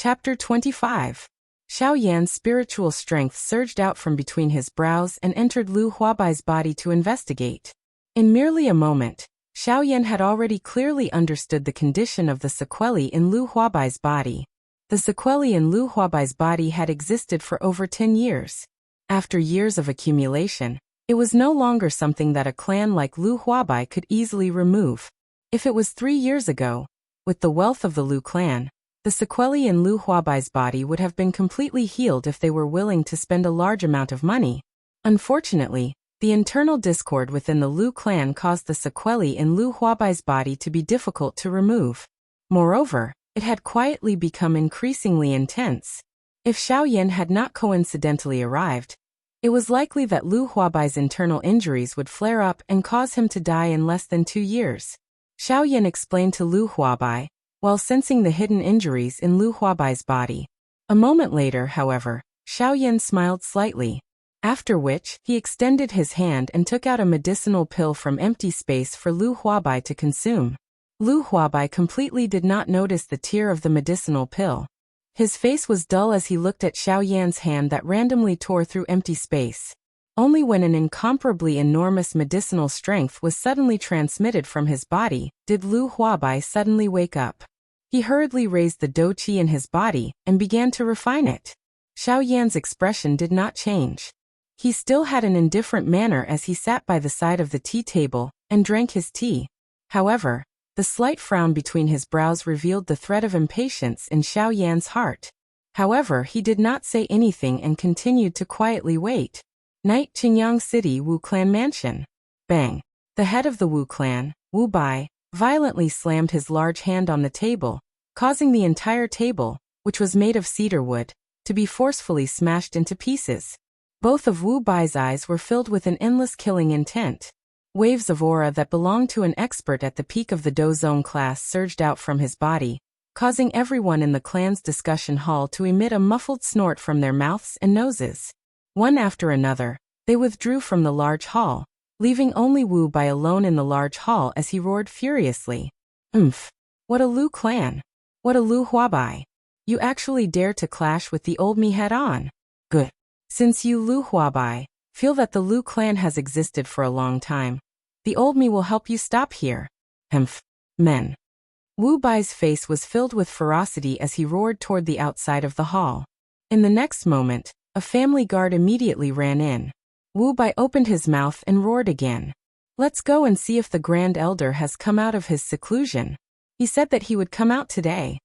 Chapter 25. Xiao Yan's spiritual strength surged out from between his brows and entered Lu Huabai's body to investigate. In merely a moment, Xiao Yan had already clearly understood the condition of the sequelae in Lu Huabai's body. The sequelae in Lu Huabai's body had existed for over 10 years. After years of accumulation, it was no longer something that a clan like Lu Huabai could easily remove. If it was 3 years ago, with the wealth of the Lu clan, the sequelae in Lu Huabai's body would have been completely healed if they were willing to spend a large amount of money. Unfortunately, the internal discord within the Lu clan caused the sequelae in Lu Huabai's body to be difficult to remove. Moreover, it had quietly become increasingly intense. If Xiao Yan had not coincidentally arrived, it was likely that Lu Huabai's internal injuries would flare up and cause him to die in less than 2 years. Xiao Yan explained to Lu Huabai, while sensing the hidden injuries in Lu Huabai's body. A moment later, however, Xiao Yan smiled slightly, after which he extended his hand and took out a medicinal pill from empty space for Lu Huabai to consume. Lu Huabai completely did not notice the tear of the medicinal pill. His face was dull as he looked at Xiao Yan's hand that randomly tore through empty space. Only when an incomparably enormous medicinal strength was suddenly transmitted from his body did Lu Huabai suddenly wake up. He hurriedly raised the dou qi in his body and began to refine it. Xiao Yan's expression did not change. He still had an indifferent manner as he sat by the side of the tea table and drank his tea. However, the slight frown between his brows revealed the threat of impatience in Xiao Yan's heart. However, he did not say anything and continued to quietly wait. Night, Qingyang City, Wu Clan Mansion. Bang! The head of the Wu clan, Wu Bai, violently slammed his large hand on the table, causing the entire table, which was made of cedar wood, to be forcefully smashed into pieces. Both of Wu Bai's eyes were filled with an endless killing intent. Waves of aura that belonged to an expert at the peak of the Dozong class surged out from his body, causing everyone in the clan's discussion hall to emit a muffled snort from their mouths and noses. One after another, they withdrew from the large hall, leaving only Wu Bai alone in the large hall as he roared furiously. What a Lu clan! What a Lu Huabai! You actually dare to clash with the old me head on? Good. Since you Lu Huabai feel that the Lu clan has existed for a long time, the old me will help you stop here. Men. Wu Bai's face was filled with ferocity as he roared toward the outside of the hall. In the next moment, a family guard immediately ran in. Wu Bai opened his mouth and roared again. Let's go and see if the Grand Elder has come out of his seclusion. He said that he would come out today.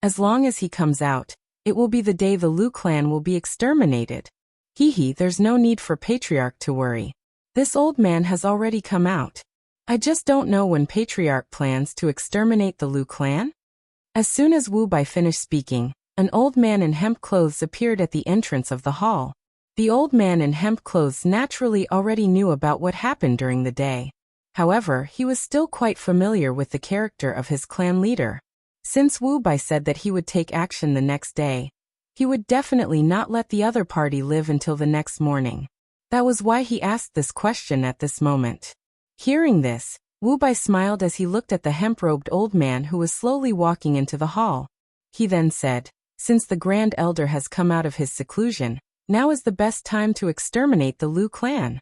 As long as he comes out, it will be the day the Lu clan will be exterminated. There's no need for Patriarch to worry. This old man has already come out. I just don't know when Patriarch plans to exterminate the Lu clan. As soon as Wu Bai finished speaking, an old man in hemp clothes appeared at the entrance of the hall. The old man in hemp clothes naturally already knew about what happened during the day. However, he was still quite familiar with the character of his clan leader. Since Wu Bai said that he would take action the next day, he would definitely not let the other party live until the next morning. That was why he asked this question at this moment. Hearing this, Wu Bai smiled as he looked at the hemp-robed old man who was slowly walking into the hall. He then said, since the Grand Elder has come out of his seclusion, now is the best time to exterminate the Lu clan.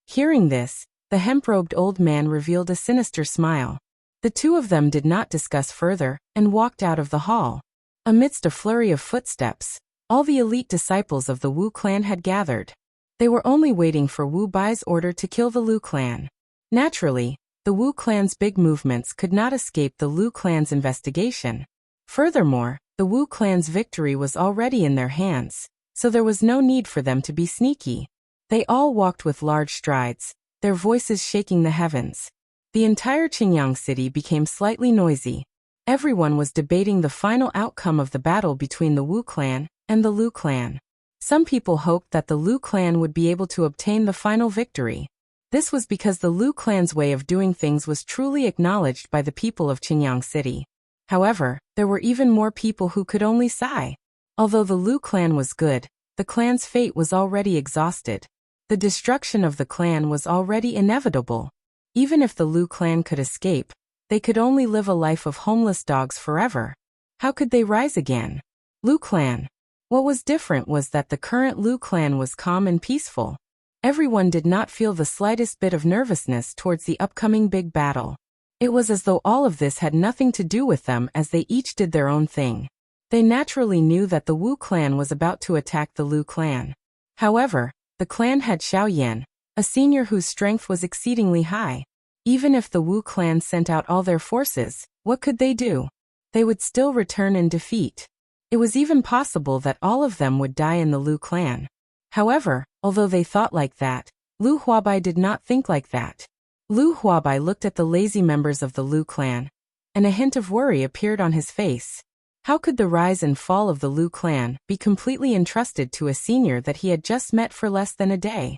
Hearing this, the hemp-robed old man revealed a sinister smile. The two of them did not discuss further and walked out of the hall. Amidst a flurry of footsteps, all the elite disciples of the Wu clan had gathered. They were only waiting for Wu Bai's order to kill the Lu clan. Naturally, the Wu clan's big movements could not escape the Lu clan's investigation. Furthermore, the Wu clan's victory was already in their hands, so there was no need for them to be sneaky. They all walked with large strides, their voices shaking the heavens. The entire Qingyang city became slightly noisy. Everyone was debating the final outcome of the battle between the Wu clan and the Lu clan. Some people hoped that the Lu clan would be able to obtain the final victory. This was because the Lu clan's way of doing things was truly acknowledged by the people of Qingyang city. However, there were even more people who could only sigh. Although the Lu clan was good, the clan's fate was already exhausted. The destruction of the clan was already inevitable. Even if the Lu clan could escape, they could only live a life of homeless dogs forever. How could they rise again? Lu clan. What was different was that the current Lu clan was calm and peaceful. Everyone did not feel the slightest bit of nervousness towards the upcoming big battle. It was as though all of this had nothing to do with them, as they each did their own thing. They naturally knew that the Wu clan was about to attack the Lu clan. However, the clan had Xiaoyan, a senior whose strength was exceedingly high. Even if the Wu clan sent out all their forces, what could they do? They would still return in defeat. It was even possible that all of them would die in the Lu clan. However, although they thought like that, Lu Huabai did not think like that. Lu Huabai looked at the lazy members of the Lu clan, and a hint of worry appeared on his face. How could the rise and fall of the Lu clan be completely entrusted to a senior that he had just met for less than a day?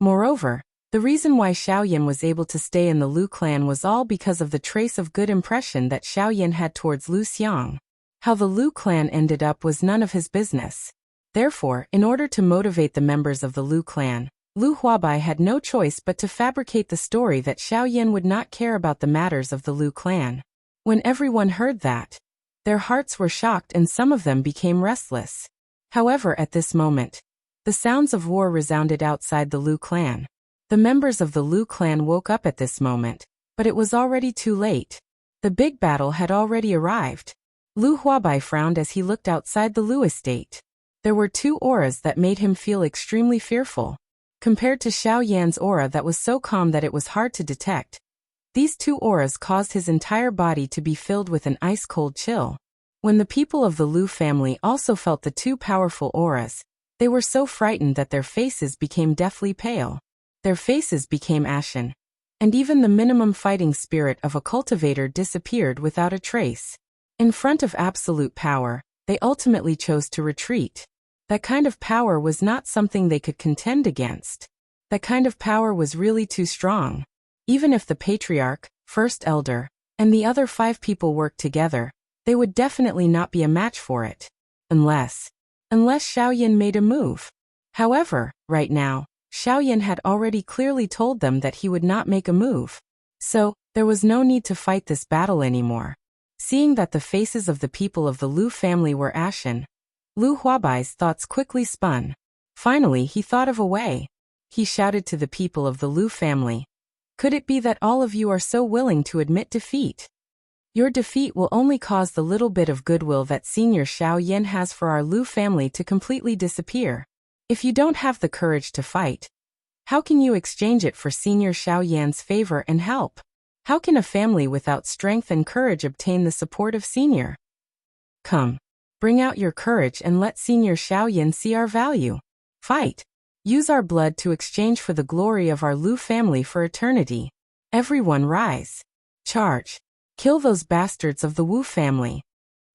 Moreover, the reason why Xiaoyan was able to stay in the Lu clan was all because of the trace of good impression that Xiaoyan had towards Lu Xiang. How the Lu clan ended up was none of his business. Therefore, in order to motivate the members of the Lu clan, Lu Huabai had no choice but to fabricate the story that Xiaoyan would not care about the matters of the Lu clan. When everyone heard that, their hearts were shocked and some of them became restless. However, at this moment, the sounds of war resounded outside the Lu clan. The members of the Lu clan woke up at this moment, but it was already too late. The big battle had already arrived. Lu Huabai frowned as he looked outside the Lu estate. There were two auras that made him feel extremely fearful. Compared to Xiaoyan's aura that was so calm that it was hard to detect, these two auras caused his entire body to be filled with an ice-cold chill. When the people of the Lu family also felt the two powerful auras, they were so frightened that their faces became deathly pale. Their faces became ashen, and even the minimum fighting spirit of a cultivator disappeared without a trace. In front of absolute power, they ultimately chose to retreat. That kind of power was not something they could contend against. That kind of power was really too strong. Even if the patriarch, first elder, and the other 5 people worked together, they would definitely not be a match for it. Unless Xiaoyan made a move. However, right now, Xiaoyan had already clearly told them that he would not make a move. So, there was no need to fight this battle anymore. Seeing that the faces of the people of the Lu family were ashen, Lu Huabai's thoughts quickly spun. Finally, he thought of a way. He shouted to the people of the Lu family, "Could it be that all of you are so willing to admit defeat? Your defeat will only cause the little bit of goodwill that Senior Xiaoyan has for our Lu family to completely disappear. If you don't have the courage to fight, how can you exchange it for Senior Xiaoyan's favor and help? How can a family without strength and courage obtain the support of Senior? Come, bring out your courage and let Senior Xiaoyan see our value. Fight. Use our blood to exchange for the glory of our Lu family for eternity. Everyone rise. Charge. Kill those bastards of the Wu family."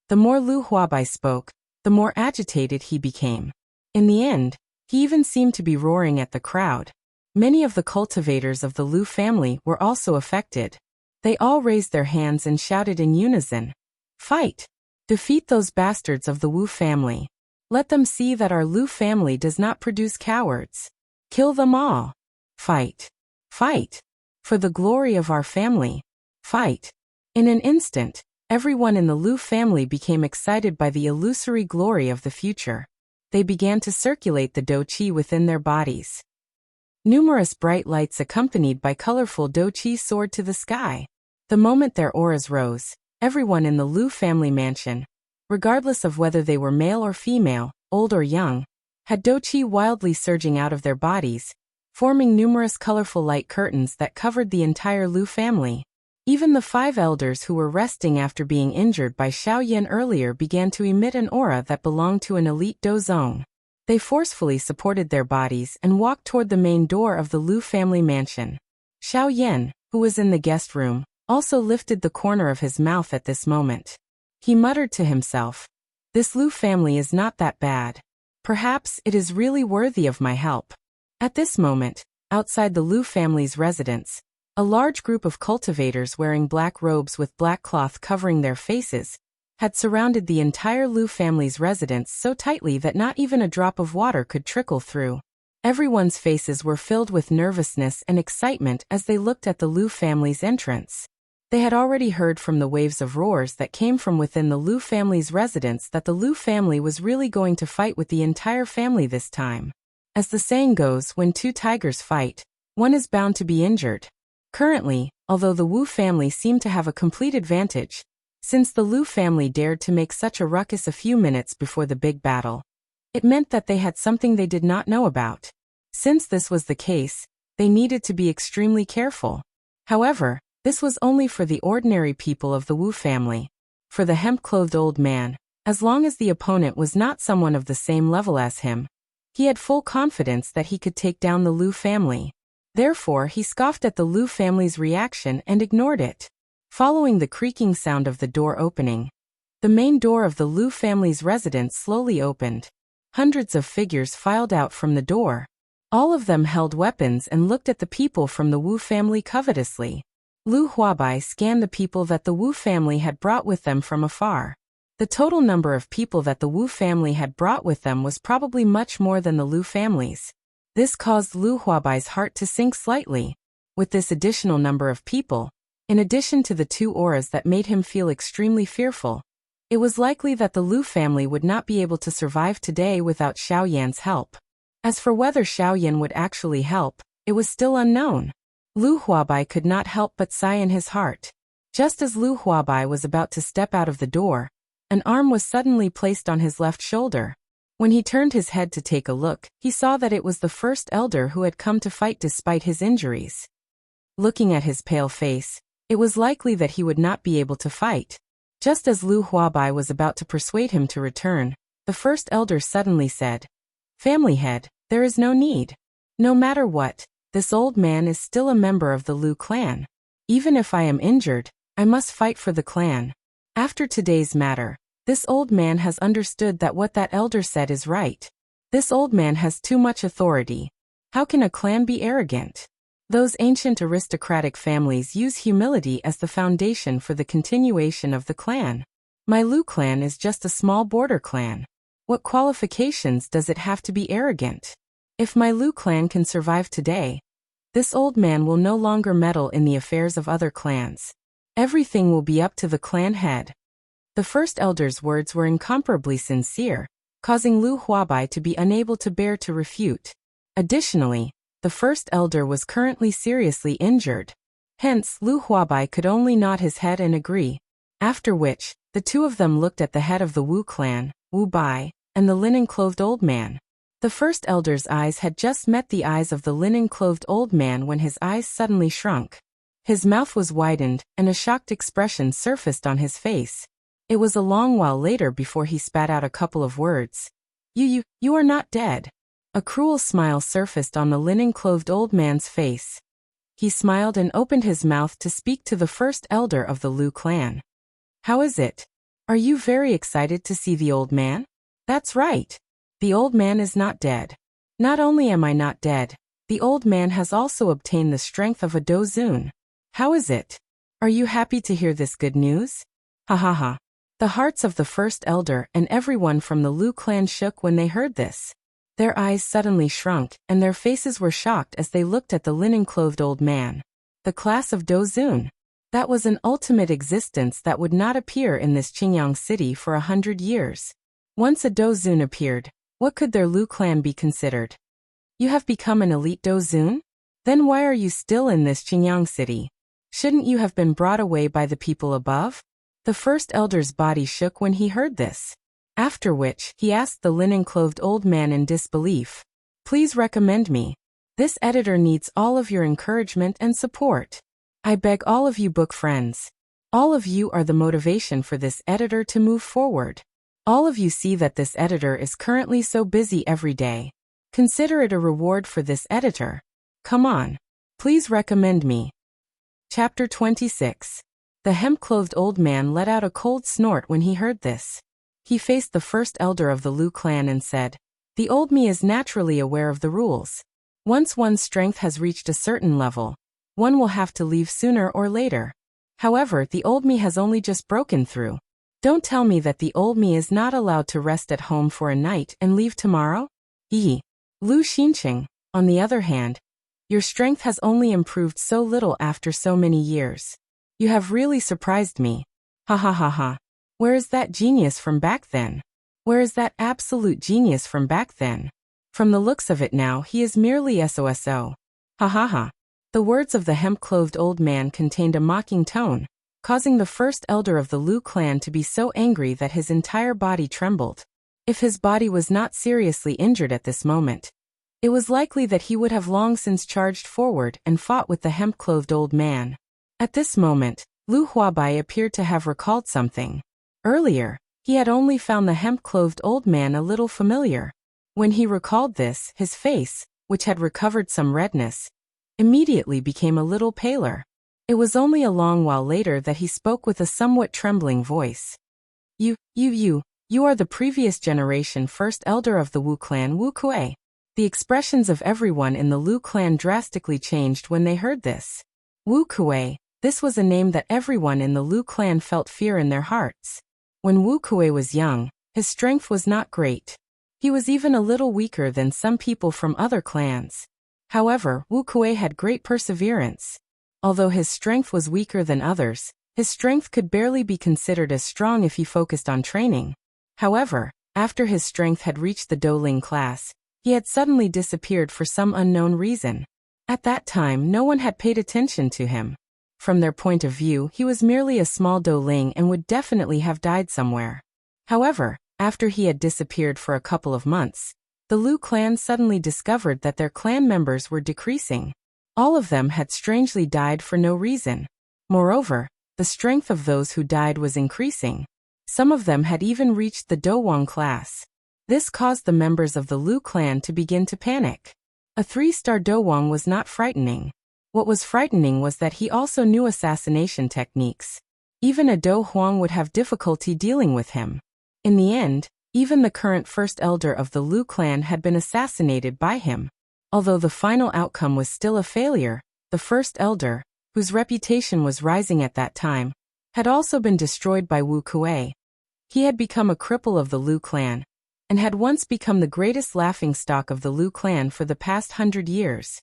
The more Lu Huabai spoke, the more agitated he became. In the end, he even seemed to be roaring at the crowd. Many of the cultivators of the Lu family were also affected. They all raised their hands and shouted in unison, "Fight! Defeat those bastards of the Wu family. Let them see that our Lu family does not produce cowards. Kill them all. Fight! Fight! For the glory of our family. Fight!" In an instant, everyone in the Lu family became excited by the illusory glory of the future. They began to circulate the dou qi within their bodies. Numerous bright lights accompanied by colorful dou qi soared to the sky. The moment their auras rose, everyone in the Lu family mansion, regardless of whether they were male or female, old or young, had dou qi wildly surging out of their bodies, forming numerous colorful light curtains that covered the entire Lu family. Even the 5 elders who were resting after being injured by Xiaoyan earlier began to emit an aura that belonged to an elite dou zone. They forcefully supported their bodies and walked toward the main door of the Lu family mansion. Xiaoyan, who was in the guest room, also lifted the corner of his mouth at this moment. He muttered to himself, "This Lu family is not that bad. Perhaps it is really worthy of my help." At this moment, outside the Lu family's residence, a large group of cultivators wearing black robes with black cloth covering their faces had surrounded the entire Lu family's residence so tightly that not even a drop of water could trickle through. Everyone's faces were filled with nervousness and excitement as they looked at the Lu family's entrance. They had already heard from the waves of roars that came from within the Lu family's residence that the Lu family was really going to fight with the entire family this time. As the saying goes, when two tigers fight, one is bound to be injured. Currently, although the Wu family seemed to have a complete advantage, since the Lu family dared to make such a ruckus a few minutes before the big battle, it meant that they had something they did not know about. Since this was the case, they needed to be extremely careful. However, this was only for the ordinary people of the Wu family. For the hemp-clothed old man, as long as the opponent was not someone of the same level as him, he had full confidence that he could take down the Lu family. Therefore, he scoffed at the Lu family's reaction and ignored it. Following the creaking sound of the door opening, the main door of the Lu family's residence slowly opened. Hundreds of figures filed out from the door. All of them held weapons and looked at the people from the Wu family covetously. Lu Huabai scanned the people that the Wu family had brought with them from afar. The total number of people that the Wu family had brought with them was probably much more than the Lu family's. This caused Lu Huabai's heart to sink slightly. With this additional number of people, in addition to the two auras that made him feel extremely fearful, it was likely that the Lu family would not be able to survive today without Xiao Yan's help. As for whether Xiao Yan would actually help, it was still unknown. Lu Huabai could not help but sigh in his heart. Just as Lu Huabai was about to step out of the door, an arm was suddenly placed on his left shoulder. When he turned his head to take a look, he saw that it was the first elder who had come to fight despite his injuries. Looking at his pale face, it was likely that he would not be able to fight. Just as Lu Huabai was about to persuade him to return, the first elder suddenly said, "Family head, there is no need. No matter what, this old man is still a member of the Lu clan. Even if I am injured, I must fight for the clan." After today's matter, this old man has understood that what that elder said is right. This old man has too much authority. How can a clan be arrogant? Those ancient aristocratic families use humility as the foundation for the continuation of the clan. My Lu clan is just a small border clan. What qualifications does it have to be arrogant? If my Lu clan can survive today, this old man will no longer meddle in the affairs of other clans. Everything will be up to the clan head. The first elder's words were incomparably sincere, causing Lu Huabai to be unable to bear to refute. Additionally, the first elder was currently seriously injured. Hence, Lu Huabai could only nod his head and agree. After which, the two of them looked at the head of the Wu clan, Wu Bai, and the linen-clothed old man. The first elder's eyes had just met the eyes of the linen-clothed old man when his eyes suddenly shrunk. His mouth was widened, and a shocked expression surfaced on his face. It was a long while later before he spat out a couple of words. You are not dead." A cruel smile surfaced on the linen-clothed old man's face. He smiled and opened his mouth to speak to the first elder of the Lu clan. "How is it? Are you very excited to see the old man?" "That's right. The old man is not dead. Not only am I not dead, the old man has also obtained the strength of a dozun. How is it? Are you happy to hear this good news?" Ha ha ha. The hearts of the first elder and everyone from the Lu clan shook when they heard this. Their eyes suddenly shrunk, and their faces were shocked as they looked at the linen-clothed old man. The class of dozun. That was an ultimate existence that would not appear in this Qingyang city for 100 years. Once a dozun appeared, what could their Lu clan be considered? You have become an elite dozun? Then why are you still in this Qingyang city? Shouldn't you have been brought away by the people above? The first elder's body shook when he heard this. After which, he asked the linen-clothed old man in disbelief, "Please recommend me. This editor needs all of your encouragement and support. I beg all of you book friends. All of you are the motivation for this editor to move forward. All of you see that this editor is currently so busy every day. Consider it a reward for this editor. Come on. Please recommend me." Chapter 26. The hemp-clothed old man let out a cold snort when he heard this. He faced the first elder of the Lu clan and said, "The old me is naturally aware of the rules. Once one's strength has reached a certain level, one will have to leave sooner or later. However, the old me has only just broken through. Don't tell me that the old me is not allowed to rest at home for a night and leave tomorrow?" Lu Xinqing, on the other hand, your strength has only improved so little after so many years. You have really surprised me. Ha ha ha ha. Where is that genius from back then? Where is that absolute genius from back then? From the looks of it now, he is merely SOSO. Ha ha ha. The words of the hemp-clothed old man contained a mocking tone, causing the first elder of the Lu clan to be so angry that his entire body trembled. If his body was not seriously injured at this moment, it was likely that he would have long since charged forward and fought with the hemp-clothed old man. At this moment, Lu Huabai appeared to have recalled something. Earlier, he had only found the hemp-clothed old man a little familiar. When he recalled this, his face, which had recovered some redness, immediately became a little paler. It was only a long while later that he spoke with a somewhat trembling voice. You are the previous generation first elder of the Wu clan, Wu Kuei. The expressions of everyone in the Lu clan drastically changed when they heard this. Wu Kuei, this was a name that everyone in the Lu clan felt fear in their hearts. When Wu Kuei was young, his strength was not great. He was even a little weaker than some people from other clans. However, Wu Kuei had great perseverance. Although his strength was weaker than others, his strength could barely be considered as strong if he focused on training. However, after his strength had reached the Douling class, he had suddenly disappeared for some unknown reason. At that time, no one had paid attention to him. From their point of view, he was merely a small Douling and would definitely have died somewhere. However, after he had disappeared for a couple of months, the Lu clan suddenly discovered that their clan members were decreasing. All of them had strangely died for no reason. Moreover, the strength of those who died was increasing. Some of them had even reached the Douwang class. This caused the members of the Lu clan to begin to panic. A 3-star Douwang was not frightening. What was frightening was that he also knew assassination techniques. Even a Do Huang would have difficulty dealing with him. In the end, even the current first elder of the Lu clan had been assassinated by him. Although the final outcome was still a failure, the first elder, whose reputation was rising at that time, had also been destroyed by Wu Kuei. He had become a cripple of the Lu clan, and had once become the greatest laughingstock of the Lu clan for the past 100 years.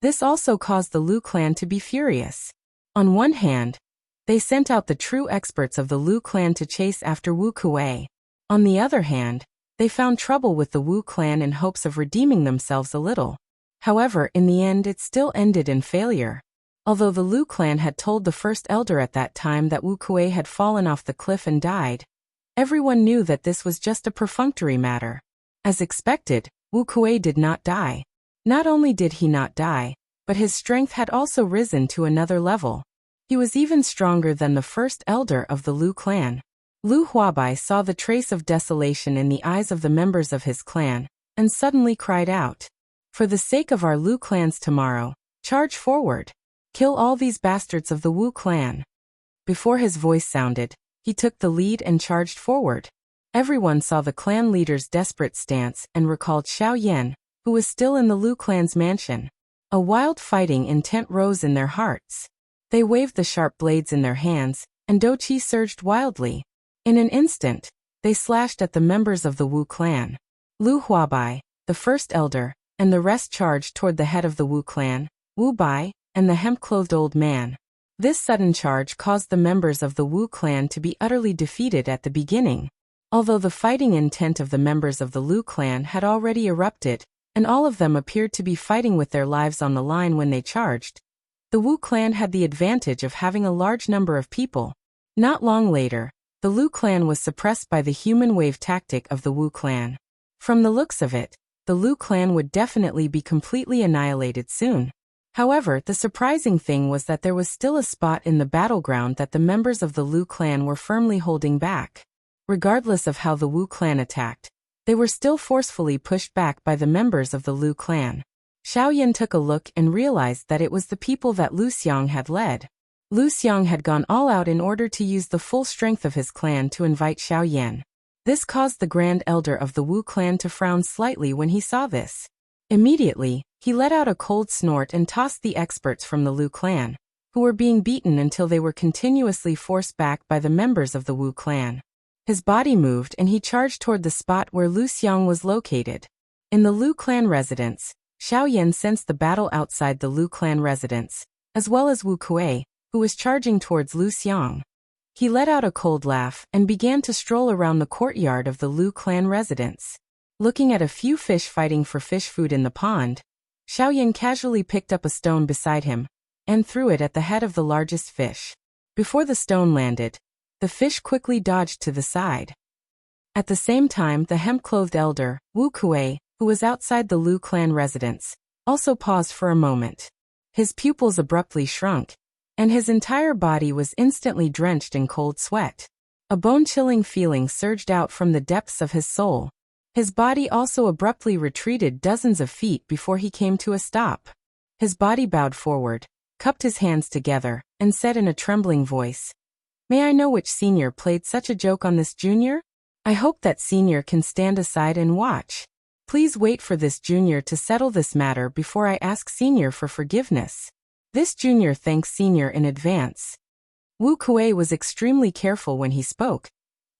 This also caused the Lu clan to be furious. On one hand, they sent out the true experts of the Lu clan to chase after Wu Kuei. On the other hand, they found trouble with the Wu clan in hopes of redeeming themselves a little. However, in the end it still ended in failure. Although the Lu clan had told the first elder at that time that Wu Kuei had fallen off the cliff and died, everyone knew that this was just a perfunctory matter. As expected, Wu Kuei did not die. Not only did he not die, but his strength had also risen to another level. He was even stronger than the first elder of the Lu clan. Lu Huabai saw the trace of desolation in the eyes of the members of his clan, and suddenly cried out, "For the sake of our Lu clans tomorrow, charge forward. Kill all these bastards of the Wu clan." Before his voice sounded, he took the lead and charged forward. Everyone saw the clan leader's desperate stance and recalled Xiao Yan, who was still in the Lu clan's mansion. A wild fighting intent rose in their hearts. They waved the sharp blades in their hands, and Douqi surged wildly. In an instant, they slashed at the members of the Wu clan. Lu Huabai, the first elder, and the rest charged toward the head of the Wu clan, Wu Bai, and the hemp-clothed old man. This sudden charge caused the members of the Wu clan to be utterly defeated at the beginning. Although the fighting intent of the members of the Lu clan had already erupted, and all of them appeared to be fighting with their lives on the line when they charged, the Wu clan had the advantage of having a large number of people. Not long later, the Lu clan was suppressed by the human wave tactic of the Wu clan. From the looks of it, the Lu clan would definitely be completely annihilated soon. However, the surprising thing was that there was still a spot in the battleground that the members of the Lu clan were firmly holding back. Regardless of how the Wu clan attacked, they were still forcefully pushed back by the members of the Lu clan. Xiao Yan took a look and realized that it was the people that Lu Xiang had led. Lu Xiang had gone all out in order to use the full strength of his clan to invite Xiao Yan. This caused the grand elder of the Wu clan to frown slightly when he saw this. Immediately, he let out a cold snort and tossed the experts from the Lu clan, who were being beaten until they were continuously forced back by the members of the Wu clan. His body moved and he charged toward the spot where Lu Xiang was located. In the Lu clan residence, Xiao Yan sensed the battle outside the Lu clan residence, as well as Wu Kuei, who was charging towards Lu Xiang. He let out a cold laugh and began to stroll around the courtyard of the Lu clan residence. Looking at a few fish fighting for fish food in the pond, Xiaoyan casually picked up a stone beside him and threw it at the head of the largest fish. Before the stone landed, the fish quickly dodged to the side. At the same time, the hemp-clothed elder, Wu Kuei, who was outside the Lu clan residence, also paused for a moment. His pupils abruptly shrunk, and his entire body was instantly drenched in cold sweat. A bone-chilling feeling surged out from the depths of his soul. His body also abruptly retreated dozens of feet before he came to a stop. His body bowed forward, cupped his hands together, and said in a trembling voice, "May I know which senior played such a joke on this junior? I hope that senior can stand aside and watch. Please wait for this junior to settle this matter before I ask senior for forgiveness." This junior thanks senior in advance. Wu Kuei was extremely careful when he spoke,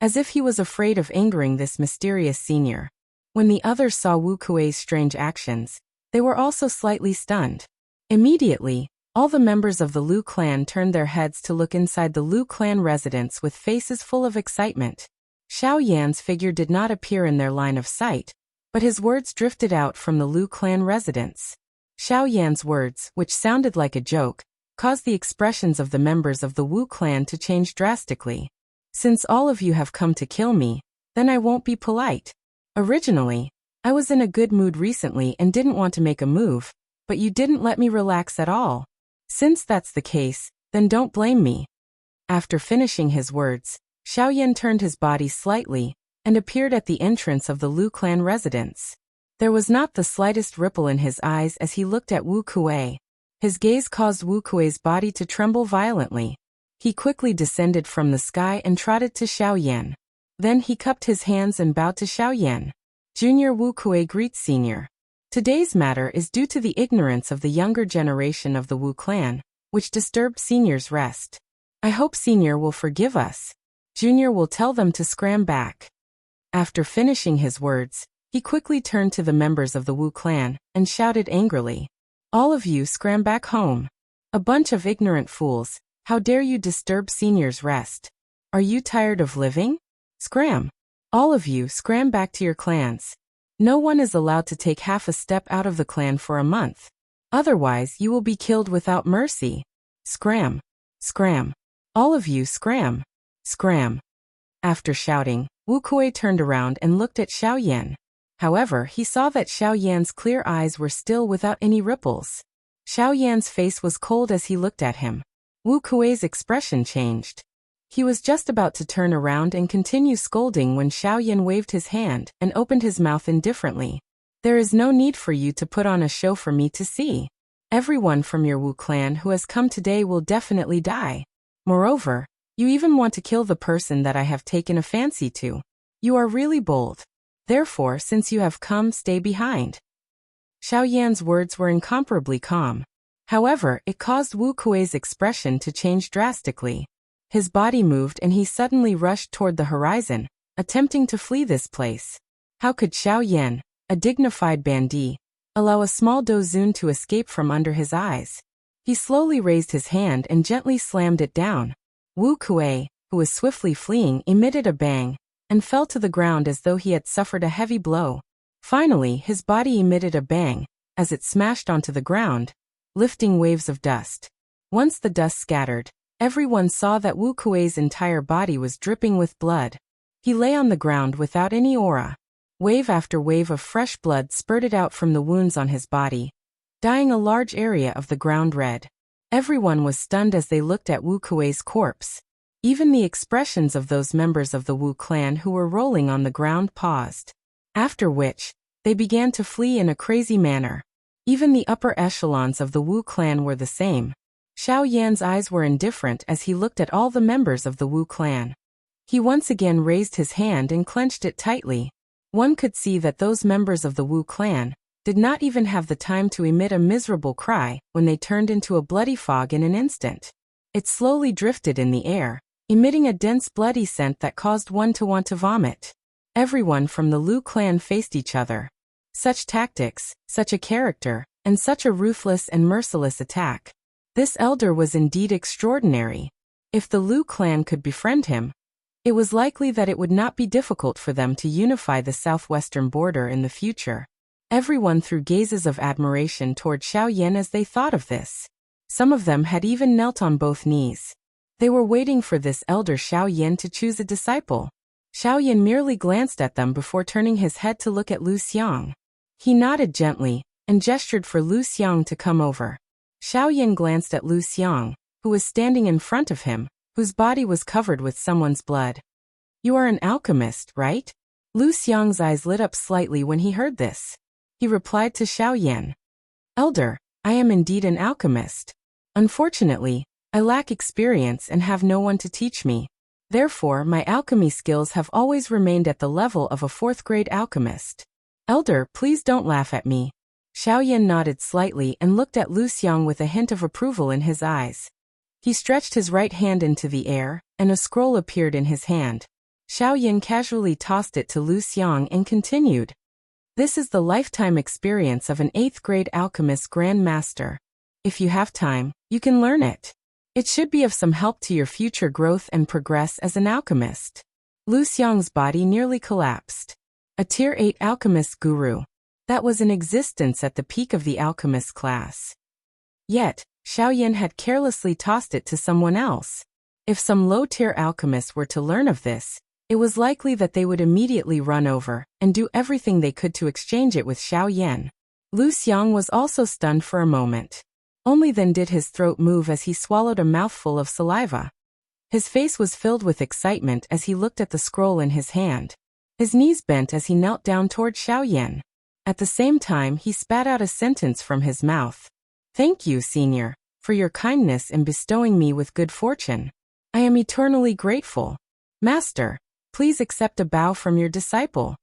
as if he was afraid of angering this mysterious senior. When the others saw Wu Kuei's strange actions, they were also slightly stunned. Immediately, all the members of the Lu clan turned their heads to look inside the Lu clan residence with faces full of excitement. Xiao Yan's figure did not appear in their line of sight, but his words drifted out from the Lu clan residence. Xiao Yan's words, which sounded like a joke, caused the expressions of the members of the Wu clan to change drastically. "Since all of you have come to kill me, then I won't be polite. Originally, I was in a good mood recently and didn't want to make a move, but you didn't let me relax at all. Since that's the case, then don't blame me." After finishing his words, Xiaoyan turned his body slightly and appeared at the entrance of the Lu clan residence. There was not the slightest ripple in his eyes as he looked at Wu Kuei. His gaze caused Wu Kuei's body to tremble violently. He quickly descended from the sky and trotted to Xiaoyan. Then he cupped his hands and bowed to Xiaoyan. "Junior Wu Kuei greets senior. Today's matter is due to the ignorance of the younger generation of the Wu clan, which disturbed senior's rest. I hope senior will forgive us. Junior will tell them to scram back." After finishing his words, he quickly turned to the members of the Wu clan and shouted angrily, "All of you scram back home. A bunch of ignorant fools, how dare you disturb senior's rest? Are you tired of living? Scram! All of you scram back to your clans. No one is allowed to take half a step out of the clan for a month. Otherwise you will be killed without mercy. Scram! Scram! All of you scram! Scram!" After shouting, Wu Kuei turned around and looked at Xiaoyan. However, he saw that Xiaoyan's clear eyes were still without any ripples. Xiaoyan's face was cold as he looked at him. Wu Kuei's expression changed. He was just about to turn around and continue scolding when Xiaoyan waved his hand and opened his mouth indifferently. "There is no need for you to put on a show for me to see. Everyone from your Wu clan who has come today will definitely die. Moreover, you even want to kill the person that I have taken a fancy to. You are really bold. Therefore, since you have come, stay behind." Xiaoyan's words were incomparably calm. However, it caused Wu Kuei's expression to change drastically. His body moved and he suddenly rushed toward the horizon, attempting to flee this place. How could Xiaoyan, a dignified bandit, allow a small dozun to escape from under his eyes? He slowly raised his hand and gently slammed it down. Wu Kuei, who was swiftly fleeing, emitted a bang and fell to the ground as though he had suffered a heavy blow. Finally, his body emitted a bang as it smashed onto the ground, lifting waves of dust. Once the dust scattered, everyone saw that Wu Kuei's entire body was dripping with blood. He lay on the ground without any aura. Wave after wave of fresh blood spurted out from the wounds on his body, dyeing a large area of the ground red. Everyone was stunned as they looked at Wu Kuei's corpse. Even the expressions of those members of the Wu clan who were rolling on the ground paused. After which, they began to flee in a crazy manner. Even the upper echelons of the Wu clan were the same. Xiaoyan's eyes were indifferent as he looked at all the members of the Wu clan. He once again raised his hand and clenched it tightly. One could see that those members of the Wu clan did not even have the time to emit a miserable cry when they turned into a bloody fog in an instant. It slowly drifted in the air, emitting a dense bloody scent that caused one to want to vomit. Everyone from the Lu clan faced each other. Such tactics, such a character, and such a ruthless and merciless attack. This elder was indeed extraordinary. If the Lu clan could befriend him, it was likely that it would not be difficult for them to unify the southwestern border in the future. Everyone threw gazes of admiration toward Xiao Yan as they thought of this. Some of them had even knelt on both knees. They were waiting for this elder Xiao Yan to choose a disciple. Xiao Yan merely glanced at them before turning his head to look at Lu Xiang. He nodded gently and gestured for Lu Xiang to come over. Xiao Yan glanced at Lu Xiang, who was standing in front of him, whose body was covered with someone's blood. "You are an alchemist, right?" Lu Xiang's eyes lit up slightly when he heard this. He replied to Xiao Yan, "Elder, I am indeed an alchemist. Unfortunately, I lack experience and have no one to teach me. Therefore, my alchemy skills have always remained at the level of a 4th-grade alchemist." "Elder, please don't laugh at me." Xiao Yan nodded slightly and looked at Lu Xiang with a hint of approval in his eyes. He stretched his right hand into the air, and a scroll appeared in his hand. Xiao Yan casually tossed it to Lu Xiang and continued, "This is the lifetime experience of an 8th-grade alchemist Grand Master. If you have time, you can learn it. It should be of some help to your future growth and progress as an alchemist." Lu Xiang's body nearly collapsed. A Tier 8 alchemist guru. That was in existence at the peak of the alchemist class. Yet, Xiao Yan had carelessly tossed it to someone else. If some low-tier alchemists were to learn of this, it was likely that they would immediately run over and do everything they could to exchange it with Xiao Yan. Lu Xiang was also stunned for a moment. Only then did his throat move as he swallowed a mouthful of saliva. His face was filled with excitement as he looked at the scroll in his hand. His knees bent as he knelt down toward Xiao Yan. At the same time, he spat out a sentence from his mouth. "Thank you, Senior, for your kindness in bestowing me with good fortune. I am eternally grateful. Master, please accept a bow from your disciple."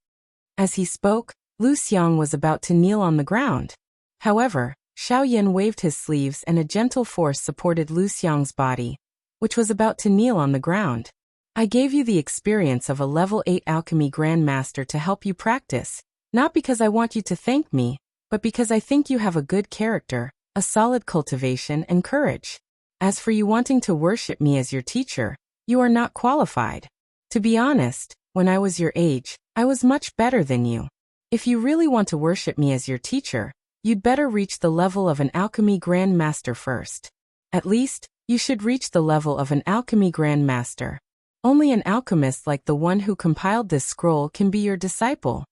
As he spoke, Lu Xiang was about to kneel on the ground. However, Xiao Yan waved his sleeves and a gentle force supported Lu Xiang's body, which was about to kneel on the ground. "I gave you the experience of a level 8 alchemy grandmaster to help you practice, not because I want you to thank me, but because I think you have a good character, a solid cultivation and courage. As for you wanting to worship me as your teacher, you are not qualified. To be honest, when I was your age, I was much better than you. If you really want to worship me as your teacher, you'd better reach the level of an alchemy grand master first. At least, you should reach the level of an alchemy grand master. Only an alchemist like the one who compiled this scroll can be your disciple."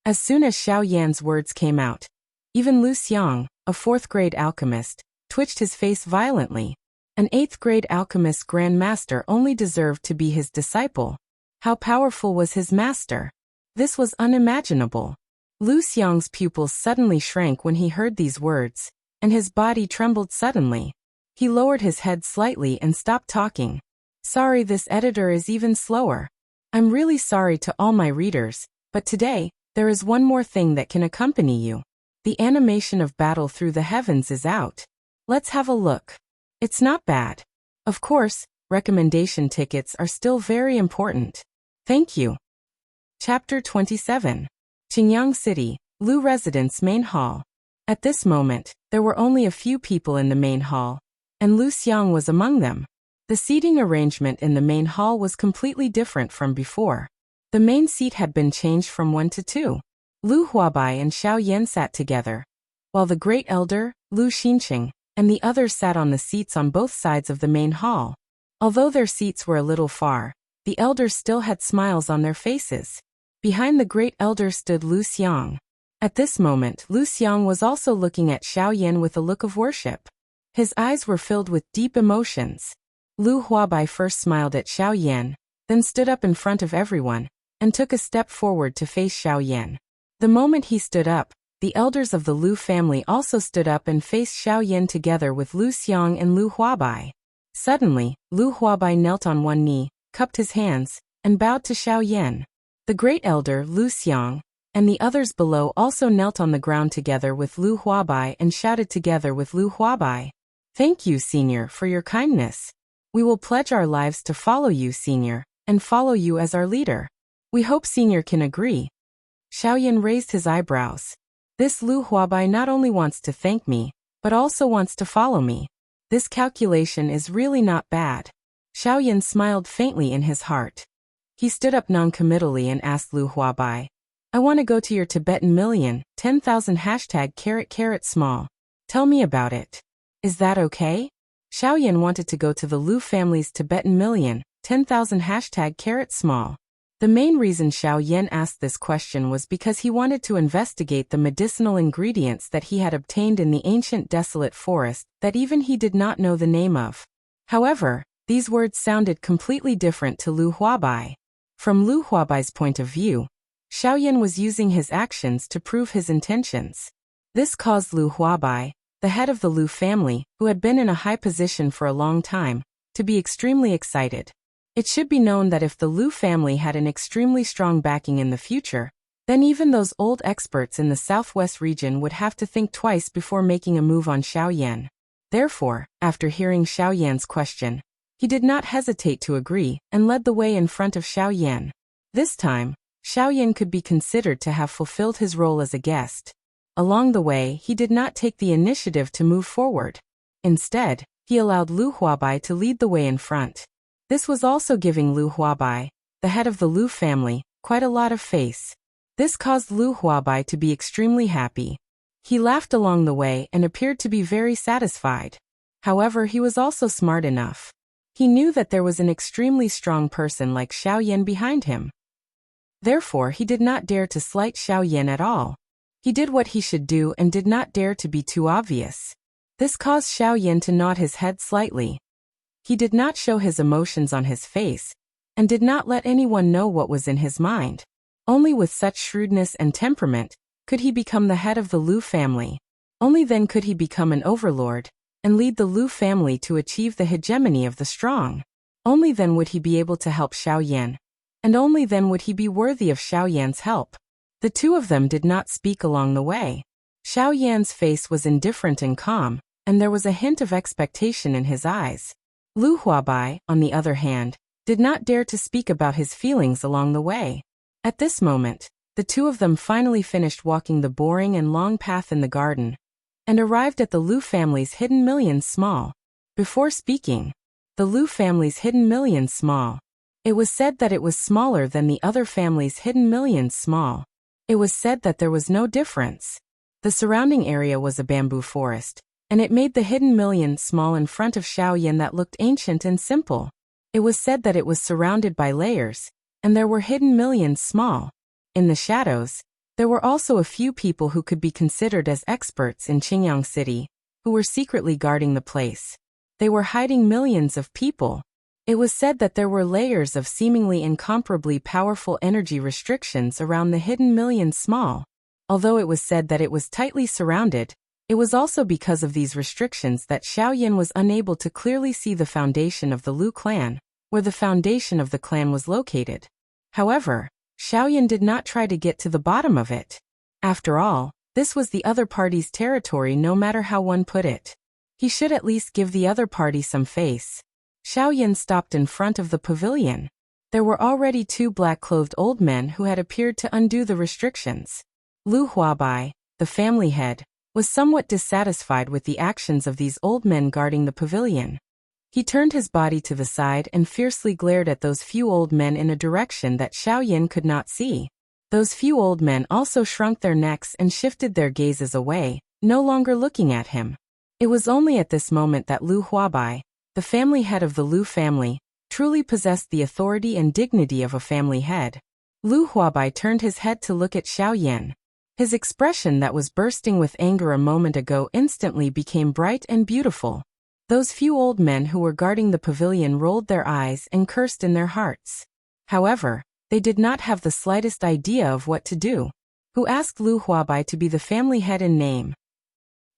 As soon as Xiao Yan's words came out, even Lu Xiang, a 4th-grade alchemist, twitched his face violently. An 8th-grade alchemist grand master only deserved to be his disciple. How powerful was his master? This was unimaginable. Lu Xiang's pupils suddenly shrank when he heard these words, and his body trembled suddenly. He lowered his head slightly and stopped talking. "Sorry, this editor is even slower. I'm really sorry to all my readers, but today, there is one more thing that can accompany you. The animation of Battle Through the Heavens is out. Let's have a look. It's not bad. Of course, recommendation tickets are still very important. Thank you." Chapter 27. Qingyang City, Lu Residence Main Hall. At this moment, there were only a few people in the main hall, and Lu Xiang was among them. The seating arrangement in the main hall was completely different from before. The main seat had been changed from 1 to 2. Lu Huabai and Xiao Yan sat together, while the great elder, Lu Xinqing, and the others sat on the seats on both sides of the main hall. Although their seats were a little far, the elders still had smiles on their faces. Behind the great elder stood Lu Xiang. At this moment, Lu Xiang was also looking at Xiao Yan with a look of worship. His eyes were filled with deep emotions. Lu Huabai first smiled at Xiao Yan, then stood up in front of everyone, and took a step forward to face Xiao Yan. The moment he stood up, the elders of the Lu family also stood up and faced Xiao Yan together with Lu Xiang and Lu Huabai. Suddenly, Lu Huabai knelt on one knee, cupped his hands, and bowed to Xiao Yan. The great elder, Lu Xiang, and the others below also knelt on the ground together with Lu Huabai and shouted together with Lu Huabai, "Thank you, Senior, for your kindness. We will pledge our lives to follow you, Senior, and follow you as our leader. We hope Senior can agree." Xiao Yan raised his eyebrows. "This Lu Huabai not only wants to thank me, but also wants to follow me. This calculation is really not bad. Xiaoyan smiled faintly in his heart. He stood up noncommittally and asked Lu Huabai, I want to go to your Tibetan million, 10,000 #. Small. Tell me about it. Is that okay? Xiaoyan wanted to go to the Lu family's Tibetan million, 10,000 #. Small. The main reason Xiaoyan asked this question was because he wanted to investigate the medicinal ingredients that he had obtained in the ancient desolate forest that even he did not know the name of. However, these words sounded completely different to Lu Huabai. From Lu Huabai's point of view, Xiaoyan was using his actions to prove his intentions. This caused Lu Huabai, the head of the Lu family, who had been in a high position for a long time, to be extremely excited. It should be known that if the Lu family had an extremely strong backing in the future, then even those old experts in the southwest region would have to think twice before making a move on Xiaoyan. Therefore, after hearing Xiaoyan's question, he did not hesitate to agree and led the way in front of Xiaoyan. This time, Xiaoyan could be considered to have fulfilled his role as a guest. Along the way, he did not take the initiative to move forward. Instead, he allowed Lu Huabai to lead the way in front. This was also giving Lu Huabai, the head of the Lu family, quite a lot of face. This caused Lu Huabai to be extremely happy. He laughed along the way and appeared to be very satisfied. However, he was also smart enough. He knew that there was an extremely strong person like Xiaoyan behind him. Therefore, he did not dare to slight Xiaoyan at all. He did what he should do and did not dare to be too obvious. This caused Xiaoyan to nod his head slightly. He did not show his emotions on his face, and did not let anyone know what was in his mind. Only with such shrewdness and temperament could he become the head of the Lu family. Only then could he become an overlord, and lead the Lu family to achieve the hegemony of the strong. Only then would he be able to help Xiaoyan, and only then would he be worthy of Xiaoyan's help. The two of them did not speak along the way. Xiaoyan's face was indifferent and calm, and there was a hint of expectation in his eyes. Lu Huabai, on the other hand, did not dare to speak about his feelings along the way. At this moment, the two of them finally finished walking the boring and long path in the garden, and arrived at the Lu family's hidden million small. Before speaking, the Lu family's hidden million small. It was said that it was smaller than the other family's hidden million small. It was said that there was no difference. The surrounding area was a bamboo forest, and it made the hidden million small in front of Xiaoyan that looked ancient and simple. It was said that it was surrounded by layers, and there were hidden millions small. In the shadows, there were also a few people who could be considered as experts in Qingyang City, who were secretly guarding the place. They were hiding millions of people. It was said that there were layers of seemingly incomparably powerful energy restrictions around the hidden million small. Although it was said that it was tightly surrounded, it was also because of these restrictions that Xiaoyan was unable to clearly see the foundation of the Lu clan, where the foundation of the clan was located. However, Xiaoyan did not try to get to the bottom of it. After all, this was the other party's territory no matter how one put it. He should at least give the other party some face. Xiaoyan stopped in front of the pavilion. There were already two black-clothed old men who had appeared to undo the restrictions. Lu Huabai, the family head, was somewhat dissatisfied with the actions of these old men guarding the pavilion. He turned his body to the side and fiercely glared at those few old men in a direction that Xiaoyan could not see. Those few old men also shrunk their necks and shifted their gazes away, no longer looking at him. It was only at this moment that Lu Huabai, the family head of the Lu family, truly possessed the authority and dignity of a family head. Lu Huabai turned his head to look at Xiaoyan. His expression that was bursting with anger a moment ago instantly became bright and beautiful. Those few old men who were guarding the pavilion rolled their eyes and cursed in their hearts. However, they did not have the slightest idea of what to do. Who asked Lu Huabai to be the family head in name?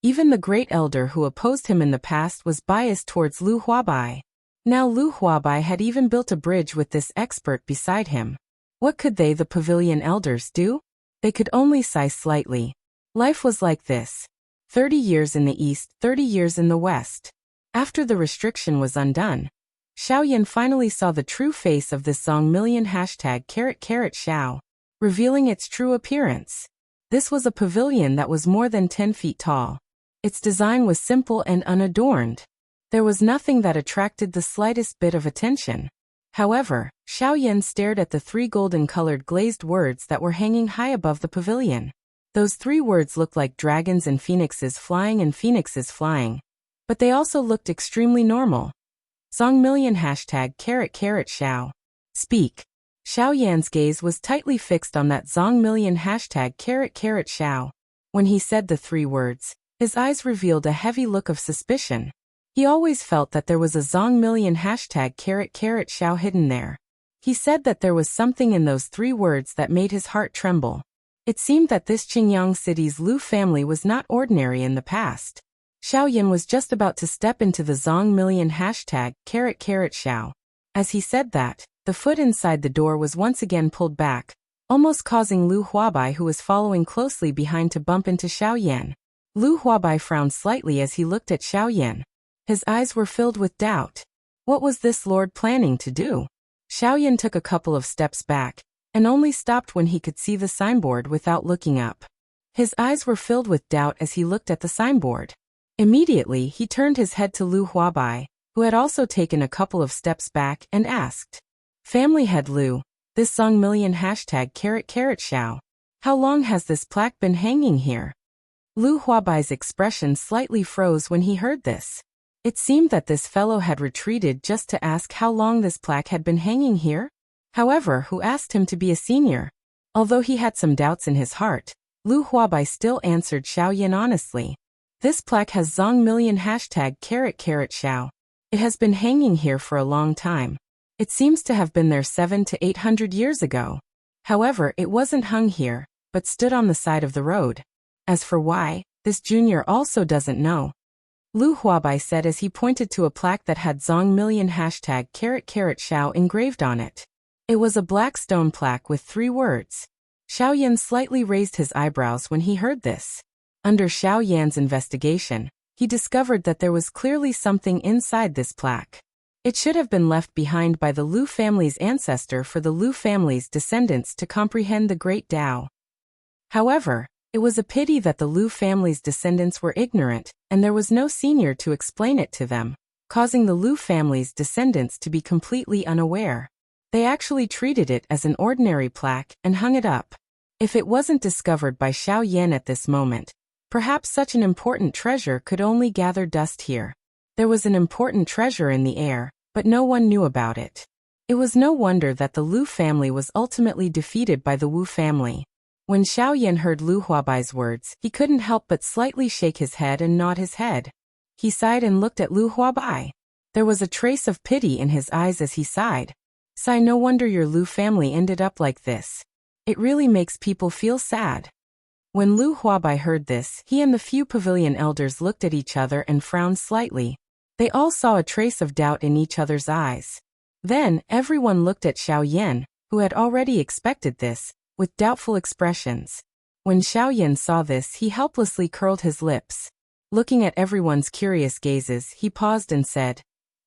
Even the great elder who opposed him in the past was biased towards Lu Huabai. Now Lu Huabai had even built a bridge with this expert beside him. What could they, the pavilion elders, do? They could only sigh slightly. Life was like this. 30 years in the east, 30 years in the west. After the restriction was undone, Xiaoyan finally saw the true face of this Zong million #Xiao, revealing its true appearance. This was a pavilion that was more than 10 feet tall. Its design was simple and unadorned. There was nothing that attracted the slightest bit of attention. However, Xiaoyan stared at the 3 golden-colored glazed words that were hanging high above the pavilion. Those 3 words looked like dragons and phoenixes flying, but they also looked extremely normal. Zongmillion #Xiao. Speak. Xiaoyan's gaze was tightly fixed on that Zongmillion #Xiao. When he said the 3 words, his eyes revealed a heavy look of suspicion. He always felt that there was a Zongmillion #Xiao hidden there. He said that there was something in those 3 words that made his heart tremble. It seemed that this Qingyang city's Lu family was not ordinary in the past. Xiaoyan was just about to step into the Zongmillion #Xiao. As he said that, the foot inside the door was once again pulled back, almost causing Lu Huabai, who was following closely behind, to bump into Xiaoyan. Lu Huabai frowned slightly as he looked at Xiaoyan. His eyes were filled with doubt. What was this lord planning to do? Xiaoyan took a couple of steps back, and only stopped when he could see the signboard without looking up. His eyes were filled with doubt as he looked at the signboard. Immediately, he turned his head to Lu Huabai, who had also taken a couple of steps back, and asked, "Family head Lu, this Zongmillion #Xiao. How long has this plaque been hanging here?" Lu Huabai's expression slightly froze when he heard this. It seemed that this fellow had retreated just to ask how long this plaque had been hanging here. However, who asked him to be a senior? Although he had some doubts in his heart, Lu Huabai still answered Xiaoyan honestly. This plaque has Zongmillion #Xiao. It has been hanging here for a long time. It seems to have been there 700 to 800 years ago. However, it wasn't hung here, but stood on the side of the road. As for why, this junior also doesn't know. Lu Huabai said as he pointed to a plaque that had Zongmillion #Xiao engraved on it. It was a black stone plaque with 3 words. Xiaoyan slightly raised his eyebrows when he heard this. Under Xiaoyan's investigation, he discovered that there was clearly something inside this plaque. It should have been left behind by the Lu family's ancestor for the Lu family's descendants to comprehend the Great Tao. However, it was a pity that the Lu family's descendants were ignorant, and there was no senior to explain it to them, causing the Lu family's descendants to be completely unaware. They actually treated it as an ordinary plaque and hung it up. If it wasn't discovered by Xiaoyan at this moment, perhaps such an important treasure could only gather dust here. There was an important treasure in the air, but no one knew about it. It was no wonder that the Lu family was ultimately defeated by the Wu family. When Xiaoyan heard Lu Huabai's words, he couldn't help but slightly shake his head and nod his head. He sighed and looked at Lu Huabai. There was a trace of pity in his eyes as he sighed. "Sigh, no wonder your Lu family ended up like this. It really makes people feel sad." When Lu Huabai heard this, he and the few pavilion elders looked at each other and frowned slightly. They all saw a trace of doubt in each other's eyes. Then, everyone looked at Xiaoyan, who had already expected this, with doubtful expressions. When Xiaoyan saw this, he helplessly curled his lips. Looking at everyone's curious gazes, he paused and said,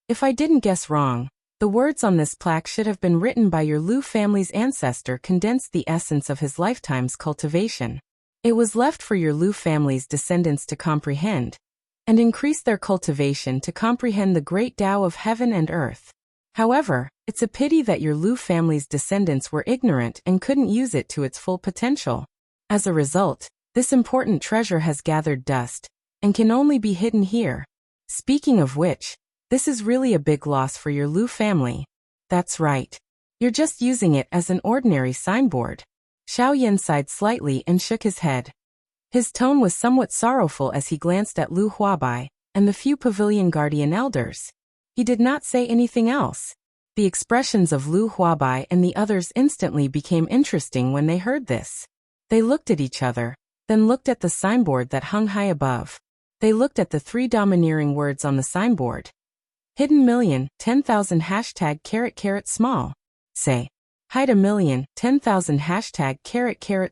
"If I didn't guess wrong, the words on this plaque should have been written by your Lu family's ancestor, condensed the essence of his lifetime's cultivation. It was left for your Lu family's descendants to comprehend, and increase their cultivation to comprehend the great Tao of heaven and earth. However, it's a pity that your Lu family's descendants were ignorant and couldn't use it to its full potential. As a result, this important treasure has gathered dust, and can only be hidden here. Speaking of which, this is really a big loss for your Lu family." "That's right. You're just using it as an ordinary signboard." Xiaoyan sighed slightly and shook his head. His tone was somewhat sorrowful as he glanced at Lu Huabai and the few pavilion guardian elders. He did not say anything else. The expressions of Lu Huabai and the others instantly became interesting when they heard this. They looked at each other, then looked at the signboard that hung high above. They looked at the 3 domineering words on the signboard. Hidden million, 10,000 #small. Say. Hide a million, 10,000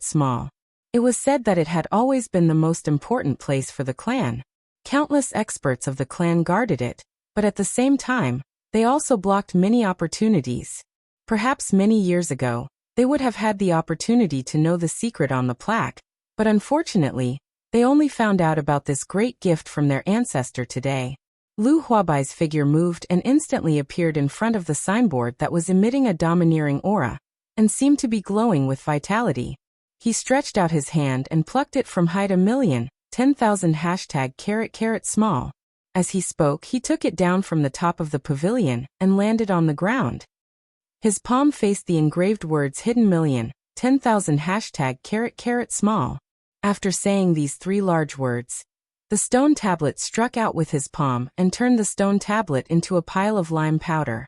#small. It was said that it had always been the most important place for the clan. Countless experts of the clan guarded it, but at the same time, they also blocked many opportunities. Perhaps many years ago, they would have had the opportunity to know the secret on the plaque, but unfortunately, they only found out about this great gift from their ancestor today. Lu Huabai's figure moved and instantly appeared in front of the signboard that was emitting a domineering aura, and seemed to be glowing with vitality. He stretched out his hand and plucked it from height 1,000,000 #, small. As he spoke, he took it down from the top of the pavilion and landed on the ground. His palm faced the engraved words hidden 1,010,000 #, small. After saying these 3 large words, the stone tablet struck out with his palm and turned the stone tablet into a pile of lime powder.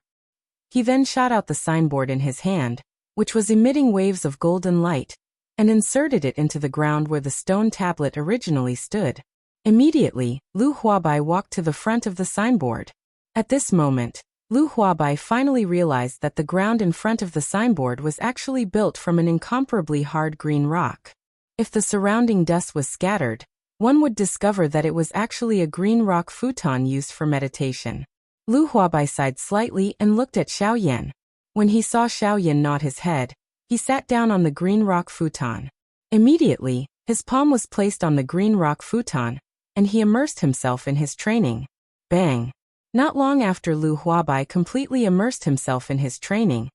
He then shot out the signboard in his hand, which was emitting waves of golden light, and inserted it into the ground where the stone tablet originally stood. Immediately, Lu Huabai walked to the front of the signboard. At this moment, Lu Huabai finally realized that the ground in front of the signboard was actually built from an incomparably hard green rock. If the surrounding dust was scattered, one would discover that it was actually a green rock futon used for meditation. Lu Huabai sighed slightly and looked at Xiaoyan. When he saw Xiaoyan nod his head, he sat down on the green rock futon. Immediately, his palm was placed on the green rock futon, and he immersed himself in his training. Bang! Not long after Lu Huabai completely immersed himself in his training,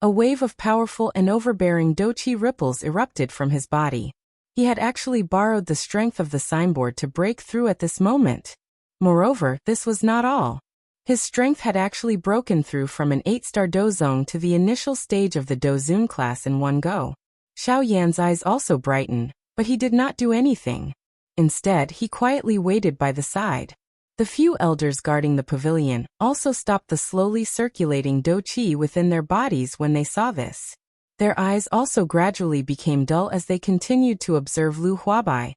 a wave of powerful and overbearing doqi ripples erupted from his body. He had actually borrowed the strength of the signboard to break through at this moment. Moreover, this was not all. His strength had actually broken through from an 8-star dozong to the initial stage of the dozun class in one go. Xiaoyan's eyes also brightened, but he did not do anything. Instead, he quietly waited by the side. The few elders guarding the pavilion also stopped the slowly circulating doqi within their bodies when they saw this. Their eyes also gradually became dull as they continued to observe Lu Huabai,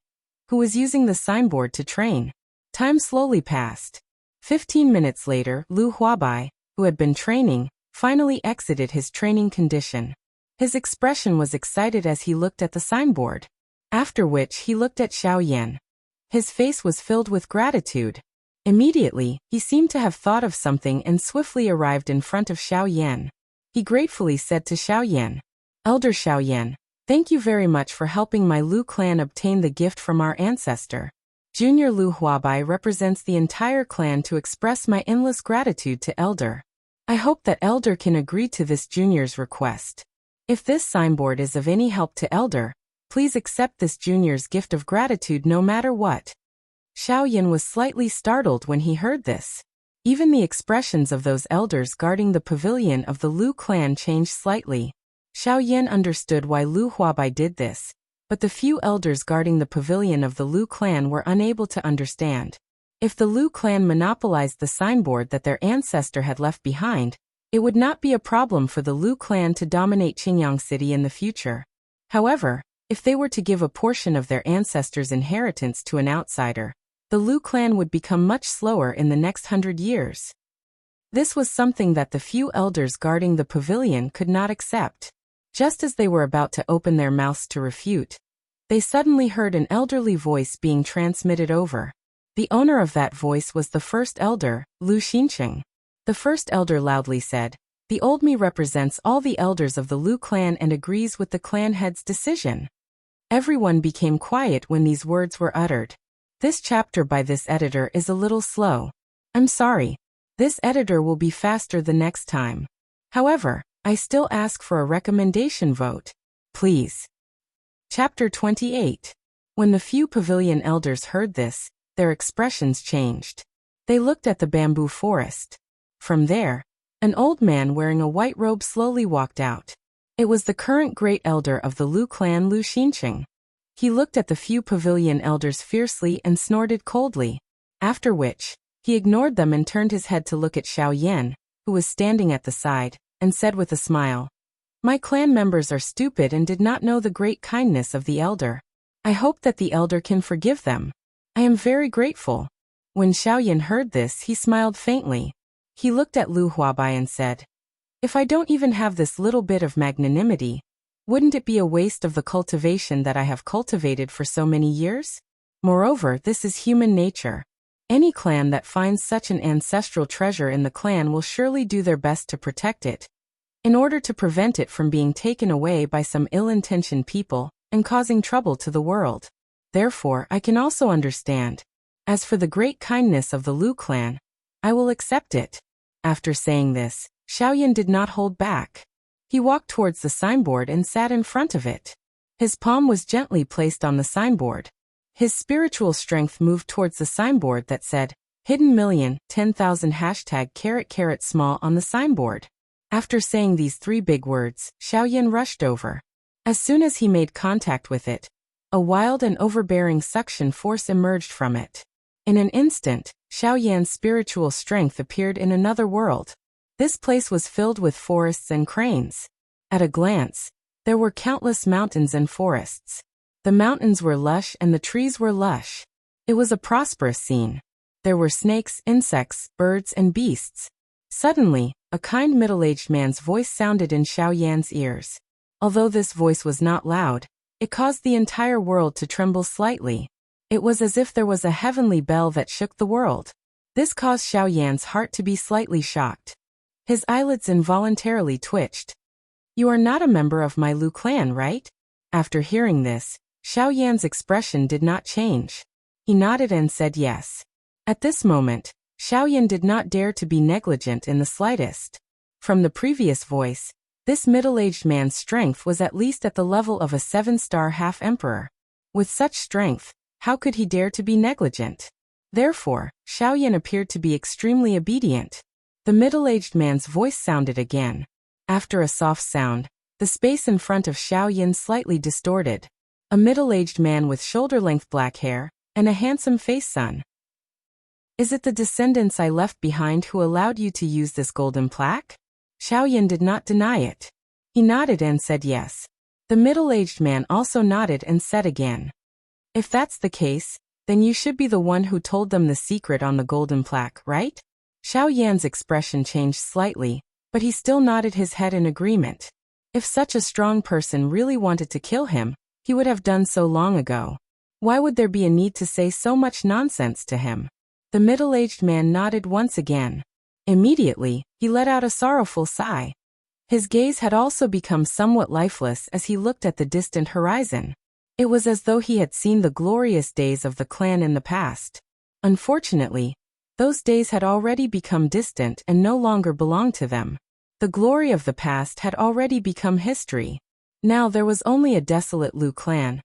who was using the signboard to train. Time slowly passed. 15 minutes later, Lu Huabai, who had been training, finally exited his training condition. His expression was excited as he looked at the signboard. After which he looked at Xiaoyan. His face was filled with gratitude. Immediately, he seemed to have thought of something and swiftly arrived in front of Xiaoyan. He gratefully said to Xiaoyan, "Elder Xiaoyan, thank you very much for helping my Lu clan obtain the gift from our ancestor. Junior Lu Huabai represents the entire clan to express my endless gratitude to Elder. I hope that Elder can agree to this junior's request. If this signboard is of any help to Elder, please accept this junior's gift of gratitude no matter what." Xiaoyan was slightly startled when he heard this. Even the expressions of those elders guarding the pavilion of the Lu clan changed slightly. Xiaoyan understood why Lu Huabai did this, but the few elders guarding the pavilion of the Lu clan were unable to understand. If the Lu clan monopolized the signboard that their ancestor had left behind, it would not be a problem for the Lu clan to dominate Qingyang City in the future. However, if they were to give a portion of their ancestors' inheritance to an outsider, the Lu clan would become much slower in the next 100 years. This was something that the few elders guarding the pavilion could not accept. Just as they were about to open their mouths to refute, they suddenly heard an elderly voice being transmitted over. The owner of that voice was the first elder, Lu Xincheng. The first elder loudly said, "The old me represents all the elders of the Lu clan and agrees with the clan head's decision." Everyone became quiet when these words were uttered. This chapter by this editor is a little slow. I'm sorry. This editor will be faster the next time. However, I still ask for a recommendation vote. Please. Chapter 28. When the few pavilion elders heard this, their expressions changed. They looked at the bamboo forest. From there, an old man wearing a white robe slowly walked out. It was the current great elder of the Lu clan, Lu Xincheng. He looked at the few pavilion elders fiercely and snorted coldly. After which, he ignored them and turned his head to look at Xiaoyan, who was standing at the side, and said with a smile, "My clan members are stupid and did not know the great kindness of the elder. I hope that the elder can forgive them. I am very grateful." When Xiaoyan heard this, he smiled faintly. He looked at Lu Huabai and said, "If I don't even have this little bit of magnanimity, wouldn't it be a waste of the cultivation that I have cultivated for so many years? Moreover, this is human nature. Any clan that finds such an ancestral treasure in the clan will surely do their best to protect it, in order to prevent it from being taken away by some ill-intentioned people and causing trouble to the world. Therefore, I can also understand. As for the great kindness of the Lu clan, I will accept it. After saying this, Xiaoyan did not hold back. He walked towards the signboard and sat in front of it. His palm was gently placed on the signboard. His spiritual strength moved towards the signboard that said, Hidden Million, 10,000 #, small on the signboard. After saying these 3 big words, Xiaoyan rushed over. As soon as he made contact with it, a wild and overbearing suction force emerged from it. In an instant, Xiaoyan's spiritual strength appeared in another world. This place was filled with forests and cranes. At a glance, there were countless mountains and forests. The mountains were lush and the trees were lush. It was a prosperous scene. There were snakes, insects, birds, and beasts. Suddenly, a kind middle-aged man's voice sounded in Xiaoyan's ears. Although this voice was not loud, it caused the entire world to tremble slightly. It was as if there was a heavenly bell that shook the world. This caused Xiaoyan's heart to be slightly shocked. His eyelids involuntarily twitched. You are not a member of my Lu clan, right? After hearing this, Xiaoyan's expression did not change. He nodded and said yes. At this moment, Xiaoyan did not dare to be negligent in the slightest. From the previous voice, this middle-aged man's strength was at least at the level of a 7-star half-emperor. With such strength, how could he dare to be negligent? Therefore, Xiaoyan appeared to be extremely obedient. The middle-aged man's voice sounded again. After a soft sound, the space in front of Xiaoyan slightly distorted. A middle-aged man with shoulder-length black hair, and a handsome face son. Is it the descendants I left behind who allowed you to use this golden plaque? Xiaoyan did not deny it. He nodded and said yes. The middle-aged man also nodded and said again. If that's the case, then you should be the one who told them the secret on the golden plaque, right? Xiaoyan's expression changed slightly, but he still nodded his head in agreement. If such a strong person really wanted to kill him, he would have done so long ago. Why would there be a need to say so much nonsense to him? The middle-aged man nodded once again. Immediately, he let out a sorrowful sigh. His gaze had also become somewhat lifeless as he looked at the distant horizon. It was as though he had seen the glorious days of the clan in the past. Unfortunately, those days had already become distant and no longer belonged to them. The glory of the past had already become history. Now there was only a desolate Lu clan.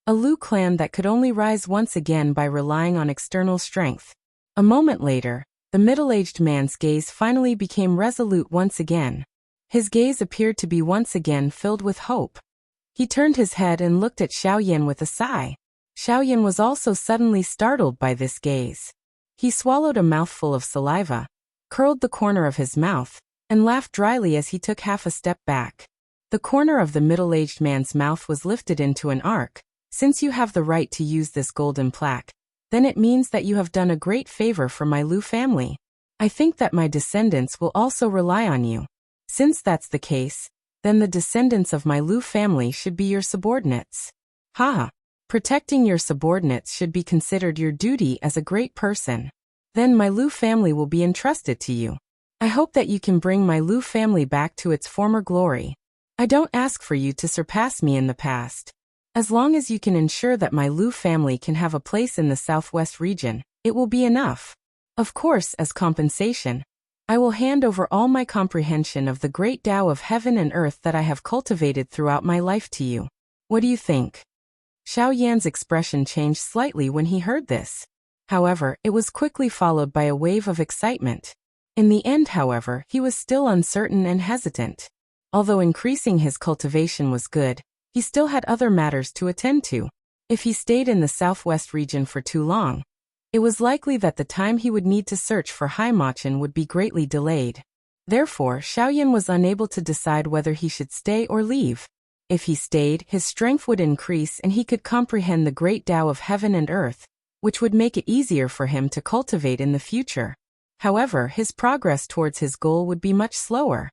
A Lu clan that could only rise once again by relying on external strength. A moment later, the middle-aged man's gaze finally became resolute once again. His gaze appeared to be once again filled with hope. He turned his head and looked at Xiaoyan with a sigh. Xiaoyan was also suddenly startled by this gaze. He swallowed a mouthful of saliva, curled the corner of his mouth, and laughed dryly as he took half a step back. The corner of the middle-aged man's mouth was lifted into an arc. Since you have the right to use this golden plaque, then it means that you have done a great favor for my Lu family. I think that my descendants will also rely on you. Since that's the case, then the descendants of my Lu family should be your subordinates. Haha. Protecting your subordinates should be considered your duty as a great person. Then my Lu family will be entrusted to you. I hope that you can bring my Lu family back to its former glory. I don't ask for you to surpass me in the past. As long as you can ensure that my Lu family can have a place in the southwest region, it will be enough. Of course, as compensation, I will hand over all my comprehension of the great Tao of heaven and earth that I have cultivated throughout my life to you. What do you think? Xiaoyan's expression changed slightly when he heard this. However, it was quickly followed by a wave of excitement. In the end, however, he was still uncertain and hesitant. Although increasing his cultivation was good, he still had other matters to attend to. If he stayed in the southwest region for too long, it was likely that the time he would need to search for Haimachin would be greatly delayed. Therefore, Xiaoyan was unable to decide whether he should stay or leave. If he stayed, his strength would increase and he could comprehend the great Tao of heaven and earth, which would make it easier for him to cultivate in the future. However, his progress towards his goal would be much slower.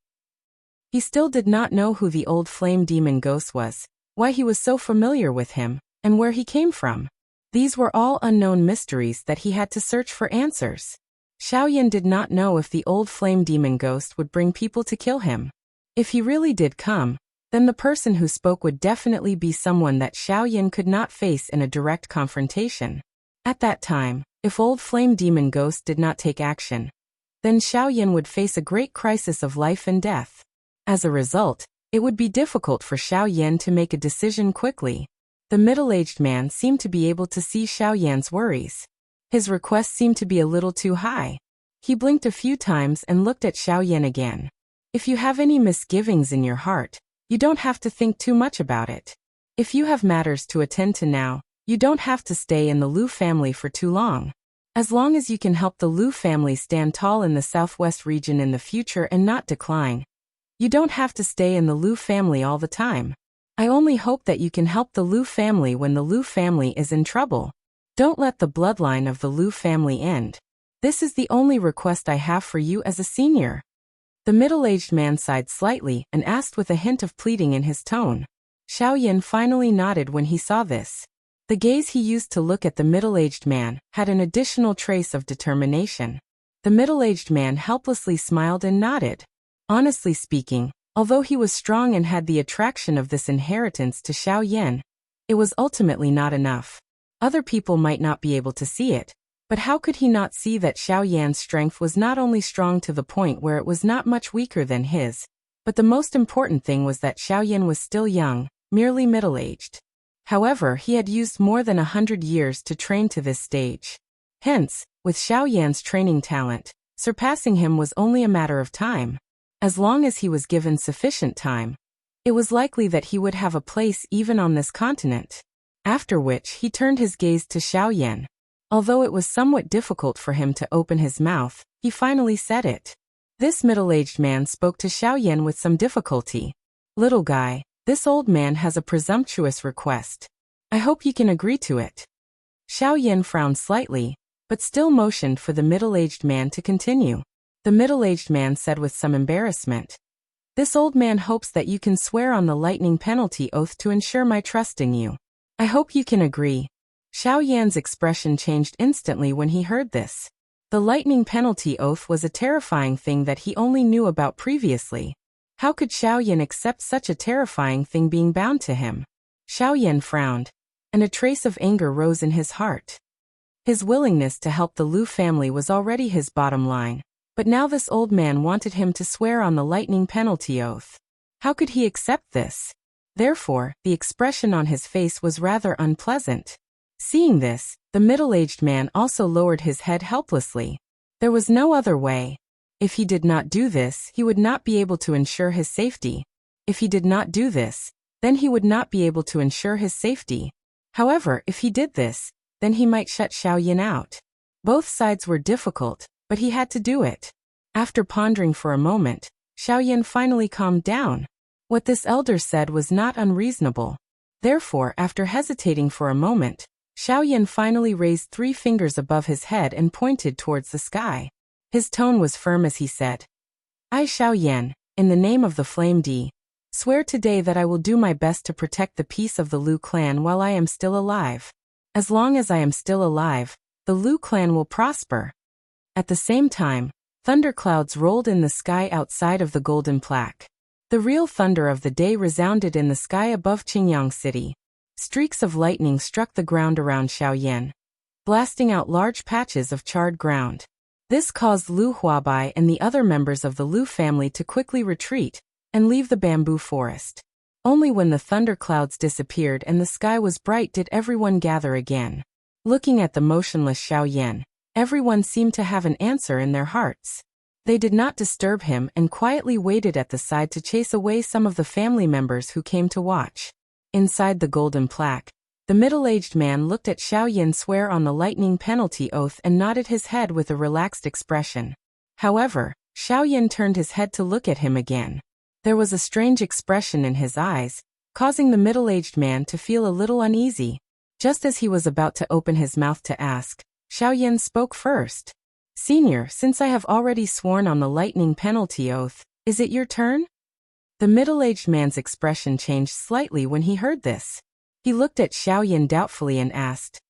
He still did not know who the old flame demon ghost was, why he was so familiar with him, and where he came from. These were all unknown mysteries that he had to search for answers. Xiaoyan did not know if the old flame demon ghost would bring people to kill him. If he really did come, then the person who spoke would definitely be someone that Xiaoyan could not face in a direct confrontation. At that time, if old flame demon ghost did not take action, then Xiaoyan would face a great crisis of life and death. As a result, it would be difficult for Xiaoyan to make a decision quickly. The middle-aged man seemed to be able to see Xiaoyan's worries. His request seemed to be a little too high. He blinked a few times and looked at Xiaoyan again. If you have any misgivings in your heart, you don't have to think too much about it. If you have matters to attend to now, you don't have to stay in the Lu family for too long. As long as you can help the Lu family stand tall in the southwest region in the future and not decline, you don't have to stay in the Lu family all the time. I only hope that you can help the Lu family when the Lu family is in trouble. Don't let the bloodline of the Lu family end. This is the only request I have for you as a senior. The middle-aged man sighed slightly and asked with a hint of pleading in his tone. Xiaoyan finally nodded when he saw this. The gaze he used to look at the middle-aged man had an additional trace of determination. The middle-aged man helplessly smiled and nodded. Honestly speaking, although he was strong and had the attraction of this inheritance to Xiaoyan, it was ultimately not enough. Other people might not be able to see it, but how could he not see that Xiaoyan's strength was not only strong to the point where it was not much weaker than his, but the most important thing was that Xiaoyan was still young, merely middle-aged. However, he had used more than 100 years to train to this stage. Hence, with Xiaoyan's training talent, surpassing him was only a matter of time. As long as he was given sufficient time, it was likely that he would have a place even on this continent. After which he turned his gaze to Xiaoyan. Although it was somewhat difficult for him to open his mouth, he finally said it. This middle-aged man spoke to Xiaoyan with some difficulty. Little guy, this old man has a presumptuous request. I hope you can agree to it. Xiaoyan frowned slightly, but still motioned for the middle-aged man to continue. The middle-aged man said with some embarrassment, "This old man hopes that you can swear on the lightning penalty oath to ensure my trust in you. I hope you can agree." Xiaoyan's expression changed instantly when he heard this. The lightning penalty oath was a terrifying thing that he only knew about previously. How could Xiaoyan accept such a terrifying thing being bound to him? Xiaoyan frowned, and a trace of anger rose in his heart. His willingness to help the Lu family was already his bottom line, but now this old man wanted him to swear on the lightning penalty oath. How could he accept this? Therefore, the expression on his face was rather unpleasant. Seeing this, the middle-aged man also lowered his head helplessly. There was no other way. If he did not do this, he would not be able to ensure his safety. If he did not do this, then he would not be able to ensure his safety. However, if he did this, then he might shut Xiaoyan out. Both sides were difficult, but he had to do it. After pondering for a moment, Xiaoyan finally calmed down. What this elder said was not unreasonable. Therefore, after hesitating for a moment, Xiaoyan finally raised 3 fingers above his head and pointed towards the sky. His tone was firm as he said, "I, Xiaoyan, in the name of the Flame D, swear today that I will do my best to protect the peace of the Lu clan while I am still alive. As long as I am still alive, the Lu clan will prosper." At the same time, thunderclouds rolled in the sky outside of the golden plaque. The real thunder of the day resounded in the sky above Qingyang City. Streaks of lightning struck the ground around Xiaoyan, blasting out large patches of charred ground. This caused Lu Huabai and the other members of the Lu family to quickly retreat and leave the bamboo forest. Only when the thunderclouds disappeared and the sky was bright did everyone gather again. Looking at the motionless Xiaoyan, everyone seemed to have an answer in their hearts. They did not disturb him and quietly waited at the side to chase away some of the family members who came to watch. Inside the golden plaque, the middle-aged man looked at Xiaoyan swear on the lightning penalty oath and nodded his head with a relaxed expression. However, Xiaoyan turned his head to look at him again. There was a strange expression in his eyes, causing the middle-aged man to feel a little uneasy. Just as he was about to open his mouth to ask, Xiaoyan spoke first. "Senior, since I have already sworn on the lightning penalty oath, is it your turn?" The middle-aged man's expression changed slightly when he heard this. He looked at Xiaoyan doubtfully and asked,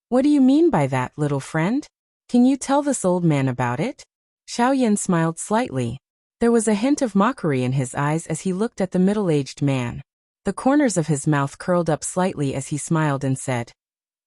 "What do you mean by that, little friend? Can you tell this old man about it?" Xiaoyan smiled slightly. There was a hint of mockery in his eyes as he looked at the middle-aged man. The corners of his mouth curled up slightly as he smiled and said,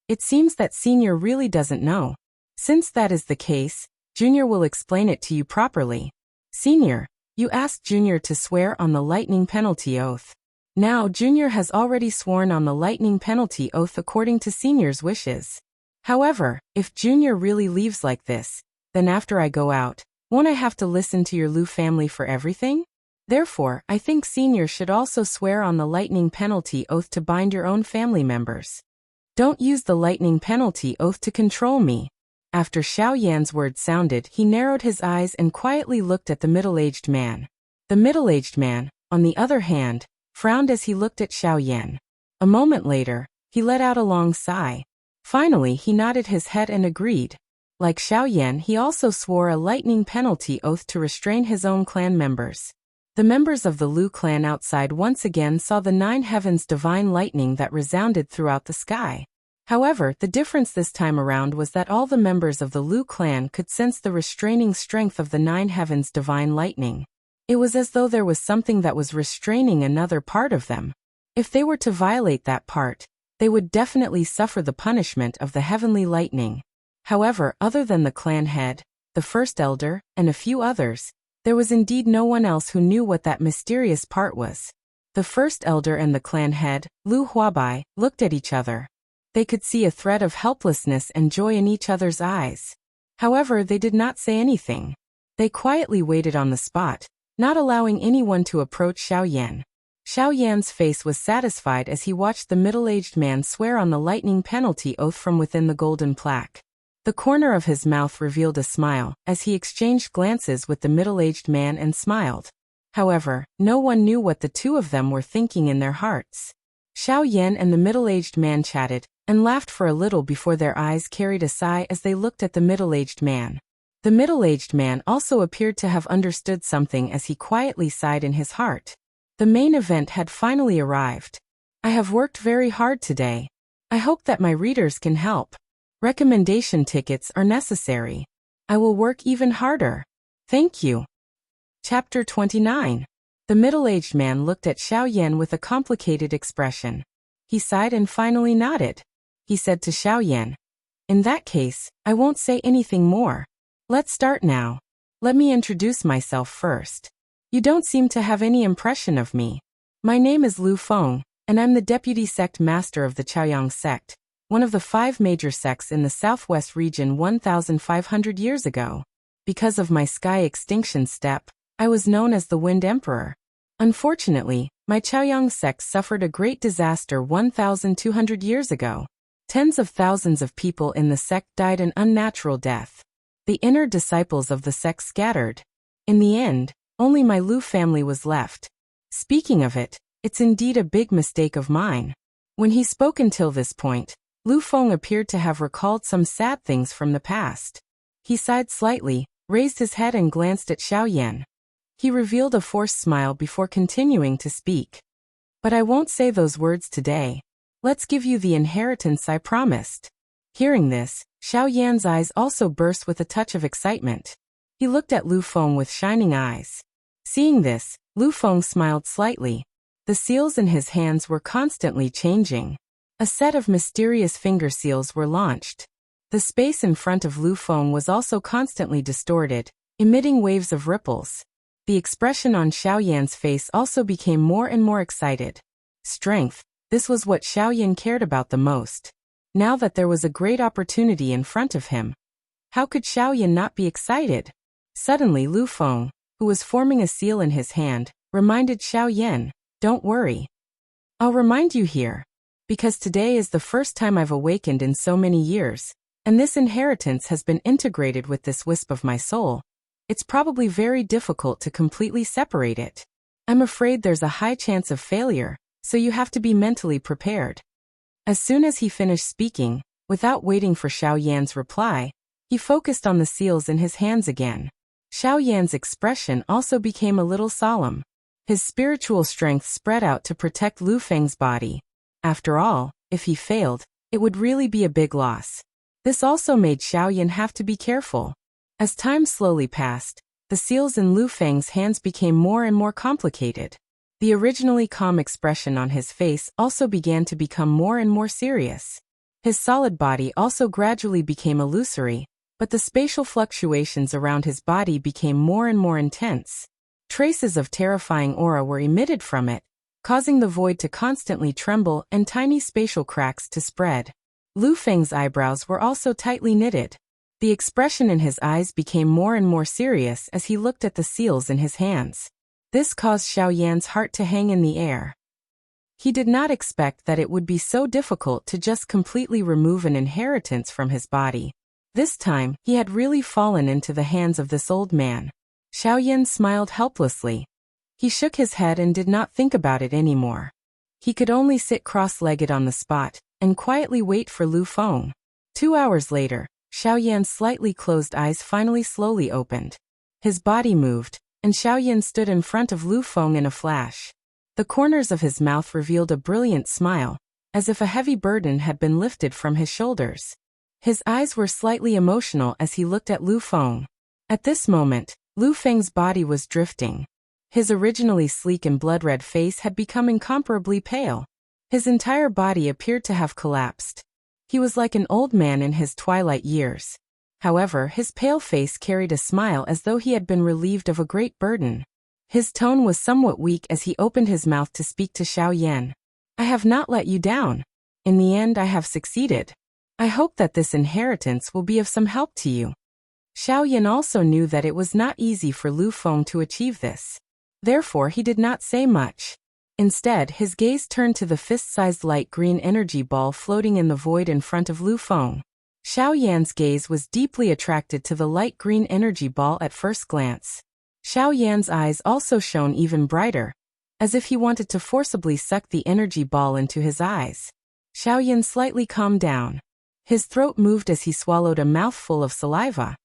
"It seems that Senior really doesn't know. Since that is the case, Junior will explain it to you properly. Senior, you asked Junior to swear on the lightning penalty oath. Now Junior has already sworn on the lightning penalty oath according to Senior's wishes. However, if Junior really leaves like this, then after I go out, won't I have to listen to your Lu family for everything? Therefore, I think Senior should also swear on the lightning penalty oath to bind your own family members. Don't use the lightning penalty oath to control me. After Xiao Yan's words sounded, he narrowed his eyes and quietly looked at the middle-aged man. The middle-aged man, on the other hand, frowned as he looked at Xiao Yan. A moment later, he let out a long sigh. Finally, he nodded his head and agreed. Like Xiao Yan, he also swore a lightning penalty oath to restrain his own clan members. The members of the Lu clan outside once again saw the 9 heavens divine lightning that resounded throughout the sky. However, the difference this time around was that all the members of the Lu clan could sense the restraining strength of the 9 heavens divine lightning. It was as though there was something that was restraining another part of them. If they were to violate that part, they would definitely suffer the punishment of the heavenly lightning. However, other than the clan head, the first elder, and a few others, there was indeed no one else who knew what that mysterious part was. The first elder and the clan head, Lu Huabai, looked at each other. They could see a thread of helplessness and joy in each other's eyes. However, they did not say anything. They quietly waited on the spot, not allowing anyone to approach Xiao Yan. Xiao Yan's face was satisfied as he watched the middle-aged man swear on the lightning penalty oath from within the golden plaque. The corner of his mouth revealed a smile, as he exchanged glances with the middle-aged man and smiled. However, no one knew what the two of them were thinking in their hearts. Xiao Yan and the middle-aged man chatted, and laughed for a little before their eyes carried a sigh as they looked at the middle-aged man. The middle-aged man also appeared to have understood something as he quietly sighed in his heart. The main event had finally arrived. I have worked very hard today. I hope that my readers can help. Recommendation tickets are necessary. I will work even harder. Thank you. Chapter 29. The middle-aged man looked at Xiao Yan with a complicated expression. He sighed and finally nodded. He said to Xiao Yan, "In that case, I won't say anything more. Let's start now. Let me introduce myself first. You don't seem to have any impression of me. My name is Lu Feng, and I'm the deputy sect master of the Chaoyang sect, one of the 5 major sects in the southwest region 1,500 years ago. Because of my sky extinction step, I was known as the Wind Emperor. Unfortunately, my Chaoyang sect suffered a great disaster 1,200 years ago. Tens of thousands of people in the sect died an unnatural death. The inner disciples of the sect scattered. In the end, only my Lu family was left. Speaking of it, it's indeed a big mistake of mine." When he spoke until this point, Lu Feng appeared to have recalled some sad things from the past. He sighed slightly, raised his head and glanced at Xiao Yan. He revealed a forced smile before continuing to speak. "But I won't say those words today. Let's give you the inheritance I promised." Hearing this, Xiao Yan's eyes also burst with a touch of excitement. He looked at Lu Feng with shining eyes. Seeing this, Lu Feng smiled slightly. The seals in his hands were constantly changing. A set of mysterious finger seals were launched. The space in front of Lu Feng was also constantly distorted, emitting waves of ripples. The expression on Xiao Yan's face also became more and more excited. Strength, this was what Xiao Yan cared about the most. Now that there was a great opportunity in front of him, how could Xiao Yan not be excited? Suddenly Lu Feng, who was forming a seal in his hand, reminded Xiao Yan, "Don't worry. I'll remind you here. Because today is the first time I've awakened in so many years, and this inheritance has been integrated with this wisp of my soul. It's probably very difficult to completely separate it. I'm afraid there's a high chance of failure, so you have to be mentally prepared." As soon as he finished speaking, without waiting for Xiao Yan's reply, he focused on the seals in his hands again. Xiao Yan's expression also became a little solemn. His spiritual strength spread out to protect Lu Feng's body. After all, if he failed, it would really be a big loss. This also made Xiao Yan have to be careful. As time slowly passed, the seals in Lu Feng's hands became more and more complicated. The originally calm expression on his face also began to become more and more serious. His solid body also gradually became illusory, but the spatial fluctuations around his body became more and more intense. Traces of terrifying aura were emitted from it, causing the void to constantly tremble and tiny spatial cracks to spread. Lu Feng's eyebrows were also tightly knitted. The expression in his eyes became more and more serious as he looked at the seals in his hands. This caused Xiao Yan's heart to hang in the air. He did not expect that it would be so difficult to just completely remove an inheritance from his body. This time, he had really fallen into the hands of this old man. Xiao Yan smiled helplessly. He shook his head and did not think about it anymore. He could only sit cross-legged on the spot and quietly wait for Lu Feng. 2 hours later, Xiao Yan's slightly closed eyes finally slowly opened. His body moved, and Xiao Yan stood in front of Lu Feng in a flash. The corners of his mouth revealed a brilliant smile, as if a heavy burden had been lifted from his shoulders. His eyes were slightly emotional as he looked at Lu Feng. At this moment, Lu Feng's body was drifting. His originally sleek and blood-red face had become incomparably pale. His entire body appeared to have collapsed. He was like an old man in his twilight years. However, his pale face carried a smile as though he had been relieved of a great burden. His tone was somewhat weak as he opened his mouth to speak to Xiao Yan. "I have not let you down. In the end, I have succeeded. I hope that this inheritance will be of some help to you." Xiao Yan also knew that it was not easy for Lu Feng to achieve this. Therefore, he did not say much. Instead, his gaze turned to the fist-sized light green energy ball floating in the void in front of Lu Feng. Xiao Yan's gaze was deeply attracted to the light green energy ball at first glance. Xiao Yan's eyes also shone even brighter, as if he wanted to forcibly suck the energy ball into his eyes. Xiao Yan slightly calmed down. His throat moved as he swallowed a mouthful of saliva.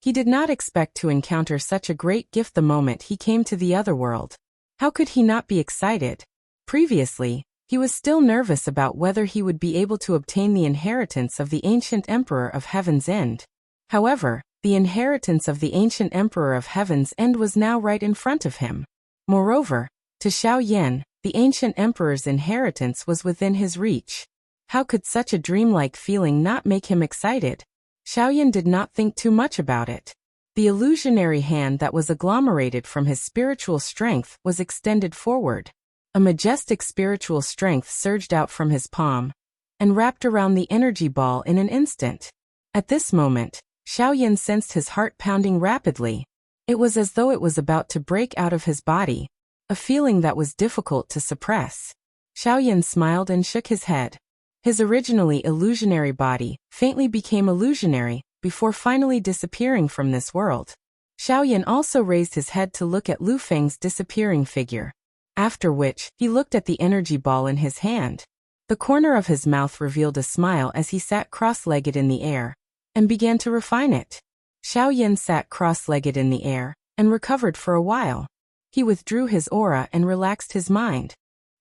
He did not expect to encounter such a great gift the moment he came to the other world. How could he not be excited? Previously, he was still nervous about whether he would be able to obtain the inheritance of the ancient Emperor of Heaven's End. However, the inheritance of the ancient Emperor of Heaven's End was now right in front of him. Moreover, to Xiao Yan, the ancient Emperor's inheritance was within his reach. How could such a dreamlike feeling not make him excited? Xiao Yan did not think too much about it. The illusionary hand that was agglomerated from his spiritual strength was extended forward. A majestic spiritual strength surged out from his palm and wrapped around the energy ball in an instant. At this moment, Xiao Yan sensed his heart pounding rapidly. It was as though it was about to break out of his body, a feeling that was difficult to suppress. Xiao Yan smiled and shook his head. His originally illusionary body faintly became illusionary before finally disappearing from this world. Xiao Yan also raised his head to look at Lu Feng's disappearing figure, after which he looked at the energy ball in his hand. The corner of his mouth revealed a smile as he sat cross-legged in the air and began to refine it. Xiao Yan sat cross-legged in the air and recovered for a while. He withdrew his aura and relaxed his mind.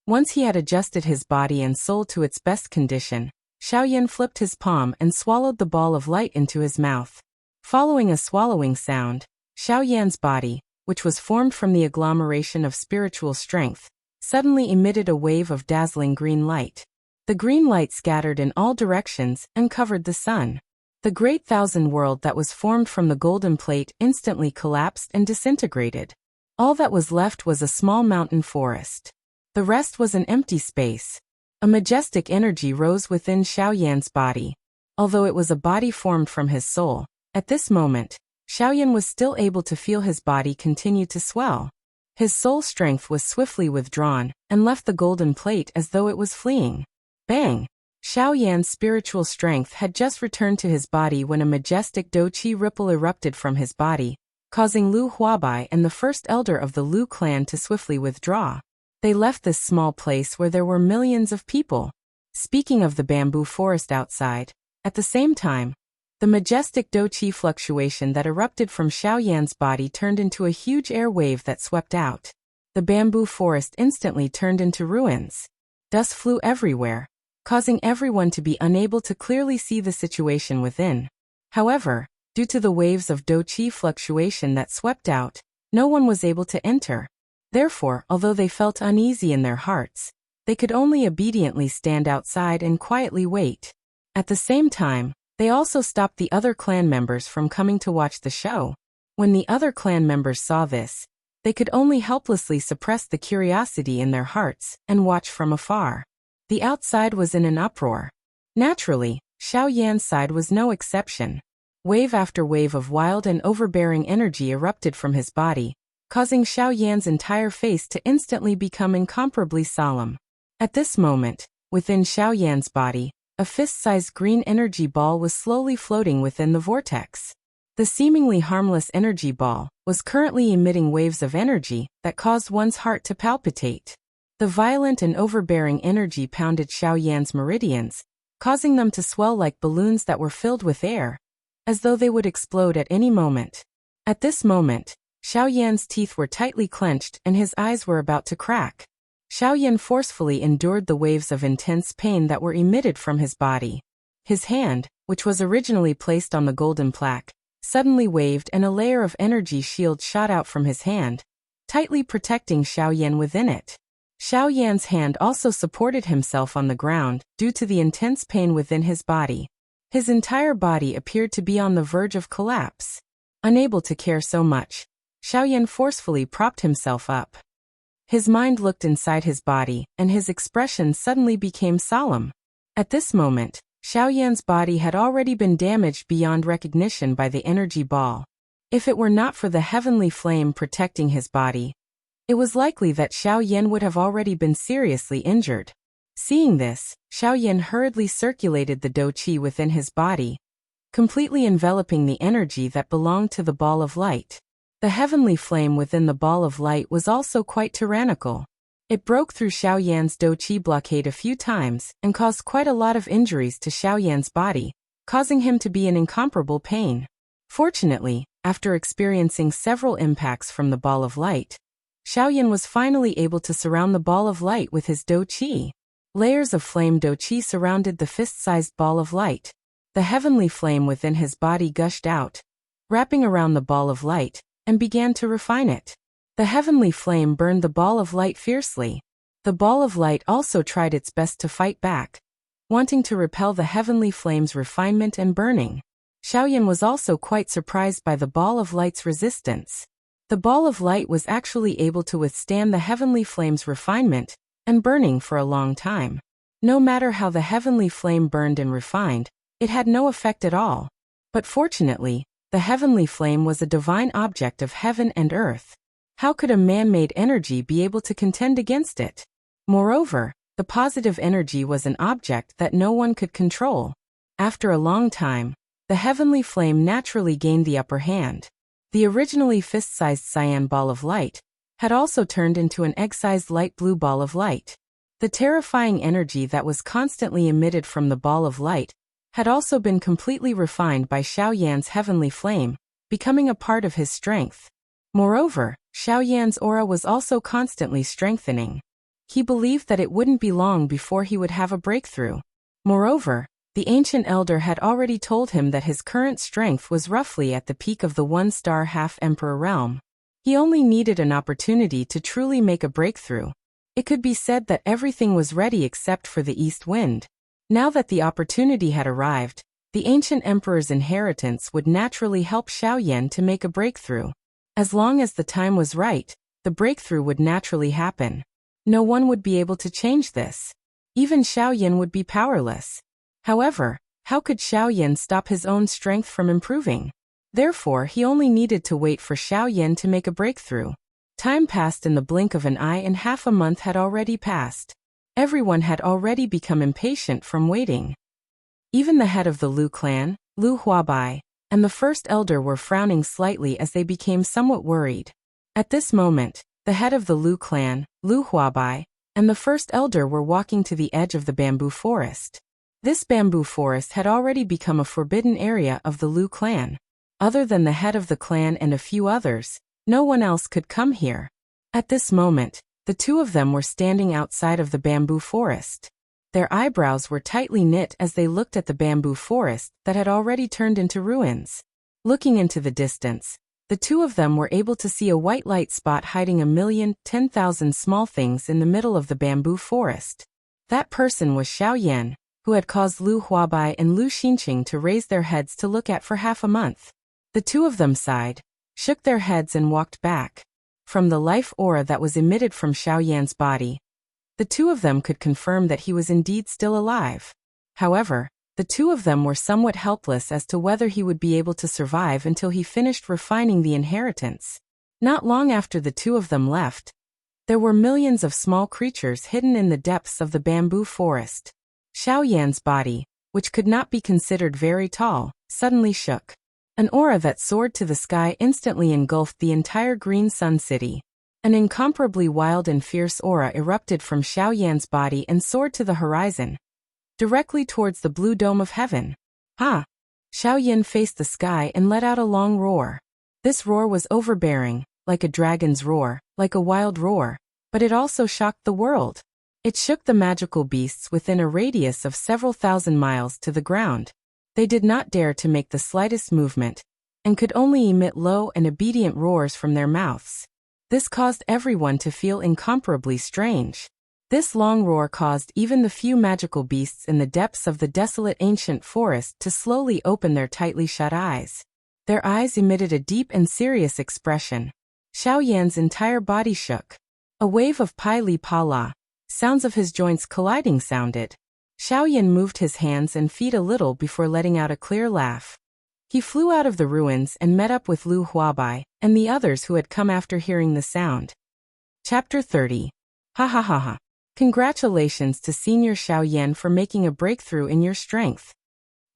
Once he had adjusted his body and soul to its best condition, Xiao Yan flipped his palm and swallowed the ball of light into his mouth. Following a swallowing sound, Xiao Yan's body, which was formed from the agglomeration of spiritual strength, suddenly emitted a wave of dazzling green light. The green light scattered in all directions and covered the sun. The great thousand world that was formed from the golden plate instantly collapsed and disintegrated. All that was left was a small mountain forest. The rest was an empty space. A majestic energy rose within Xiao Yan's body. Although it was a body formed from his soul, at this moment, Xiao Yan was still able to feel his body continue to swell. His soul strength was swiftly withdrawn and left the golden plate as though it was fleeing. Bang! Xiao Yan's spiritual strength had just returned to his body when a majestic Do-Chi ripple erupted from his body, causing Lu Huabai and the first elder of the Lu clan to swiftly withdraw. They left this small place where there were millions of people. Speaking of the bamboo forest outside, at the same time, the majestic Do-Chi fluctuation that erupted from Xiao Yan's body turned into a huge air wave that swept out. The bamboo forest instantly turned into ruins. Dust flew everywhere, causing everyone to be unable to clearly see the situation within. However, due to the waves of Do-Chi fluctuation that swept out, no one was able to enter. Therefore, although they felt uneasy in their hearts, they could only obediently stand outside and quietly wait. At the same time, They also stopped the other clan members from coming to watch the show. When the other clan members saw this, they could only helplessly suppress the curiosity in their hearts and watch from afar. The outside was in an uproar. Naturally, Xiao Yan's side was no exception. Wave after wave of wild and overbearing energy erupted from his body, causing Xiao Yan's entire face to instantly become incomparably solemn. At this moment, within Xiao Yan's body, a fist-sized green energy ball was slowly floating within the vortex. The seemingly harmless energy ball was currently emitting waves of energy that caused one's heart to palpitate. The violent and overbearing energy pounded Xiao Yan's meridians, causing them to swell like balloons that were filled with air, as though they would explode at any moment. At this moment, Xiao Yan's teeth were tightly clenched and his eyes were about to crack. Xiao Yan forcefully endured the waves of intense pain that were emitted from his body. His hand, which was originally placed on the golden plaque, suddenly waved and a layer of energy shield shot out from his hand, tightly protecting Xiao Yan within it. Xiao Yan's hand also supported himself on the ground due to the intense pain within his body. His entire body appeared to be on the verge of collapse. Unable to care so much, Xiao Yan forcefully propped himself up. His mind looked inside his body, and his expression suddenly became solemn. At this moment, Xiao Yan's body had already been damaged beyond recognition by the energy ball. If it were not for the heavenly flame protecting his body, it was likely that Xiao Yan would have already been seriously injured. Seeing this, Xiao Yan hurriedly circulated the dou qi within his body, completely enveloping the energy that belonged to the ball of light. The heavenly flame within the ball of light was also quite tyrannical. It broke through Xiao Yan's dou qi blockade a few times and caused quite a lot of injuries to Xiao Yan's body, causing him to be in incomparable pain. Fortunately, after experiencing several impacts from the ball of light, Xiao Yan was finally able to surround the ball of light with his dou qi. Layers of flame dou qi surrounded the fist-sized ball of light. The heavenly flame within his body gushed out, wrapping around the ball of light, and began to refine it. The heavenly flame burned the ball of light fiercely. The ball of light also tried its best to fight back, wanting to repel the heavenly flame's refinement and burning. Xiao Yan was also quite surprised by the ball of light's resistance. The ball of light was actually able to withstand the heavenly flame's refinement and burning for a long time. No matter how the heavenly flame burned and refined, it had no effect at all. But fortunately, the heavenly flame was a divine object of heaven and earth. How could a man-made energy be able to contend against it? Moreover, the positive energy was an object that no one could control. After a long time, the heavenly flame naturally gained the upper hand. The originally fist-sized cyan ball of light had also turned into an egg-sized light blue ball of light. The terrifying energy that was constantly emitted from the ball of light had also been completely refined by Xiao Yan's heavenly flame, becoming a part of his strength. Moreover, Xiao Yan's aura was also constantly strengthening. He believed that it wouldn't be long before he would have a breakthrough. Moreover, the ancient elder had already told him that his current strength was roughly at the peak of the one-star half-emperor realm. He only needed an opportunity to truly make a breakthrough. It could be said that everything was ready except for the east wind. Now that the opportunity had arrived, the ancient emperor's inheritance would naturally help Xiao Yan to make a breakthrough. As long as the time was right, the breakthrough would naturally happen. No one would be able to change this. Even Xiao Yan would be powerless. However, how could Xiao Yan stop his own strength from improving? Therefore, he only needed to wait for Xiao Yan to make a breakthrough. Time passed in the blink of an eye and half a month had already passed. Everyone had already become impatient from waiting. Even the head of the Lu clan, Lu Huabai, and the first elder were frowning slightly as they became somewhat worried. At this moment, the head of the Lu clan, Lu Huabai, and the first elder were walking to the edge of the bamboo forest. This bamboo forest had already become a forbidden area of the Lu clan. Other than the head of the clan and a few others, no one else could come here. At this moment, the two of them were standing outside of the bamboo forest. Their eyebrows were tightly knit as they looked at the bamboo forest that had already turned into ruins. Looking into the distance, the two of them were able to see a white light spot hiding 1,010,000 small things in the middle of the bamboo forest. That person was Xiao Yan, who had caused Lu Huabai and Lu Xinqing to raise their heads to look at for half a month. The two of them sighed, shook their heads and walked back. From the life aura that was emitted from Xiao Yan's body, the two of them could confirm that he was indeed still alive. However, the two of them were somewhat helpless as to whether he would be able to survive until he finished refining the inheritance. Not long after the two of them left, there were millions of small creatures hidden in the depths of the bamboo forest. Xiao Yan's body, which could not be considered very tall, suddenly shook. An aura that soared to the sky instantly engulfed the entire Green Sun City. An incomparably wild and fierce aura erupted from Xiao Yan's body and soared to the horizon, directly towards the blue dome of heaven. Ha! Xiao Yan faced the sky and let out a long roar. This roar was overbearing, like a dragon's roar, like a wild roar, but it also shocked the world. It shook the magical beasts within a radius of several thousand miles to the ground. They did not dare to make the slightest movement, and could only emit low and obedient roars from their mouths. This caused everyone to feel incomparably strange. This long roar caused even the few magical beasts in the depths of the desolate ancient forest to slowly open their tightly shut eyes. Their eyes emitted a deep and serious expression. Xiao Yan's entire body shook. A wave of pai li pa la, sounds of his joints colliding sounded. Xiao Yan moved his hands and feet a little before letting out a clear laugh. He flew out of the ruins and met up with Lu Huabai and the others who had come after hearing the sound. Chapter 30. Ha ha ha ha. Congratulations to Senior Xiao Yan for making a breakthrough in your strength.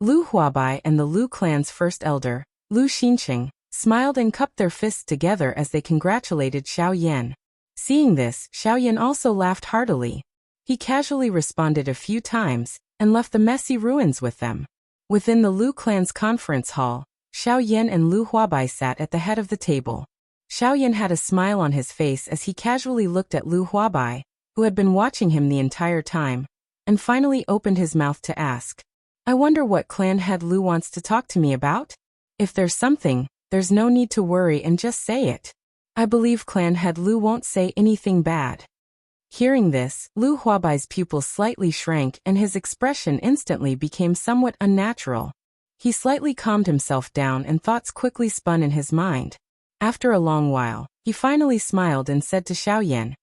Lu Huabai and the Lu clan's first elder, Lu Xinqing, smiled and cupped their fists together as they congratulated Xiao Yan. Seeing this, Xiao Yan also laughed heartily. He casually responded a few times, and left the messy ruins with them. Within the Lu clan's conference hall, Xiao Yan and Lu Huabai sat at the head of the table. Xiao Yan had a smile on his face as he casually looked at Lu Huabai, who had been watching him the entire time, and finally opened his mouth to ask, "I wonder what clan head Lu wants to talk to me about? If there's something, there's no need to worry and just say it. I believe clan head Lu won't say anything bad." Hearing this, Lu Huabai's pupils slightly shrank and his expression instantly became somewhat unnatural. He slightly calmed himself down and thoughts quickly spun in his mind. After a long while, he finally smiled and said to Xiao Yan,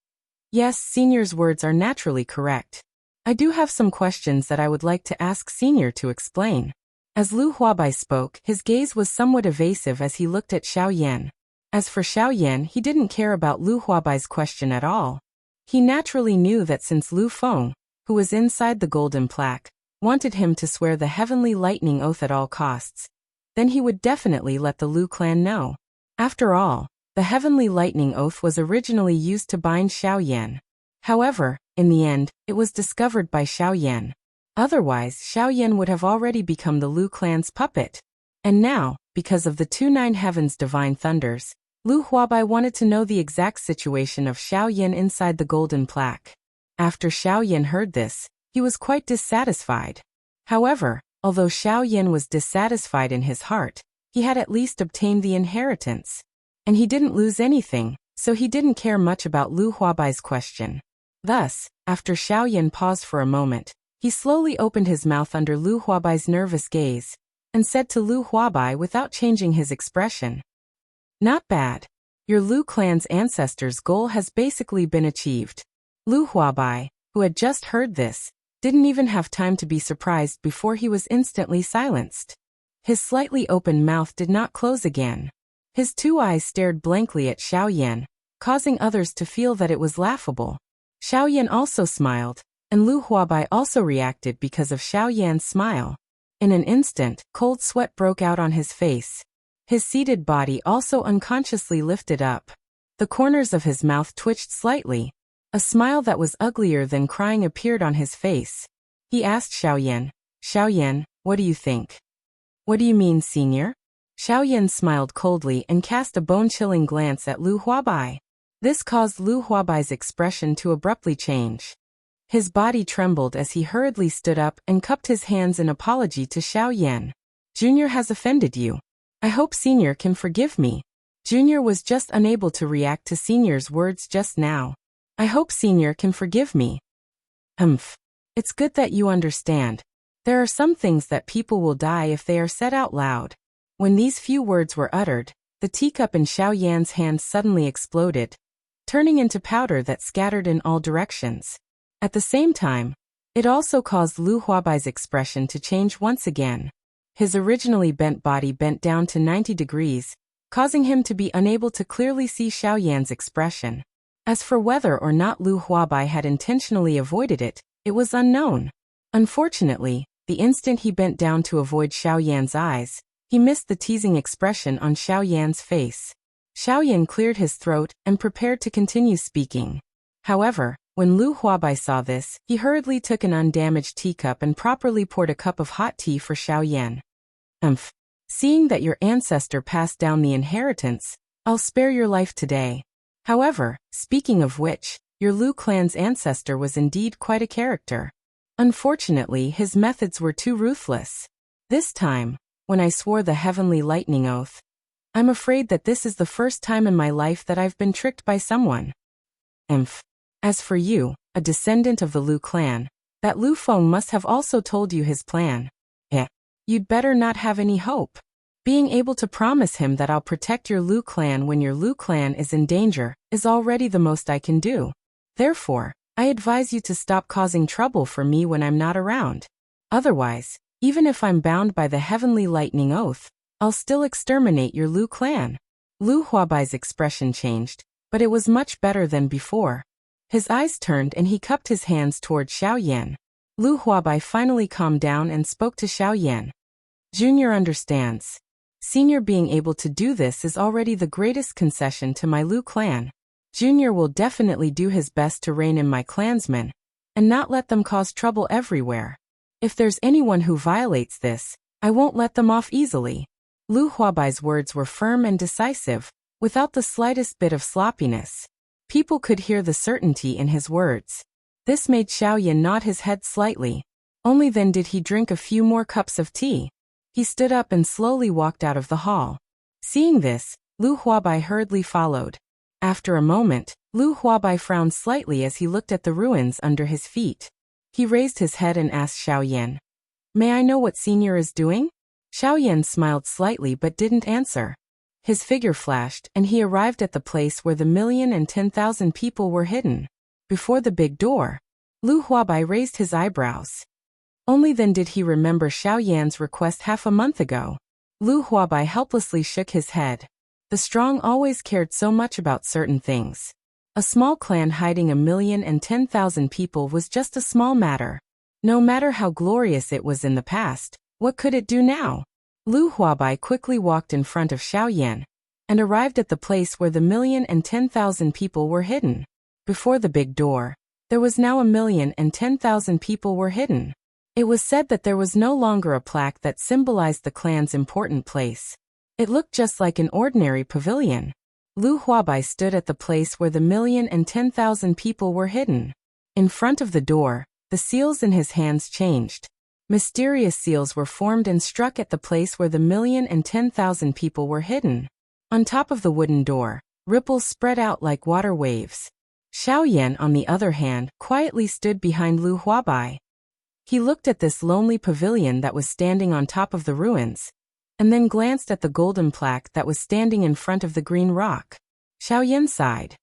"Yes, Senior's words are naturally correct. I do have some questions that I would like to ask Senior to explain." As Lu Huabai spoke, his gaze was somewhat evasive as he looked at Xiao Yan. As for Xiao Yan, he didn't care about Lu Huabai's question at all. He naturally knew that since Lu Feng, who was inside the golden plaque, wanted him to swear the heavenly lightning oath at all costs, then he would definitely let the Lu clan know. After all, the heavenly lightning oath was originally used to bind Xiao Yan. However, in the end, it was discovered by Xiao Yan. Otherwise, Xiao Yan would have already become the Lu clan's puppet. And now, because of the 29 heavens divine thunders, Lu Huabai wanted to know the exact situation of Xiao Yan inside the golden plaque. After Xiao Yan heard this, he was quite dissatisfied. However, although Xiao Yan was dissatisfied in his heart, he had at least obtained the inheritance. And he didn't lose anything, so he didn't care much about Lu Huabai's question. Thus, after Xiao Yan paused for a moment, he slowly opened his mouth under Lu Huabai's nervous gaze, and said to Lu Huabai without changing his expression, "Not bad. Your Lu clan's ancestors' goal has basically been achieved." Lu Huabai, who had just heard this, didn't even have time to be surprised before he was instantly silenced. His slightly open mouth did not close again. His two eyes stared blankly at Xiao Yan, causing others to feel that it was laughable. Xiao Yan also smiled, and Lu Huabai also reacted because of Xiao Yan's smile. In an instant, cold sweat broke out on his face. His seated body also unconsciously lifted up. The corners of his mouth twitched slightly. A smile that was uglier than crying appeared on his face. He asked Xiao Yan, what do you think? What do you mean, Senior? Xiao Yan smiled coldly and cast a bone-chilling glance at Lu Huabai. This caused Lu Huabai's expression to abruptly change. His body trembled as he hurriedly stood up and cupped his hands in apology to Xiao Yan. "Junior has offended you. I hope Senior can forgive me." Junior was just unable to react to Senior's words just now. "I hope Senior can forgive me." It's good that you understand, There are some things that people will die if they are said out loud. When these few words were uttered, the teacup in Xiao Yan's hand suddenly exploded, turning into powder that scattered in all directions. At the same time, it also caused Lu Huabai's expression to change once again. His originally bent body bent down to 90 degrees, causing him to be unable to clearly see Xiao Yan's expression. As for whether or not Lu Huabai had intentionally avoided it, it was unknown. Unfortunately, the instant he bent down to avoid Xiao Yan's eyes, he missed the teasing expression on Xiao Yan's face. Xiao Yan cleared his throat and prepared to continue speaking. However, when Lu Huabai saw this, he hurriedly took an undamaged teacup and properly poured a cup of hot tea for Xiao Yan. Seeing that your ancestor passed down the inheritance, I'll spare your life today. However, speaking of which, your Lu clan's ancestor was indeed quite a character. Unfortunately, his methods were too ruthless. This time, when I swore the heavenly lightning oath, I'm afraid that this is the first time in my life that I've been tricked by someone. As for you, a descendant of the Lu clan, that Lu Feng must have also told you his plan. You'd better not have any hope. Being able to promise him that I'll protect your Lu clan when your Lu clan is in danger is already the most I can do. Therefore, I advise you to stop causing trouble for me when I'm not around. Otherwise, even if I'm bound by the heavenly lightning oath, I'll still exterminate your Lu clan. Lu Huabai's expression changed, but it was much better than before. His eyes turned and he cupped his hands toward Xiao Yan. Lu Huabai finally calmed down and spoke to Xiao Yan. Junior understands. Senior being able to do this is already the greatest concession to my Lu clan. Junior will definitely do his best to rein in my clansmen, and not let them cause trouble everywhere. If there's anyone who violates this, I won't let them off easily. Lu Huabai's words were firm and decisive, without the slightest bit of sloppiness. People could hear the certainty in his words. This made Xiao Yan nod his head slightly. Only then did he drink a few more cups of tea. He stood up and slowly walked out of the hall. Seeing this, Lu Huabai hurriedly followed. After a moment, Lu Huabai frowned slightly as he looked at the ruins under his feet. He raised his head and asked Xiao Yan, "May I know what Senior is doing?" Xiao Yan smiled slightly but didn't answer. His figure flashed and he arrived at the place where the 1,010,000 people were hidden. Before the big door, Lu Huabai raised his eyebrows. Only then did he remember Xiao Yan's request half a month ago. Lu Huabai helplessly shook his head. The strong always cared so much about certain things. A small clan hiding 1,010,000 people was just a small matter. No matter how glorious it was in the past, what could it do now? Lu Huabai quickly walked in front of Xiao Yan, and arrived at the place where the 1,010,000 people were hidden. Before the big door, there was now 1,010,000 people were hidden. It was said that there was no longer a plaque that symbolized the clan's important place. It looked just like an ordinary pavilion. Lu Huabai stood at the place where the 1,010,000 people were hidden. In front of the door, the seals in his hands changed. Mysterious seals were formed and struck at the place where the 1,010,000 people were hidden. On top of the wooden door, ripples spread out like water waves. Xiao Yan, on the other hand, quietly stood behind Lu Huabai. He looked at this lonely pavilion that was standing on top of the ruins, and then glanced at the golden plaque that was standing in front of the green rock. Xiao Yan sighed.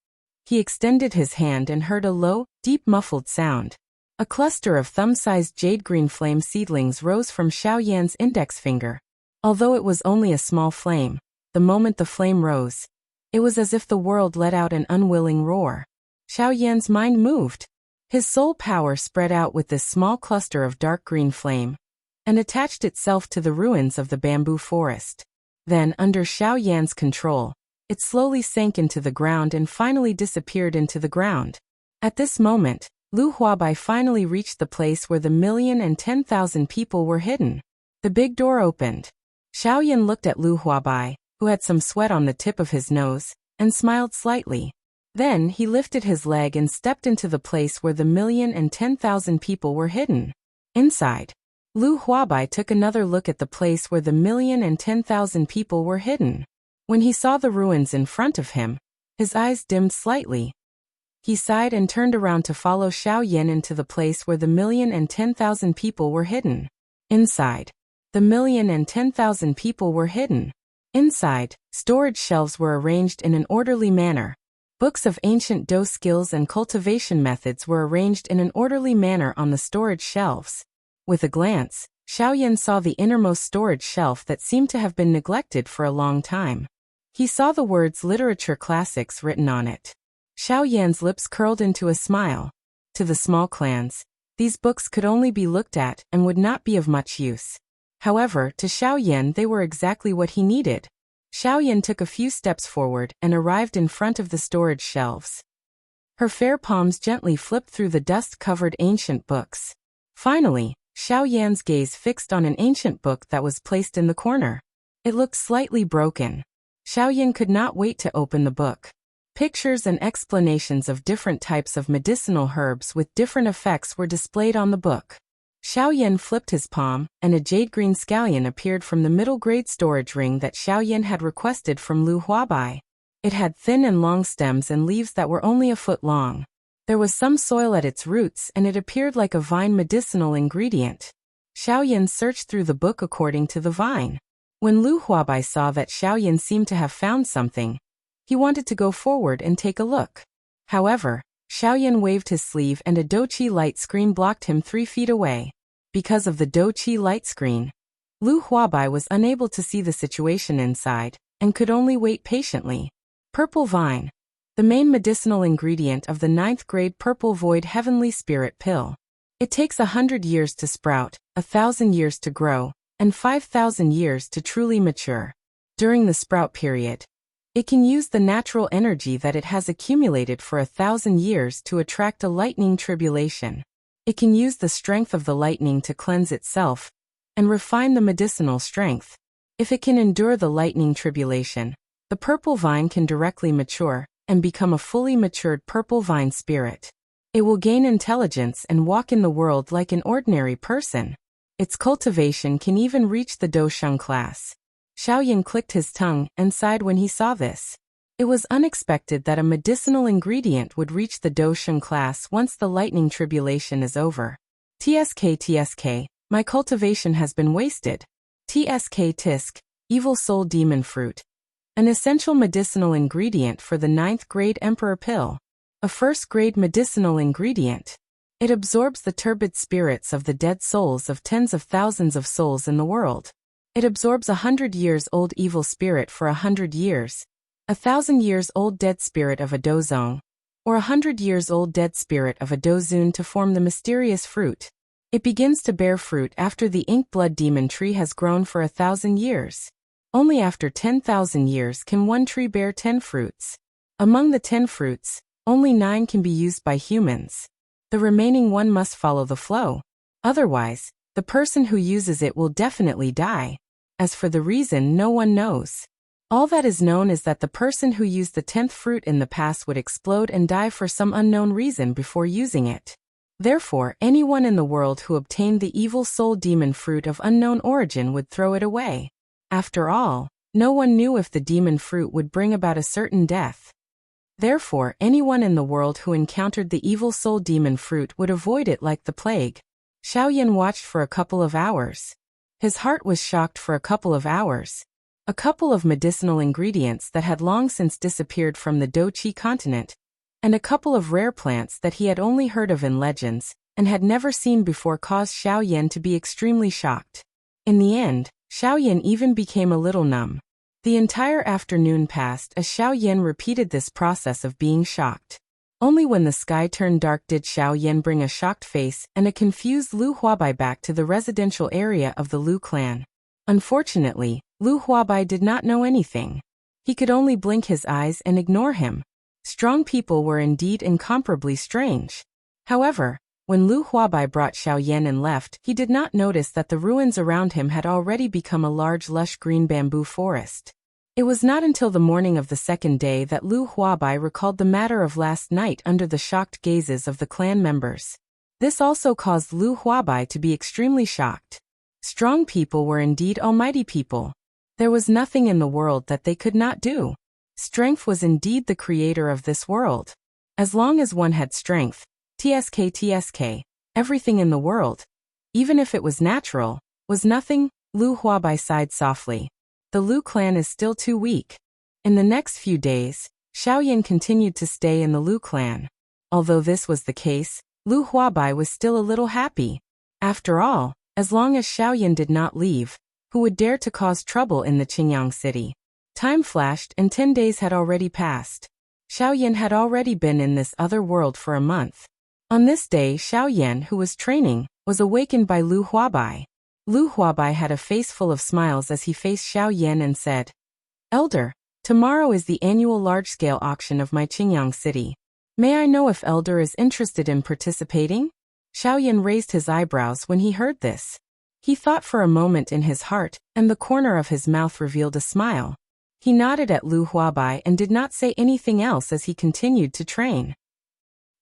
He extended his hand and heard a low, deep muffled sound. A cluster of thumb-sized jade-green flame seedlings rose from Xiao Yan's index finger. Although it was only a small flame, the moment the flame rose, it was as if the world let out an unwilling roar. Xiao Yan's mind moved. His soul power spread out with this small cluster of dark green flame, and attached itself to the ruins of the bamboo forest. Then, under Xiao Yan's control, it slowly sank into the ground and finally disappeared into the ground. At this moment, Lu Huabai finally reached the place where the 1,010,000 people were hidden. The big door opened. Xiao Yan looked at Lu Huabai, who had some sweat on the tip of his nose, and smiled slightly. Then he lifted his leg and stepped into the place where the 1,010,000 people were hidden. Inside, Lu Huabai took another look at the place where the 1,010,000 people were hidden. When he saw the ruins in front of him, his eyes dimmed slightly. He sighed and turned around to follow Xiao Yan into the place where the 1,010,000 people were hidden. Inside, the 1,010,000 people were hidden. Inside, storage shelves were arranged in an orderly manner. Books of ancient Do skills and cultivation methods were arranged in an orderly manner on the storage shelves. With a glance, Xiaoyan saw the innermost storage shelf that seemed to have been neglected for a long time. He saw the words literature classics written on it. Xiaoyan's lips curled into a smile. To the small clans, these books could only be looked at and would not be of much use. However, to Xiaoyan they were exactly what he needed. Xiaoyan took a few steps forward and arrived in front of the storage shelves. Her fair palms gently flipped through the dust-covered ancient books. Finally, Xiaoyan's gaze fixed on an ancient book that was placed in the corner. It looked slightly broken. Xiaoyan could not wait to open the book. Pictures and explanations of different types of medicinal herbs with different effects were displayed on the book. Xiaoyan flipped his palm, and a jade-green scallion appeared from the middle-grade storage ring that Xiaoyan had requested from Lu Huabai. It had thin and long stems and leaves that were only a foot long. There was some soil at its roots and it appeared like a vine medicinal ingredient. Xiaoyan searched through the book according to the vine. When Lu Huabai saw that Xiaoyan seemed to have found something, he wanted to go forward and take a look. However, Xiaoyan waved his sleeve and a Douqi light screen blocked him 3 feet away. Because of the Douqi light screen, Lu Huabai was unable to see the situation inside, and could only wait patiently. Purple Vine. The main medicinal ingredient of the 9th grade Purple Void Heavenly Spirit Pill. It takes 100 years to sprout, 1,000 years to grow, and 5,000 years to truly mature. During the sprout period, it can use the natural energy that it has accumulated for 1,000 years to attract a lightning tribulation. It can use the strength of the lightning to cleanse itself and refine the medicinal strength. If it can endure the lightning tribulation, the purple vine can directly mature and become a fully matured purple vine spirit. It will gain intelligence and walk in the world like an ordinary person. Its cultivation can even reach the Dosheng class. Xiaoyan clicked his tongue and sighed when he saw this. It was unexpected that a medicinal ingredient would reach the Dosheng class once the lightning tribulation is over. TSK, my cultivation has been wasted. Tisk, evil soul demon fruit. An essential medicinal ingredient for the 9th grade Emperor Pill. A 1st grade medicinal ingredient. It absorbs the turbid spirits of the dead souls of tens of thousands of souls in the world. It absorbs 100 years old evil spirit for 100 years. 1,000 years old dead spirit of a Dozong, or 100 years old dead spirit of a Dozun to form the mysterious fruit. It begins to bear fruit after the ink blood demon tree has grown for 1,000 years. Only after 10,000 years can one tree bear 10 fruits. Among the 10 fruits, only 9 can be used by humans. The remaining 1 must follow the flow. Otherwise, the person who uses it will definitely die. As for the reason, no one knows. All that is known is that the person who used the 10th fruit in the past would explode and die for some unknown reason before using it. Therefore, anyone in the world who obtained the evil soul demon fruit of unknown origin would throw it away. After all, no one knew if the demon fruit would bring about a certain death. Therefore, anyone in the world who encountered the evil soul demon fruit would avoid it like the plague. Xiaoyan watched for a couple of hours. His heart was shocked for a couple of hours. A couple of medicinal ingredients that had long since disappeared from the Douqi continent, and a couple of rare plants that he had only heard of in legends, and had never seen before caused Xiaoyan to be extremely shocked. In the end, Xiaoyan even became a little numb. The entire afternoon passed as Xiaoyan repeated this process of being shocked. Only when the sky turned dark did Xiaoyan bring a shocked face and a confused Lu Huabai back to the residential area of the Lu clan. Unfortunately, Lu Huabai did not know anything. He could only blink his eyes and ignore him. Strong people were indeed incomparably strange. However, when Lu Huabai brought Xiaoyan and left, he did not notice that the ruins around him had already become a large lush green bamboo forest. It was not until the morning of the 2nd day that Lu Huabai recalled the matter of last night under the shocked gazes of the clan members. This also caused Lu Huabai to be extremely shocked. Strong people were indeed almighty people. There was nothing in the world that they could not do. Strength was indeed the creator of this world. As long as one had strength, TSK, everything in the world, even if it was natural, Was nothing, Lu Huabai sighed softly. The Lu clan is still too weak. In the next few days, Xiaoyan continued to stay in the Lu clan. Although this was the case, Lu Huabai was still a little happy. After all, as long as Xiaoyan did not leave, who would dare to cause trouble in the Qingyang city? Time flashed and 10 days had already passed. Xiaoyan had already been in this other world for a month. On this day, Xiaoyan, who was training, was awakened by Lu Huabai. Lu Huabai had a face full of smiles as he faced Xiaoyan and said, "Elder, tomorrow is the annual large-scale auction of my Qingyang city. May I know if Elder is interested in participating?" Xiaoyan raised his eyebrows when he heard this. He thought for a moment in his heart, and the corner of his mouth revealed a smile. He nodded at Lu Huabai and did not say anything else as he continued to train.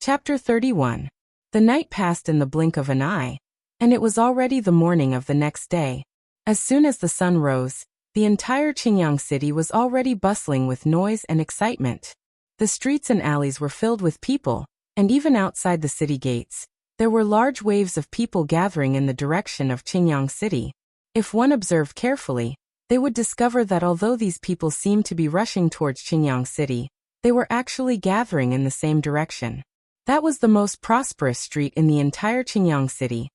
Chapter 31. The night passed in the blink of an eye, and it was already the morning of the next day. As soon as the sun rose, the entire Qingyang city was already bustling with noise and excitement. The streets and alleys were filled with people, and even outside the city gates, there were large waves of people gathering in the direction of Qingyang city. If one observed carefully, they would discover that although these people seemed to be rushing towards Qingyang city, they were actually gathering in the same direction. That was the most prosperous street in the entire Qingyang city,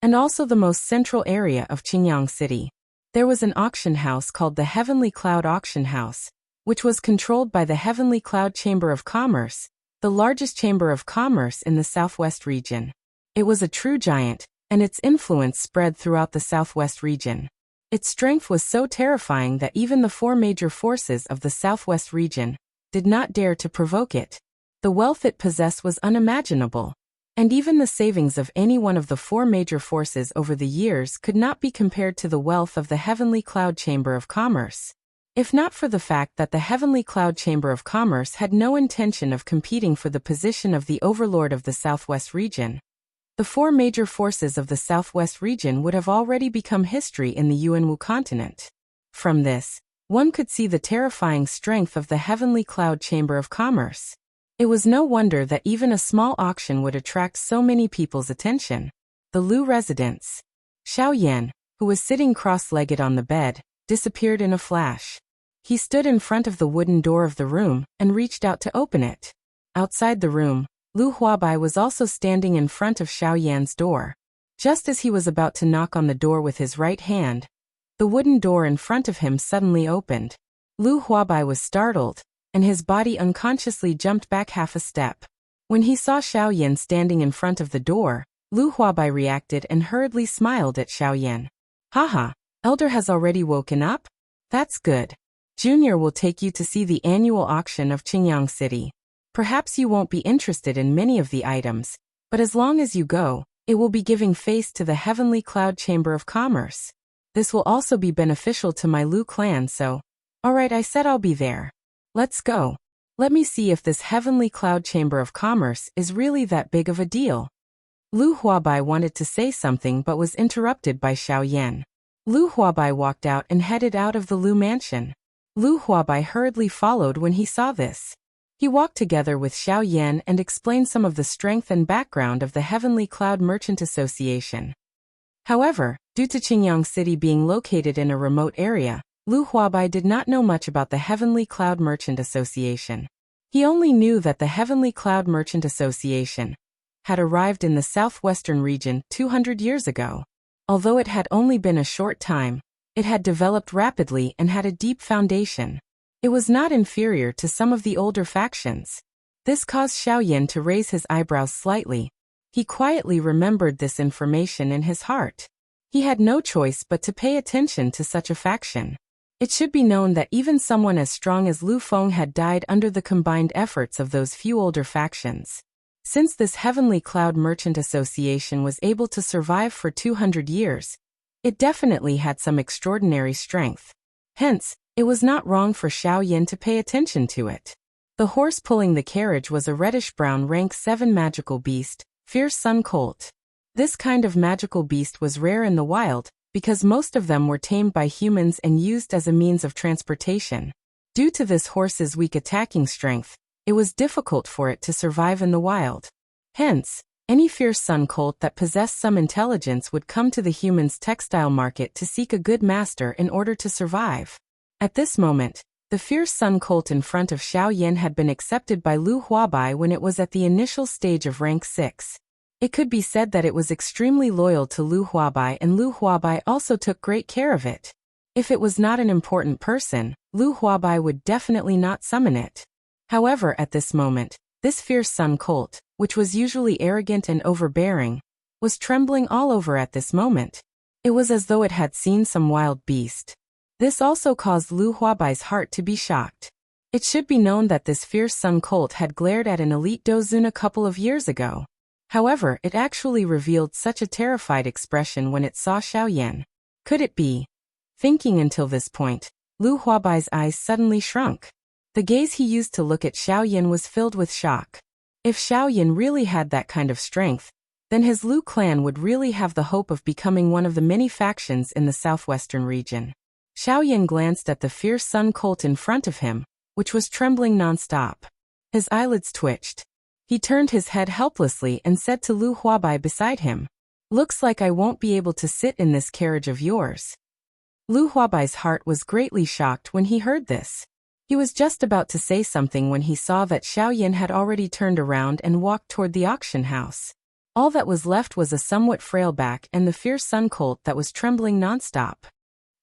and also the most central area of Qingyang city. There was an auction house called the Heavenly Cloud Auction House, which was controlled by the Heavenly Cloud Chamber of Commerce, the largest chamber of commerce in the southwest region. It was a true giant, and its influence spread throughout the southwest region. Its strength was so terrifying that even the 4 major forces of the southwest region did not dare to provoke it. The wealth it possessed was unimaginable, and even the savings of any one of the 4 major forces over the years could not be compared to the wealth of the Heavenly Cloud Chamber of Commerce. If not for the fact that the Heavenly Cloud Chamber of Commerce had no intention of competing for the position of the overlord of the southwest region, the 4 major forces of the southwest region would have already become history in the Yuanwu continent. From this, one could see the terrifying strength of the Heavenly Cloud Chamber of Commerce. It was no wonder that even a small auction would attract so many people's attention. The Lu residence. Xiaoyan, who was sitting cross-legged on the bed, disappeared in a flash. He stood in front of the wooden door of the room and reached out to open it. Outside the room, Lu Huabai was also standing in front of Xiaoyan's door. Just as he was about to knock on the door with his right hand, the wooden door in front of him suddenly opened. Lu Huabai was startled, and his body unconsciously jumped back half a step. When he saw Xiaoyan standing in front of the door, Lu Huabai reacted and hurriedly smiled at Xiaoyan. "Haha, Elder has already woken up? That's good. Junior will take you to see the annual auction of Qingyang City. Perhaps you won't be interested in many of the items, but as long as you go, it will be giving face to the Heavenly Cloud Chamber of Commerce. This will also be beneficial to my Lu clan, so... Alright, I said I'll be there. Let's go. Let me see if this Heavenly Cloud Chamber of Commerce is really that big of a deal." Lu Huabai wanted to say something but was interrupted by Xiaoyan. Lu Huabai walked out and headed out of the Lu mansion. Lu Huabai hurriedly followed when he saw this. He walked together with Xiaoyan and explained some of the strength and background of the Heavenly Cloud Merchant Association. However, due to Qingyang City being located in a remote area, Lu Huabai did not know much about the Heavenly Cloud Merchant Association. He only knew that the Heavenly Cloud Merchant Association had arrived in the southwestern region 200 years ago. Although it had only been a short time, it had developed rapidly and had a deep foundation. It was not inferior to some of the older factions. This caused Xiaoyan to raise his eyebrows slightly. He quietly remembered this information in his heart. He had no choice but to pay attention to such a faction. It should be known that even someone as strong as Lu Feng had died under the combined efforts of those few older factions. Since this Heavenly Cloud Merchant Association was able to survive for 200 years, it definitely had some extraordinary strength. Hence, it was not wrong for Xiaoyan to pay attention to it. The horse pulling the carriage was a reddish-brown rank 7 magical beast, Fierce Sun Colt. This kind of magical beast was rare in the wild, because most of them were tamed by humans and used as a means of transportation. Due to this horse's weak attacking strength, it was difficult for it to survive in the wild. Hence, Any fierce sun cult that possessed some intelligence would come to the human's textile market to seek a good master in order to survive. At this moment, the fierce sun cult in front of Xiao Yan had been accepted by Lu Huabai when it was at the initial stage of rank 6. It could be said that it was extremely loyal to Lu Huabai, and Lu Huabai also took great care of it. If it was not an important person, Lu Huabai would definitely not summon it. However, at this moment, this fierce sun cult, which was usually arrogant and overbearing, was trembling all over at this moment. It was as though it had seen some wild beast. This also caused Lu Huabai's heart to be shocked. It should be known that this fierce sun cult had glared at an elite Dozun a couple of years ago. However, it actually revealed such a terrified expression when it saw Xiao Yan. Could it be? Thinking until this point, Lu Huabai's eyes suddenly shrunk. The gaze he used to look at Xiao Yan was filled with shock. If Xiao Yan really had that kind of strength, then his Lu clan would really have the hope of becoming one of the many factions in the southwestern region. Xiao Yan glanced at the fierce sun cult in front of him, which was trembling non-stop. His eyelids twitched. He turned his head helplessly and said to Lu Huabai beside him, "Looks like I won't be able to sit in this carriage of yours." Lu Huabai's heart was greatly shocked when he heard this. He was just about to say something when he saw that Xiao Yan had already turned around and walked toward the auction house. All that was left was a somewhat frail back and the fierce sun cult that was trembling non-stop.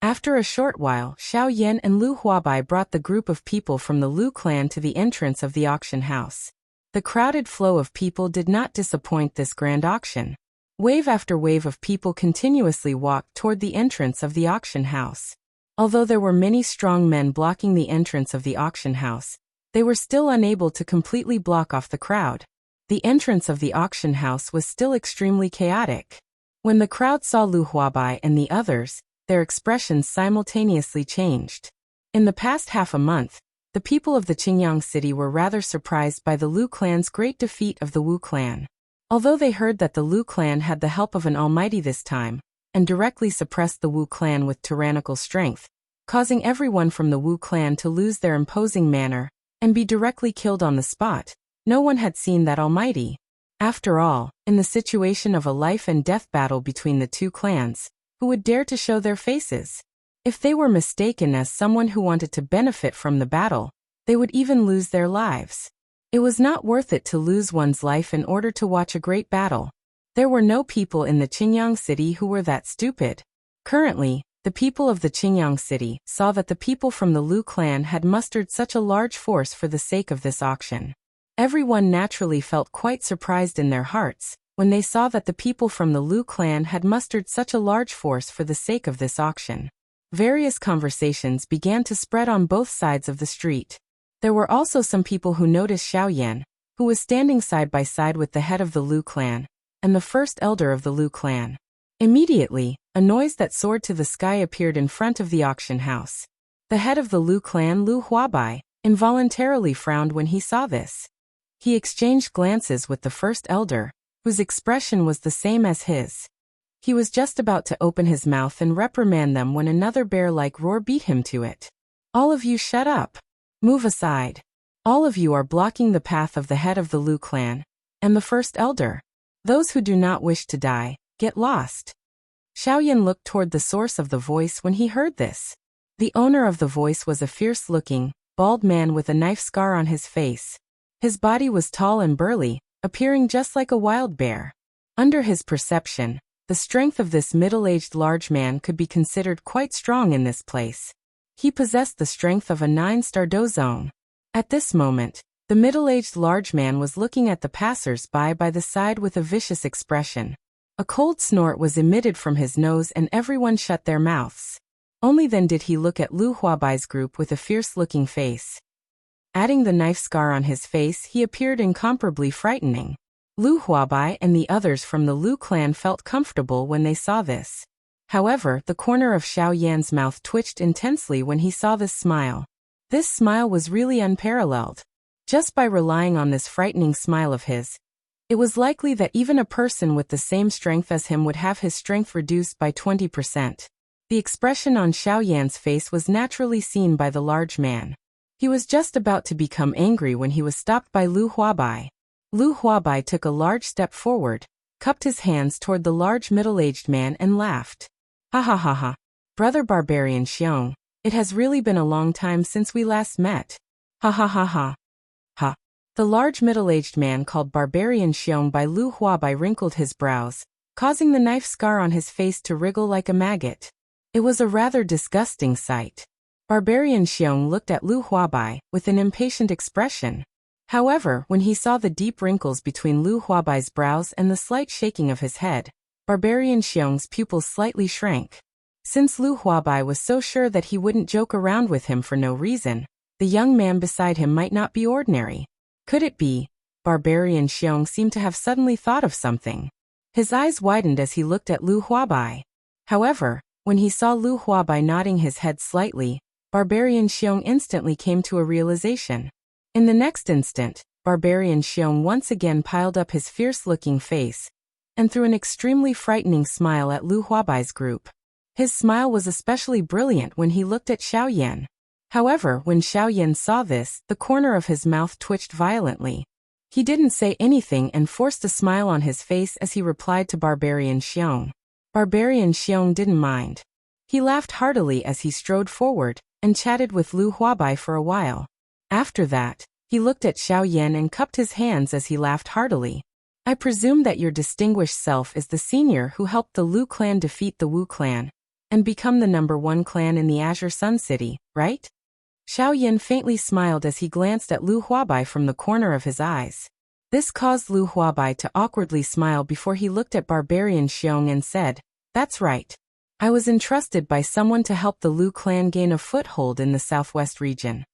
After a short while, Xiao Yan and Lu Huabai brought the group of people from the Lu clan to the entrance of the auction house. The crowded flow of people did not disappoint this grand auction. Wave after wave of people continuously walked toward the entrance of the auction house. Although there were many strong men blocking the entrance of the auction house, they were still unable to completely block off the crowd. The entrance of the auction house was still extremely chaotic. When the crowd saw Lu Huabai and the others, their expressions simultaneously changed. In the past half a month, the people of the Qingyang city were rather surprised by the Lu clan's great defeat of the Wu clan. Although they heard that the Lu clan had the help of an almighty this time, and directly suppressed the Wu clan with tyrannical strength, causing everyone from the Wu clan to lose their imposing manner and be directly killed on the spot, no one had seen that almighty. After all, in the situation of a life and death battle between the two clans, who would dare to show their faces? If they were mistaken as someone who wanted to benefit from the battle, they would even lose their lives. It was not worth it to lose one's life in order to watch a great battle. There were no people in the Qingyang city who were that stupid. Currently, the people of the Qingyang city saw that the people from the Lu clan had mustered such a large force for the sake of this auction. Everyone naturally felt quite surprised in their hearts when they saw that the people from the Lu clan had mustered such a large force for the sake of this auction. Various conversations began to spread on both sides of the street. There were also some people who noticed Xiao Yan, who was standing side by side with the head of the Lu clan and the first elder of the Lu clan. Immediately, a noise that soared to the sky appeared in front of the auction house. The head of the Lu clan, Lu Huabai, involuntarily frowned when he saw this. He exchanged glances with the first elder, whose expression was the same as his. He was just about to open his mouth and reprimand them when another bear-like roar beat him to it. "All of you shut up! Move aside! All of you are blocking the path of the head of the Lu clan and the first elder. Those who do not wish to die, get lost." Xiao Yan looked toward the source of the voice when he heard this. The owner of the voice was a fierce-looking, bald man with a knife scar on his face. His body was tall and burly, appearing just like a wild bear. Under his perception, the strength of this middle-aged large man could be considered quite strong in this place. He possessed the strength of a 9-star dozone. At this moment, the middle-aged large man was looking at the passers-by the side with a vicious expression. A cold snort was emitted from his nose and everyone shut their mouths. Only then did he look at Lu Huabai's group with a fierce-looking face. Adding the knife scar on his face, he appeared incomparably frightening. Lu Huabai and the others from the Lu clan felt comfortable when they saw this. However, the corner of Xiao Yan's mouth twitched intensely when he saw this smile. This smile was really unparalleled. Just by relying on this frightening smile of his, it was likely that even a person with the same strength as him would have his strength reduced by 20%. The expression on Xiao Yan's face was naturally seen by the large man. He was just about to become angry when he was stopped by Lu Huabai. Lu Huabai took a large step forward, cupped his hands toward the large middle-aged man and laughed. Ha ha ha ha. Brother Barbarian Xiong, it has really been a long time since we last met. Ha ha ha ha. Ha. The large middle-aged man called Barbarian Xiong by Lu Huabai wrinkled his brows, causing the knife scar on his face to wriggle like a maggot. It was a rather disgusting sight. Barbarian Xiong looked at Lu Huabai with an impatient expression. However, when he saw the deep wrinkles between Lu Huabai's brows and the slight shaking of his head, Barbarian Xiong's pupils slightly shrank. Since Lu Huabai was so sure that he wouldn't joke around with him for no reason, the young man beside him might not be ordinary. Could it be? Barbarian Xiong seemed to have suddenly thought of something. His eyes widened as he looked at Lu Huabai. However, when he saw Lu Huabai nodding his head slightly, Barbarian Xiong instantly came to a realization. In the next instant, Barbarian Xiong once again piled up his fierce-looking face and threw an extremely frightening smile at Lu Huabai's group. His smile was especially brilliant when he looked at Xiaoyan. However, when Xiaoyan saw this, the corner of his mouth twitched violently. He didn't say anything and forced a smile on his face as he replied to Barbarian Xiong. Barbarian Xiong didn't mind. He laughed heartily as he strode forward and chatted with Lu Huabai for a while. After that, he looked at Xiaoyan and cupped his hands as he laughed heartily. I presume that your distinguished self is the senior who helped the Lu clan defeat the Wu clan and become the #1 clan in the Azure Sun City, right? Xiaoyan faintly smiled as he glanced at Lu Huabai from the corner of his eyes. This caused Lu Huabai to awkwardly smile before he looked at Barbarian Xiong and said, "That's right. I was entrusted by someone to help the Lu clan gain a foothold in the southwest region."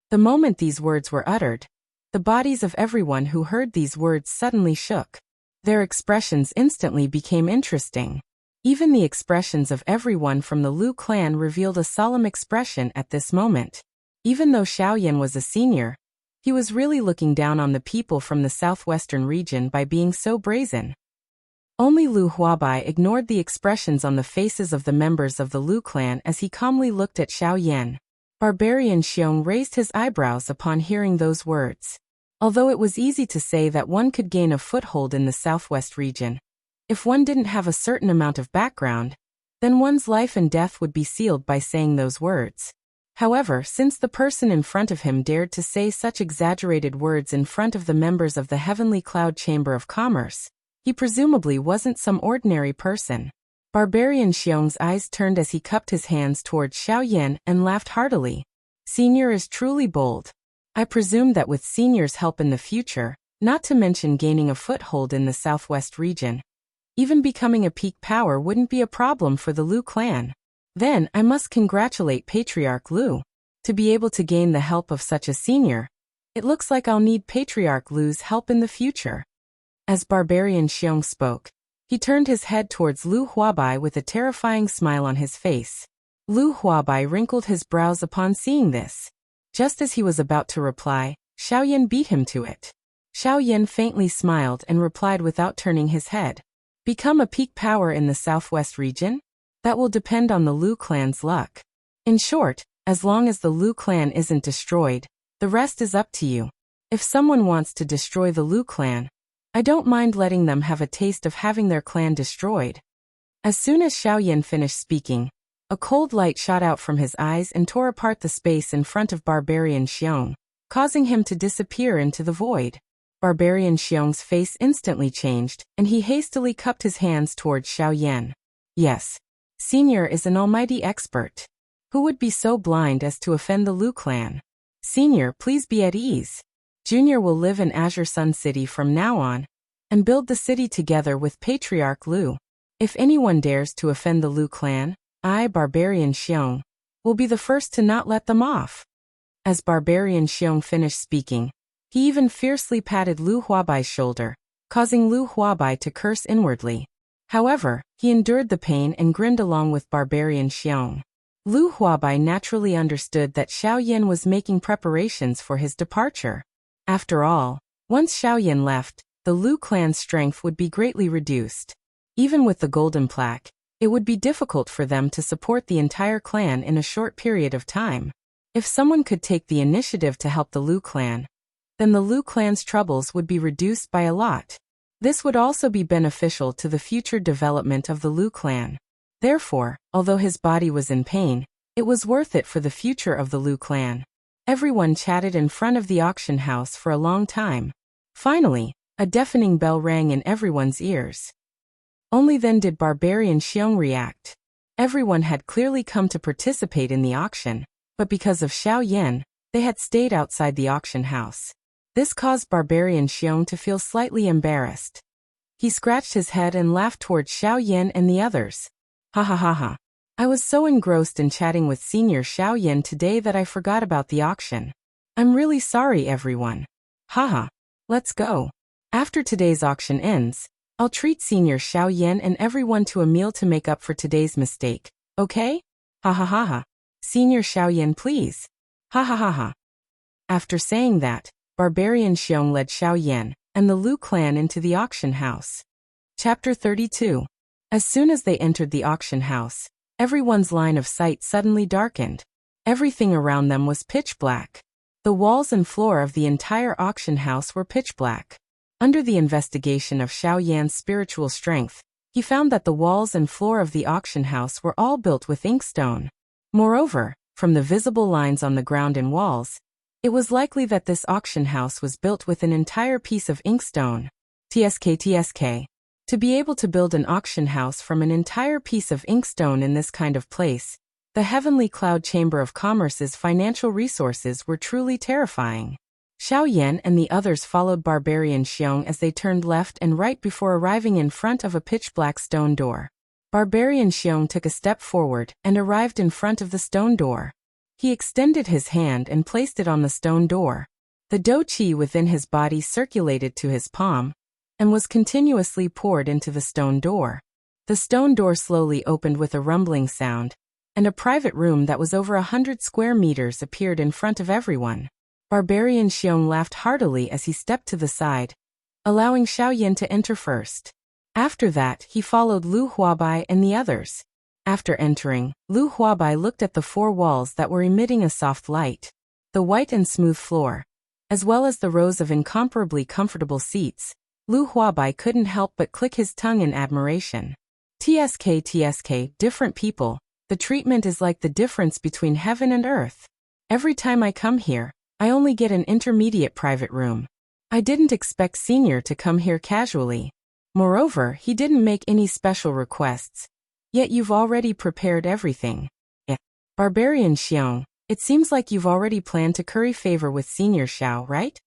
The moment these words were uttered, the bodies of everyone who heard these words suddenly shook. Their expressions instantly became interesting. Even the expressions of everyone from the Lu clan revealed a solemn expression at this moment. Even though Xiaoyan was a senior, he was really looking down on the people from the southwestern region by being so brazen. Only Lu Huabai ignored the expressions on the faces of the members of the Lu clan as he calmly looked at Xiaoyan. Barbarian Xiong raised his eyebrows upon hearing those words. Although it was easy to say that one could gain a foothold in the southwest region, if one didn't have a certain amount of background, then one's life and death would be sealed by saying those words. However, since the person in front of him dared to say such exaggerated words in front of the members of the Heavenly Cloud Chamber of Commerce, he presumably wasn't some ordinary person. Barbarian Xiong's eyes turned as he cupped his hands towards Xiaoyan and laughed heartily. Senior is truly bold. I presume that with Senior's help in the future, not to mention gaining a foothold in the southwest region, even becoming a peak power wouldn't be a problem for the Lu clan. Then I must congratulate Patriarch Lu. To be able to gain the help of such a senior, it looks like I'll need Patriarch Lu's help in the future. As Barbarian Xiong spoke, he turned his head towards Lu Huabai with a terrifying smile on his face. Lu Huabai wrinkled his brows upon seeing this. Just as he was about to reply, Xiaoyan beat him to it. Xiaoyan faintly smiled and replied without turning his head. Become a peak power in the southwest region? That will depend on the Lu clan's luck. In short, as long as the Lu clan isn't destroyed, the rest is up to you. If someone wants to destroy the Lu clan, I don't mind letting them have a taste of having their clan destroyed. As soon as Xiaoyan finished speaking, a cold light shot out from his eyes and tore apart the space in front of Barbarian Xiong, causing him to disappear into the void. Barbarian Xiong's face instantly changed, and he hastily cupped his hands towards Xiaoyan. Yes, Senior is an almighty expert. Who would be so blind as to offend the Lu clan? Senior, please be at ease. Junior will live in Azure Sun City from now on, and build the city together with Patriarch Lu. If anyone dares to offend the Lu clan, I, Barbarian Xiong, will be the first to not let them off. As Barbarian Xiong finished speaking, he even fiercely patted Lu Huabai's shoulder, causing Lu Huabai to curse inwardly. However, he endured the pain and grinned along with Barbarian Xiong. Lu Huabai naturally understood that Xiaoyan was making preparations for his departure. After all, once Xiaoyan left, the Lu clan's strength would be greatly reduced. Even with the golden plaque, it would be difficult for them to support the entire clan in a short period of time. If someone could take the initiative to help the Lu clan, then the Lu clan's troubles would be reduced by a lot. This would also be beneficial to the future development of the Lu clan. Therefore, although his body was in pain, it was worth it for the future of the Lu clan. Everyone chatted in front of the auction house for a long time. Finally, a deafening bell rang in everyone's ears. Only then did Barbarian Xiong react. Everyone had clearly come to participate in the auction, but because of Xiao Yan, they had stayed outside the auction house. This caused Barbarian Xiong to feel slightly embarrassed. He scratched his head and laughed towards Xiao Yan and the others. Ha ha ha ha. I was so engrossed in chatting with Senior Xiao Yan today that I forgot about the auction. I'm really sorry, everyone. Haha. Let's go. After today's auction ends, I'll treat Senior Xiao Yan and everyone to a meal to make up for today's mistake, okay? Ha ha ha ha. Senior Xiao Yan, please. Ha ha ha ha. After saying that, Barbarian Xiong led Xiao Yan and the Lu clan into the auction house. Chapter 32. As soon as they entered the auction house, everyone's line of sight suddenly darkened. Everything around them was pitch black. The walls and floor of the entire auction house were pitch black. Under the investigation of Xiao Yan's spiritual strength, he found that the walls and floor of the auction house were all built with inkstone. Moreover, from the visible lines on the ground and walls, it was likely that this auction house was built with an entire piece of inkstone. TSK. To be able to build an auction house from an entire piece of inkstone in this kind of place, the Heavenly Cloud Chamber of Commerce's financial resources were truly terrifying. Xiao Yan and the others followed Barbarian Xiong as they turned left and right before arriving in front of a pitch-black stone door. Barbarian Xiong took a step forward and arrived in front of the stone door. He extended his hand and placed it on the stone door. The dou qi within his body circulated to his palm and was continuously poured into the stone door. The stone door slowly opened with a rumbling sound, and a private room that was over 100 square meters appeared in front of everyone. Barbarian Xiong laughed heartily as he stepped to the side, allowing Xiao Yan to enter first. After that, he followed Lu Huabai and the others. After entering, Lu Huabai looked at the four walls that were emitting a soft light, the white and smooth floor, as well as the rows of incomparably comfortable seats. Lu Huabai couldn't help but click his tongue in admiration. TSK, different people, the treatment is like the difference between heaven and earth. Every time I come here, I only get an intermediate private room. I didn't expect Senior to come here casually. Moreover, he didn't make any special requests. Yet you've already prepared everything. Barbarian Xiong, it seems like you've already planned to curry favor with Senior Xiao, right?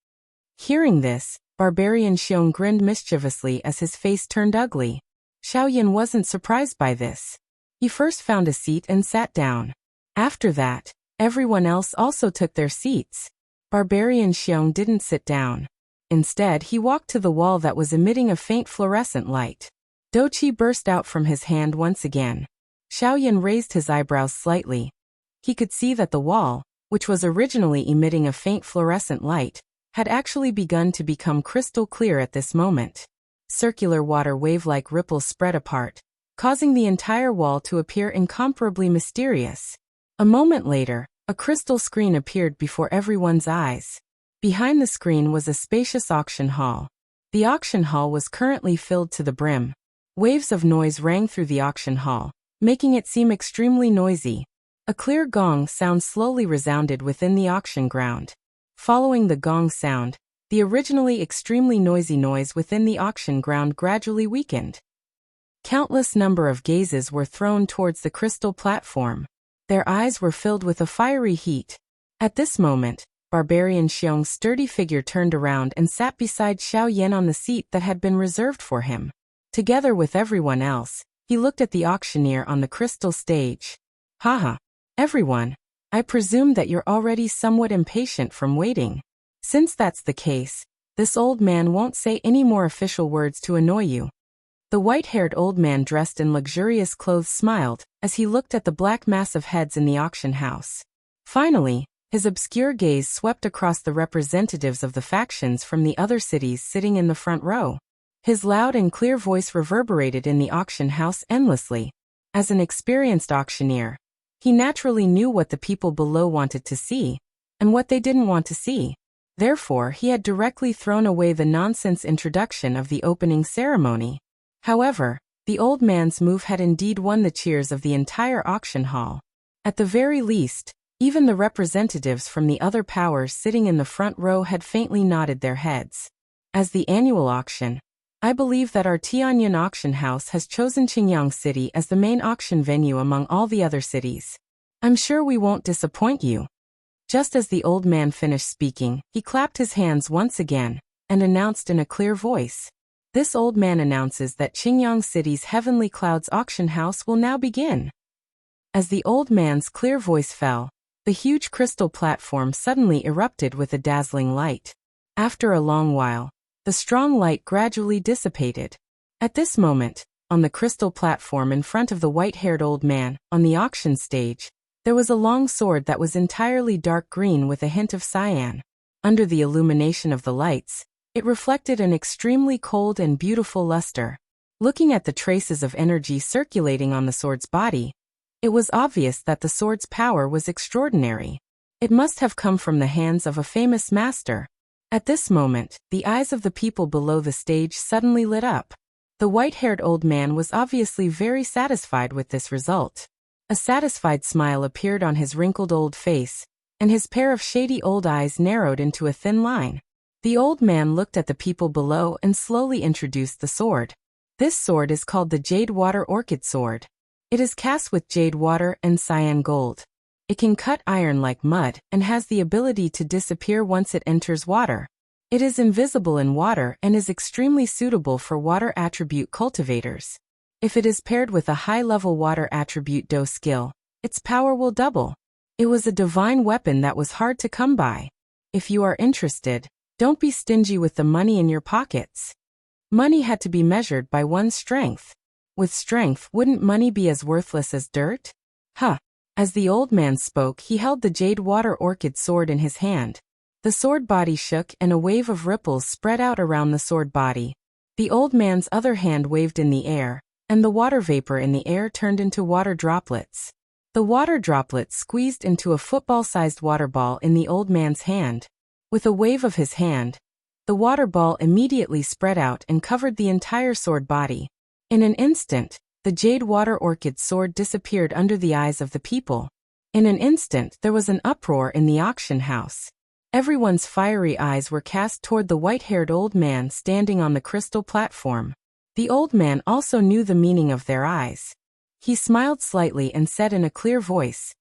Hearing this, Barbarian Xiong grinned mischievously as his face turned ugly. Xiao Yan wasn't surprised by this. He first found a seat and sat down. After that, everyone else also took their seats. Barbarian Xiong didn't sit down. Instead, he walked to the wall that was emitting a faint fluorescent light. Dou qi burst out from his hand once again. Xiao Yan raised his eyebrows slightly. He could see that the wall, which was originally emitting a faint fluorescent light, had actually begun to become crystal clear at this moment. Circular water wave-like ripples spread apart, causing the entire wall to appear incomparably mysterious. A moment later, a crystal screen appeared before everyone's eyes. Behind the screen was a spacious auction hall. The auction hall was currently filled to the brim. Waves of noise rang through the auction hall, making it seem extremely noisy. A clear gong sound slowly resounded within the auction ground. Following the gong sound, the originally extremely noisy noise within the auction ground gradually weakened. Countless number of gazes were thrown towards the crystal platform. Their eyes were filled with a fiery heat. At this moment, Barbarian Xiong's sturdy figure turned around and sat beside Xiao Yan on the seat that had been reserved for him. Together with everyone else, he looked at the auctioneer on the crystal stage. Haha. Everyone, I presume that you're already somewhat impatient from waiting. Since that's the case, this old man won't say any more official words to annoy you. The white-haired old man dressed in luxurious clothes smiled as he looked at the black mass of heads in the auction house. Finally, his obscure gaze swept across the representatives of the factions from the other cities sitting in the front row. His loud and clear voice reverberated in the auction house endlessly. As an experienced auctioneer, he naturally knew what the people below wanted to see, and what they didn't want to see. Therefore, he had directly thrown away the nonsense introduction of the opening ceremony. However, the old man's move had indeed won the cheers of the entire auction hall. At the very least, even the representatives from the other powers sitting in the front row had faintly nodded their heads. As the annual auction, I believe that our Tianyan auction house has chosen Qingyang City as the main auction venue among all the other cities. I'm sure we won't disappoint you. Just as the old man finished speaking, he clapped his hands once again and announced in a clear voice. This old man announces that Qingyang City's Heavenly Clouds auction house will now begin. As the old man's clear voice fell, the huge crystal platform suddenly erupted with a dazzling light. After a long while, the strong light gradually dissipated. At this moment, on the crystal platform in front of the white-haired old man, on the auction stage, there was a long sword that was entirely dark green with a hint of cyan. Under the illumination of the lights, it reflected an extremely cold and beautiful luster. Looking at the traces of energy circulating on the sword's body, it was obvious that the sword's power was extraordinary. It must have come from the hands of a famous master. At this moment, the eyes of the people below the stage suddenly lit up. The white-haired old man was obviously very satisfied with this result. A satisfied smile appeared on his wrinkled old face, and his pair of shady old eyes narrowed into a thin line. The old man looked at the people below and slowly introduced the sword. This sword is called the Jade Water Orchid Sword. It is cast with jade water and cyan gold. It can cut iron like mud and has the ability to disappear once it enters water. It is invisible in water and is extremely suitable for water attribute cultivators. If it is paired with a high-level water attribute Do skill, its power will double. It was a divine weapon that was hard to come by. If you are interested, don't be stingy with the money in your pockets. Money had to be measured by one's strength. With strength, wouldn't money be as worthless as dirt? Huh. As the old man spoke, he held the Jade Water Orchid sword in his hand. The sword body shook and a wave of ripples spread out around the sword body. The old man's other hand waved in the air, and the water vapor in the air turned into water droplets. The water droplets squeezed into a football-sized water ball in the old man's hand. With a wave of his hand, the water ball immediately spread out and covered the entire sword body. In an instant, the Jade Water Orchid sword disappeared under the eyes of the people. In an instant, there was an uproar in the auction house. Everyone's fiery eyes were cast toward the white-haired old man standing on the crystal platform. The old man also knew the meaning of their eyes. He smiled slightly and said in a clear voice,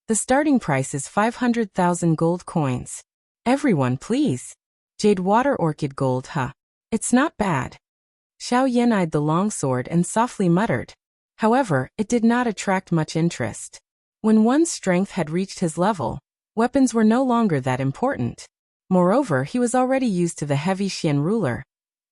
"The starting price is 500,000 gold coins. Everyone please. Jade Water Orchid gold, huh? It's not bad." Xiao Yan eyed the longsword and softly muttered. However, it did not attract much interest. When one's strength had reached his level, weapons were no longer that important. Moreover, he was already used to the heavy Xian ruler.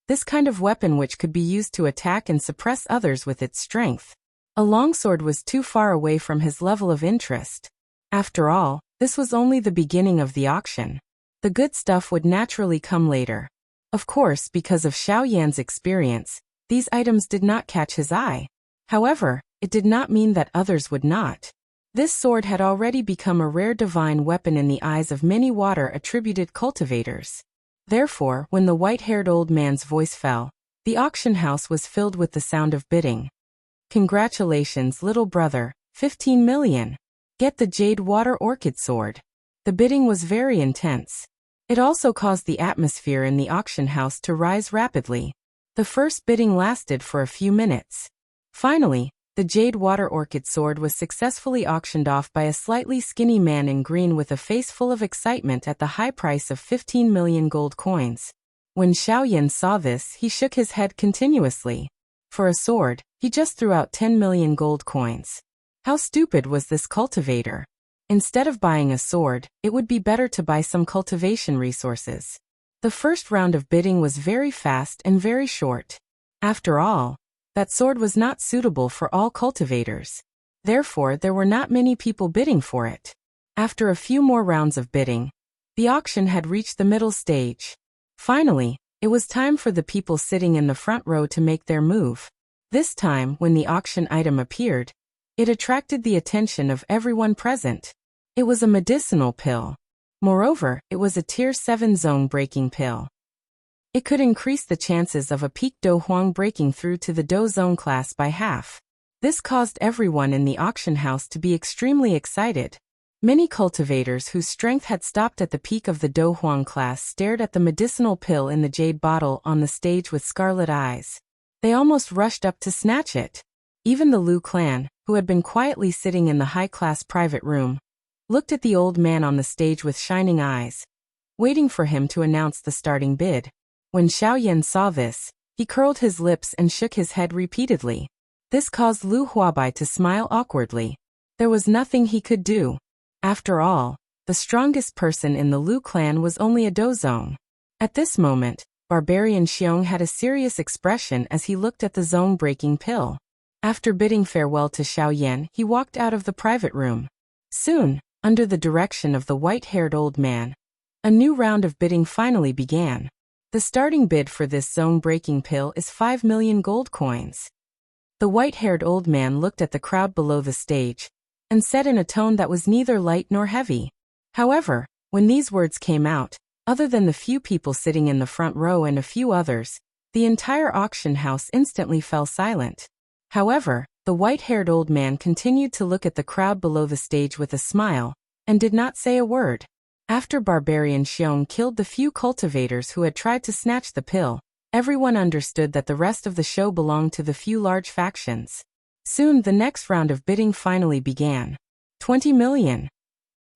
This kind of weapon which could be used to attack and suppress others with its strength. A longsword was too far away from his level of interest. After all, this was only the beginning of the auction. The good stuff would naturally come later. Of course, because of Xiao Yan's experience, these items did not catch his eye. However, it did not mean that others would not. This sword had already become a rare divine weapon in the eyes of many water-attributed cultivators. Therefore, when the white-haired old man's voice fell, the auction house was filled with the sound of bidding. "Congratulations, little brother, 15 million. Get the Jade Water Orchid sword." The bidding was very intense. It also caused the atmosphere in the auction house to rise rapidly. The first bidding lasted for a few minutes. Finally, the Jade Water Orchid sword was successfully auctioned off by a slightly skinny man in green with a face full of excitement at the high price of 15 million gold coins. When Xiao Yan saw this, he shook his head continuously. For a sword, he just threw out 10 million gold coins. How stupid was this cultivator? Instead of buying a sword, it would be better to buy some cultivation resources. The first round of bidding was very fast and very short. After all, that sword was not suitable for all cultivators. Therefore, there were not many people bidding for it. After a few more rounds of bidding, the auction had reached the middle stage. Finally, it was time for the people sitting in the front row to make their move. This time, when the auction item appeared, it attracted the attention of everyone present. It was a medicinal pill. Moreover, it was a Tier 7 zone-breaking pill. It could increase the chances of a peak Do Huang breaking through to the Do Zone class by half. This caused everyone in the auction house to be extremely excited. Many cultivators whose strength had stopped at the peak of the Do Huang class stared at the medicinal pill in the jade bottle on the stage with scarlet eyes. They almost rushed up to snatch it. Even the Lu clan, who had been quietly sitting in the high-class private room, looked at the old man on the stage with shining eyes, waiting for him to announce the starting bid. When Xiaoyan saw this, he curled his lips and shook his head repeatedly. This caused Lu Huabai to smile awkwardly. There was nothing he could do. After all, the strongest person in the Lu clan was only a dozong. At this moment, Barbarian Xiong had a serious expression as he looked at the zone-breaking pill. After bidding farewell to Xiaoyan, he walked out of the private room. Soon, under the direction of the white-haired old man, a new round of bidding finally began. The starting bid for this zone-breaking pill is 5 million gold coins. The white-haired old man looked at the crowd below the stage and said in a tone that was neither light nor heavy. However, when these words came out, other than the few people sitting in the front row and a few others, the entire auction house instantly fell silent. However, the white-haired old man continued to look at the crowd below the stage with a smile and did not say a word. After Barbarian Xiong killed the few cultivators who had tried to snatch the pill, everyone understood that the rest of the show belonged to the few large factions. Soon the next round of bidding finally began. 20 million.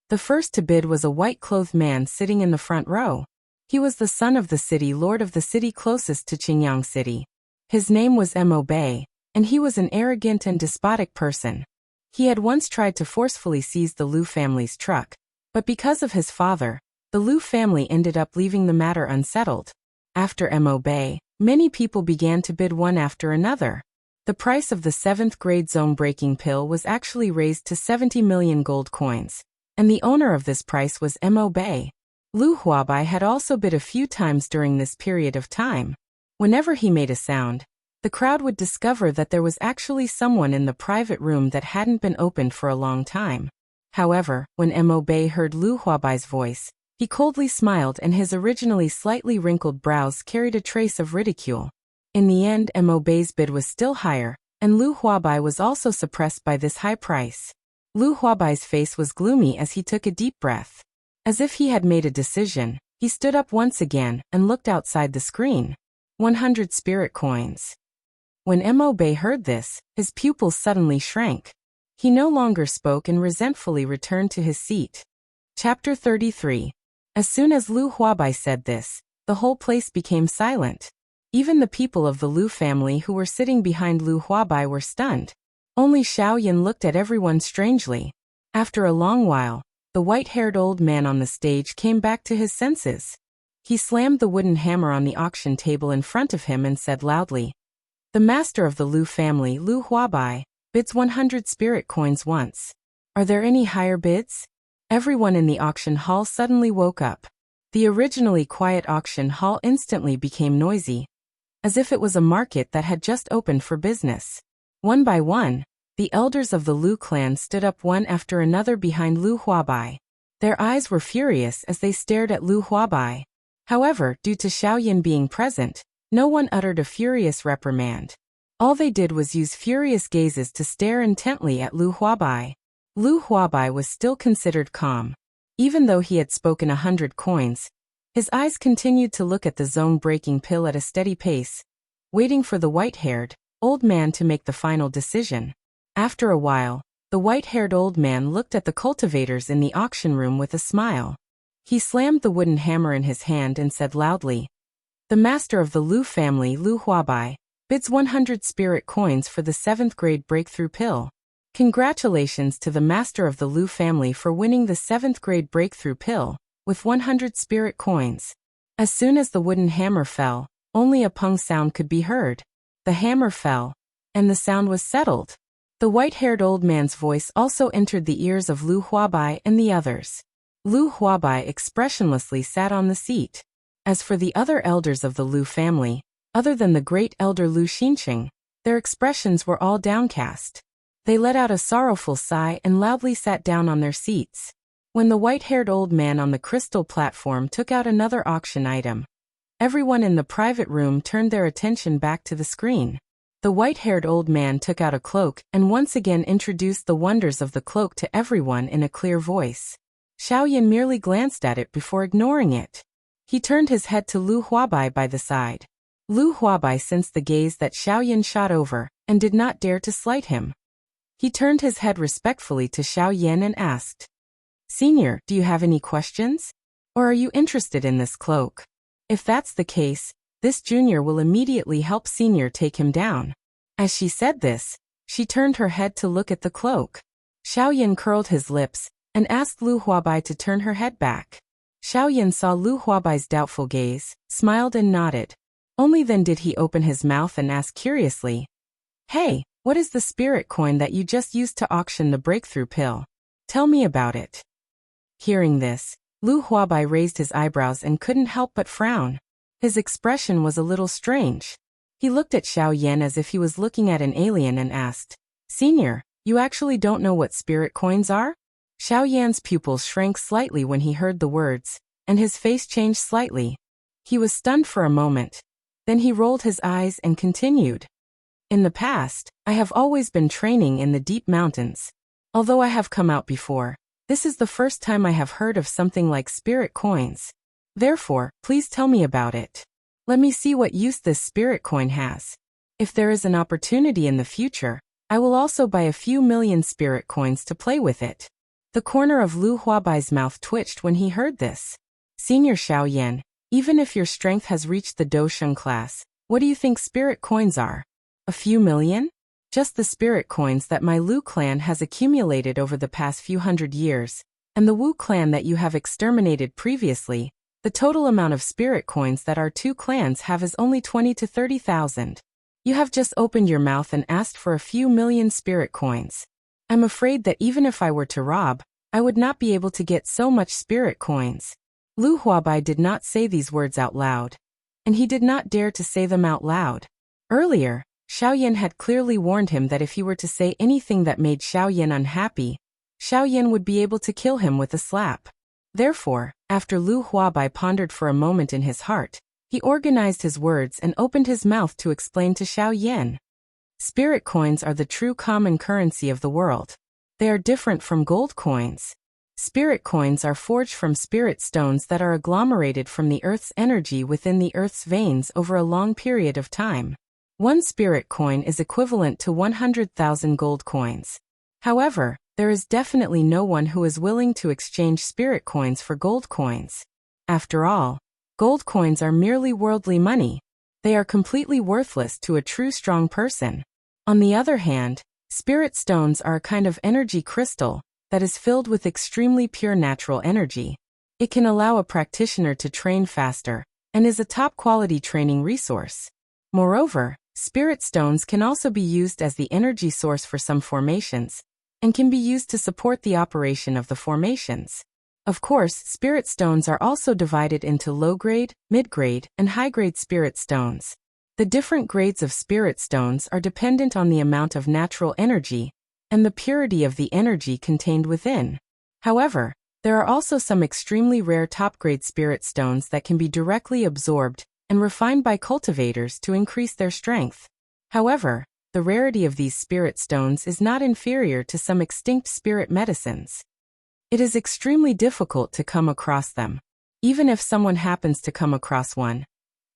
The first to bid was a white-clothed man sitting in the front row. He was the son of the city lord of the city closest to Qingyang City. His name was Mo Bei, and he was an arrogant and despotic person. He had once tried to forcefully seize the Lu family's truck, but because of his father, the Lu family ended up leaving the matter unsettled. After Mo Bei, many people began to bid one after another. The price of the 7th grade zone-breaking pill was actually raised to 70 million gold coins, and the owner of this price was Mo Bei. Lu Huabai had also bid a few times during this period of time. Whenever he made a sound, the crowd would discover that there was actually someone in the private room that hadn't been opened for a long time. However, when Mo Bei heard Lu Huabai's voice, he coldly smiled and his originally slightly wrinkled brows carried a trace of ridicule. In the end, Mo Bei's bid was still higher, and Lu Huabai was also suppressed by this high price. Lu Huabai's face was gloomy as he took a deep breath. As if he had made a decision, he stood up once again and looked outside the screen. 100 spirit coins. When Mo Bei heard this, his pupils suddenly shrank. He no longer spoke and resentfully returned to his seat. Chapter 33. As soon as Lu Huabai said this, the whole place became silent. Even the people of the Lu family who were sitting behind Lu Huabai were stunned. Only Xiaoyan looked at everyone strangely. After a long while, the white-haired old man on the stage came back to his senses. He slammed the wooden hammer on the auction table in front of him and said loudly, "The master of the Lu family, Lu Huabai, bids 100 spirit coins once. Are there any higher bids?" Everyone in the auction hall suddenly woke up. The originally quiet auction hall instantly became noisy, as if it was a market that had just opened for business. One by one, the elders of the Lu clan stood up one after another behind Lu Huabai. Their eyes were furious as they stared at Lu Huabai. However, due to Xiaoyan being present, no one uttered a furious reprimand. All they did was use furious gazes to stare intently at Lu Huabai. Lu Huabai was still considered calm. Even though he had spoken 100 coins, his eyes continued to look at the zone-breaking pill at a steady pace, waiting for the white-haired old man to make the final decision. After a while, the white-haired old man looked at the cultivators in the auction room with a smile. He slammed the wooden hammer in his hand and said loudly, "The master of the Lu family, Lu Huabai, bids 100 spirit coins for the 7th grade breakthrough pill. Congratulations to the master of the Lu family for winning the 7th grade breakthrough pill, with 100 spirit coins." As soon as the wooden hammer fell, only a pung sound could be heard. The hammer fell, and the sound was settled. The white-haired old man's voice also entered the ears of Lu Huabai and the others. Lu Huabai expressionlessly sat on the seat. As for the other elders of the Lu family, other than the great elder Lu Xinqing, their expressions were all downcast. They let out a sorrowful sigh and loudly sat down on their seats. When the white-haired old man on the crystal platform took out another auction item, everyone in the private room turned their attention back to the screen. The white-haired old man took out a cloak and once again introduced the wonders of the cloak to everyone in a clear voice. Xiaoyan merely glanced at it before ignoring it. He turned his head to Lu Huabai by the side. Lu Huabai sensed the gaze that Xiaoyan shot over and did not dare to slight him. He turned his head respectfully to Xiaoyan and asked, "Senior, do you have any questions? Or are you interested in this cloak? If that's the case, this junior will immediately help Senior take him down." As she said this, she turned her head to look at the cloak. Xiaoyan curled his lips and asked Lu Huabai to turn her head back. Xiaoyan saw Lu Huabai's doubtful gaze, smiled and nodded. Only then did he open his mouth and ask curiously, "Hey, what is the spirit coin that you just used to auction the breakthrough pill? Tell me about it." Hearing this, Lu Huabai raised his eyebrows and couldn't help but frown. His expression was a little strange. He looked at Xiaoyan as if he was looking at an alien and asked, "Senior, you actually don't know what spirit coins are?" Xiaoyan's pupils shrank slightly when he heard the words, and his face changed slightly. He was stunned for a moment. Then he rolled his eyes and continued. "In the past, I have always been training in the deep mountains. Although I have come out before, this is the first time I have heard of something like spirit coins. Therefore, please tell me about it. Let me see what use this spirit coin has. If there is an opportunity in the future, I will also buy a few million spirit coins to play with it." The corner of Lu Huabai's mouth twitched when he heard this. "Senior Xiaoyan, even if your strength has reached the Dosheng class, what do you think spirit coins are? A few million? Just the spirit coins that my Lu clan has accumulated over the past few hundred years, and the Wu clan that you have exterminated previously, the total amount of spirit coins that our two clans have is only 20 to 30,000. You have just opened your mouth and asked for a few million spirit coins. I'm afraid that even if I were to rob, I would not be able to get so much spirit coins." Lu Huabai did not say these words out loud, and he did not dare to say them out loud. Earlier, Xiaoyan had clearly warned him that if he were to say anything that made Xiaoyan unhappy, Xiaoyan would be able to kill him with a slap. Therefore, after Lu Huabai pondered for a moment in his heart, he organized his words and opened his mouth to explain to Xiaoyan. Spirit coins are the true common currency of the world. They are different from gold coins. Spirit coins are forged from spirit stones that are agglomerated from the Earth's energy within the Earth's veins over a long period of time. One spirit coin is equivalent to 100,000 gold coins. However, there is definitely no one who is willing to exchange spirit coins for gold coins. After all, gold coins are merely worldly money. They are completely worthless to a true strong person. On the other hand, spirit stones are a kind of energy crystal that is filled with extremely pure natural energy. It can allow a practitioner to train faster and is a top-quality training resource. Moreover, spirit stones can also be used as the energy source for some formations and can be used to support the operation of the formations. Of course, spirit stones are also divided into low-grade, mid-grade, and high-grade spirit stones. The different grades of spirit stones are dependent on the amount of natural energy and the purity of the energy contained within. However, there are also some extremely rare top-grade spirit stones that can be directly absorbed and refined by cultivators to increase their strength. However, the rarity of these spirit stones is not inferior to some extinct spirit medicines. It is extremely difficult to come across them. Even if someone happens to come across one,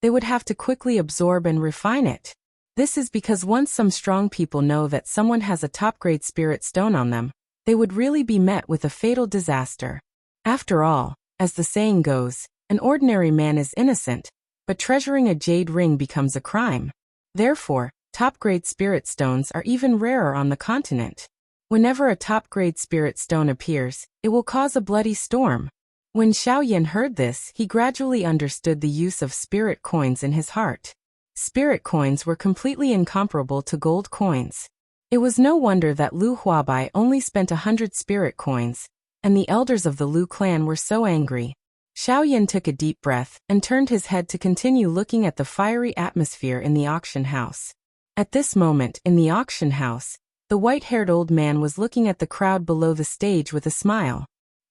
they would have to quickly absorb and refine it. This is because once some strong people know that someone has a top-grade spirit stone on them, they would really be met with a fatal disaster. After all, as the saying goes, an ordinary man is innocent, but treasuring a jade ring becomes a crime. Therefore, top-grade spirit stones are even rarer on the continent. Whenever a top-grade spirit stone appears, it will cause a bloody storm. When Xiaoyan heard this, he gradually understood the use of spirit coins in his heart. Spirit coins were completely incomparable to gold coins. It was no wonder that Lu Huabai only spent 100 spirit coins, and the elders of the Lu clan were so angry. Xiaoyan took a deep breath and turned his head to continue looking at the fiery atmosphere in the auction house. At this moment, in the auction house, the white-haired old man was looking at the crowd below the stage with a smile.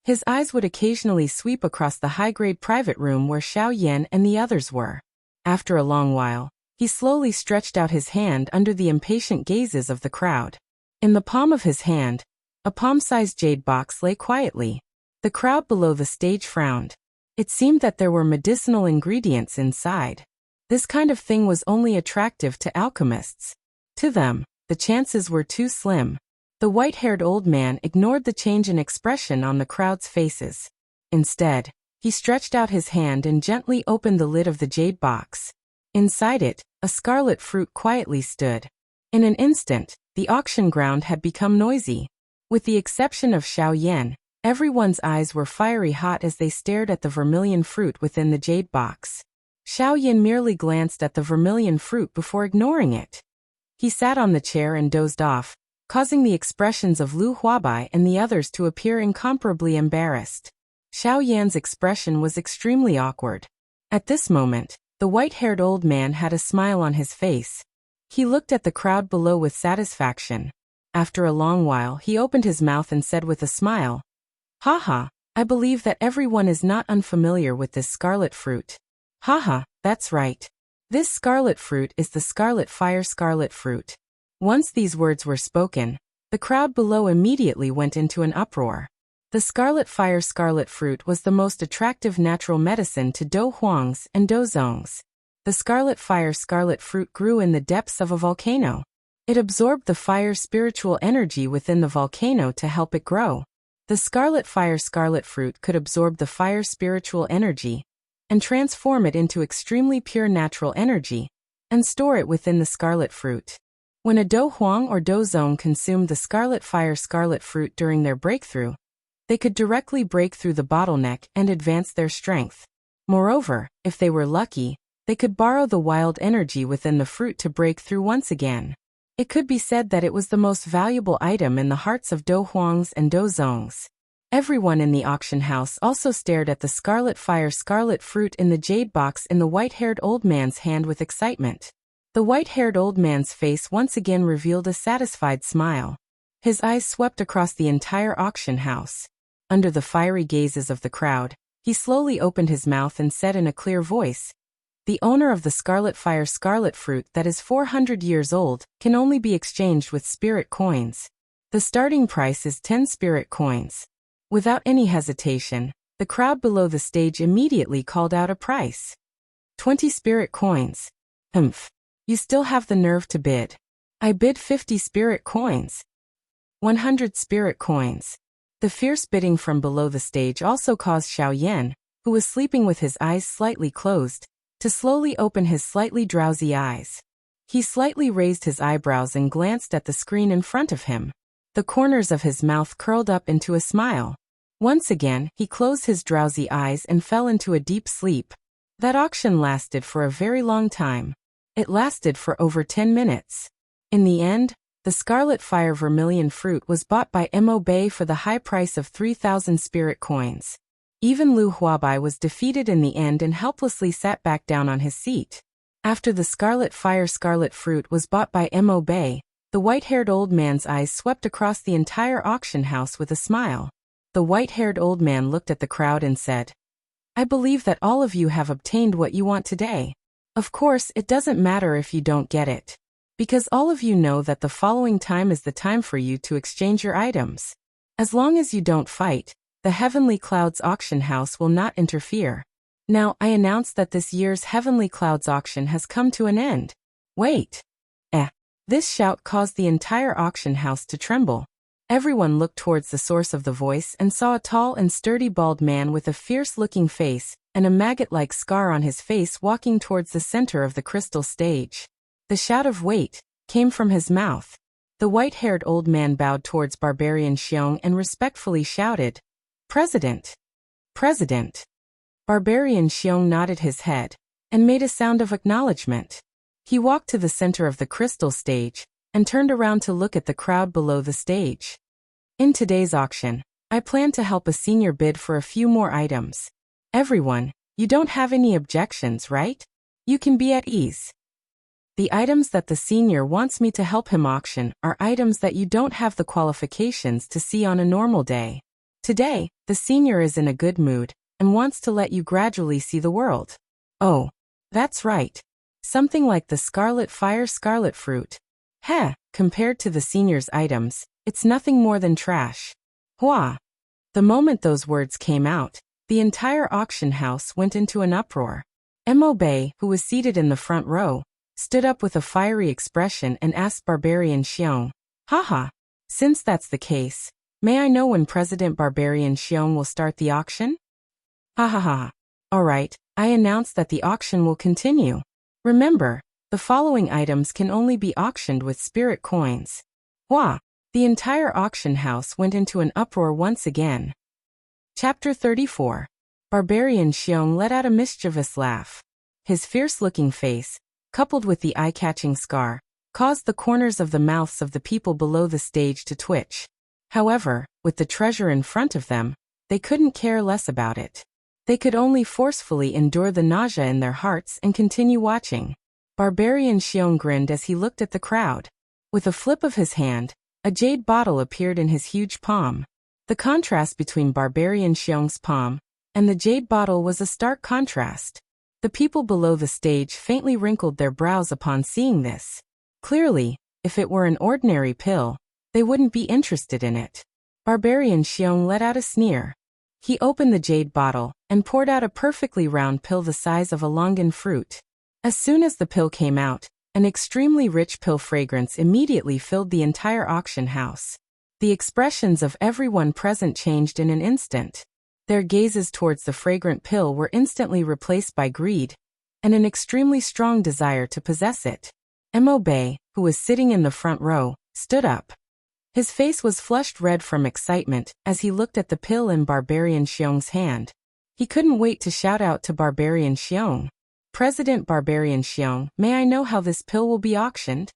His eyes would occasionally sweep across the high-grade private room where Xiao Yan and the others were. After a long while, he slowly stretched out his hand under the impatient gazes of the crowd. In the palm of his hand, a palm-sized jade box lay quietly. The crowd below the stage frowned. It seemed that there were medicinal ingredients inside. This kind of thing was only attractive to alchemists. To them, the chances were too slim. The white-haired old man ignored the change in expression on the crowd's faces. Instead, he stretched out his hand and gently opened the lid of the jade box. Inside it, a scarlet fruit quietly stood. In an instant, the auction ground had become noisy. With the exception of Xiao Yan, everyone's eyes were fiery hot as they stared at the vermilion fruit within the jade box. Xiao Yan merely glanced at the vermilion fruit before ignoring it. He sat on the chair and dozed off, causing the expressions of Lu Huabai and the others to appear incomparably embarrassed. Xiao Yan's expression was extremely awkward. At this moment, the white-haired old man had a smile on his face. He looked at the crowd below with satisfaction. After a long while, he opened his mouth and said with a smile, "Haha, I believe that everyone is not unfamiliar with this scarlet fruit. Haha, that's right. This scarlet fruit is the scarlet fire scarlet fruit." Once these words were spoken, the crowd below immediately went into an uproar. The scarlet fire scarlet fruit was the most attractive natural medicine to Do Huangs and Do Zongs. The scarlet fire scarlet fruit grew in the depths of a volcano. It absorbed the fire spiritual energy within the volcano to help it grow. The scarlet fire scarlet fruit could absorb the fire spiritual energy and transform it into extremely pure natural energy and store it within the scarlet fruit. When a Do Huang or Do Zong consumed the scarlet fire scarlet fruit during their breakthrough, they could directly break through the bottleneck and advance their strength. Moreover, if they were lucky, they could borrow the wild energy within the fruit to break through once again. It could be said that it was the most valuable item in the hearts of Do Huangs and Do Zongs. Everyone in the auction house also stared at the scarlet fire scarlet fruit in the jade box in the white-haired old man's hand with excitement. The white-haired old man's face once again revealed a satisfied smile. His eyes swept across the entire auction house. Under the fiery gazes of the crowd, he slowly opened his mouth and said in a clear voice, "The owner of the scarlet fire scarlet fruit that is 400 years old can only be exchanged with spirit coins. The starting price is 10 spirit coins." Without any hesitation, the crowd below the stage immediately called out a price. 20 spirit coins. Humph. You still have the nerve to bid. I bid 50 spirit coins. 100 spirit coins. The fierce bidding from below the stage also caused Xiao Yan, who was sleeping with his eyes slightly closed, to slowly open his slightly drowsy eyes. He slightly raised his eyebrows and glanced at the screen in front of him. The corners of his mouth curled up into a smile. Once again, he closed his drowsy eyes and fell into a deep sleep. That auction lasted for a very long time. It lasted for over 10 minutes. In the end, the scarlet fire vermilion fruit was bought by Mo Bei for the high price of 3,000 spirit coins. Even Lu Huabai was defeated in the end and helplessly sat back down on his seat. After the scarlet fire scarlet fruit was bought by Mo Bei, the white-haired old man's eyes swept across the entire auction house with a smile. The white-haired old man looked at the crowd and said, "I believe that all of you have obtained what you want today. Of course, it doesn't matter if you don't get it, because all of you know that the following time is the time for you to exchange your items. As long as you don't fight, the Heavenly Clouds auction house will not interfere. Now, I announce that this year's Heavenly Clouds auction has come to an end. Wait. This shout caused the entire auction house to tremble. Everyone looked towards the source of the voice and saw a tall and sturdy bald man with a fierce-looking face and a maggot-like scar on his face walking towards the center of the crystal stage. The shout of "Wait" came from his mouth. The white-haired old man bowed towards Barbarian Xiong and respectfully shouted, "President! President!" Barbarian Xiong nodded his head and made a sound of acknowledgement. He walked to the center of the crystal stage and turned around to look at the crowd below the stage. "In today's auction, I plan to help a senior bid for a few more items. Everyone, you don't have any objections, right? You can be at ease. The items that the senior wants me to help him auction are items that you don't have the qualifications to see on a normal day. Today, the senior is in a good mood and wants to let you gradually see the world. Oh, that's right. Something like the scarlet fire scarlet fruit. Heh, compared to the senior's items, it's nothing more than trash. Hua! The moment those words came out, the entire auction house went into an uproar. Mo Bei, who was seated in the front row, stood up with a fiery expression and asked Barbarian Xiong, Haha, since that's the case, may I know when President Barbarian Xiong will start the auction? Ha ha ha. Alright, I announce that the auction will continue. Remember, the following items can only be auctioned with spirit coins. Hua! The entire auction house went into an uproar once again. Chapter 34. Barbarian Xiong let out a mischievous laugh. His fierce-looking face, coupled with the eye-catching scar, caused the corners of the mouths of the people below the stage to twitch. However, with the treasure in front of them, they couldn't care less about it. They could only forcefully endure the nausea in their hearts and continue watching. Barbarian Xiong grinned as he looked at the crowd. With a flip of his hand, a jade bottle appeared in his huge palm. The contrast between Barbarian Xiong's palm and the jade bottle was a stark contrast. The people below the stage faintly wrinkled their brows upon seeing this. Clearly, if it were an ordinary pill, they wouldn't be interested in it. Barbarian Xiong let out a sneer. He opened the jade bottle and poured out a perfectly round pill the size of a longan fruit. As soon as the pill came out, an extremely rich pill fragrance immediately filled the entire auction house. The expressions of everyone present changed in an instant. Their gazes towards the fragrant pill were instantly replaced by greed and an extremely strong desire to possess it. Mo Bei, who was sitting in the front row, stood up. His face was flushed red from excitement as he looked at the pill in Barbarian Xiong's hand. He couldn't wait to shout out to Barbarian Xiong, President Barbarian Xiong, may I know how this pill will be auctioned?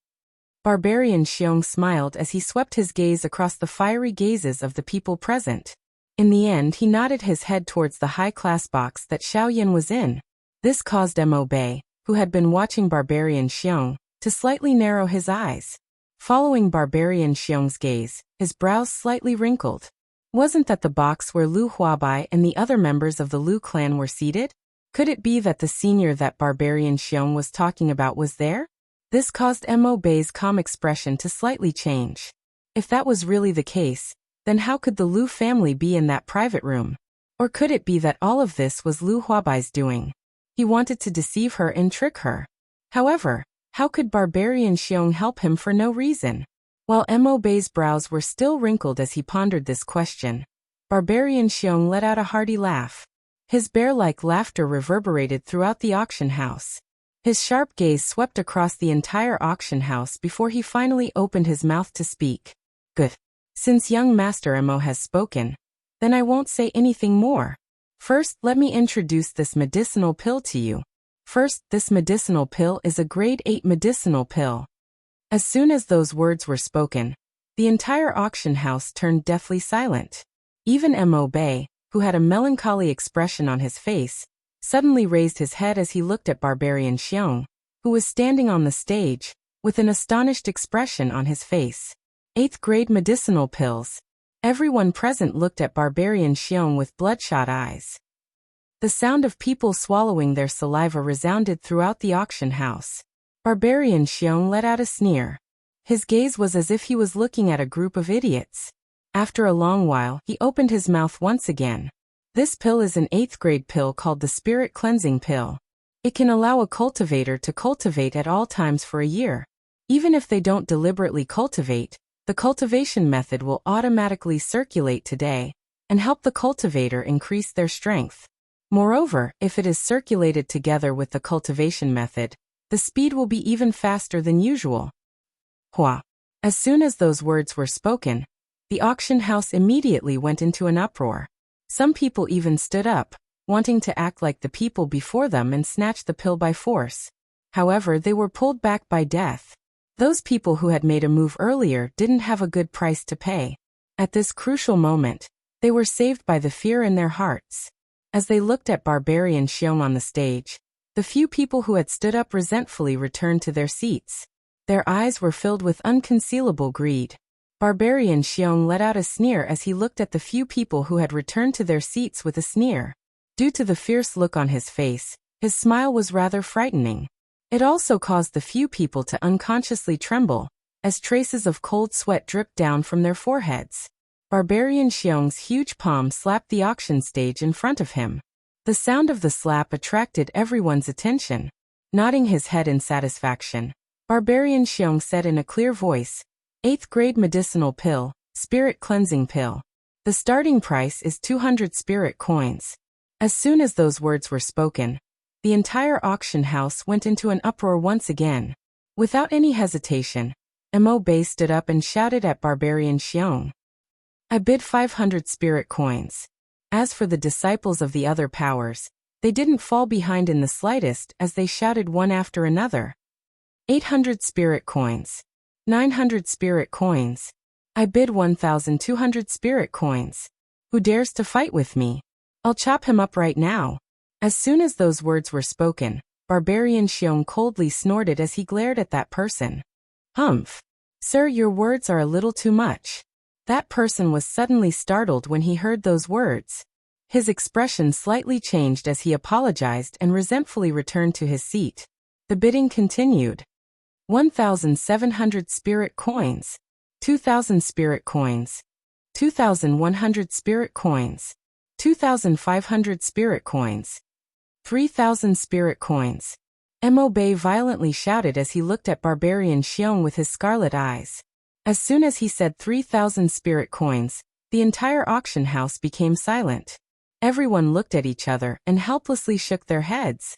Barbarian Xiong smiled as he swept his gaze across the fiery gazes of the people present. In the end, he nodded his head towards the high-class box that Xiaoyan was in. This caused Mo Bei, who had been watching Barbarian Xiong, to slightly narrow his eyes. Following Barbarian Xiong's gaze, his brows slightly wrinkled. Wasn't that the box where Lu Huabai and the other members of the Lu clan were seated? Could it be that the senior that Barbarian Xiong was talking about was there? This caused Mo Bei's calm expression to slightly change. If that was really the case, then how could the Lu family be in that private room? Or could it be that all of this was Lu Huabai's doing? He wanted to deceive her and trick her. However, how could Barbarian Xiong help him for no reason? While Mo Bei's brows were still wrinkled as he pondered this question, Barbarian Xiong let out a hearty laugh. His bear-like laughter reverberated throughout the auction house. His sharp gaze swept across the entire auction house before he finally opened his mouth to speak. Good. Since young Master Mo has spoken, then I won't say anything more. First, let me introduce this medicinal pill to you. First, this medicinal pill is a grade 8 medicinal pill. As soon as those words were spoken, the entire auction house turned deathly silent. Even Mo Bei, who had a melancholy expression on his face, suddenly raised his head as he looked at Barbarian Xiong, who was standing on the stage, with an astonished expression on his face. 8th grade medicinal pills. Everyone present looked at Barbarian Xiong with bloodshot eyes. The sound of people swallowing their saliva resounded throughout the auction house. Barbarian Xiong let out a sneer. His gaze was as if he was looking at a group of idiots. After a long while, he opened his mouth once again. This pill is an 8th grade pill called the Spirit Cleansing Pill. It can allow a cultivator to cultivate at all times for a year. Even if they don't deliberately cultivate, the cultivation method will automatically circulate today and help the cultivator increase their strength. Moreover, if it is circulated together with the cultivation method, the speed will be even faster than usual. Hua. As soon as those words were spoken, the auction house immediately went into an uproar. Some people even stood up, wanting to act like the people before them and snatch the pill by force. However, they were pulled back by death. Those people who had made a move earlier didn't have a good price to pay. At this crucial moment, they were saved by the fear in their hearts. As they looked at Barbarian Xiong on the stage, the few people who had stood up resentfully returned to their seats. Their eyes were filled with unconcealable greed. Barbarian Xiong let out a sneer as he looked at the few people who had returned to their seats with a sneer. Due to the fierce look on his face, his smile was rather frightening. It also caused the few people to unconsciously tremble, as traces of cold sweat dripped down from their foreheads. Barbarian Xiong's huge palm slapped the auction stage in front of him. The sound of the slap attracted everyone's attention. Nodding his head in satisfaction, Barbarian Xiong said in a clear voice, 8th grade medicinal pill, spirit cleansing pill. The starting price is 200 spirit coins. As soon as those words were spoken, the entire auction house went into an uproar once again. Without any hesitation, Mo Bei stood up and shouted at Barbarian Xiong. I bid 500 spirit coins. As for the disciples of the other powers, they didn't fall behind in the slightest as they shouted one after another. 800 spirit coins. 900 spirit coins. I bid 1,200 spirit coins. Who dares to fight with me? I'll chop him up right now. As soon as those words were spoken, Barbarian Xiong coldly snorted as he glared at that person. Humph. Sir, your words are a little too much. That person was suddenly startled when he heard those words. His expression slightly changed as he apologized and resentfully returned to his seat. The bidding continued. 1,700 spirit coins. 2,000 spirit coins. 2,100 spirit coins. 2,500 spirit coins. 3,000 spirit coins. Mo Bei violently shouted as he looked at Barbarian Xiong with his scarlet eyes. As soon as he said 3,000 spirit coins, the entire auction house became silent. Everyone looked at each other and helplessly shook their heads.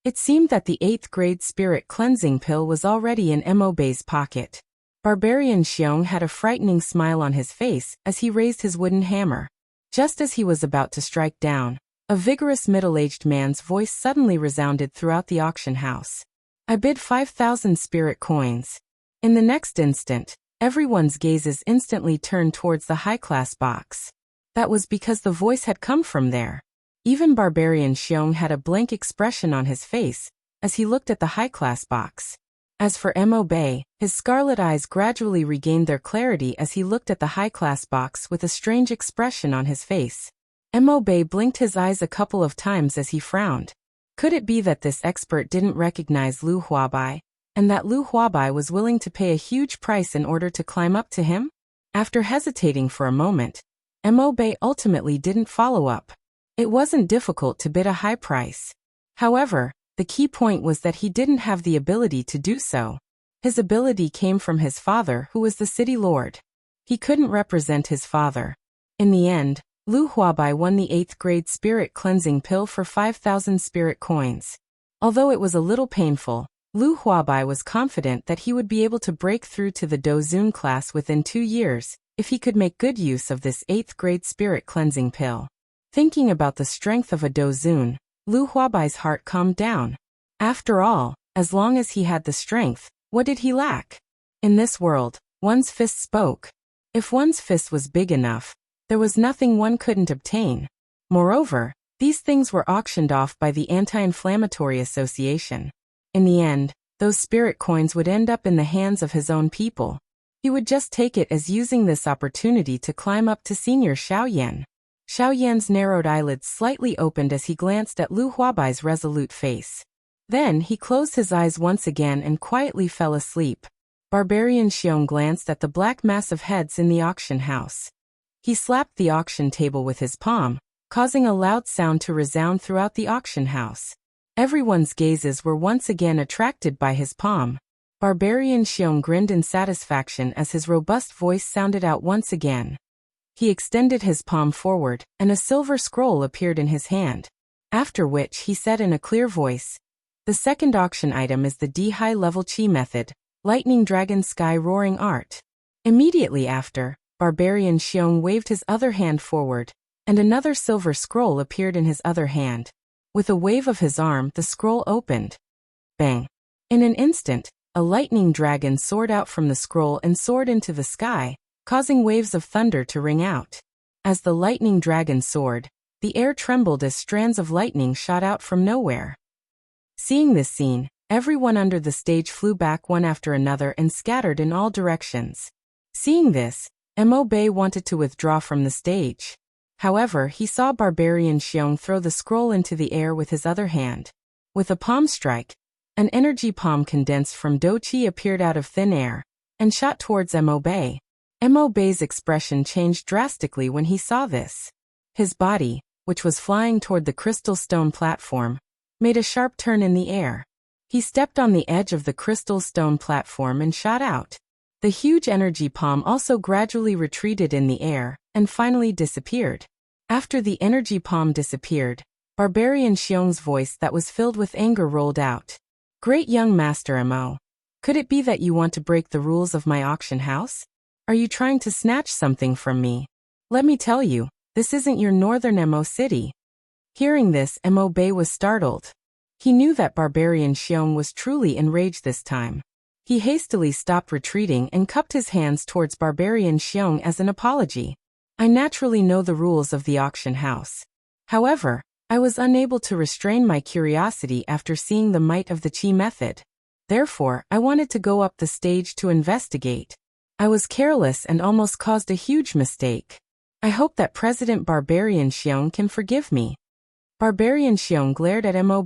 It seemed that the 8th grade spirit cleansing pill was already in Mo Bei's pocket. Barbarian Xiong had a frightening smile on his face as he raised his wooden hammer. Just as he was about to strike down, a vigorous middle-aged man's voice suddenly resounded throughout the auction house. I bid 5,000 spirit coins. In the next instant, everyone's gazes instantly turned towards the high-class box. That was because the voice had come from there. Even Barbarian Xiong had a blank expression on his face as he looked at the high-class box. As for Mo Bei, his scarlet eyes gradually regained their clarity as he looked at the high-class box with a strange expression on his face. Mo Bei blinked his eyes a couple of times as he frowned. Could it be that this expert didn't recognize Lu Huabai, and that Lu Huabai was willing to pay a huge price in order to climb up to him? After hesitating for a moment, Mo Bei ultimately didn't follow up. It wasn't difficult to bid a high price. However, the key point was that he didn't have the ability to do so. His ability came from his father, who was the city lord. He couldn't represent his father. In the end, Lu Huabai won the 8th grade spirit cleansing pill for 5,000 spirit coins. Although it was a little painful, Lu Huabai was confident that he would be able to break through to the Dozun class within 2 years, if he could make good use of this 8th grade spirit cleansing pill. Thinking about the strength of a Dozun, Lu Huabai's heart calmed down. After all, as long as he had the strength, what did he lack? In this world, one's fist spoke. If one's fist was big enough, there was nothing one couldn't obtain. Moreover, these things were auctioned off by the Anti-Inflammatory Association. In the end, those spirit coins would end up in the hands of his own people. He would just take it as using this opportunity to climb up to Senior Xiaoyan. Xiaoyan's narrowed eyelids slightly opened as he glanced at Lu Huabai's resolute face. Then he closed his eyes once again and quietly fell asleep. Barbarian Xiong glanced at the black mass of heads in the auction house. He slapped the auction table with his palm, causing a loud sound to resound throughout the auction house. Everyone's gazes were once again attracted by his palm. Barbarian Xiong grinned in satisfaction as his robust voice sounded out once again. He extended his palm forward, and a silver scroll appeared in his hand. After which he said in a clear voice, "The second auction item is the D high-level Qi method, Lightning Dragon Sky Roaring Art." Immediately after, Barbarian Xiong waved his other hand forward, and another silver scroll appeared in his other hand. With a wave of his arm, the scroll opened. Bang! In an instant, a lightning dragon soared out from the scroll and soared into the sky, causing waves of thunder to ring out. As the lightning dragon soared, the air trembled as strands of lightning shot out from nowhere. Seeing this scene, everyone under the stage flew back one after another and scattered in all directions. Seeing this, Mo wanted to withdraw from the stage. However, he saw Barbarian Xiong throw the scroll into the air with his other hand. With a palm strike, an energy palm condensed from Do Chi appeared out of thin air and shot towards Mo. Mo's expression changed drastically when he saw this. His body, which was flying toward the crystal stone platform, made a sharp turn in the air. He stepped on the edge of the crystal stone platform and shot out. The huge energy palm also gradually retreated in the air and finally disappeared. After the energy palm disappeared, Barbarian Xiong's voice that was filled with anger rolled out. Great young master Mo. Could it be that you want to break the rules of my auction house? Are you trying to snatch something from me? Let me tell you, this isn't your northern Mo city. Hearing this, Mo was startled. He knew that Barbarian Xiong was truly enraged this time. He hastily stopped retreating and cupped his hands towards Barbarian Xiong as an apology. I naturally know the rules of the auction house. However, I was unable to restrain my curiosity after seeing the might of the Qi method. Therefore, I wanted to go up the stage to investigate. I was careless and almost caused a huge mistake. I hope that President Barbarian Xiong can forgive me. Barbarian Xiong glared at Mo.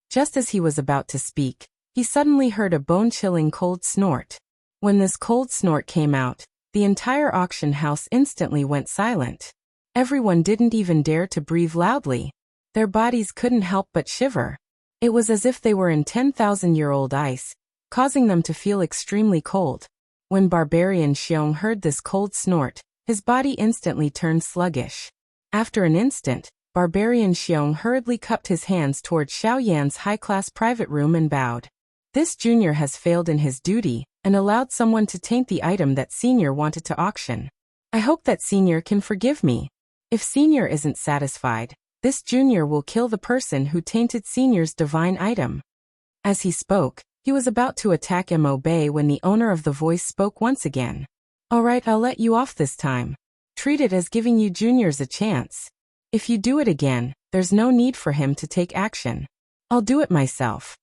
Just as he was about to speak, he suddenly heard a bone-chilling cold snort. When this cold snort came out, the entire auction house instantly went silent. Everyone didn't even dare to breathe loudly. Their bodies couldn't help but shiver. It was as if they were in 10,000-year-old ice, causing them to feel extremely cold. When Barbarian Xiong heard this cold snort, his body instantly turned sluggish. After an instant, Barbarian Xiong hurriedly cupped his hands toward Xiaoyan's high-class private room and bowed. This junior has failed in his duty and allowed someone to taint the item that senior wanted to auction. I hope that senior can forgive me. If senior isn't satisfied, this junior will kill the person who tainted senior's divine item. As he spoke, he was about to attack Mo when the owner of the voice spoke once again. Alright, I'll let you off this time. Treat it as giving you juniors a chance. If you do it again, there's no need for him to take action. I'll do it myself.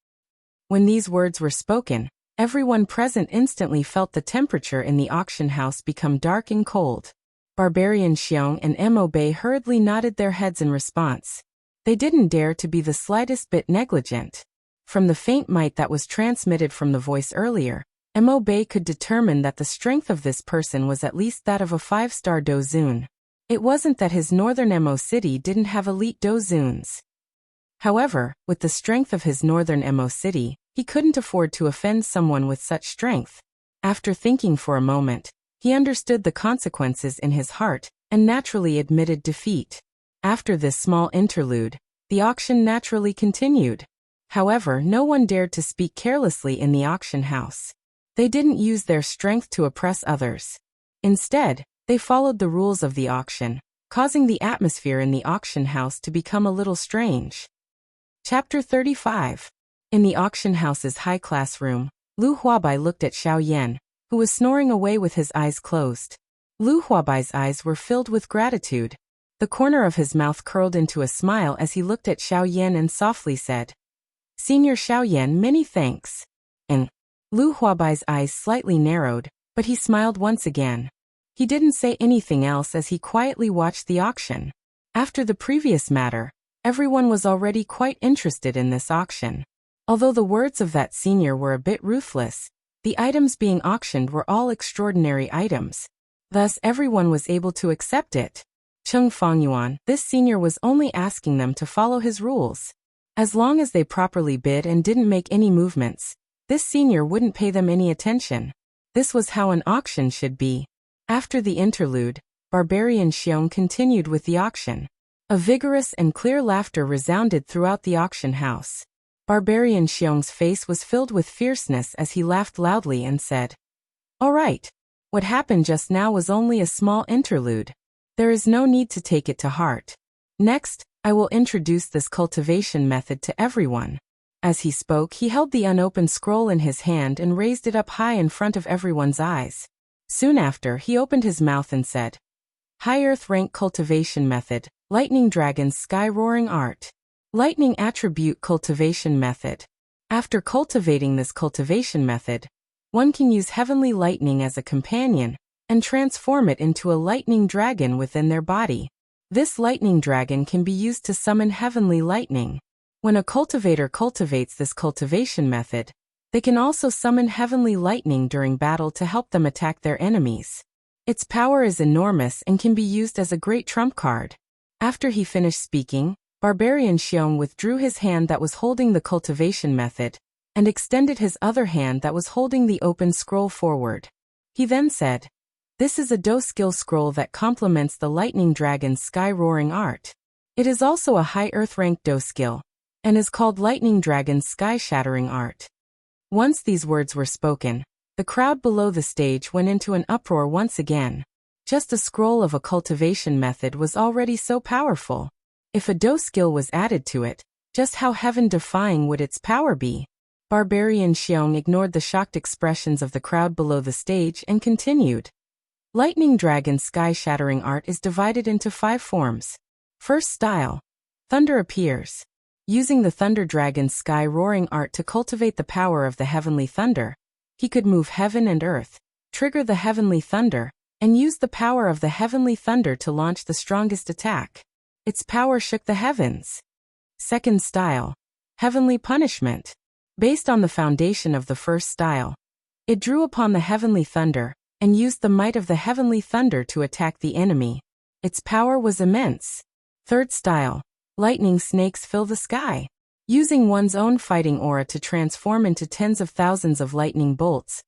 When these words were spoken, everyone present instantly felt the temperature in the auction house become dark and cold. Barbarian Xiong and Mo hurriedly nodded their heads in response. They didn't dare to be the slightest bit negligent. From the faint might that was transmitted from the voice earlier, Mo could determine that the strength of this person was at least that of a 5-star dozun. It wasn't that his northern Mo city didn't have elite dozuns. However, with the strength of his northern Mo city, he couldn't afford to offend someone with such strength. After thinking for a moment, he understood the consequences in his heart and naturally admitted defeat. After this small interlude, the auction naturally continued. However, no one dared to speak carelessly in the auction house. They didn't use their strength to oppress others. Instead, they followed the rules of the auction, causing the atmosphere in the auction house to become a little strange. Chapter 35. In the auction house's high-class room, Lu Huabai looked at Xiaoyan, who was snoring away with his eyes closed. Lu Huabai's eyes were filled with gratitude. The corner of his mouth curled into a smile as he looked at Xiaoyan and softly said, Senior Xiaoyan, many thanks. And Lu Huabai's eyes slightly narrowed, but he smiled once again. He didn't say anything else as he quietly watched the auction. After the previous matter, everyone was already quite interested in this auction. Although the words of that senior were a bit ruthless, the items being auctioned were all extraordinary items. Thus everyone was able to accept it. Cheng Fongyuan, this senior was only asking them to follow his rules. As long as they properly bid and didn't make any movements, this senior wouldn't pay them any attention. This was how an auction should be. After the interlude, Barbarian Xiong continued with the auction. A vigorous and clear laughter resounded throughout the auction house. Barbarian Xiong's face was filled with fierceness as he laughed loudly and said, All right. What happened just now was only a small interlude. There is no need to take it to heart. Next, I will introduce this cultivation method to everyone. As he spoke, he held the unopened scroll in his hand and raised it up high in front of everyone's eyes. Soon after, he opened his mouth and said, High Earth Rank Cultivation Method, Lightning Dragon's Sky Roaring Art. Lightning Attribute Cultivation Method. After cultivating this cultivation method, one can use Heavenly Lightning as a companion, and transform it into a lightning dragon within their body. This lightning dragon can be used to summon heavenly lightning. When a cultivator cultivates this cultivation method, they can also summon heavenly lightning during battle to help them attack their enemies. Its power is enormous and can be used as a great trump card. After he finished speaking, Barbarian Xiong withdrew his hand that was holding the cultivation method and extended his other hand that was holding the open scroll forward. He then said, "This is a Do skill scroll that complements the Lightning Dragon's sky-roaring art. It is also a high earth-ranked Do skill, and is called Lightning Dragon's sky-shattering art." Once these words were spoken, the crowd below the stage went into an uproar once again. Just a scroll of a cultivation method was already so powerful. If a Do skill was added to it, just how heaven-defying would its power be? Barbarian Xiong ignored the shocked expressions of the crowd below the stage and continued. Lightning Dragon's sky-shattering art is divided into 5 forms. First style. Thunder appears. Using the Thunder Dragon's sky-roaring art to cultivate the power of the heavenly thunder, he could move heaven and earth, trigger the heavenly thunder, and use the power of the heavenly thunder to launch the strongest attack. Its power shook the heavens. Second style. Heavenly punishment. Based on the foundation of the first style, it drew upon the heavenly thunder and used the might of the heavenly thunder to attack the enemy. Its power was immense. Third style. Lightning snakes fill the sky. Using one's own fighting aura to transform into tens of thousands of lightning bolts,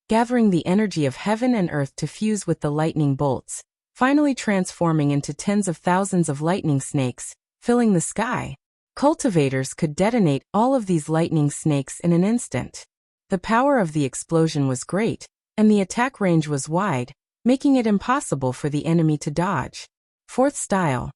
gathering the energy of heaven and earth to fuse with the lightning bolts, finally transforming into tens of thousands of lightning snakes, filling the sky. Cultivators could detonate all of these lightning snakes in an instant. The power of the explosion was great, and the attack range was wide, making it impossible for the enemy to dodge. Fourth style.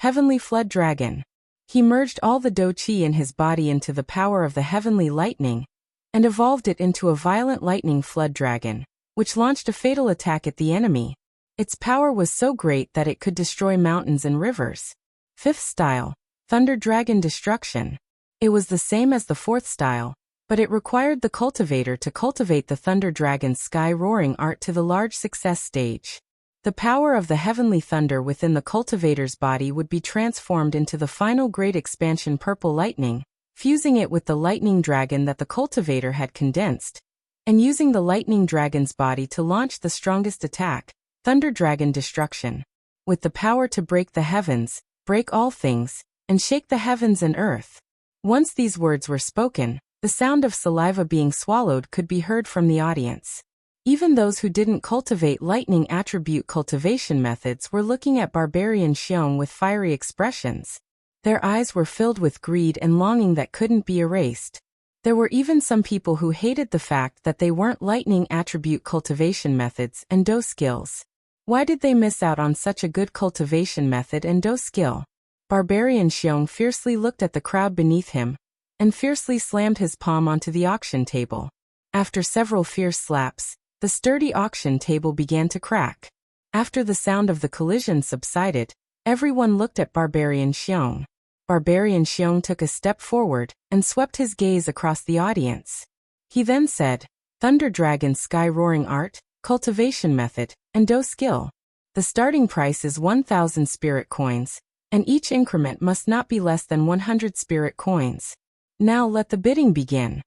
Heavenly Flood Dragon. He merged all the Do Qi in his body into the power of the heavenly lightning, and evolved it into a violent lightning flood dragon, which launched a fatal attack at the enemy. Its power was so great that it could destroy mountains and rivers. Fifth style. Thunder Dragon Destruction. It was the same as the fourth style, but it required the cultivator to cultivate the Thunder Dragon's sky-roaring art to the large success stage. The power of the heavenly thunder within the cultivator's body would be transformed into the final great expansion Purple Lightning, fusing it with the lightning dragon that the cultivator had condensed, and using the lightning dragon's body to launch the strongest attack, Thunder Dragon Destruction. With the power to break the heavens, break all things, and shake the heavens and earth. Once these words were spoken, the sound of saliva being swallowed could be heard from the audience. Even those who didn't cultivate lightning attribute cultivation methods were looking at Barbarian Xiong with fiery expressions. Their eyes were filled with greed and longing that couldn't be erased. There were even some people who hated the fact that they weren't lightning attribute cultivation methods and Do skills. Why did they miss out on such a good cultivation method and Do skill? Barbarian Xiong fiercely looked at the crowd beneath him, and fiercely slammed his palm onto the auction table. After several fierce slaps, the sturdy auction table began to crack. After the sound of the collision subsided, everyone looked at Barbarian Xiong. Barbarian Xiong took a step forward and swept his gaze across the audience. He then said, Thunder Dragon's sky-roaring art, cultivation method, and Do skill. The starting price is 1,000 spirit coins, and each increment must not be less than 100 spirit coins. Now let the bidding begin.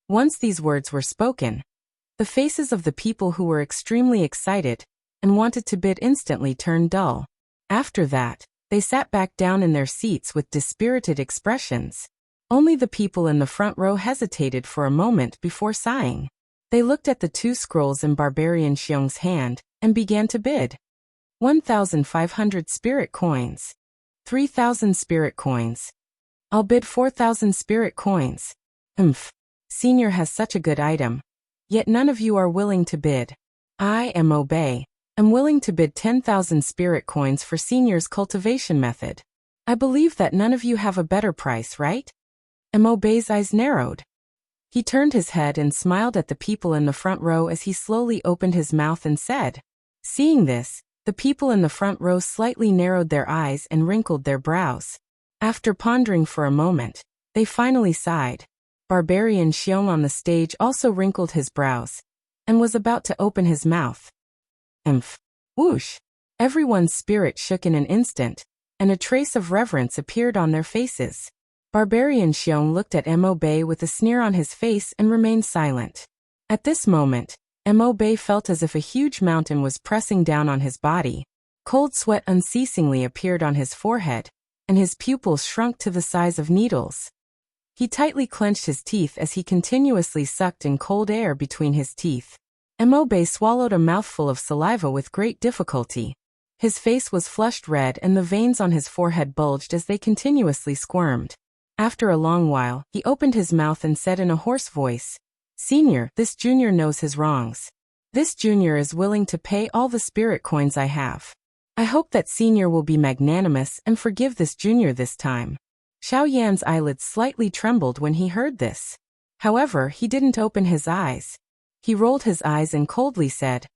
Once these words were spoken, the faces of the people who were extremely excited and wanted to bid instantly turned dull. After that, they sat back down in their seats with dispirited expressions. Only the people in the front row hesitated for a moment before sighing. They looked at the 2 scrolls in Barbarian Xiong's hand and began to bid. 1,500 spirit coins. 3,000 spirit coins. I'll bid 4,000 spirit coins. Senior has such a good item. Yet none of you are willing to bid. I am willing to bid 10,000 spirit coins for Senior's cultivation method. I believe that none of you have a better price, right? Mobe's eyes narrowed. He turned his head and smiled at the people in the front row as he slowly opened his mouth and said. Seeing this, the people in the front row slightly narrowed their eyes and wrinkled their brows. After pondering for a moment, they finally sighed. Barbarian Xiong on the stage also wrinkled his brows and was about to open his mouth. Umph. Whoosh. Everyone's spirit shook in an instant, and a trace of reverence appeared on their faces. Barbarian Xiong looked at Mo Bei with a sneer on his face and remained silent. At this moment, Mo Bei felt as if a huge mountain was pressing down on his body. Cold sweat unceasingly appeared on his forehead, and his pupils shrunk to the size of needles. He tightly clenched his teeth as he continuously sucked in cold air between his teeth. Mo Bei swallowed a mouthful of saliva with great difficulty. His face was flushed red and the veins on his forehead bulged as they continuously squirmed. After a long while, he opened his mouth and said in a hoarse voice, "Senior, this junior knows his wrongs. This junior is willing to pay all the spirit coins I have. I hope that senior will be magnanimous and forgive this junior this time." Xiao Yan's eyelids slightly trembled when he heard this. However, he didn't open his eyes. He rolled his eyes and coldly said,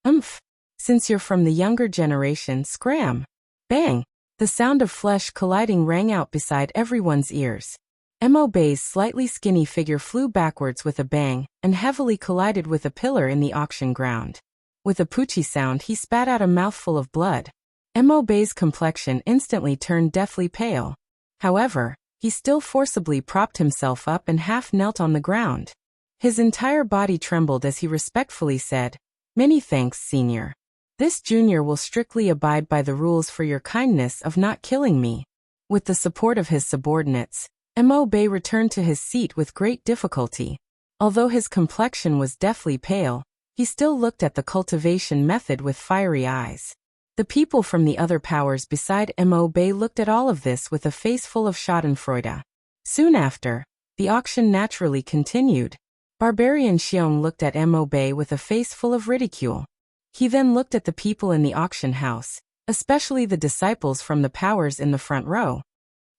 "Umph. Since you're from the younger generation, scram." Bang! The sound of flesh colliding rang out beside everyone's ears. Mo Bei's slightly skinny figure flew backwards with a bang and heavily collided with a pillar in the auction ground. With a poochie sound, he spat out a mouthful of blood. Mo Bei's complexion instantly turned deathly pale. However, he still forcibly propped himself up and half knelt on the ground. His entire body trembled as he respectfully said, "Many thanks, senior. This junior will strictly abide by the rules for your kindness of not killing me." With the support of his subordinates, Mo Bei returned to his seat with great difficulty. Although his complexion was deathly pale, he still looked at the cultivation method with fiery eyes. The people from the other powers beside Mo Bei looked at all of this with a face full of schadenfreude. Soon after, the auction naturally continued. Barbarian Xiong looked at Mo Bei with a face full of ridicule. He then looked at the people in the auction house, especially the disciples from the powers in the front row.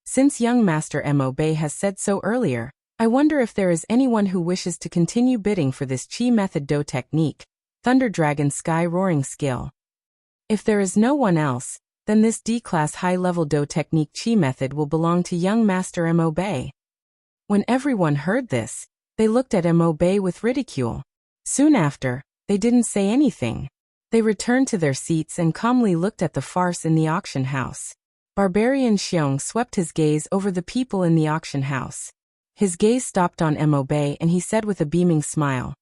Since young Master Mo Bei has said so earlier, I wonder if there is anyone who wishes to continue bidding for this Chi Method Do technique, Thunder Dragon Sky Roaring skill. If there is no one else, then this D-Class high-level Do technique Chi Method will belong to young Master Mo Bei. When everyone heard this, they looked at Mo Bei with ridicule. Soon after, they didn't say anything. They returned to their seats and calmly looked at the farce in the auction house. Barbarian Xiong swept his gaze over the people in the auction house. His gaze stopped on Mo Bei and he said with a beaming smile,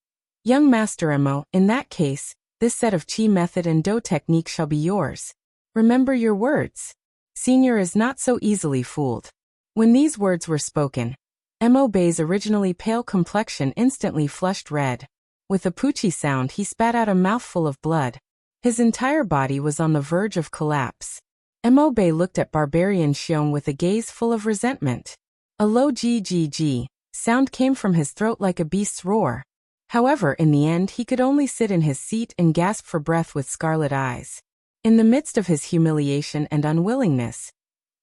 "Young Master Mo, in that case, this set of Chi method and Do technique shall be yours. Remember your words. Senior is not so easily fooled." When these words were spoken, Mo Bei's originally pale complexion instantly flushed red. With a poochie sound, he spat out a mouthful of blood. His entire body was on the verge of collapse. Mo Bei looked at Barbarian Xiong with a gaze full of resentment. A low "G" sound came from his throat like a beast's roar. However, in the end, he could only sit in his seat and gasp for breath with scarlet eyes. In the midst of his humiliation and unwillingness,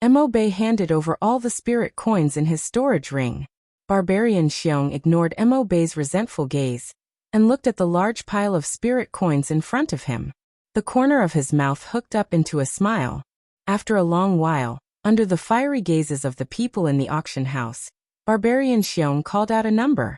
Mo Bei handed over all the spirit coins in his storage ring. Barbarian Xiong ignored Mo Bei's resentful gaze and looked at the large pile of spirit coins in front of him. The corner of his mouth hooked up into a smile. After a long while, under the fiery gazes of the people in the auction house, Barbarian Xiong called out a number.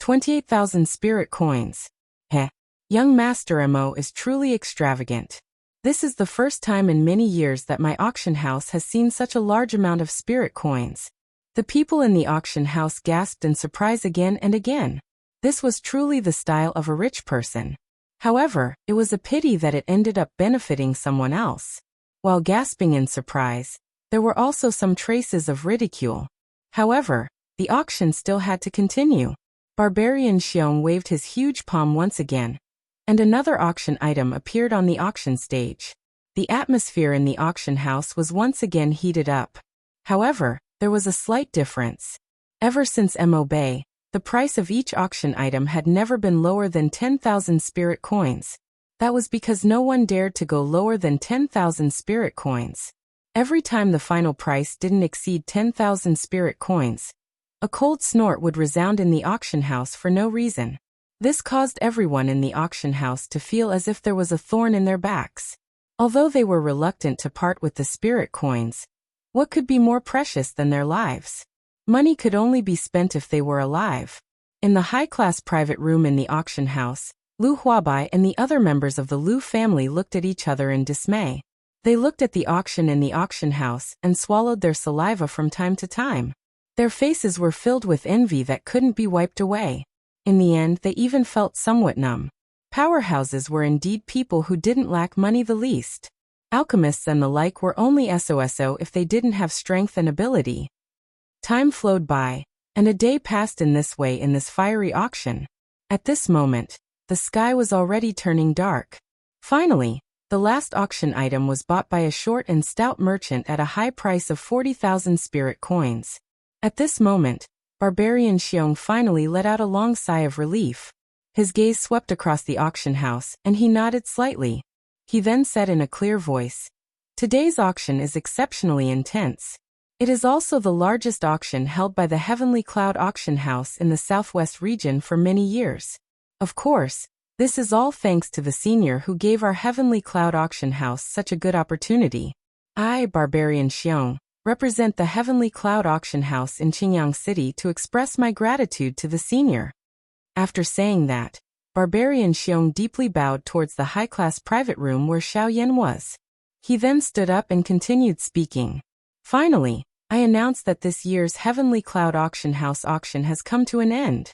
28,000 spirit coins. Heh. Young Master Mo is truly extravagant. This is the first time in many years that my auction house has seen such a large amount of spirit coins. The people in the auction house gasped in surprise again and again. This was truly the style of a rich person. However, it was a pity that it ended up benefiting someone else. While gasping in surprise, there were also some traces of ridicule. However, the auction still had to continue. Barbarian Xiong waved his huge palm once again, and another auction item appeared on the auction stage. The atmosphere in the auction house was once again heated up. However, there was a slight difference. Ever since Mo Bei, the price of each auction item had never been lower than 10,000 spirit coins. That was because no one dared to go lower than 10,000 spirit coins. Every time the final price didn't exceed 10,000 spirit coins, a cold snort would resound in the auction house for no reason. This caused everyone in the auction house to feel as if there was a thorn in their backs. Although they were reluctant to part with the spirit coins, what could be more precious than their lives? Money could only be spent if they were alive. In the high-class private room in the auction house, Lu Huabai and the other members of the Lu family looked at each other in dismay. They looked at the auction in the auction house and swallowed their saliva from time to time. Their faces were filled with envy that couldn't be wiped away. In the end, they even felt somewhat numb. Powerhouses were indeed people who didn't lack money the least. Alchemists and the like were only SOSO if they didn't have strength and ability. Time flowed by, and a day passed in this way in this fiery auction. At this moment, the sky was already turning dark. Finally, the last auction item was bought by a short and stout merchant at a high price of 40,000 spirit coins. At this moment, Barbarian Xiong finally let out a long sigh of relief. His gaze swept across the auction house, and he nodded slightly. He then said in a clear voice, "Today's auction is exceptionally intense. It is also the largest auction held by the Heavenly Cloud Auction House in the Southwest region for many years. Of course, this is all thanks to the senior who gave our Heavenly Cloud Auction House such a good opportunity. I, Barbarian Xiong, represent the Heavenly Cloud Auction House in Qingyang City to express my gratitude to the senior." After saying that, Barbarian Xiong deeply bowed towards the high-class private room where Xiaoyan was. He then stood up and continued speaking. "Finally, I announce that this year's Heavenly Cloud Auction House auction has come to an end."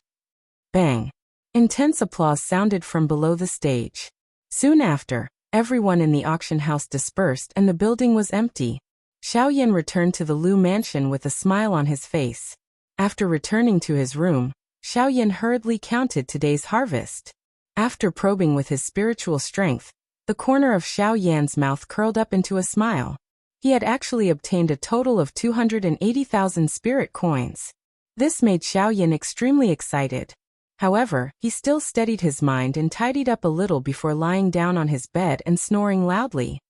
Bang! Intense applause sounded from below the stage. Soon after, everyone in the auction house dispersed and the building was empty. Xiaoyan returned to the Lu mansion with a smile on his face. After returning to his room, Xiaoyan hurriedly counted today's harvest. After probing with his spiritual strength, the corner of Xiaoyan's mouth curled up into a smile. He had actually obtained a total of 280,000 spirit coins. This made Xiaoyan extremely excited. However, he still steadied his mind and tidied up a little before lying down on his bed and snoring loudly.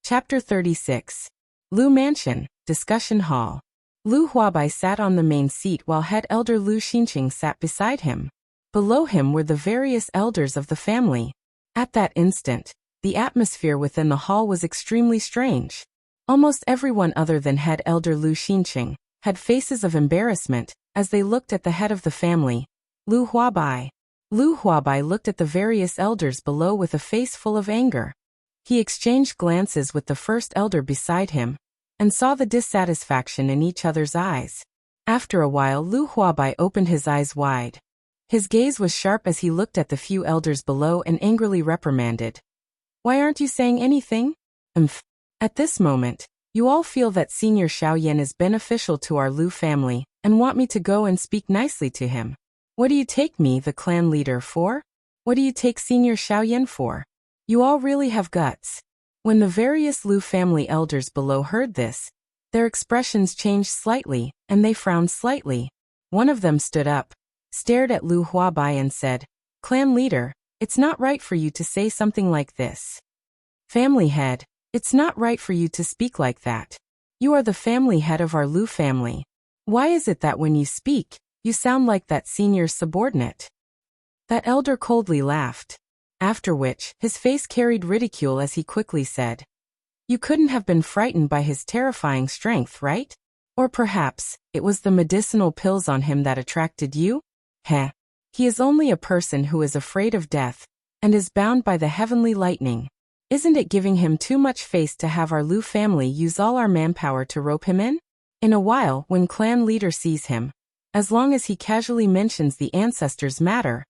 Chapter 36. Lu Mansion, Discussion Hall. Lu Huabai sat on the main seat while head elder Lu Xinqing sat beside him. Below him were the various elders of the family. At that instant, the atmosphere within the hall was extremely strange. Almost everyone other than head elder Lu Xinqing had faces of embarrassment as they looked at the head of the family, Lu Huabai. Lu Huabai looked at the various elders below with a face full of anger. He exchanged glances with the first elder beside him, and saw the dissatisfaction in each other's eyes. After a while, Lu Huabai opened his eyes wide. His gaze was sharp as he looked at the few elders below and angrily reprimanded. "Why aren't you saying anything? At this moment, you all feel that Senior Xiaoyan is beneficial to our Lu family, and want me to go and speak nicely to him. What do you take me, the clan leader, for? What do you take Senior Xiaoyan for? You all really have guts." When the various Lu family elders below heard this, their expressions changed slightly, and they frowned slightly. One of them stood up, stared at Lu Huabai and said, "Clan leader, it's not right for you to say something like this. Family head, it's not right for you to speak like that. You are the family head of our Lu family. Why is it that when you speak, you sound like that senior's subordinate?" That elder coldly laughed. After which, his face carried ridicule as he quickly said, "You couldn't have been frightened by his terrifying strength, right? Or perhaps, it was the medicinal pills on him that attracted you? Heh. He is only a person who is afraid of death, and is bound by the heavenly lightning. Isn't it giving him too much face to have our Lu family use all our manpower to rope him in? In a while, when clan leader sees him, as long as he casually mentions the ancestors matter,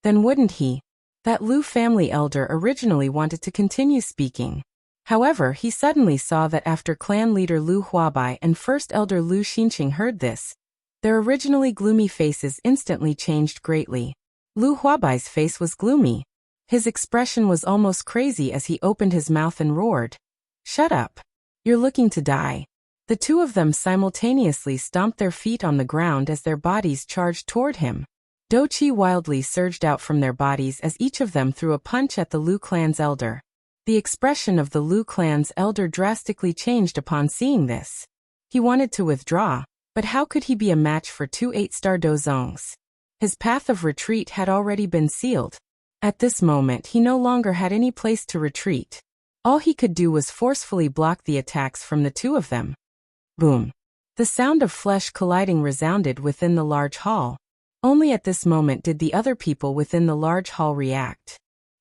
then wouldn't he?" That Lu family elder originally wanted to continue speaking. However, he suddenly saw that after clan leader Lu Huabai and first elder Lu Xinqing heard this, their originally gloomy faces instantly changed greatly. Lu Huabai's face was gloomy. His expression was almost crazy as he opened his mouth and roared, "Shut up! You're looking to die." The two of them simultaneously stomped their feet on the ground as their bodies charged toward him. Doqi wildly surged out from their bodies as each of them threw a punch at the Lu clan's elder. The expression of the Lu clan's elder drastically changed upon seeing this. He wanted to withdraw, but how could he be a match for two 8-star dozongs? His path of retreat had already been sealed. At this moment he no longer had any place to retreat. All he could do was forcefully block the attacks from the two of them. Boom! The sound of flesh colliding resounded within the large hall. Only at this moment did the other people within the large hall react.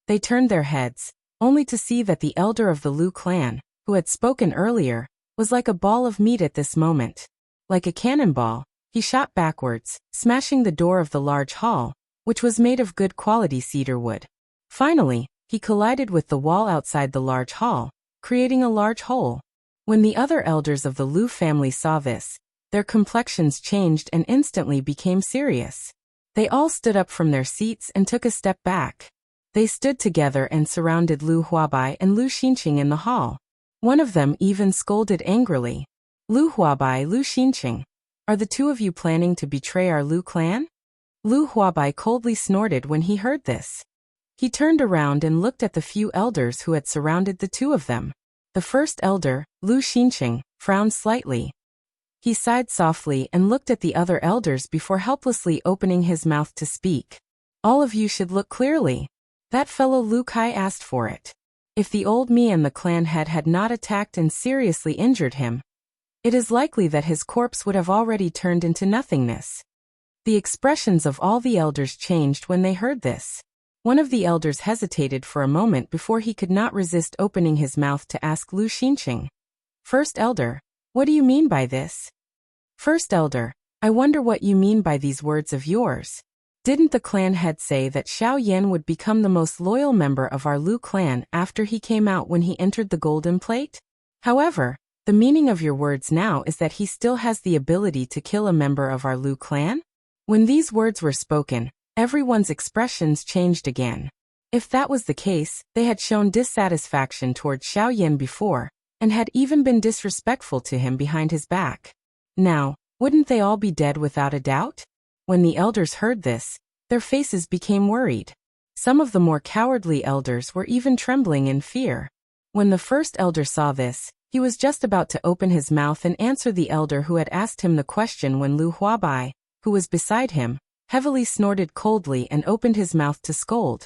They turned their heads, only to see that the elder of the Lu clan, who had spoken earlier, was like a ball of meat at this moment. Like a cannonball, he shot backwards, smashing the door of the large hall, which was made of good quality cedar wood. Finally, he collided with the wall outside the large hall, creating a large hole. When the other elders of the Lu family saw this, their complexions changed and instantly became serious. They all stood up from their seats and took a step back. They stood together and surrounded Lu Huabai and Lu Xinqing in the hall. One of them even scolded angrily. Lu Huabai, Lu Xinqing, are the two of you planning to betray our Lu clan? Lu Huabai coldly snorted when he heard this. He turned around and looked at the few elders who had surrounded the two of them. The first elder, Lu Xinqing, frowned slightly. He sighed softly and looked at the other elders before helplessly opening his mouth to speak. All of you should look clearly. That fellow Lu Kai asked for it. If the old me and the clan head had not attacked and seriously injured him, it is likely that his corpse would have already turned into nothingness. The expressions of all the elders changed when they heard this. One of the elders hesitated for a moment before he could not resist opening his mouth to ask Lu Xinqing. First elder, what do you mean by this? First elder, I wonder what you mean by these words of yours. Didn't the clan head say that Xiao Yan would become the most loyal member of our Lu clan after he came out when he entered the golden plate? However, the meaning of your words now is that he still has the ability to kill a member of our Lu clan? When these words were spoken, everyone's expressions changed again. If that was the case, they had shown dissatisfaction towards Xiao Yan before, and had even been disrespectful to him behind his back. Now, wouldn't they all be dead without a doubt? When the elders heard this, their faces became worried. Some of the more cowardly elders were even trembling in fear. When the first elder saw this, he was just about to open his mouth and answer the elder who had asked him the question when Lu Huabai, who was beside him, heavily snorted coldly and opened his mouth to scold.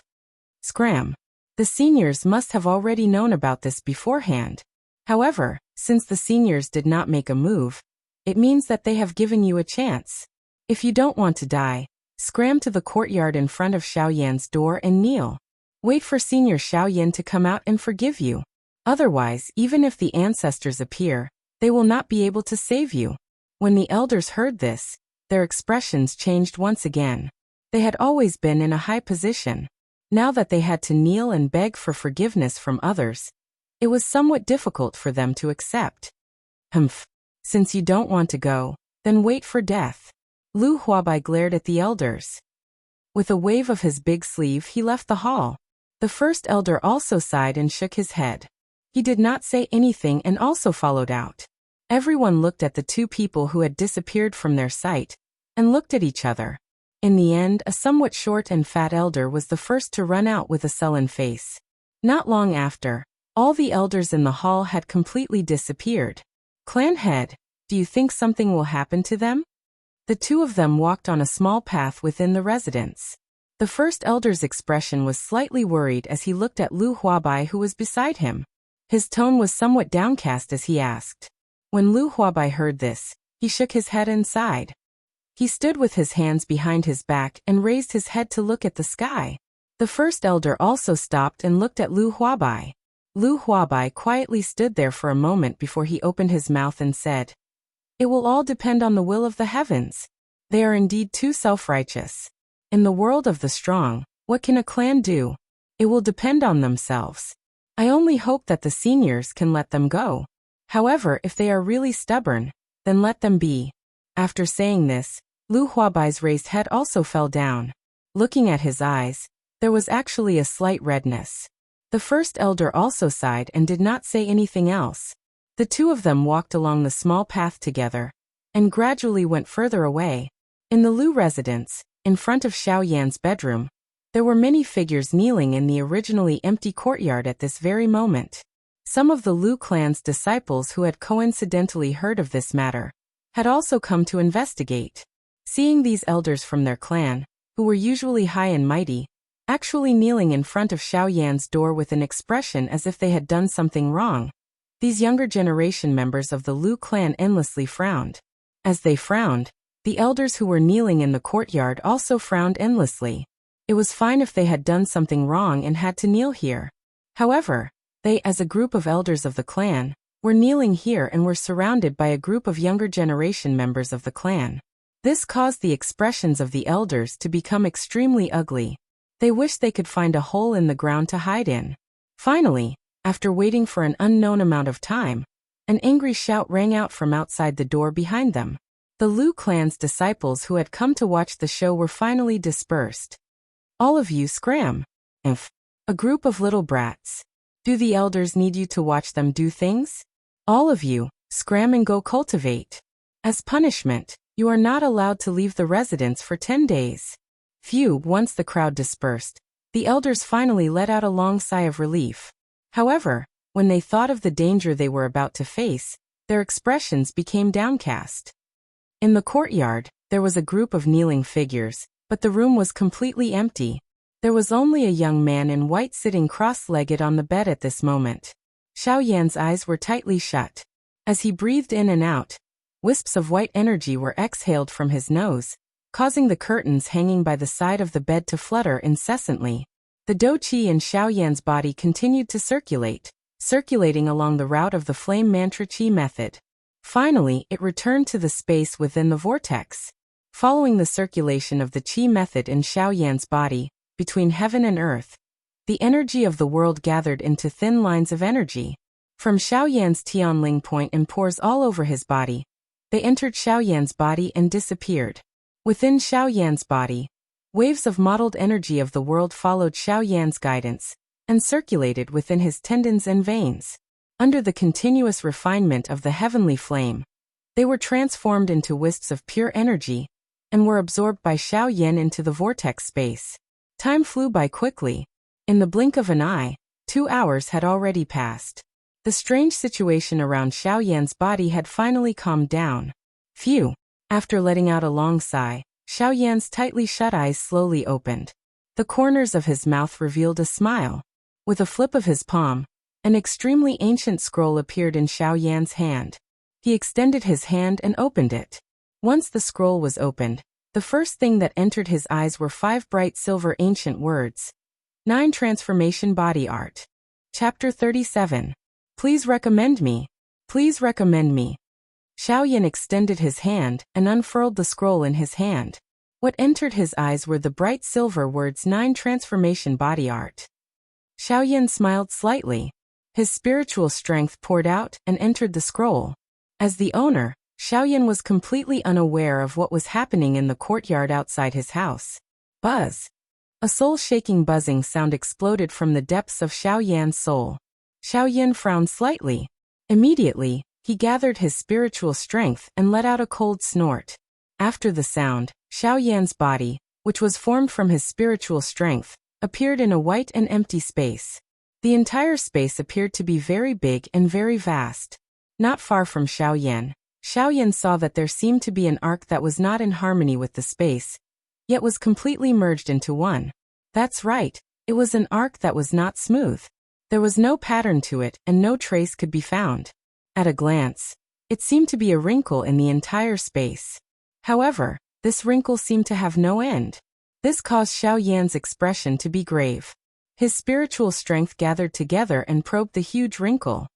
Scram! The seniors must have already known about this beforehand. However, since the seniors did not make a move, it means that they have given you a chance. If you don't want to die, scram to the courtyard in front of Xiao Yan's door and kneel. Wait for Senior Xiao Yan to come out and forgive you. Otherwise, even if the ancestors appear, they will not be able to save you. When the elders heard this, their expressions changed once again. They had always been in a high position. Now that they had to kneel and beg for forgiveness from others, it was somewhat difficult for them to accept. Humph. Since you don't want to go, then wait for death. Lu Huabai glared at the elders. With a wave of his big sleeve, he left the hall. The first elder also sighed and shook his head. He did not say anything and also followed out. Everyone looked at the two people who had disappeared from their sight, and looked at each other. In the end, a somewhat short and fat elder was the first to run out with a sullen face. Not long after, all the elders in the hall had completely disappeared. Clan head, do you think something will happen to them? The two of them walked on a small path within the residence. The first elder's expression was slightly worried as he looked at Lu Huabai who was beside him. His tone was somewhat downcast as he asked. When Lu Huabai heard this, he shook his head and sighed. He stood with his hands behind his back and raised his head to look at the sky. The first elder also stopped and looked at Lu Huabai. Lu Huabai quietly stood there for a moment before he opened his mouth and said, "It will all depend on the will of the heavens. They are indeed too self-righteous. In the world of the strong, what can a clan do? It will depend on themselves. I only hope that the seniors can let them go. However, if they are really stubborn, then let them be." After saying this, Lu Huabai's raised head also fell down. Looking at his eyes, there was actually a slight redness. The first elder also sighed and did not say anything else. The two of them walked along the small path together, and gradually went further away. In the Lu residence, in front of Xiao Yan's bedroom, there were many figures kneeling in the originally empty courtyard at this very moment. Some of the Lu clan's disciples who had coincidentally heard of this matter had also come to investigate. Seeing these elders from their clan, who were usually high and mighty, actually kneeling in front of Xiao Yan's door with an expression as if they had done something wrong, these younger generation members of the Lu clan endlessly frowned. As they frowned, The elders who were kneeling in the courtyard also frowned endlessly. It was fine if they had done something wrong and had to kneel here. However, they, as a group of elders of the clan, were kneeling here and were surrounded by a group of younger generation members of the clan. This caused the expressions of the elders to become extremely ugly. They wished they could find a hole in the ground to hide in. Finally, after waiting for an unknown amount of time, an angry shout rang out from outside the door behind them. The Lu clan's disciples who had come to watch the show were finally dispersed. All of you scram. Inf. A group of little brats. Do the elders need you to watch them do things? All of you, scram and go cultivate. As punishment, you are not allowed to leave the residence for 10 days. Phew, once the crowd dispersed, the elders finally let out a long sigh of relief. However, when they thought of the danger they were about to face, their expressions became downcast. In the courtyard, there was a group of kneeling figures, but the room was completely empty. There was only a young man in white sitting cross-legged on the bed at this moment. Xiao Yan's eyes were tightly shut. As he breathed in and out, wisps of white energy were exhaled from his nose, causing the curtains hanging by the side of the bed to flutter incessantly. The dou qi in Xiao Yan's body continued to circulating along the route of the flame mantra qi method. Finally, it returned to the space within the vortex. Following the circulation of the qi method in Xiao Yan's body, between heaven and earth, the energy of the world gathered into thin lines of energy. From Xiao Yan's Tianling point and pores all over his body, they entered Xiao Yan's body and disappeared. Within Xiao Yan's body, waves of mottled energy of the world followed Xiao Yan's guidance and circulated within his tendons and veins. Under the continuous refinement of the heavenly flame, they were transformed into wisps of pure energy and were absorbed by Xiao Yan into the vortex space. Time flew by quickly. In the blink of an eye, 2 hours had already passed. The strange situation around Xiao Yan's body had finally calmed down. Phew! After letting out a long sigh, Xiao Yan's tightly shut eyes slowly opened. The corners of his mouth revealed a smile. With a flip of his palm, an extremely ancient scroll appeared in Xiao Yan's hand. He extended his hand and opened it. Once the scroll was opened, the first thing that entered his eyes were 5 bright silver ancient words. 9 Transformation Body Art. Chapter 37. Please recommend me. Please recommend me. Xiao Yan extended his hand and unfurled the scroll in his hand. What entered his eyes were the bright silver words 9 Transformation Body Art. Xiao Yan smiled slightly. His spiritual strength poured out and entered the scroll. As the owner, Xiao Yan was completely unaware of what was happening in the courtyard outside his house. Buzz! A soul-shaking buzzing sound exploded from the depths of Xiao Yan's soul. Xiao Yan frowned slightly. Immediately, he gathered his spiritual strength and let out a cold snort. After the sound, Xiao Yan's body, which was formed from his spiritual strength, appeared in a white and empty space. The entire space appeared to be very big and very vast. Not far from Xiao Yan saw that there seemed to be an arc that was not in harmony with the space, yet was completely merged into one. That's right, it was an arc that was not smooth. There was no pattern to it and no trace could be found. At a glance, it seemed to be a wrinkle in the entire space. However, this wrinkle seemed to have no end. This caused Xiao Yan's expression to be grave. His spiritual strength gathered together and probed the huge wrinkle.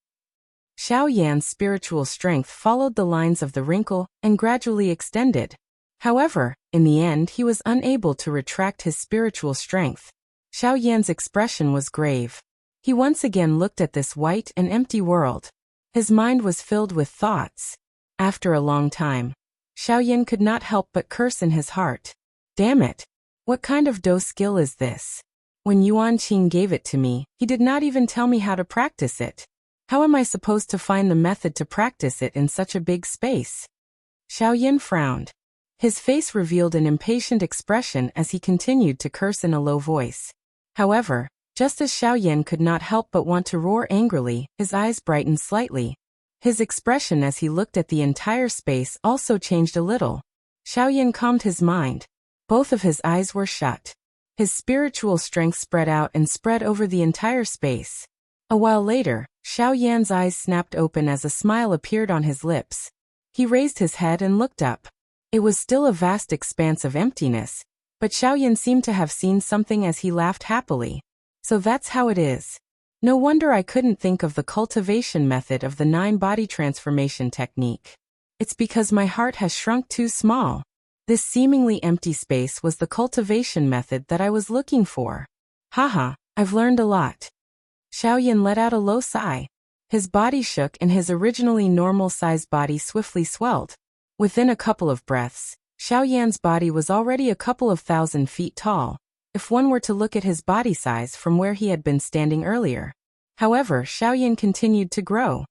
Xiao Yan's spiritual strength followed the lines of the wrinkle and gradually extended. However, in the end he was unable to retract his spiritual strength. Xiao Yan's expression was grave. He once again looked at this white and empty world. His mind was filled with thoughts. After a long time, Xiao Yan could not help but curse in his heart. Damn it! What kind of dou skill is this? When Yuan Qing gave it to me, he did not even tell me how to practice it. How am I supposed to find the method to practice it in such a big space? Xiao Yan frowned. His face revealed an impatient expression as he continued to curse in a low voice. However, just as Xiao Yan could not help but want to roar angrily, his eyes brightened slightly. His expression as he looked at the entire space also changed a little. Xiao Yan calmed his mind. Both of his eyes were shut. His spiritual strength spread out and spread over the entire space. A while later, Xiao Yan's eyes snapped open as a smile appeared on his lips. He raised his head and looked up. It was still a vast expanse of emptiness, but Xiaoyan seemed to have seen something as he laughed happily. So that's how it is. No wonder I couldn't think of the cultivation method of the 9-body transformation technique. It's because my heart has shrunk too small. This seemingly empty space was the cultivation method that I was looking for. Haha, I've learned a lot. Xiaoyan let out a low sigh. His body shook and his originally normal-sized body swiftly swelled. Within a couple of breaths, Xiaoyan's body was already a couple of thousand feet tall, if one were to look at his body size from where he had been standing earlier. However, Xiaoyan continued to grow.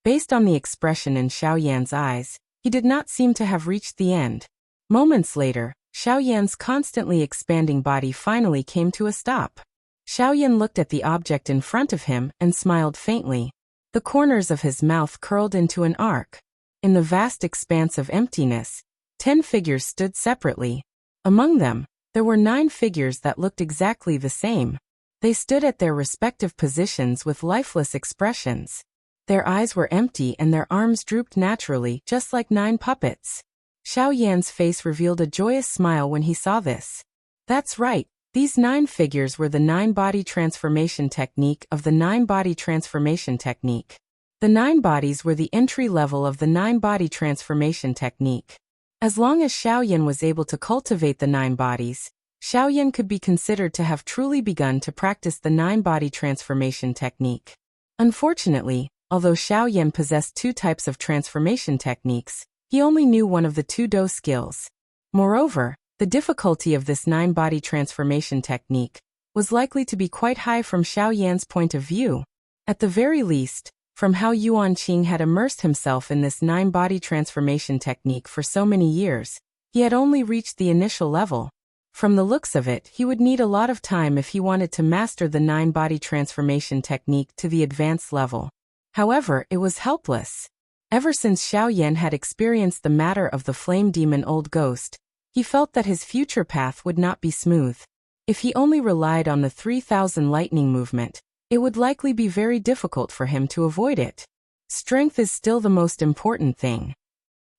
Based on the expression in Xiaoyan's eyes, he did not seem to have reached the end. Moments later, Xiaoyan's constantly expanding body finally came to a stop. Xiaoyan looked at the object in front of him and smiled faintly. The corners of his mouth curled into an arc. In the vast expanse of emptiness, 10 figures stood separately. Among them, there were 9 figures that looked exactly the same. They stood at their respective positions with lifeless expressions. Their eyes were empty and their arms drooped naturally, just like 9 puppets. Xiaoyan's face revealed a joyous smile when he saw this. That's right, these 9 figures were the 9-body transformation technique of the 9-body transformation technique. The 9 bodies were the entry level of the 9-body transformation technique. As long as Xiaoyan was able to cultivate the 9 bodies, Xiaoyan could be considered to have truly begun to practice the 9-body transformation technique. Unfortunately, although Xiaoyan possessed 2 types of transformation techniques, he only knew one of the 2 Do skills. Moreover, the difficulty of this 9-body transformation technique was likely to be quite high from Xiaoyan's point of view. At the very least, from how Yuanqing had immersed himself in this 9-body transformation technique for so many years, he had only reached the initial level. From the looks of it, he would need a lot of time if he wanted to master the 9-body transformation technique to the advanced level. However, it was helpless. Ever since Xiaoyan had experienced the matter of the flame demon Old Ghost, he felt that his future path would not be smooth. If he only relied on the 3000 lightning movement, it would likely be very difficult for him to avoid it. Strength is still the most important thing.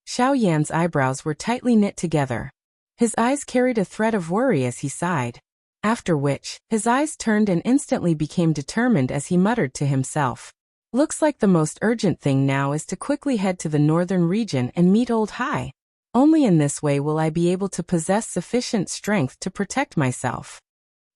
Xiaoyan's eyebrows were tightly knit together. His eyes carried a thread of worry as he sighed. After which, his eyes turned and instantly became determined as he muttered to himself. Looks like the most urgent thing now is to quickly head to the northern region and meet Old Hai. Only in this way will I be able to possess sufficient strength to protect myself.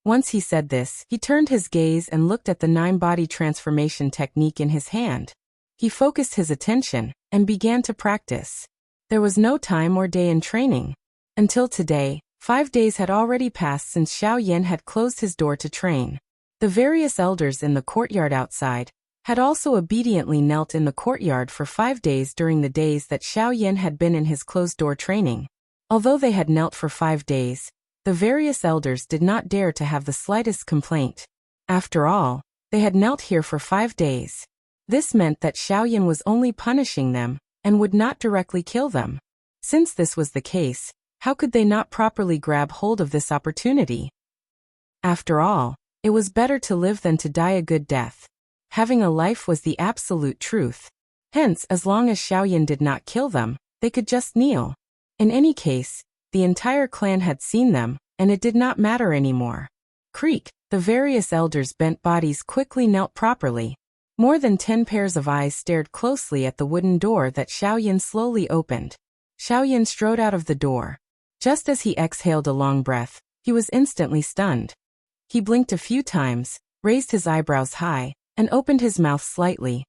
Once he said this, he turned his gaze and looked at the 9-body transformation technique in his hand. He focused his attention and began to practice. There was no time or day in training. Until today, 5 days had already passed since Xiaoyan had closed his door to train. The various elders in the courtyard outside had also obediently knelt in the courtyard for 5 days during the days that Xiaoyan had been in his closed-door training. Although they had knelt for 5 days, the various elders did not dare to have the slightest complaint. After all, they had knelt here for 5 days. This meant that Xiaoyan was only punishing them and would not directly kill them. Since this was the case, how could they not properly grab hold of this opportunity? After all, it was better to live than to die a good death. Having a life was the absolute truth. Hence, as long as Xiaoyan did not kill them, they could just kneel. In any case, the entire clan had seen them, and it did not matter anymore. Creak, the various elders' bent bodies quickly knelt properly. More than 10 pairs of eyes stared closely at the wooden door that Xiaoyan slowly opened. Xiaoyan strode out of the door. Just as he exhaled a long breath, he was instantly stunned. He blinked a few times, raised his eyebrows high, and opened his mouth slightly.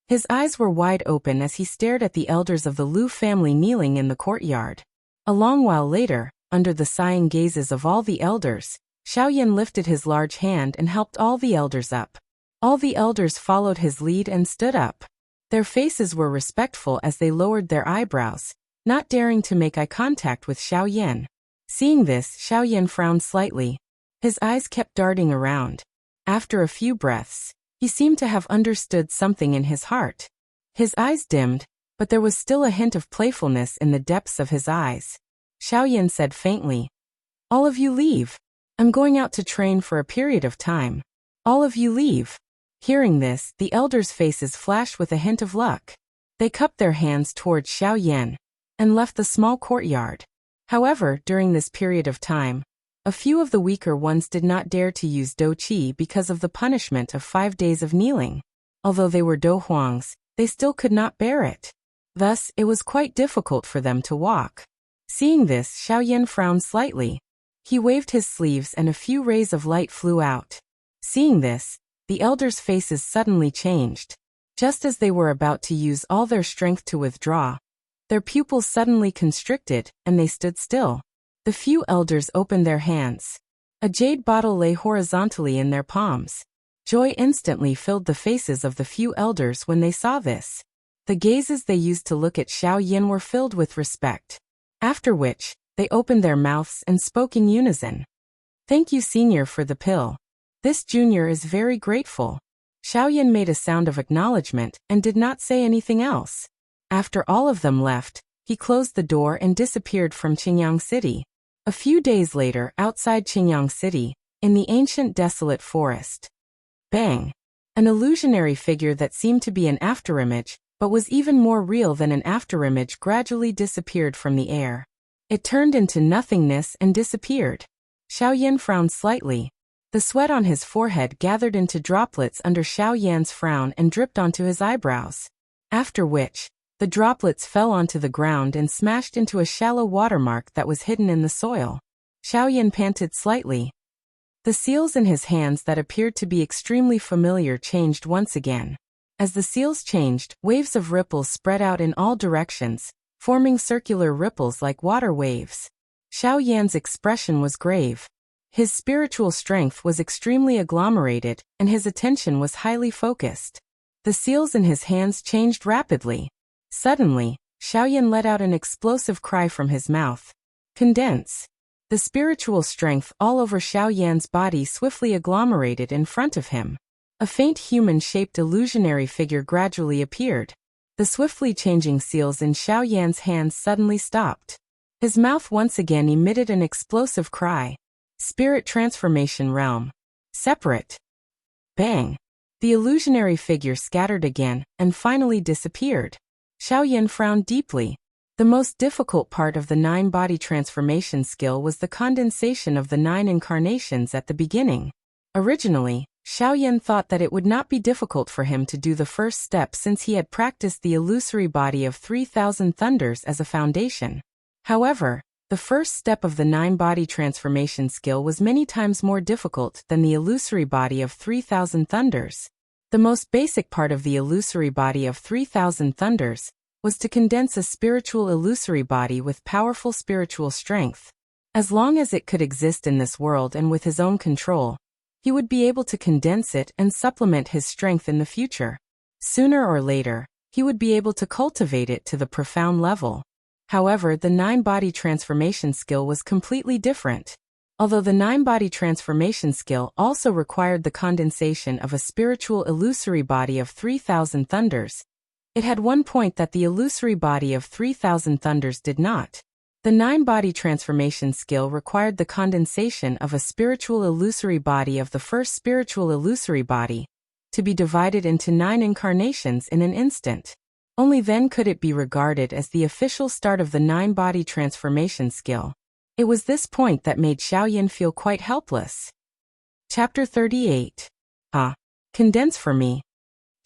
His eyes were wide open as he stared at the elders of the Lu family kneeling in the courtyard. A long while later, under the sighing gazes of all the elders, Xiaoyan lifted his large hand and helped all the elders up. All the elders followed his lead and stood up. Their faces were respectful as they lowered their eyebrows, not daring to make eye contact with Xiaoyan. Seeing this, Xiaoyan frowned slightly. His eyes kept darting around. After a few breaths, he seemed to have understood something in his heart. His eyes dimmed, but there was still a hint of playfulness in the depths of his eyes. Xiaoyan said faintly, "All of you leave. I'm going out to train for a period of time. All of you leave." Hearing this, the elders' faces flashed with a hint of luck. They cupped their hands towards Xiaoyan. and left the small courtyard. However, during this period of time, a few of the weaker ones did not dare to use Do Qi because of the punishment of 5 days of kneeling. Although they were Do Huangs, they still could not bear it. Thus, it was quite difficult for them to walk. Seeing this, Xiaoyan frowned slightly. He waved his sleeves and a few rays of light flew out. Seeing this, the elders' faces suddenly changed. Just as they were about to use all their strength to withdraw, their pupils suddenly constricted, and they stood still. The few elders opened their hands. A jade bottle lay horizontally in their palms. Joy instantly filled the faces of the few elders when they saw this. The gazes they used to look at Xiaoyan were filled with respect. After which, they opened their mouths and spoke in unison. "Thank you, Senior, for the pill. This junior is very grateful." Xiaoyan made a sound of acknowledgement and did not say anything else. After all of them left, he closed the door and disappeared from Qingyang City. A few days later, outside Qingyang City, in the ancient desolate forest. Bang! An illusionary figure that seemed to be an afterimage, but was even more real than an afterimage, gradually disappeared from the air. It turned into nothingness and disappeared. Xiaoyan frowned slightly. The sweat on his forehead gathered into droplets under Xiaoyan's frown and dripped onto his eyebrows. After which, the droplets fell onto the ground and smashed into a shallow watermark that was hidden in the soil. Xiaoyan panted slightly. The seals in his hands that appeared to be extremely familiar changed once again. As the seals changed, waves of ripples spread out in all directions, forming circular ripples like water waves. Xiaoyan's expression was grave. His spiritual strength was extremely agglomerated, and his attention was highly focused. The seals in his hands changed rapidly. Suddenly, Xiaoyan let out an explosive cry from his mouth. Condense. The spiritual strength all over Xiaoyan's body swiftly agglomerated in front of him. A faint human-shaped illusionary figure gradually appeared. The swiftly changing seals in Xiaoyan's hands suddenly stopped. His mouth once again emitted an explosive cry. Spirit transformation realm. Separate. Bang! The illusionary figure scattered again, and finally disappeared. Xiaoyan frowned deeply. The most difficult part of the 9-body transformation skill was the condensation of the 9 incarnations at the beginning. Originally, Xiaoyan thought that it would not be difficult for him to do the first step since he had practiced the illusory body of 3,000 thunders as a foundation. However, the first step of the 9-body transformation skill was many times more difficult than the illusory body of 3,000 thunders. The most basic part of the illusory body of 3,000 thunders was to condense a spiritual illusory body with powerful spiritual strength. As long as it could exist in this world and with his own control, he would be able to condense it and supplement his strength in the future. Sooner or later, he would be able to cultivate it to the profound level. However, the 9-body transformation skill was completely different. Although the 9-body transformation skill also required the condensation of a spiritual illusory body of 3,000 thunders, it had one point that the illusory body of 3,000 thunders did not. The 9-body transformation skill required the condensation of a spiritual illusory body of the first spiritual illusory body, to be divided into 9 incarnations in an instant. Only then could it be regarded as the official start of the 9-body transformation skill. It was this point that made Xiaoyan feel quite helpless. Chapter 38. Condense for me.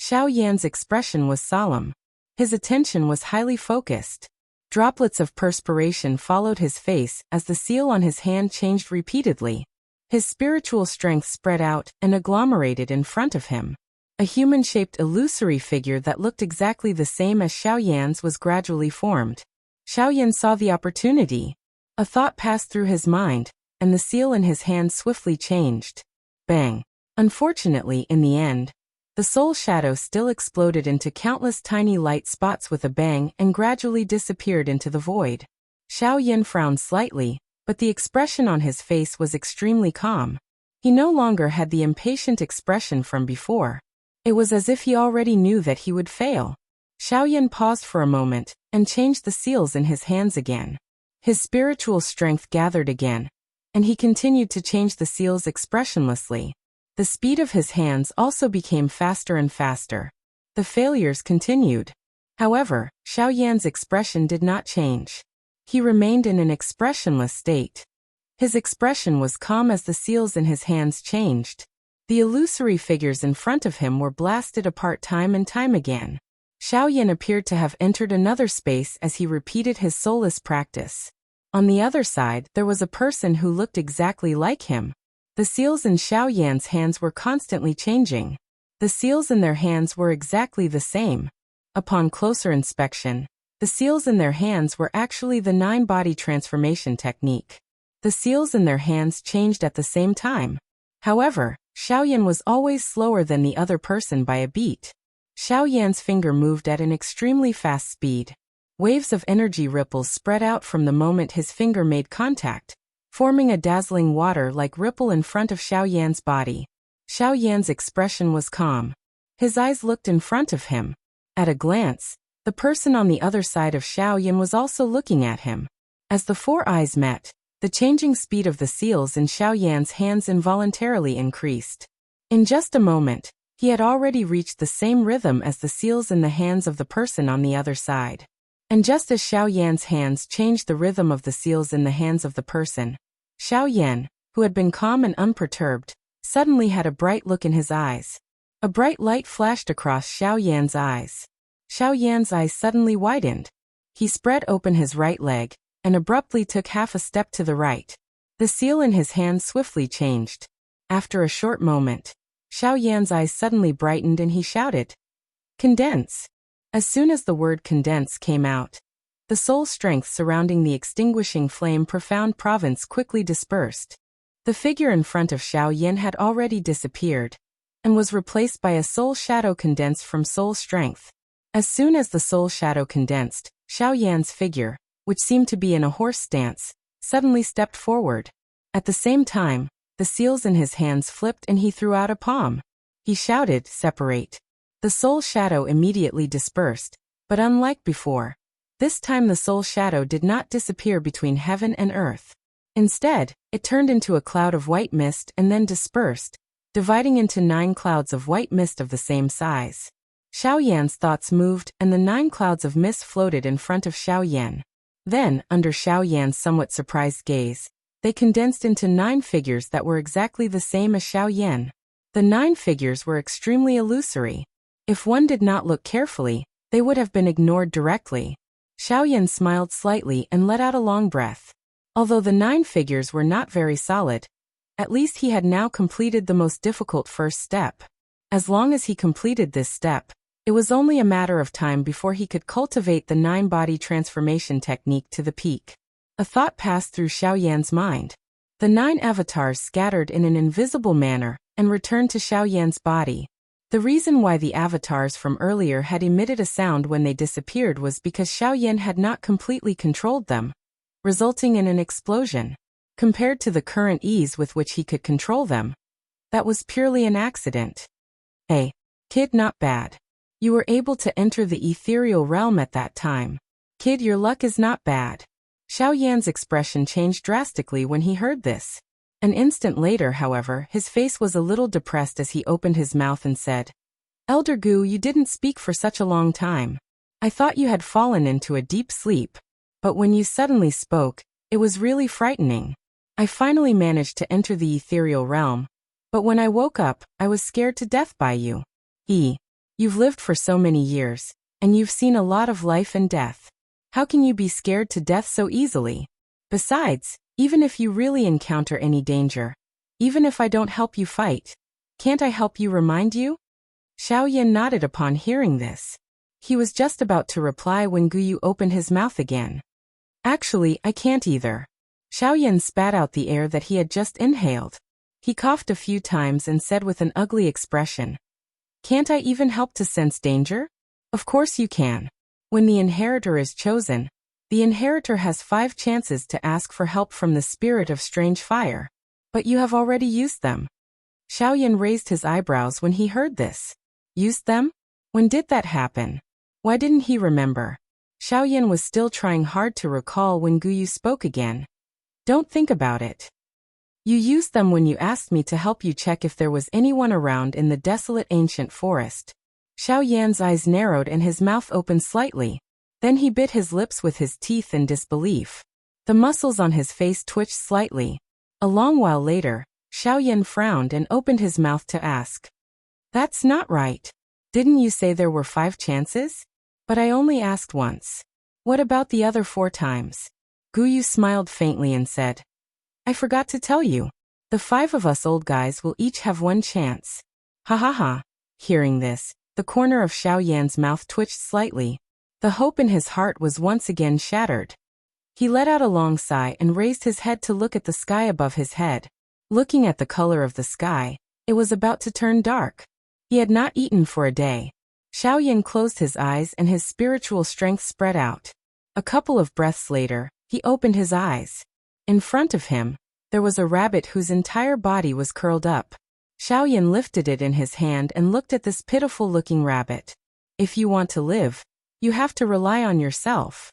Xiaoyan's expression was solemn. His attention was highly focused. Droplets of perspiration followed his face as the seal on his hand changed repeatedly. His spiritual strength spread out and agglomerated in front of him. A human-shaped illusory figure that looked exactly the same as Xiaoyan's was gradually formed. Xiaoyan saw the opportunity. A thought passed through his mind, and the seal in his hand swiftly changed. Bang! Unfortunately, in the end, the soul shadow still exploded into countless tiny light spots with a bang and gradually disappeared into the void. Xiaoyan frowned slightly, but the expression on his face was extremely calm. He no longer had the impatient expression from before. It was as if he already knew that he would fail. Xiaoyan paused for a moment and changed the seals in his hands again. His spiritual strength gathered again, and he continued to change the seals expressionlessly. The speed of his hands also became faster and faster. The failures continued. However, Xiao Yan's expression did not change. He remained in an expressionless state. His expression was calm as the seals in his hands changed. The illusory figures in front of him were blasted apart time and time again. Xiao Yan appeared to have entered another space as he repeated his soulless practice. On the other side, there was a person who looked exactly like him. The seals in Xiao Yan's hands were constantly changing. The seals in their hands were exactly the same. Upon closer inspection, the seals in their hands were actually the 9-body transformation technique. The seals in their hands changed at the same time. However, Xiao Yan was always slower than the other person by a beat. Xiao Yan's finger moved at an extremely fast speed. Waves of energy ripples spread out from the moment his finger made contact, forming a dazzling water-like ripple in front of Xiao Yan's body. Xiao Yan's expression was calm. His eyes looked in front of him. At a glance, the person on the other side of Xiao Yan was also looking at him. As the 4 eyes met, the changing speed of the seals in Xiao Yan's hands involuntarily increased. In just a moment, he had already reached the same rhythm as the seals in the hands of the person on the other side. And just as Xiao Yan's hands changed the rhythm of the seals in the hands of the person, Xiao Yan, who had been calm and unperturbed, suddenly had a bright look in his eyes. A bright light flashed across Xiao Yan's eyes. Xiao Yan's eyes suddenly widened. He spread open his right leg, and abruptly took half a step to the right. The seal in his hand swiftly changed. After a short moment, Xiao Yan's eyes suddenly brightened and he shouted, "Condense!" As soon as the word condense came out, the soul strength surrounding the extinguishing flame profound province quickly dispersed. The figure in front of Xiao Yan had already disappeared, and was replaced by a soul shadow condensed from soul strength. As soon as the soul shadow condensed, Xiao Yan's figure, which seemed to be in a horse stance, suddenly stepped forward. At the same time, the seals in his hands flipped and he threw out a palm. He shouted, "Separate." The soul shadow immediately dispersed, but unlike before, this time the soul shadow did not disappear between heaven and earth. Instead, it turned into a cloud of white mist and then dispersed, dividing into 9 clouds of white mist of the same size. Xiao Yan's thoughts moved and the 9 clouds of mist floated in front of Xiao Yan. Then, under Xiao Yan's somewhat surprised gaze, they condensed into 9 figures that were exactly the same as Xiao Yan. The 9 figures were extremely illusory. If one did not look carefully, they would have been ignored directly. Xiao Yan smiled slightly and let out a long breath. Although the 9 figures were not very solid, at least he had now completed the most difficult first step. As long as he completed this step, it was only a matter of time before he could cultivate the 9-body transformation technique to the peak. A thought passed through Xiao Yan's mind. The 9 avatars scattered in an invisible manner and returned to Xiao Yan's body. The reason why the avatars from earlier had emitted a sound when they disappeared was because Xiao Yan had not completely controlled them, resulting in an explosion. Compared to the current ease with which he could control them, that was purely an accident. Hey, kid, not bad. You were able to enter the ethereal realm at that time. Kid, your luck is not bad. Xiao Yan's expression changed drastically when he heard this. An instant later, however, his face was a little depressed as he opened his mouth and said, "Elder Gu, you didn't speak for such a long time. I thought you had fallen into a deep sleep. But when you suddenly spoke, it was really frightening. I finally managed to enter the ethereal realm. But when I woke up, I was scared to death by you. You've lived for so many years, and you've seen a lot of life and death. How can you be scared to death so easily? Besides, even if you really encounter any danger, even if I don't help you fight, can't I help you remind you?" Xiao Yan nodded upon hearing this. He was just about to reply when Guyu opened his mouth again. "Actually, I can't either." Xiao Yan spat out the air that he had just inhaled. He coughed a few times and said with an ugly expression, "Can't I even help to sense danger?" "Of course you can. When the inheritor is chosen, the inheritor has 5 chances to ask for help from the spirit of strange fire. But you have already used them." Xiao Yan raised his eyebrows when he heard this. Used them? When did that happen? Why didn't he remember? Xiao Yan was still trying hard to recall when Guyu spoke again. "Don't think about it. You used them when you asked me to help you check if there was anyone around in the desolate ancient forest." Xiao Yan's eyes narrowed and his mouth opened slightly. Then he bit his lips with his teeth in disbelief. The muscles on his face twitched slightly. A long while later, Xiao Yan frowned and opened his mouth to ask. That's not right. Didn't you say there were 5 chances? But I only asked once. What about the other 4 times? Guyu smiled faintly and said. I forgot to tell you. The 5 of us old guys will each have 1 chance. Ha ha ha. Hearing this, the corner of Xiao Yan's mouth twitched slightly. The hope in his heart was once again shattered. He let out a long sigh and raised his head to look at the sky above his head. Looking at the color of the sky, it was about to turn dark. He had not eaten for a day. Xiao Yan closed his eyes and his spiritual strength spread out. A couple of breaths later, he opened his eyes. In front of him, there was a rabbit whose entire body was curled up. Xiao Yan lifted it in his hand and looked at this pitiful-looking rabbit. If you want to live, you have to rely on yourself.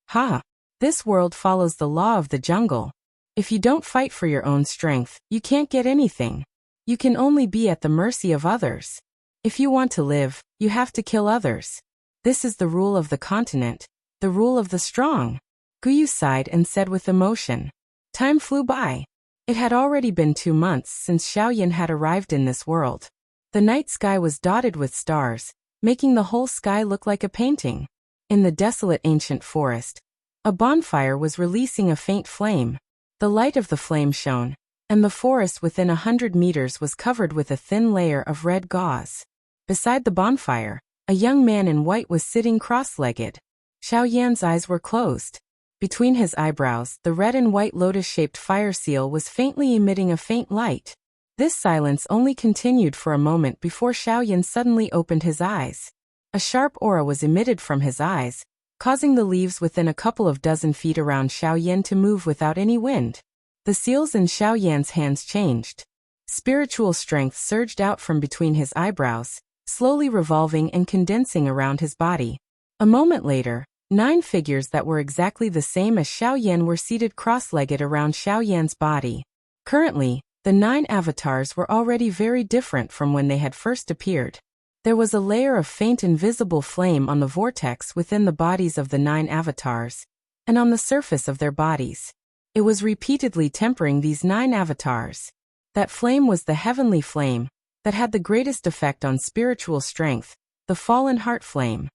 Ha! This world follows the law of the jungle. If you don't fight for your own strength, you can't get anything. You can only be at the mercy of others. If you want to live, you have to kill others. This is the rule of the continent, the rule of the strong. Guyu sighed and said with emotion. Time flew by. It had already been 2 months since Xiao Yan had arrived in this world. The night sky was dotted with stars, making the whole sky look like a painting. In the desolate ancient forest, a bonfire was releasing a faint flame. The light of the flame shone, and the forest within 100 meters was covered with a thin layer of red gauze. Beside the bonfire, a young man in white was sitting cross-legged. Xiao Yan's eyes were closed. Between his eyebrows, the red and white lotus-shaped fire seal was faintly emitting a faint light. This silence only continued for a moment before Xiao Yan suddenly opened his eyes. A sharp aura was emitted from his eyes, causing the leaves within a couple of dozen feet around Xiao Yan to move without any wind. The seals in Xiao Yan's hands changed. Spiritual strength surged out from between his eyebrows, slowly revolving and condensing around his body. A moment later, 9 figures that were exactly the same as Xiao Yan were seated cross-legged around Xiao Yan's body. Currently, the 9 avatars were already very different from when they had first appeared. There was a layer of faint invisible flame on the vortex within the bodies of the 9 avatars, and on the surface of their bodies. It was repeatedly tempering these 9 avatars. That flame was the heavenly flame that had the greatest effect on spiritual strength, the fallen heart flame.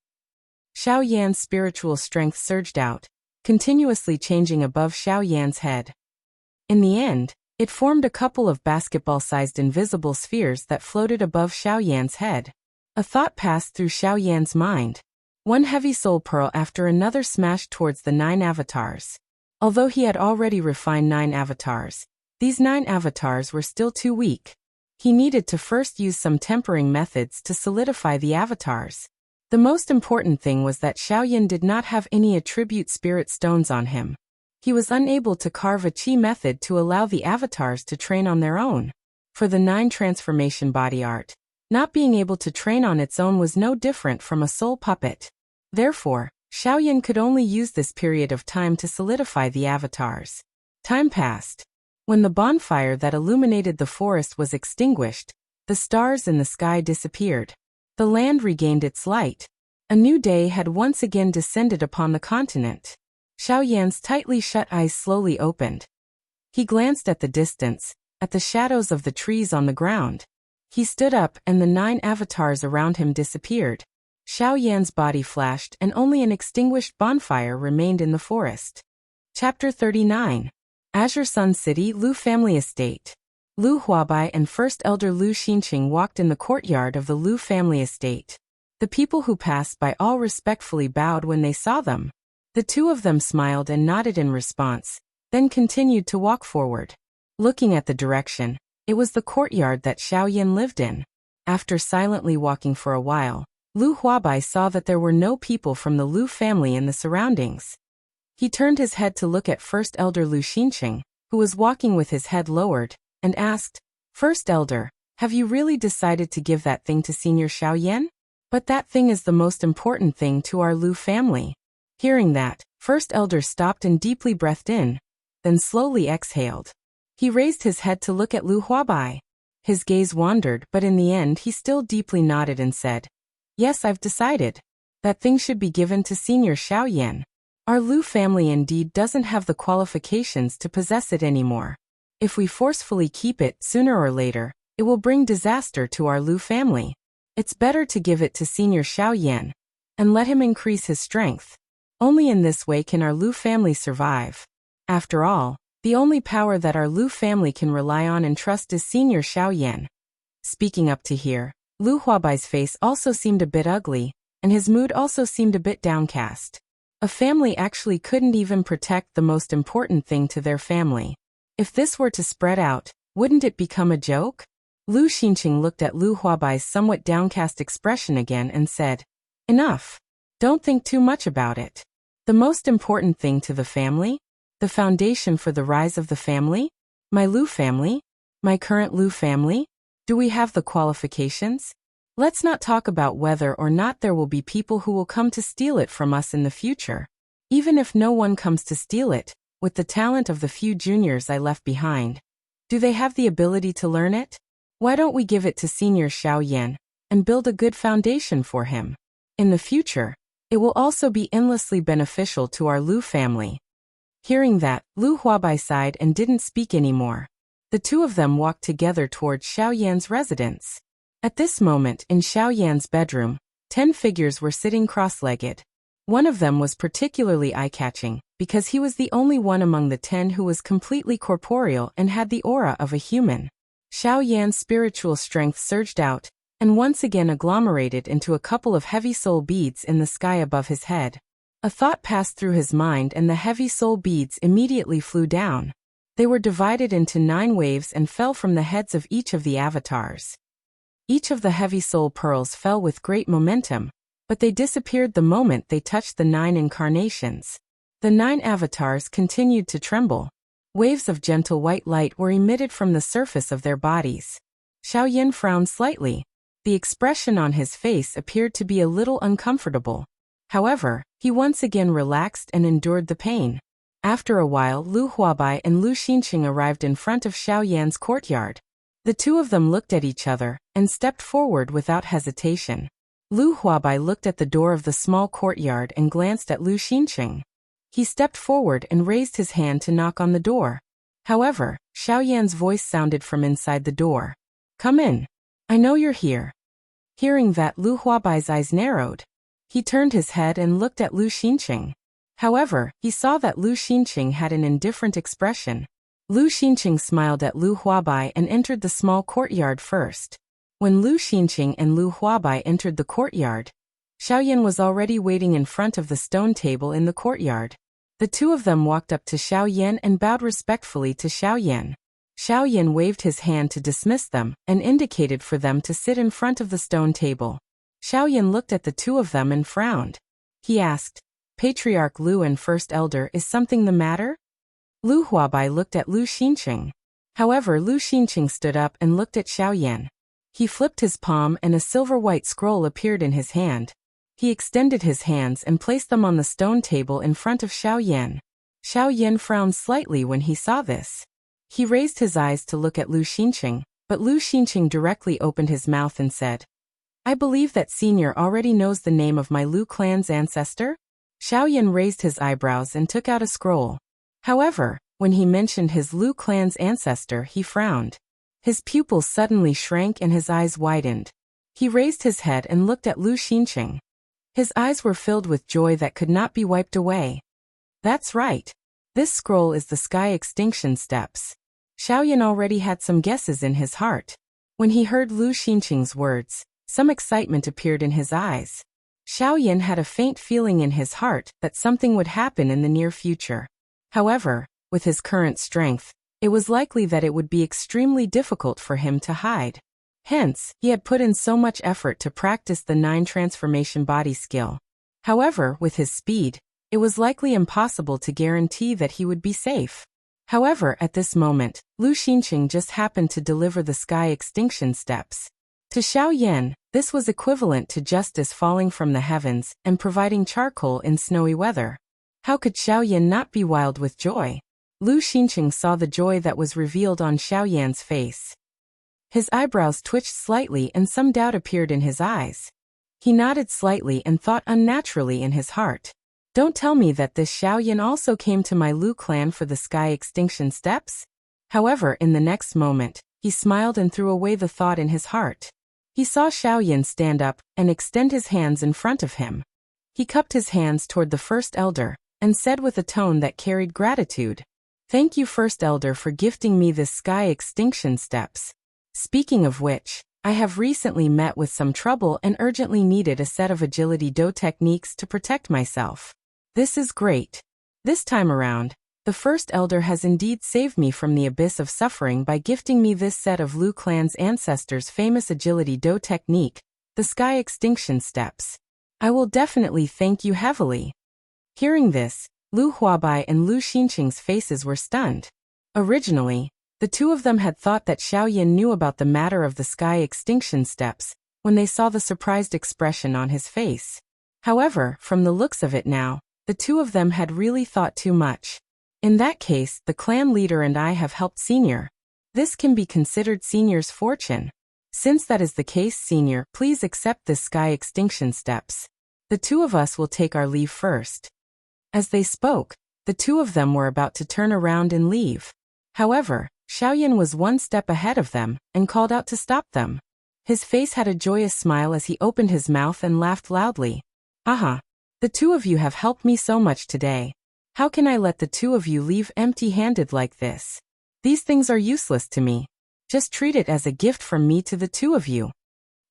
Xiao Yan's spiritual strength surged out, continuously changing above Xiao Yan's head. In the end, it formed a couple of basketball-sized invisible spheres that floated above Xiao Yan's head. A thought passed through Xiao Yan's mind. One heavy soul pearl after another smashed towards the 9 avatars. Although he had already refined 9 avatars, these 9 avatars were still too weak. He needed to first use some tempering methods to solidify the avatars. The most important thing was that Xiao Yan did not have any attribute spirit stones on him. He was unable to carve a chi method to allow the avatars to train on their own. For the 9 transformation body art, not being able to train on its own was no different from a soul puppet. Therefore, Xiao Yan could only use this period of time to solidify the avatars. Time passed. When the bonfire that illuminated the forest was extinguished, the stars in the sky disappeared. The land regained its light. A new day had once again descended upon the continent. Xiao Yan's tightly shut eyes slowly opened. He glanced at the distance, at the shadows of the trees on the ground. He stood up and the 9 avatars around him disappeared. Xiao Yan's body flashed and only an extinguished bonfire remained in the forest. Chapter 39. Azure Sun City, Lu Family Estate. Lu Huabai and First Elder Lu Xinqing walked in the courtyard of the Lu family estate. The people who passed by all respectfully bowed when they saw them. The 2 of them smiled and nodded in response, then continued to walk forward. Looking at the direction, it was the courtyard that Xiao Yan lived in. After silently walking for a while, Lu Huabai saw that there were no people from the Lu family in the surroundings. He turned his head to look at First Elder Lu Xinqing, who was walking with his head lowered, and asked, First Elder, have you really decided to give that thing to Senior Xiao Yan? But that thing is the most important thing to our Lu family. Hearing that, First Elder stopped and deeply breathed in, then slowly exhaled. He raised his head to look at Lu Huabai. His gaze wandered, but in the end he still deeply nodded and said, Yes, I've decided. That thing should be given to Senior Xiaoyan. Our Lu family indeed doesn't have the qualifications to possess it anymore. If we forcefully keep it, sooner or later, it will bring disaster to our Lu family. It's better to give it to Senior Xiaoyan and let him increase his strength. Only in this way can our Lu family survive. After all, the only power that our Lu family can rely on and trust is Senior Xiaoyan. Speaking up to here, Lu Huabai's face also seemed a bit ugly, and his mood also seemed a bit downcast. A family actually couldn't even protect the most important thing to their family. If this were to spread out, wouldn't it become a joke? Lu Xinqing looked at Lu Huabai's somewhat downcast expression again and said, Enough. Don't think too much about it. The most important thing to the family? The foundation for the rise of the family? My Lu family? My current Lu family? Do we have the qualifications? Let's not talk about whether or not there will be people who will come to steal it from us in the future. Even if no one comes to steal it, with the talent of the few juniors I left behind, do they have the ability to learn it? Why don't we give it to Senior Xiaoyan and build a good foundation for him? In the future, it will also be endlessly beneficial to our Lu family. Hearing that, Lu Huabai sighed and didn't speak anymore. The two of them walked together towards Xiaoyan's residence. At this moment, in Xiaoyan's bedroom, 10 figures were sitting cross-legged. One of them was particularly eye-catching, because he was the only one among the 10 who was completely corporeal and had the aura of a human. Xiaoyan's spiritual strength surged out, and once again agglomerated into a couple of heavy soul beads in the sky above his head. A thought passed through his mind and the heavy soul beads immediately flew down. They were divided into 9 waves and fell from the heads of each of the avatars. Each of the heavy soul pearls fell with great momentum, but they disappeared the moment they touched the 9 incarnations. The 9 avatars continued to tremble. Waves of gentle white light were emitted from the surface of their bodies. Xiaoyan frowned slightly. The expression on his face appeared to be a little uncomfortable. However, he once again relaxed and endured the pain. After a while, Lu Huabai and Lu Xinqing arrived in front of Xiaoyan's courtyard. The two of them looked at each other and stepped forward without hesitation. Lu Huabai looked at the door of the small courtyard and glanced at Lu Xinqing. He stepped forward and raised his hand to knock on the door. However, Xiaoyan's voice sounded from inside the door. Come in. I know you're here. Hearing that, Lu Huabai's eyes narrowed. He turned his head and looked at Lu Xinqing. However, he saw that Lu Xinqing had an indifferent expression. Lu Xinqing smiled at Lu Huabai and entered the small courtyard first. When Lu Xinqing and Lu Huabai entered the courtyard, Xiaoyan was already waiting in front of the stone table in the courtyard. The two of them walked up to Xiaoyan and bowed respectfully to Xiaoyan. Xiaoyan waved his hand to dismiss them and indicated for them to sit in front of the stone table. Xiaoyan looked at the two of them and frowned. He asked, Patriarch Lu and First Elder, is something the matter? Lu Huabai looked at Lu Xinqing. However, Lu Xinqing stood up and looked at Xiaoyan. He flipped his palm and a silver-white scroll appeared in his hand. He extended his hands and placed them on the stone table in front of Xiaoyan. Xiaoyan frowned slightly when he saw this. He raised his eyes to look at Lu Xinqing, but Lu Xinqing directly opened his mouth and said, I believe that Senior already knows the name of my Lu clan's ancestor? Xiaoyan raised his eyebrows and took out a scroll. However, when he mentioned his Lu clan's ancestor, he frowned. His pupils suddenly shrank and his eyes widened. He raised his head and looked at Lu Xinqing. His eyes were filled with joy that could not be wiped away. That's right. This scroll is the sky extinction steps. Xiaoyan already had some guesses in his heart. When he heard Lu Xinqing's words, some excitement appeared in his eyes. Xiaoyan had a faint feeling in his heart that something would happen in the near future. However, with his current strength, it was likely that it would be extremely difficult for him to hide. Hence, he had put in so much effort to practice the 9 transformation body skill. However, with his speed, it was likely impossible to guarantee that he would be safe. However, at this moment, Lu Xinqing just happened to deliver the sky extinction steps. To Xiaoyan, this was equivalent to justice falling from the heavens and providing charcoal in snowy weather. How could Xiaoyan not be wild with joy? Lu Xinqing saw the joy that was revealed on Xiaoyan's face. His eyebrows twitched slightly and some doubt appeared in his eyes. He nodded slightly and thought unnaturally in his heart. Don't tell me that this Xiaoyan also came to my Lu clan for the sky extinction steps? However, in the next moment, he smiled and threw away the thought in his heart. He saw Xiaoyan stand up and extend his hands in front of him. He cupped his hands toward the first elder and said with a tone that carried gratitude, "Thank you, first elder, for gifting me this sky extinction steps. Speaking of which, I have recently met with some trouble and urgently needed a set of agility do techniques to protect myself. This is great. This time around, the first elder has indeed saved me from the abyss of suffering by gifting me this set of Lu clan's ancestors' famous agility do technique, the sky extinction steps. I will definitely thank you heavily." Hearing this, Lu Huabai and Lu Xinqing's faces were stunned. Originally, the two of them had thought that Xiaoyan knew about the matter of the sky extinction steps when they saw the surprised expression on his face. However, from the looks of it now, the two of them had really thought too much. In that case, the clan leader and I have helped Senior. This can be considered Senior's fortune. Since that is the case, Senior, please accept this sky extinction steps. The two of us will take our leave first. As they spoke, the two of them were about to turn around and leave. However, Xiaoyan was one step ahead of them and called out to stop them. His face had a joyous smile as he opened his mouth and laughed loudly. "Aha! The two of you have helped me so much today. How can I let the two of you leave empty-handed like this? These things are useless to me. Just treat it as a gift from me to the two of you."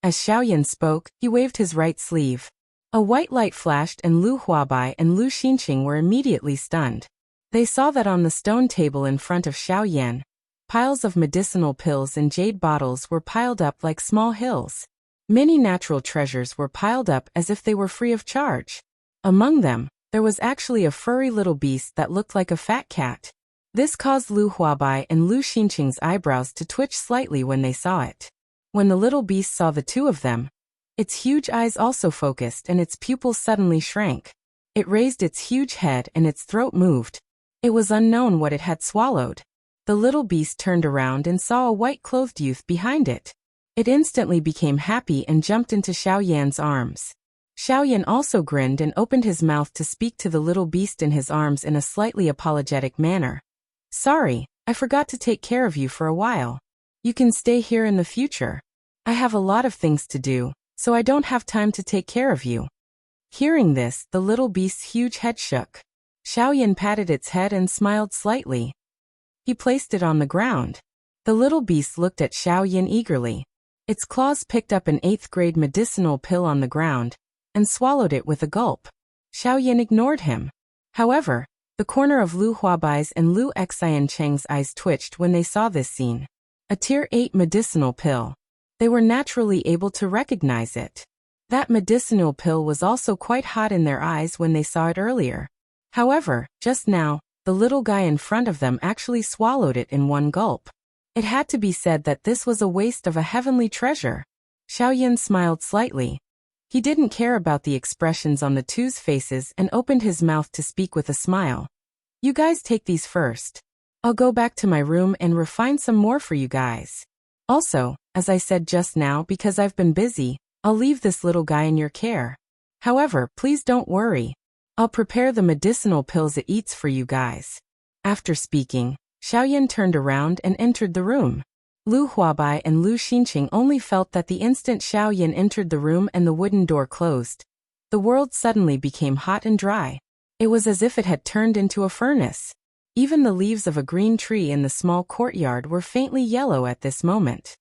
As Xiaoyan spoke, he waved his right sleeve. A white light flashed and Lu Huabai and Lu Xinqing were immediately stunned. They saw that on the stone table in front of Xiaoyan, piles of medicinal pills and jade bottles were piled up like small hills. Many natural treasures were piled up as if they were free of charge. Among them, there was actually a furry little beast that looked like a fat cat. This caused Lu Huabai and Lu Xinqing's eyebrows to twitch slightly when they saw it. When the little beast saw the two of them, its huge eyes also focused and its pupils suddenly shrank. It raised its huge head and its throat moved. It was unknown what it had swallowed. The little beast turned around and saw a white-clothed youth behind it. It instantly became happy and jumped into Xiaoyan's arms. Xiaoyan also grinned and opened his mouth to speak to the little beast in his arms in a slightly apologetic manner. "Sorry, I forgot to take care of you for a while. You can stay here in the future. I have a lot of things to do, so I don't have time to take care of you." Hearing this, the little beast's huge head shook. Xiaoyan patted its head and smiled slightly. He placed it on the ground. The little beast looked at Xiaoyan eagerly. Its claws picked up an 8th-grade medicinal pill on the ground and swallowed it with a gulp. Xiaoyan ignored him. However, the corner of Lu Huabai's and Lu Xiancheng's eyes twitched when they saw this scene. A Tier 8 medicinal pill. They were naturally able to recognize it. That medicinal pill was also quite hot in their eyes when they saw it earlier. However, just now, the little guy in front of them actually swallowed it in one gulp. It had to be said that this was a waste of a heavenly treasure. Xiaoyan smiled slightly. He didn't care about the expressions on the two's faces and opened his mouth to speak with a smile. "You guys take these first. I'll go back to my room and refine some more for you guys. Also, as I said just now, because I've been busy, I'll leave this little guy in your care. However, please don't worry. I'll prepare the medicinal pills it eats for you guys." After speaking, Xiaoyan turned around and entered the room. Lu Huabai and Lu Xinqing only felt that the instant Xiaoyan entered the room and the wooden door closed, the world suddenly became hot and dry. It was as if it had turned into a furnace. Even the leaves of a green tree in the small courtyard were faintly yellow at this moment.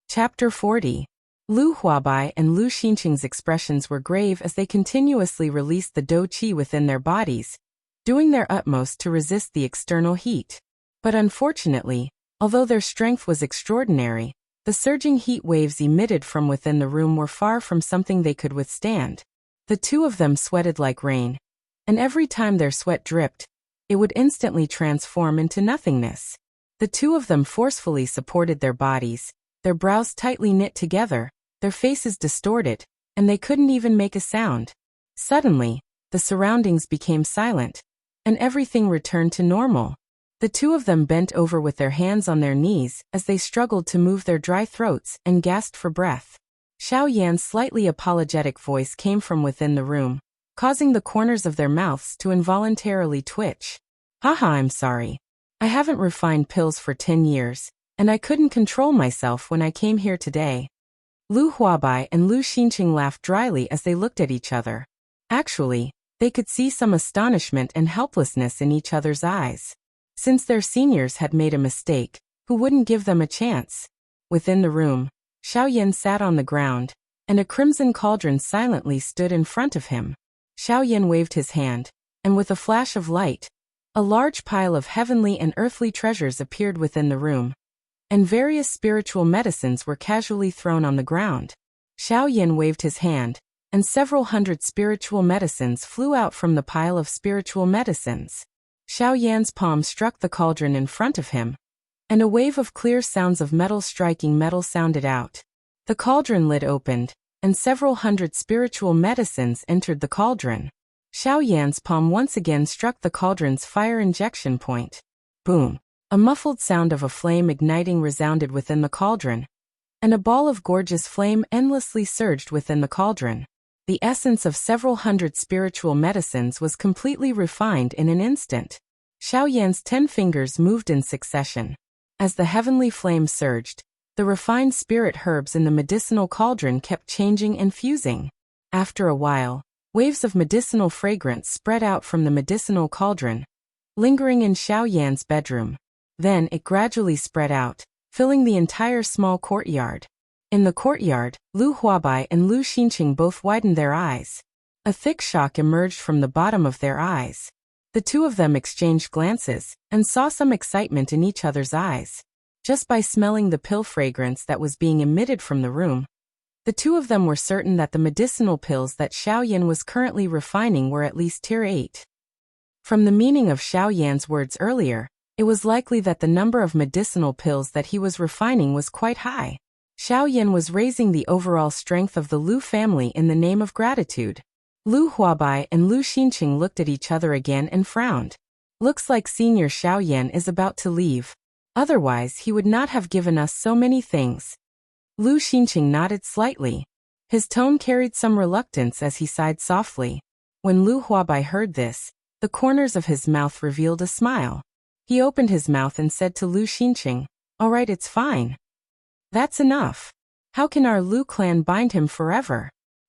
Chapter 40. Lu Huabai and Lu Xinqing's expressions were grave as they continuously released the do qi within their bodies, doing their utmost to resist the external heat. But unfortunately, although their strength was extraordinary, the surging heat waves emitted from within the room were far from something they could withstand. The two of them sweated like rain, and every time their sweat dripped, it would instantly transform into nothingness. The two of them forcefully supported their bodies, their brows tightly knit together, their faces distorted, and they couldn't even make a sound. Suddenly, the surroundings became silent, and everything returned to normal. The two of them bent over with their hands on their knees as they struggled to move their dry throats and gasped for breath. Xiao Yan's slightly apologetic voice came from within the room, causing the corners of their mouths to involuntarily twitch. Haha, I'm sorry. I haven't refined pills for 10 years, and I couldn't control myself when I came here today. Lu Huabai and Lu Xinqing laughed dryly as they looked at each other. Actually, they could see some astonishment and helplessness in each other's eyes. Since their seniors had made a mistake, who wouldn't give them a chance? Within the room, Xiao Yan sat on the ground, and a crimson cauldron silently stood in front of him. Xiao Yan waved his hand, and with a flash of light, a large pile of heavenly and earthly treasures appeared within the room, and various spiritual medicines were casually thrown on the ground. Xiao Yan waved his hand, and several hundred spiritual medicines flew out from the pile of spiritual medicines. Xiao Yan's palm struck the cauldron in front of him, and a wave of clear sounds of metal striking metal sounded out. The cauldron lid opened, and several hundred spiritual medicines entered the cauldron. Xiao Yan's palm once again struck the cauldron's fire injection point. Boom! A muffled sound of a flame igniting resounded within the cauldron, and a ball of gorgeous flame endlessly surged within the cauldron. The essence of several hundred spiritual medicines was completely refined in an instant. Xiao Yan's 10 fingers moved in succession. As the heavenly flame surged, the refined spirit herbs in the medicinal cauldron kept changing and fusing. After a while, waves of medicinal fragrance spread out from the medicinal cauldron, lingering in Xiao Yan's bedroom. Then it gradually spread out, filling the entire small courtyard. In the courtyard, Lu Huabai and Lu Xinqing both widened their eyes. A thick shock emerged from the bottom of their eyes. The two of them exchanged glances, and saw some excitement in each other's eyes. Just by smelling the pill fragrance that was being emitted from the room, the two of them were certain that the medicinal pills that Xiao Yan was currently refining were at least tier 8. From the meaning of Xiao Yan's words earlier, it was likely that the number of medicinal pills that he was refining was quite high. Xiao Yan was raising the overall strength of the Lu family in the name of gratitude. Lu Huabai and Lu Xinqing looked at each other again and frowned. Looks like Senior Xiao Yan is about to leave. Otherwise he would not have given us so many things. Lu Xinqing nodded slightly. His tone carried some reluctance as he sighed softly. When Lu Huabai heard this, the corners of his mouth revealed a smile. He opened his mouth and said to Lu Xinqing, "All right, it's fine. That's enough. How can our Lu clan bind him forever?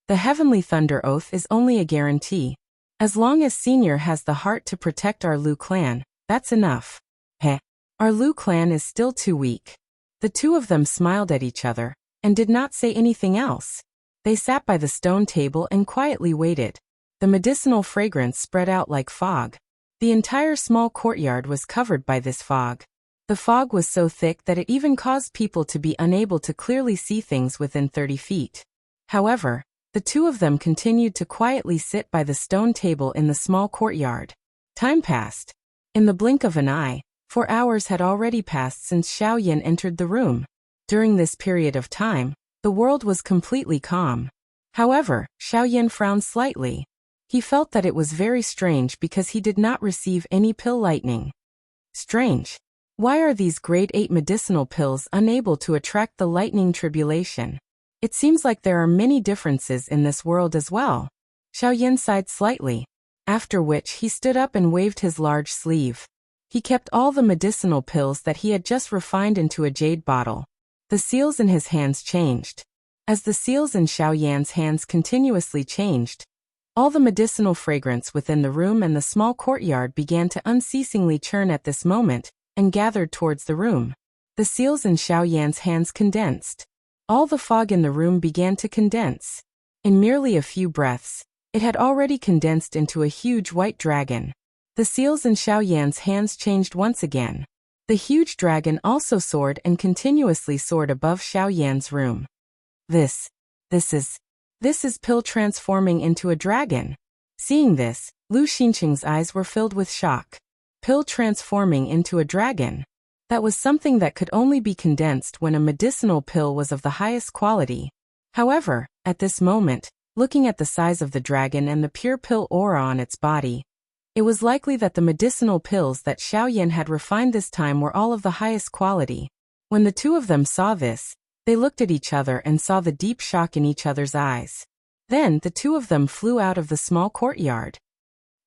The Heavenly Thunder Oath is only a guarantee. As long as Senior has the heart to protect our Lu clan, that's enough. Heh. Our Lu clan is still too weak." The two of them smiled at each other, and did not say anything else. They sat by the stone table and quietly waited. The medicinal fragrance spread out like fog. The entire small courtyard was covered by this fog. The fog was so thick that it even caused people to be unable to clearly see things within 30 feet. However, the two of them continued to quietly sit by the stone table in the small courtyard. Time passed. In the blink of an eye, 4 hours had already passed since Xiao Yan entered the room. During this period of time, the world was completely calm. However, Xiao Yan frowned slightly. He felt that it was very strange because he did not receive any pill lightning. Strange. Why are these grade 8 medicinal pills unable to attract the lightning tribulation? It seems like there are many differences in this world as well. Xiao Yan sighed slightly, after which he stood up and waved his large sleeve. He kept all the medicinal pills that he had just refined into a jade bottle. The seals in his hands changed. As the seals in Xiao Yan's hands continuously changed, all the medicinal fragrance within the room and the small courtyard began to unceasingly churn at this moment, and gathered towards the room. The seals in Xiao Yan's hands condensed. All the fog in the room began to condense. In merely a few breaths, it had already condensed into a huge white dragon. The seals in Xiao Yan's hands changed once again. The huge dragon also soared and continuously soared above Xiao Yan's room. This is pill transforming into a dragon. Seeing this, Lu Xinqing's eyes were filled with shock. Pill transforming into a dragon. That was something that could only be condensed when a medicinal pill was of the highest quality. However, at this moment, looking at the size of the dragon and the pure pill aura on its body, it was likely that the medicinal pills that Xiao Yan had refined this time were all of the highest quality. When the two of them saw this, They looked at each other and saw the deep shock in each other's eyes. Then the two of them flew out of the small courtyard.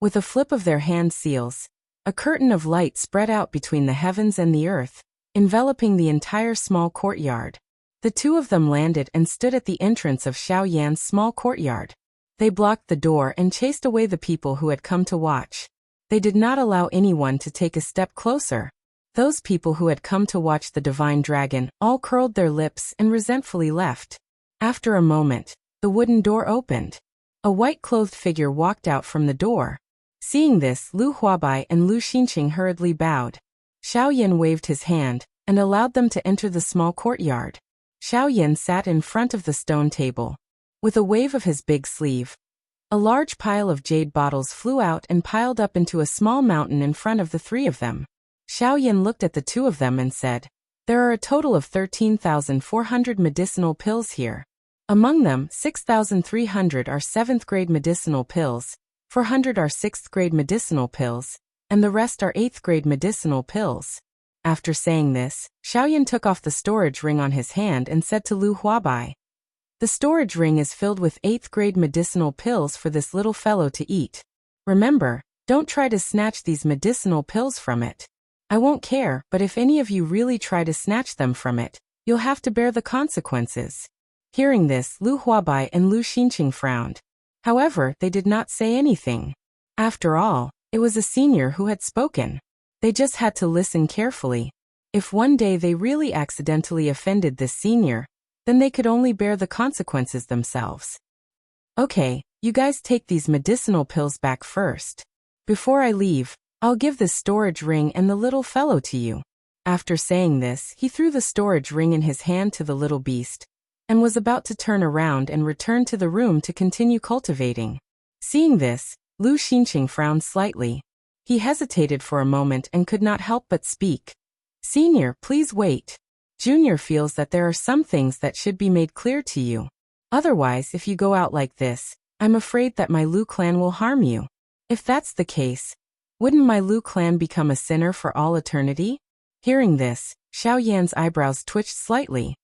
With a flip of their hand seals, a curtain of light spread out between the heavens and the earth, enveloping the entire small courtyard. The two of them landed and stood at the entrance of Xiao Yan's small courtyard. They blocked the door and chased away the people who had come to watch. They did not allow anyone to take a step closer. Those people who had come to watch the divine dragon all curled their lips and resentfully left. After a moment, the wooden door opened. A white-clothed figure walked out from the door. Seeing this, Lu Huabai and Lu Xinqing hurriedly bowed. Xiao Yan waved his hand and allowed them to enter the small courtyard. Xiao Yan sat in front of the stone table. With a wave of his big sleeve, a large pile of jade bottles flew out and piled up into a small mountain in front of the three of them. Xiao Yan looked at the two of them and said, "There are a total of 13,400 medicinal pills here. Among them, 6,300 are 7th-grade medicinal pills, 400 are 6th-grade medicinal pills, and the rest are 8th-grade medicinal pills." After saying this, Xiao Yan took off the storage ring on his hand and said to Lu Huabai, "The storage ring is filled with 8th-grade medicinal pills for this little fellow to eat. Remember, don't try to snatch these medicinal pills from it. I won't care, but if any of you really try to snatch them from it, you'll have to bear the consequences." Hearing this, Lu Huabai and Lu Xinqing frowned. However, they did not say anything. After all, it was a senior who had spoken. They just had to listen carefully. If one day they really accidentally offended this senior, then they could only bear the consequences themselves. "Okay, you guys take these medicinal pills back first. Before I leave, I'll give this storage ring and the little fellow to you." After saying this, he threw the storage ring in his hand to the little beast, and was about to turn around and return to the room to continue cultivating. Seeing this, Lu Xinqing frowned slightly. He hesitated for a moment and could not help but speak. "Senior, please wait. Junior feels that there are some things that should be made clear to you. Otherwise, if you go out like this, I'm afraid that my Lu clan will harm you. If that's the case, wouldn't my Lu clan become a sinner for all eternity?" Hearing this, Xiao Yan's eyebrows twitched slightly.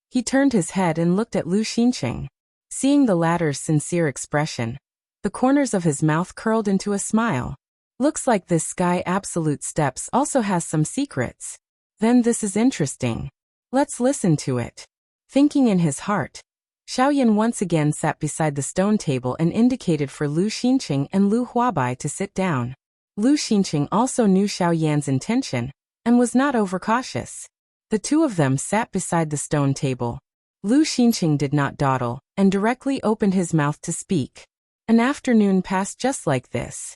He turned his head and looked at Lu Xinqing. Seeing the latter's sincere expression, the corners of his mouth curled into a smile. "Looks like this Sky Absolute Steps also has some secrets. Then this is interesting. Let's listen to it." Thinking in his heart, Xiao Yan once again sat beside the stone table and indicated for Lu Xinqing and Lu Huabai to sit down. Lu Xinqing also knew Xiao Yan's intention, and was not overcautious. The two of them sat beside the stone table. Lu Xinqing did not dawdle, and directly opened his mouth to speak. An afternoon passed just like this.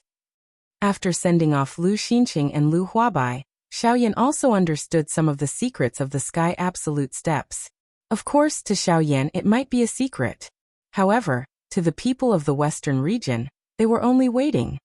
After sending off Lu Xinqing and Lu Huabai, Xiao Yan also understood some of the secrets of the Sky Absolute Steps. Of course, to Xiao Yan it might be a secret. However, to the people of the Western region, they were only waiting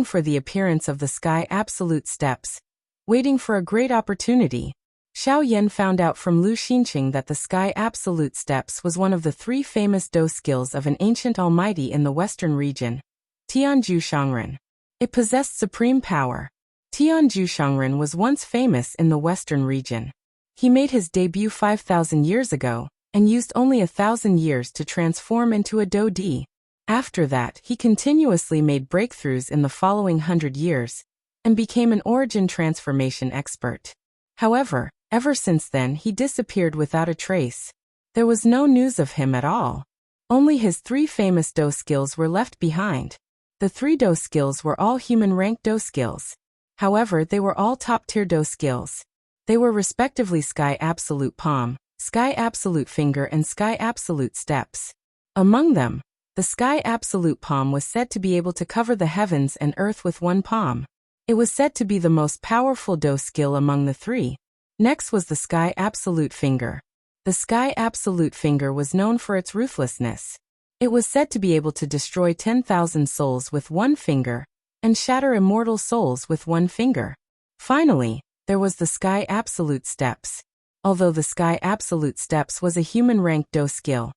for the appearance of the Sky Absolute Steps, waiting for a great opportunity. Xiao Yan found out from Lu Xinqing that the Sky Absolute Steps was one of the 3 famous Do skills of an ancient almighty in the Western region, Tianju Shangren. It possessed supreme power. Tianju Shangren was once famous in the Western region. He made his debut 5,000 years ago, and used only 1,000 years to transform into a Do Di. After that, he continuously made breakthroughs in the following 100 years, and became an origin transformation expert. However, ever since then he disappeared without a trace. There was no news of him at all. Only his 3 famous Do skills were left behind. The 3 Do skills were all human rank Do skills. However, they were all top-tier Do skills. They were respectively Sky Absolute Palm, Sky Absolute Finger and Sky Absolute Steps. Among them, the Sky Absolute Palm was said to be able to cover the heavens and earth with one palm. It was said to be the most powerful Do skill among the 3. Next was the Sky Absolute Finger. The Sky Absolute Finger was known for its ruthlessness. It was said to be able to destroy 10,000 souls with one finger, and shatter immortal souls with one finger. Finally, there was the Sky Absolute Steps. Although the Sky Absolute Steps was a human rank Do skill,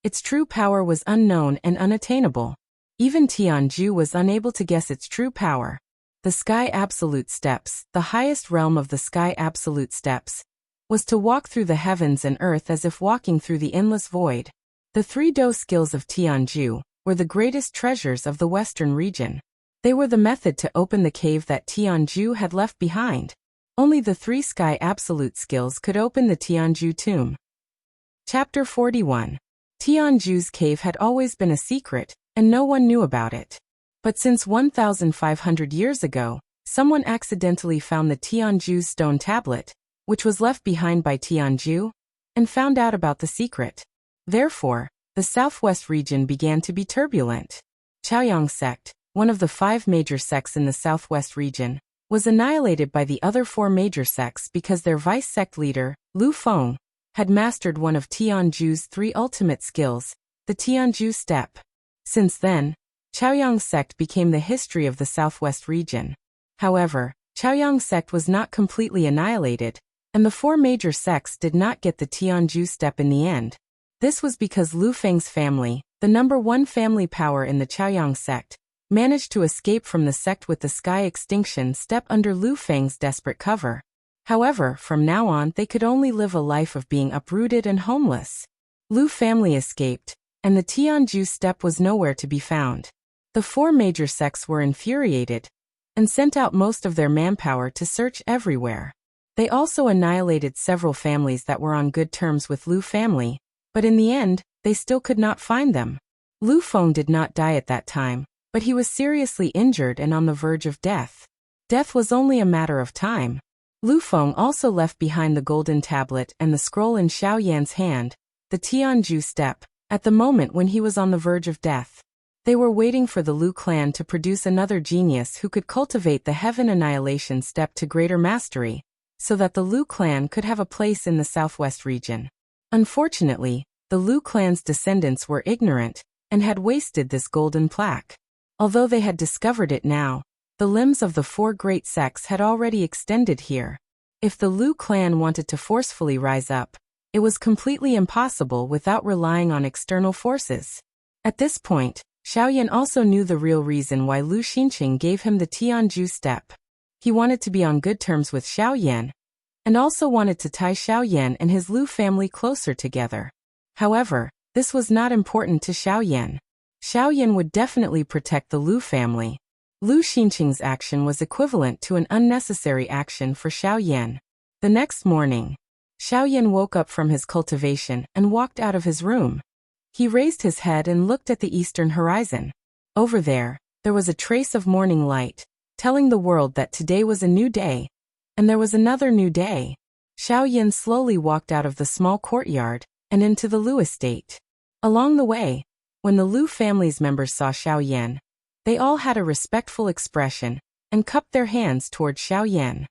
its true power was unknown and unattainable. Even Tianju was unable to guess its true power. The Sky Absolute Steps, the highest realm of the Sky Absolute Steps, was to walk through the heavens and earth as if walking through the endless void. The 3 Do skills of Tianju were the greatest treasures of the western region. They were the method to open the cave that Tianju had left behind. Only the 3 Sky Absolute skills could open the Tianju tomb. Chapter 41. Tianju's cave had always been a secret, and no one knew about it. But since 1,500 years ago, someone accidentally found the Tianju's stone tablet, which was left behind by Tianju, and found out about the secret. Therefore, the southwest region began to be turbulent. Chaoyang sect, one of the 5 major sects in the southwest region, was annihilated by the other 4 major sects because their vice-sect leader, Lu Feng, had mastered one of Tianju's 3 ultimate skills, the Tianju step. Since then, Chaoyang sect became the history of the southwest region. However, Chaoyang sect was not completely annihilated, and the 4 major sects did not get the Tianju step in the end. This was because Lu Feng's family, the number 1 family power in the Chaoyang sect, managed to escape from the sect with the Sky Extinction step under Lu Feng's desperate cover. However, from now on they could only live a life of being uprooted and homeless. Lu family escaped, and the Tianju step was nowhere to be found. The 4 major sects were infuriated, and sent out most of their manpower to search everywhere. They also annihilated several families that were on good terms with Lu family, but in the end, they still could not find them. Lu Feng did not die at that time, but he was seriously injured and on the verge of death. Death was only a matter of time. Lu Feng also left behind the golden tablet and the scroll in Xiao Yan's hand, the Tianju step, at the moment when he was on the verge of death. They were waiting for the Lu clan to produce another genius who could cultivate the Heaven Annihilation step to greater mastery, so that the Lu clan could have a place in the southwest region. Unfortunately, the Lu clan's descendants were ignorant, and had wasted this golden plaque. Although they had discovered it now, the limbs of the 4 great sects had already extended here. If the Lu clan wanted to forcefully rise up, it was completely impossible without relying on external forces. At this point, Xiaoyan also knew the real reason why Lu Xinqing gave him the Tianju step. He wanted to be on good terms with Xiaoyan, and also wanted to tie Xiaoyan and his Lu family closer together. However, this was not important to Xiaoyan. Xiaoyan would definitely protect the Lu family. Lu Xinqing's action was equivalent to an unnecessary action for Xiaoyan. The next morning, Xiaoyan woke up from his cultivation and walked out of his room. He raised his head and looked at the eastern horizon. Over there was a trace of morning light, telling the world that today was a new day, and there was another new day. Xiaoyan slowly walked out of the small courtyard and into the Lu estate. Along the way, when the Lu family's members saw Xiaoyan, they all had a respectful expression and cupped their hands toward Xiaoyan.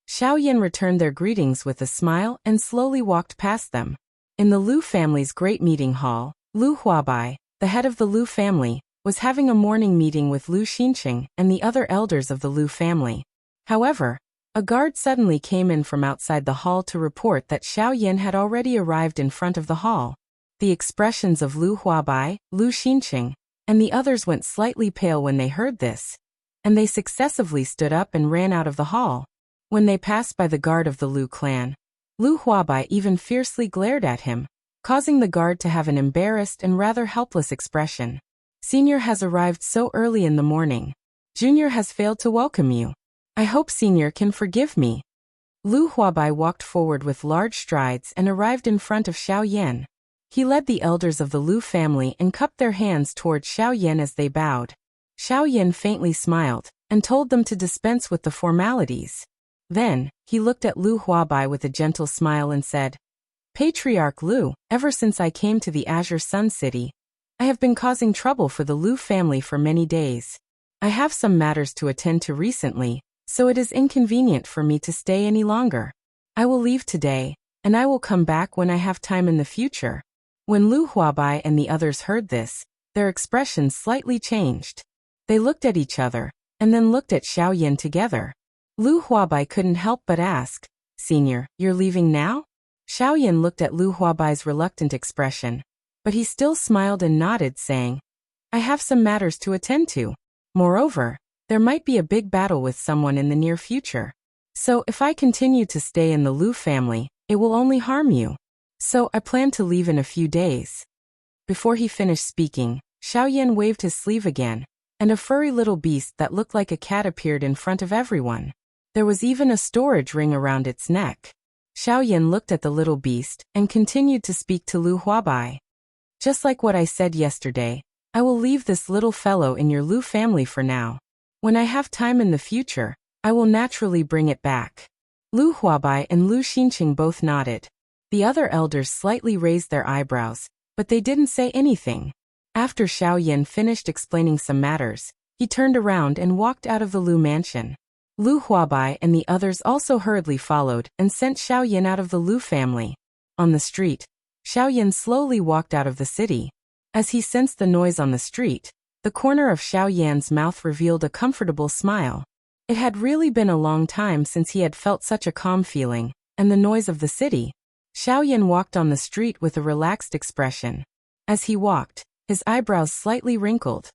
Xiaoyan returned their greetings with a smile and slowly walked past them. In the Lu family's great meeting hall, Lu Huabai, the head of the Lu family, was having a morning meeting with Lu Xinqing and the other elders of the Lu family. However, a guard suddenly came in from outside the hall to report that Xiaoyan had already arrived in front of the hall. The expressions of Lu Huabai, Lu Xinqing, and the others went slightly pale when they heard this, and they successively stood up and ran out of the hall. When they passed by the guard of the Lu clan, Lu Huabai even fiercely glared at him, causing the guard to have an embarrassed and rather helpless expression. Senior has arrived so early in the morning. Junior has failed to welcome you. I hope Senior can forgive me. Lu Huabai walked forward with large strides and arrived in front of Xiaoyan. He led the elders of the Lu family and cupped their hands toward Xiaoyan as they bowed. Xiaoyan faintly smiled and told them to dispense with the formalities. Then, he looked at Lu Huabai with a gentle smile and said, Patriarch Lu, ever since I came to the Azure Sun City, I have been causing trouble for the Lu family for many days. I have some matters to attend to recently, so it is inconvenient for me to stay any longer. I will leave today, and I will come back when I have time in the future. When Lu Huabai and the others heard this, their expressions slightly changed. They looked at each other, and then looked at Xiaoyan together. Lu Huabai couldn't help but ask, Senior, you're leaving now? Xiaoyan looked at Lu Huabai's reluctant expression, but he still smiled and nodded, saying, I have some matters to attend to. Moreover, there might be a big battle with someone in the near future. So if I continue to stay in the Lu family, It will only harm you. So I plan to leave in a few days. Before he finished speaking, Xiaoyan waved his sleeve again, and a furry little beast that looked like a cat appeared in front of everyone. There was even a storage ring around its neck. Xiaoyan looked at the little beast and continued to speak to Lu Huabai. Just like what I said yesterday, I will leave this little fellow in your Lu family for now. When I have time in the future, I will naturally bring it back. Lu Huabai and Lu Xinqing both nodded. The other elders slightly raised their eyebrows, but they didn't say anything. After Xiaoyan finished explaining some matters, he turned around and walked out of the Lu mansion. Lu Huabai and the others also hurriedly followed and sent Xiaoyan out of the Lu family. On the street, Xiaoyan slowly walked out of the city. As he sensed the noise on the street, the corner of Xiaoyan's mouth revealed a comfortable smile. It had really been a long time since he had felt such a calm feeling, and the noise of the city. Xiaoyan walked on the street with a relaxed expression. As he walked, his eyebrows slightly wrinkled.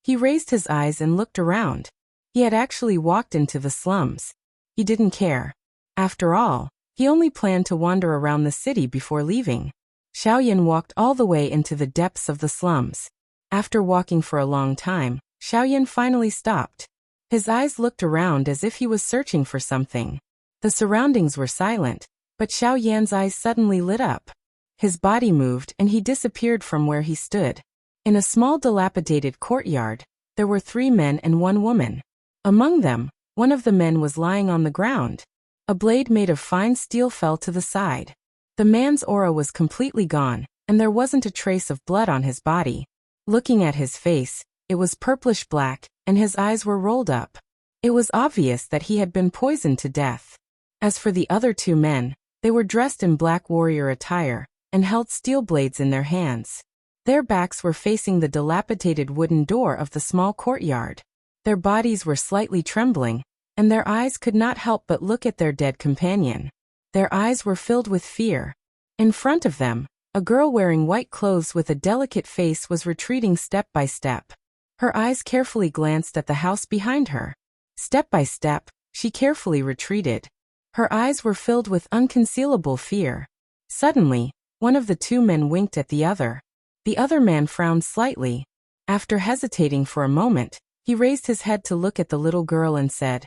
He raised his eyes and looked around. He had actually walked into the slums. He didn't care. After all, he only planned to wander around the city before leaving. Xiaoyan walked all the way into the depths of the slums. After walking for a long time, Xiaoyan finally stopped. His eyes looked around as if he was searching for something. The surroundings were silent, but Xiaoyan's eyes suddenly lit up. His body moved and he disappeared from where he stood. In a small dilapidated courtyard, there were 3 men and 1 woman. Among them, one of the men was lying on the ground. A blade made of fine steel fell to the side. The man's aura was completely gone, and there wasn't a trace of blood on his body. Looking at his face, it was purplish black, and his eyes were rolled up. It was obvious that he had been poisoned to death. As for the other 2 men, they were dressed in black warrior attire, and held steel blades in their hands. Their backs were facing the dilapidated wooden door of the small courtyard. Their bodies were slightly trembling, and their eyes could not help but look at their dead companion. Their eyes were filled with fear. In front of them, a girl wearing white clothes with a delicate face was retreating step by step. Her eyes carefully glanced at the house behind her. Step by step, she carefully retreated. Her eyes were filled with unconcealable fear. Suddenly, one of the 2 men winked at the other. The other man frowned slightly. After hesitating for a moment, he raised his head to look at the little girl and said,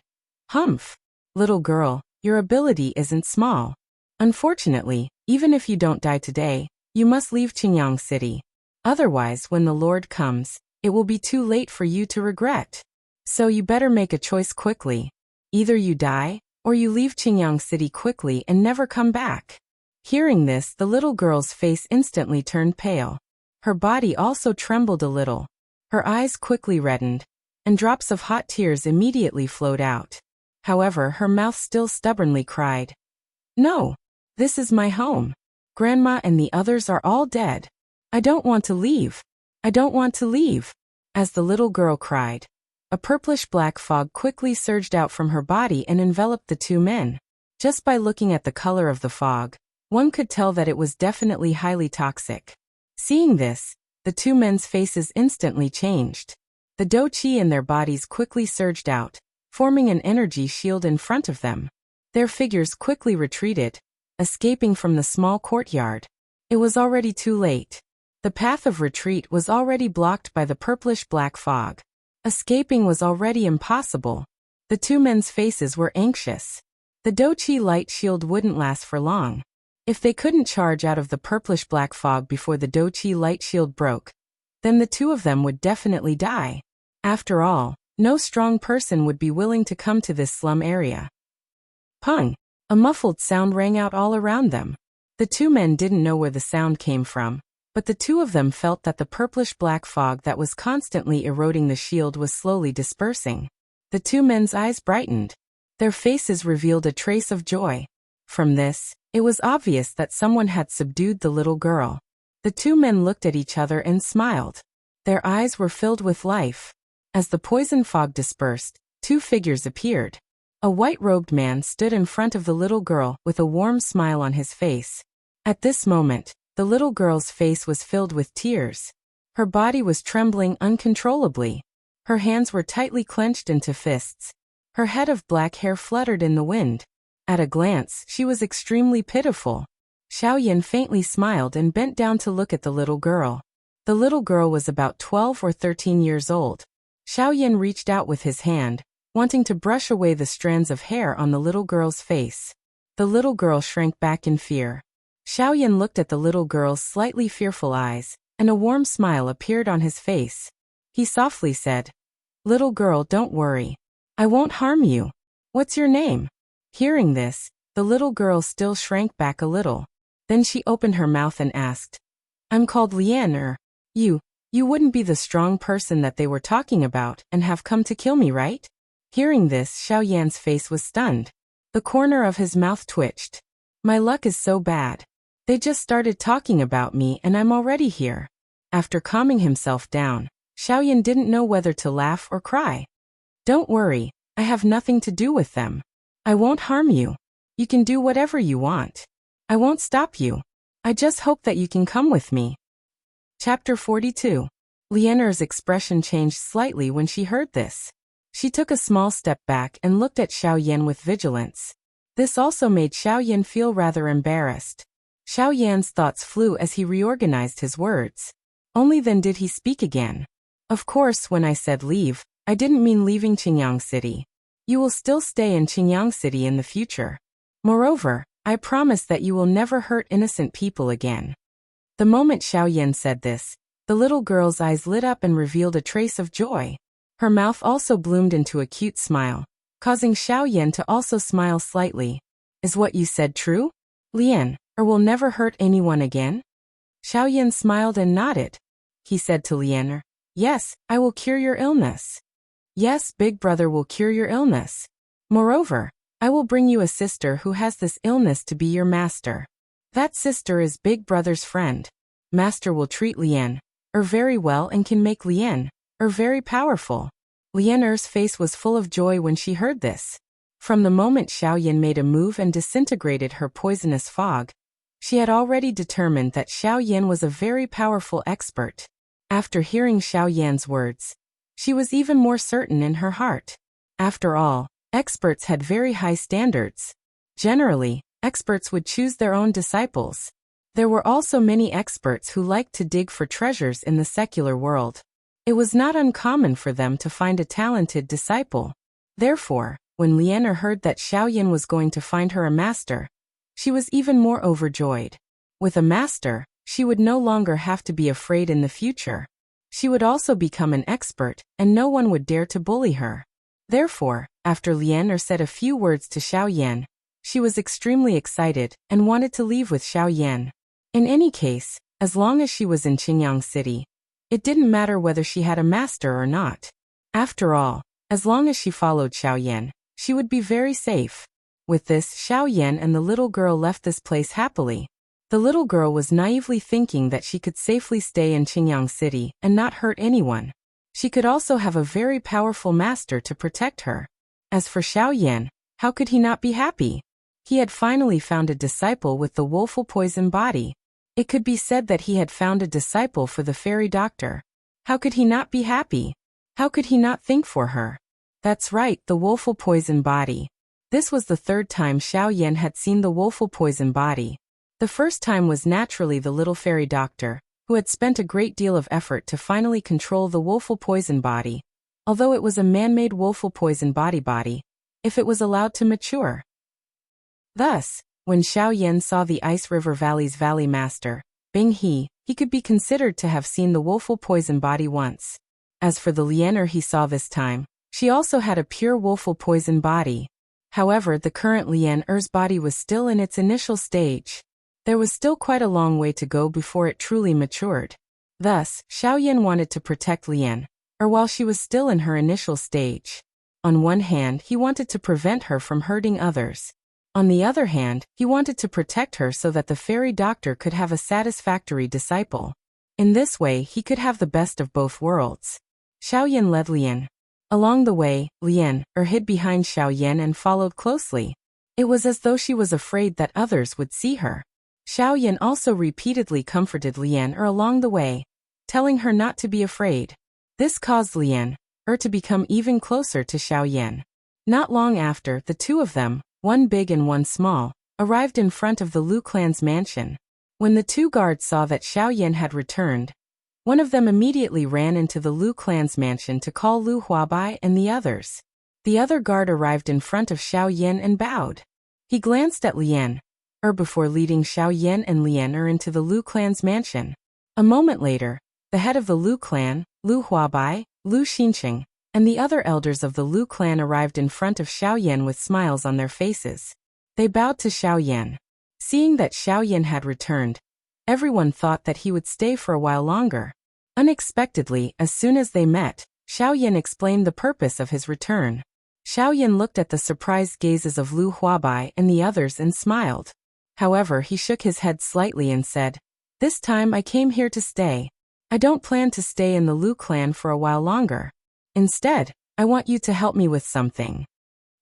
"Humph! Little girl, your ability isn't small. Unfortunately, even if you don't die today, you must leave Qingyang City. Otherwise, when the Lord comes, it will be too late for you to regret. So you better make a choice quickly. Either you die, or you leave Qingyang City quickly and never come back." Hearing this, the little girl's face instantly turned pale. Her body also trembled a little. Her eyes quickly reddened, and drops of hot tears immediately flowed out. However, her mouth still stubbornly cried, "No, this is my home. Grandma and the others are all dead. I don't want to leave. I don't want to leave." As the little girl cried, a purplish-black fog quickly surged out from her body and enveloped the 2 men. Just by looking at the color of the fog, one could tell that it was definitely highly toxic. Seeing this, the 2 men's faces instantly changed. The dou qi in their bodies quickly surged out, forming an energy shield in front of them. Their figures quickly retreated, escaping from the small courtyard. It was already too late. The path of retreat was already blocked by the purplish-black fog. Escaping was already impossible. The 2 men's faces were anxious. The dou qi light shield wouldn't last for long. If they couldn't charge out of the purplish-black fog before the dou qi light shield broke, then the 2 of them would definitely die. After all, no strong person would be willing to come to this slum area. Pung! A muffled sound rang out all around them. The 2 men didn't know where the sound came from, but the 2 of them felt that the purplish-black fog that was constantly eroding the shield was slowly dispersing. The 2 men's eyes brightened. Their faces revealed a trace of joy. From this, it was obvious that someone had subdued the little girl. The 2 men looked at each other and smiled. Their eyes were filled with life. As the poison fog dispersed, 2 figures appeared. A white-robed man stood in front of the little girl with a warm smile on his face. At this moment, the little girl's face was filled with tears. Her body was trembling uncontrollably. Her hands were tightly clenched into fists. Her head of black hair fluttered in the wind. At a glance, she was extremely pitiful. Xiaoyan faintly smiled and bent down to look at the little girl. The little girl was about 12 or 13 years old. Xiaoyan reached out with his hand, wanting to brush away the strands of hair on the little girl's face. The little girl shrank back in fear. Xiaoyan looked at the little girl's slightly fearful eyes, and a warm smile appeared on his face. He softly said, "Little girl, don't worry. I won't harm you. What's your name?" Hearing this, the little girl still shrank back a little. Then she opened her mouth and asked, "I'm called Lian. You wouldn't be the strong person that they were talking about and have come to kill me, right?" Hearing this, Xiaoyan's face was stunned. The corner of his mouth twitched. "My luck is so bad. They just started talking about me and I'm already here." After calming himself down, Xiaoyan didn't know whether to laugh or cry. "Don't worry, I have nothing to do with them. I won't harm you. You can do whatever you want. I won't stop you. I just hope that you can come with me." Chapter 42. Lianer's expression changed slightly when she heard this. She took a small step back and looked at Xiaoyan with vigilance. This also made Xiaoyan feel rather embarrassed. Xiaoyan's thoughts flew as he reorganized his words. Only then did he speak again. "Of course, when I said leave, I didn't mean leaving Qingyang City. You will still stay in Qingyang City in the future. Moreover, I promise that you will never hurt innocent people again." The moment Xiaoyan said this, the little girl's eyes lit up and revealed a trace of joy. Her mouth also bloomed into a cute smile, causing Xiaoyan to also smile slightly. "Is what you said true, Lian, or will never hurt anyone again?" Xiaoyan smiled and nodded. He said to Lian, "Yes, I will cure your illness. Yes, Big Brother will cure your illness. Moreover, I will bring you a sister who has this illness to be your master. That sister is Big Brother's friend. Master will treat Lian very well and can make Lian very powerful." Lianer's face was full of joy when she heard this. From the moment Xiaoyan made a move and disintegrated her poisonous fog, she had already determined that Xiaoyan was a very powerful expert. After hearing Xiaoyan's words, she was even more certain in her heart. After all, experts had very high standards. Generally, experts would choose their own disciples. There were also many experts who liked to dig for treasures in the secular world. It was not uncommon for them to find a talented disciple. Therefore, when Lianer heard that Xiaoyan was going to find her a master, she was even more overjoyed. With a master, she would no longer have to be afraid in the future. She would also become an expert, and no one would dare to bully her. Therefore, after Lianer said a few words to Xiaoyan, she was extremely excited and wanted to leave with Xiaoyan. In any case, as long as she was in Qingyang City, it didn't matter whether she had a master or not. After all, as long as she followed Xiaoyan, she would be very safe. With this, Xiaoyan and the little girl left this place happily. The little girl was naively thinking that she could safely stay in Qingyang City and not hurt anyone. She could also have a very powerful master to protect her. As for Xiaoyan, how could he not be happy? He had finally found a disciple with the woeful poison body. It could be said that he had found a disciple for the fairy doctor. How could he not be happy? How could he not think for her? That's right, the woeful poison body. This was the third time Xiaoyan had seen the woeful poison body. The first time was naturally the little fairy doctor, who had spent a great deal of effort to finally control the woeful poison body. Although it was a man-made woeful poison body, if it was allowed to mature. Thus, when Xiaoyan saw the Ice River Valley's Valley Master, Bing He could be considered to have seen the woeful poison body once. As for the Lianer he saw this time, she also had a pure woeful poison body. However, the current Lianer's body was still in its initial stage. There was still quite a long way to go before it truly matured. Thus, Xiaoyan wanted to protect Lian while she was still in her initial stage. On one hand, he wanted to prevent her from hurting others. On the other hand, he wanted to protect her so that the fairy doctor could have a satisfactory disciple. In this way, he could have the best of both worlds. Xiaoyan led Lian. Along the way, Lian hid behind Xiaoyan and followed closely. It was as though she was afraid that others would see her. Xiaoyan also repeatedly comforted Lian along the way, telling her not to be afraid. This caused Lian to become even closer to Xiaoyan. Not long after, the two of them one big and one small, arrived in front of the Lu clan's mansion. When the two guards saw that Xiaoyan had returned, one of them immediately ran into the Lu clan's mansion to call Lu Huabai and the others. The other guard arrived in front of Xiaoyan and bowed. He glanced at Lian before leading Xiaoyan and Lian into the Lu clan's mansion. A moment later, the head of the Lu clan, Lu Huabai, Lu Xinqing, and the other elders of the Lu clan arrived in front of Xiaoyan with smiles on their faces. They bowed to Xiaoyan. Seeing that Xiaoyan had returned, everyone thought that he would stay for a while longer. Unexpectedly, as soon as they met, Xiaoyan explained the purpose of his return. Xiaoyan looked at the surprised gazes of Lu Huabai and the others and smiled. However, he shook his head slightly and said, "This time I came here to stay. I don't plan to stay in the Lu clan for a while longer. Instead, I want you to help me with something."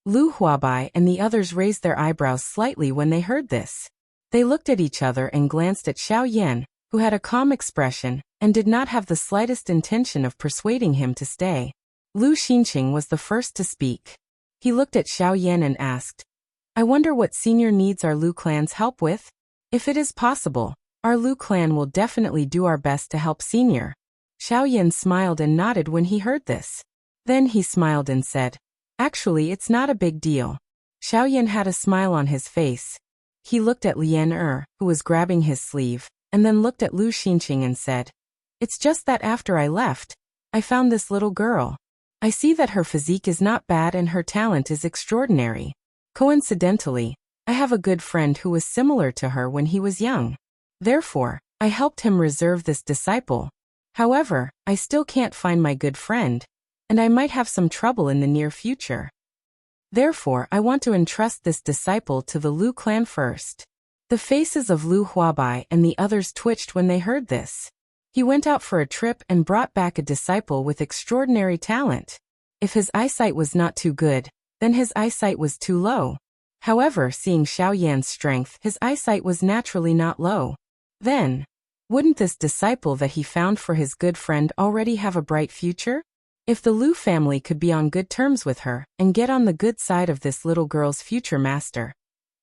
Lu Huabai and the others raised their eyebrows slightly when they heard this. They looked at each other and glanced at Xiaoyan, who had a calm expression and did not have the slightest intention of persuading him to stay. Lu Xinqing was the first to speak. He looked at Xiaoyan and asked, "I wonder what senior needs our Lu clan's help with? If it is possible, our Lu clan will definitely do our best to help senior." Xiaoyan smiled and nodded when he heard this. Then he smiled and said, "Actually, it's not a big deal." Xiaoyan had a smile on his face. He looked at Lian who was grabbing his sleeve, and then looked at Lu Xinqing and said, "It's just that after I left, I found this little girl. I see that her physique is not bad and her talent is extraordinary. Coincidentally, I have a good friend who was similar to her when he was young. Therefore, I helped him reserve this disciple. However, I still can't find my good friend, and I might have some trouble in the near future. Therefore, I want to entrust this disciple to the Lu clan first." The faces of Lu Huabai and the others twitched when they heard this. He went out for a trip and brought back a disciple with extraordinary talent. If his eyesight was not too good, then his eyesight was too low. However, seeing Xiaoyan's strength, his eyesight was naturally not low. Then, wouldn't this disciple that he found for his good friend already have a bright future? If the Lu family could be on good terms with her and get on the good side of this little girl's future master,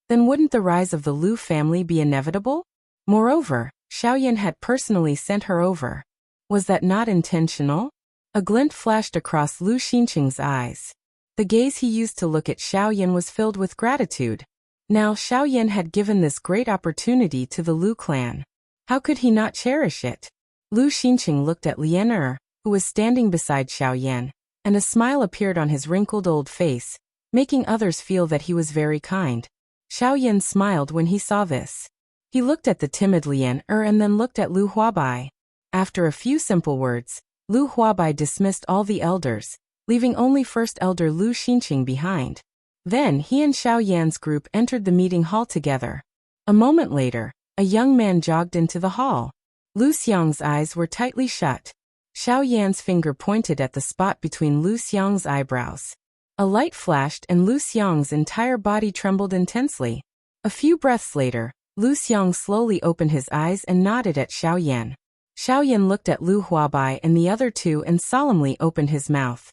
then wouldn't the rise of the Lu family be inevitable? Moreover, Xiaoyan had personally sent her over. Was that not intentional? A glint flashed across Lu Xinqing's eyes. The gaze he used to look at Xiaoyan was filled with gratitude. Now Xiaoyan had given this great opportunity to the Lu clan. How could he not cherish it? Lu Xinqing looked at Lian who was standing beside Xiaoyan, and a smile appeared on his wrinkled old face, making others feel that he was very kind. Xiaoyan smiled when he saw this. He looked at the timid Lian and then looked at Lu Huabai. After a few simple words, Lu Huabai dismissed all the elders, leaving only First Elder Lu Xinqing behind. Then he and Xiaoyan's group entered the meeting hall together. A moment later, a young man jogged into the hall. Lu Xiang's eyes were tightly shut. Xiaoyan's finger pointed at the spot between Lu Xiang's eyebrows. A light flashed and Lu Xiang's entire body trembled intensely. A few breaths later, Lu Xiang slowly opened his eyes and nodded at Xiaoyan. Xiaoyan looked at Lu Huabai and the other two and solemnly opened his mouth.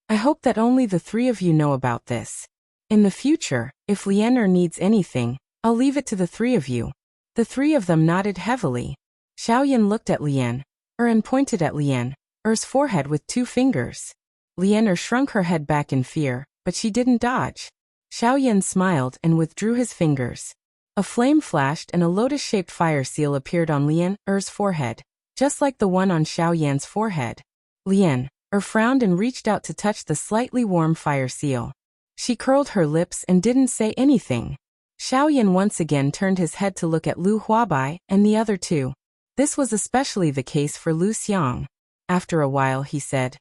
"I hope that only the three of you know about this. In the future, if Lian needs anything, I'll leave it to the three of you." The three of them nodded heavily. Xiaoyan looked at Lian and pointed at Lian's forehead with two fingers. Lian shrunk her head back in fear, but she didn't dodge. Xiaoyan smiled and withdrew his fingers. A flame flashed and a lotus-shaped fire seal appeared on Lian's forehead, just like the one on Xiaoyan's forehead. Lian frowned and reached out to touch the slightly warm fire seal. She curled her lips and didn't say anything. Xiaoyan once again turned his head to look at Lu Huabai and the other two. This was especially the case for Lu Xiang. After a while he said,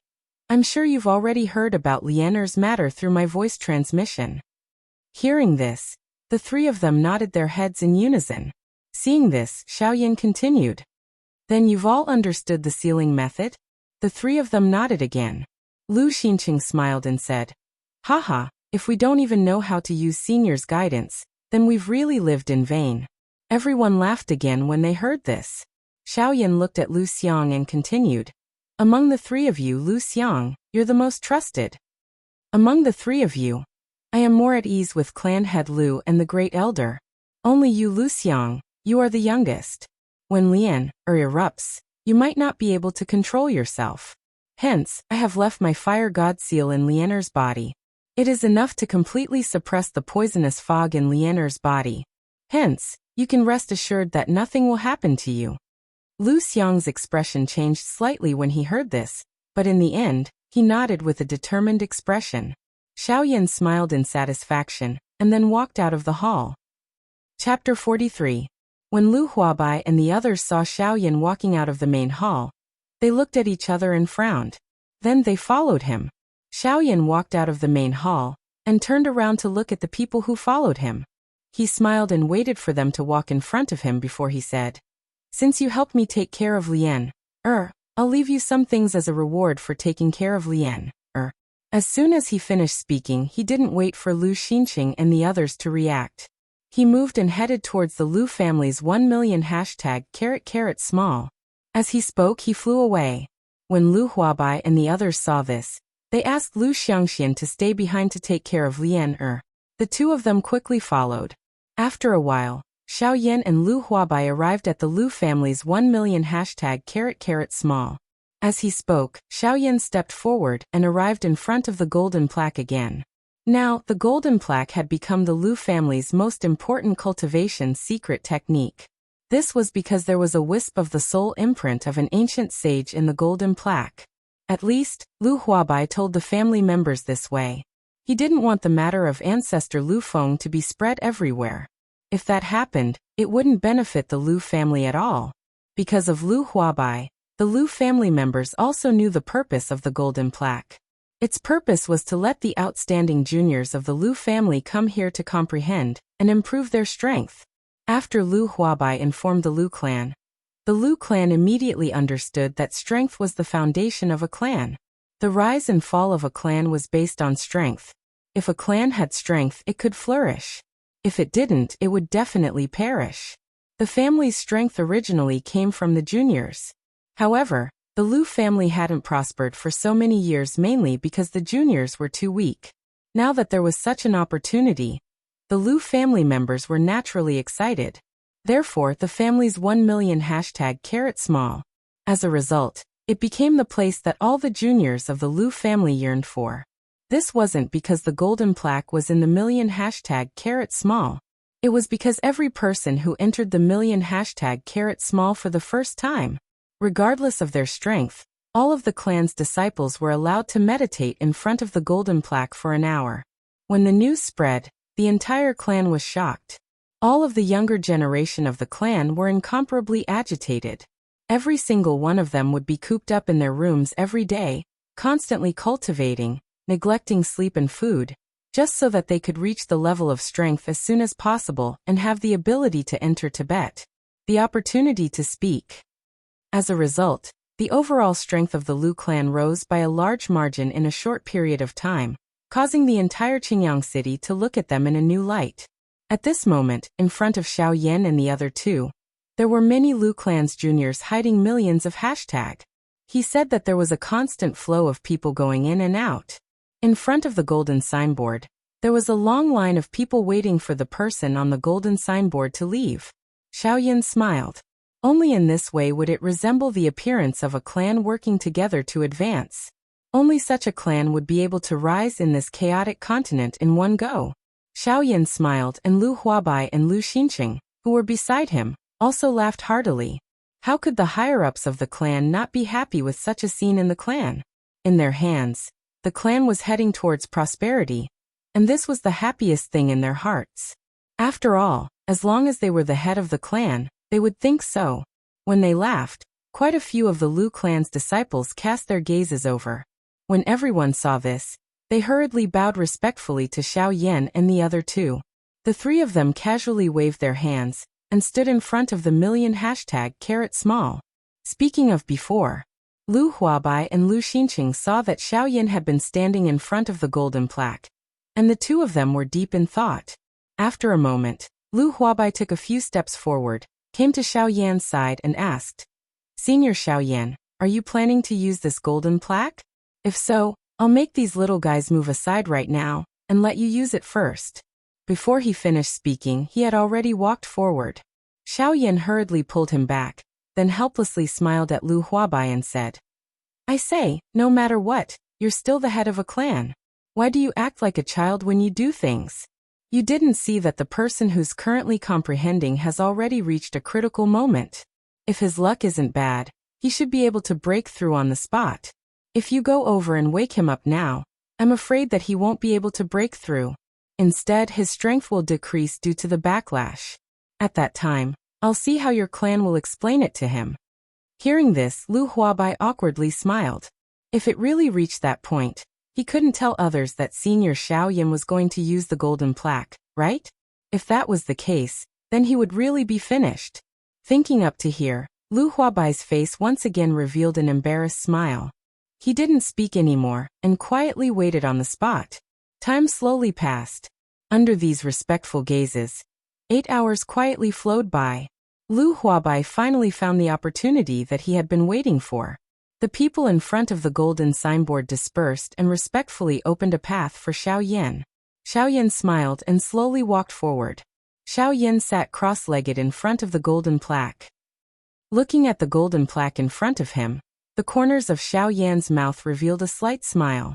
"I'm sure you've already heard about Lian's matter through my voice transmission." Hearing this, the three of them nodded their heads in unison. Seeing this, Xiaoyan continued, "Then you've all understood the sealing method?" The three of them nodded again. Lu Xinqing smiled and said, "Haha, if we don't even know how to use senior's guidance, then we've really lived in vain." Everyone laughed again when they heard this. Xiaoyan looked at Lu Xiang and continued, "Among the three of you, Lu Xiang, you're the most trusted. Among the three of you, I am more at ease with clan head Lu and the great elder. Only you Lu Xiang, you are the youngest. When Lian erupts, you might not be able to control yourself. Hence, I have left my fire god seal in Lianer's body. It is enough to completely suppress the poisonous fog in Lianer's body. Hence, you can rest assured that nothing will happen to you. Lu Xiang's expression changed slightly when he heard this, but in the end, he nodded with a determined expression. Xiaoyan smiled in satisfaction, and then walked out of the hall. Chapter 43. When Lu Huabai and the others saw Xiaoyan walking out of the main hall, they looked at each other and frowned. Then they followed him. Xiaoyan walked out of the main hall, and turned around to look at the people who followed him. He smiled and waited for them to walk in front of him before he said, "Since you helped me take care of Lian, I'll leave you some things as a reward for taking care of Lian, As soon as he finished speaking, he didn't wait for Lu Xinqing and the others to react. He moved and headed towards the Lu family's 1 million #small. As he spoke, he flew away. When Lu Huabai and the others saw this, they asked Lu Xiangxian to stay behind to take care of Lian. The two of them quickly followed. After a while, Xiaoyan and Lu Huabai arrived at the Lu family's 1 million #small. As he spoke, Xiaoyan stepped forward and arrived in front of the golden plaque again. Now, the golden plaque had become the Lu family's most important cultivation secret technique. This was because there was a wisp of the soul imprint of an ancient sage in the golden plaque. At least, Lu Huabai told the family members this way. He didn't want the matter of ancestor Lu Feng to be spread everywhere. If that happened, it wouldn't benefit the Lu family at all. Because of Lu Huabai, the Lu family members also knew the purpose of the golden plaque. Its purpose was to let the outstanding juniors of the Lu family come here to comprehend and improve their strength. After Lu Huabai informed the Lu clan immediately understood that strength was the foundation of a clan. The rise and fall of a clan was based on strength. If a clan had strength, it could flourish. If it didn't, it would definitely perish. The family's strength originally came from the juniors. However, the Lu family hadn't prospered for so many years mainly because the juniors were too weak. Now that there was such an opportunity, the Lu family members were naturally excited. Therefore, the family's 1 million #small. As a result, it became the place that all the juniors of the Lu family yearned for. This wasn't because the golden plaque was in the million #small. It was because every person who entered the million #small for the first time, regardless of their strength, all of the clan's disciples were allowed to meditate in front of the golden plaque for an hour. When the news spread, the entire clan was shocked. All of the younger generation of the clan were incomparably agitated. Every single one of them would be cooped up in their rooms every day, constantly cultivating, neglecting sleep and food, just so that they could reach the level of strength as soon as possible and have the ability to enter Tibet, the opportunity to speak. As a result, the overall strength of the Lu clan rose by a large margin in a short period of time, causing the entire Qingyang city to look at them in a new light. At this moment, in front of Xiaoyan and the other two, there were many Lu clan's juniors hiding millions of #. He said that there was a constant flow of people going in and out. In front of the golden signboard, there was a long line of people waiting for the person on the golden signboard to leave. Xiaoyan smiled. Only in this way would it resemble the appearance of a clan working together to advance. Only such a clan would be able to rise in this chaotic continent in one go. Xiaoyan smiled, and Lu Huabai and Lu Xinqing, who were beside him, also laughed heartily. How could the higher-ups of the clan not be happy with such a scene in the clan? In their hands, the clan was heading towards prosperity, and this was the happiest thing in their hearts. After all, as long as they were the head of the clan, they would think so. When they laughed, quite a few of the Lu clan's disciples cast their gazes over. When everyone saw this, they hurriedly bowed respectfully to Xiaoyan and the other two. The three of them casually waved their hands and stood in front of the million #small. Speaking of before, Lu Huabai and Lu Xinqing saw that Xiaoyan had been standing in front of the golden plaque, and the two of them were deep in thought. After a moment, Lu Huabai took a few steps forward, came to Xiaoyan's side and asked, "Senior Xiaoyan, are you planning to use this golden plaque? If so, I'll make these little guys move aside right now, and let you use it first." Before he finished speaking, he had already walked forward. Xiaoyan hurriedly pulled him back, then helplessly smiled at Lu Huabai and said, "I say, no matter what, you're still the head of a clan. Why do you act like a child when you do things? You didn't see that the person who's currently comprehending has already reached a critical moment. If his luck isn't bad, he should be able to break through on the spot. If you go over and wake him up now, I'm afraid that he won't be able to break through. Instead, his strength will decrease due to the backlash. At that time, I'll see how your clan will explain it to him." Hearing this, Lu Huabai awkwardly smiled. If it really reached that point, he couldn't tell others that Senior Xiaoyan was going to use the golden plaque, right? If that was the case, then he would really be finished. Thinking up to here, Lu Huabai's face once again revealed an embarrassed smile. He didn't speak anymore, and quietly waited on the spot. Time slowly passed. Under these respectful gazes, 8 hours quietly flowed by. Lu Huabai finally found the opportunity that he had been waiting for. The people in front of the golden signboard dispersed and respectfully opened a path for Xiaoyan. Xiaoyan smiled and slowly walked forward. Xiaoyan sat cross-legged in front of the golden plaque. Looking at the golden plaque in front of him, the corners of Xiaoyan's mouth revealed a slight smile.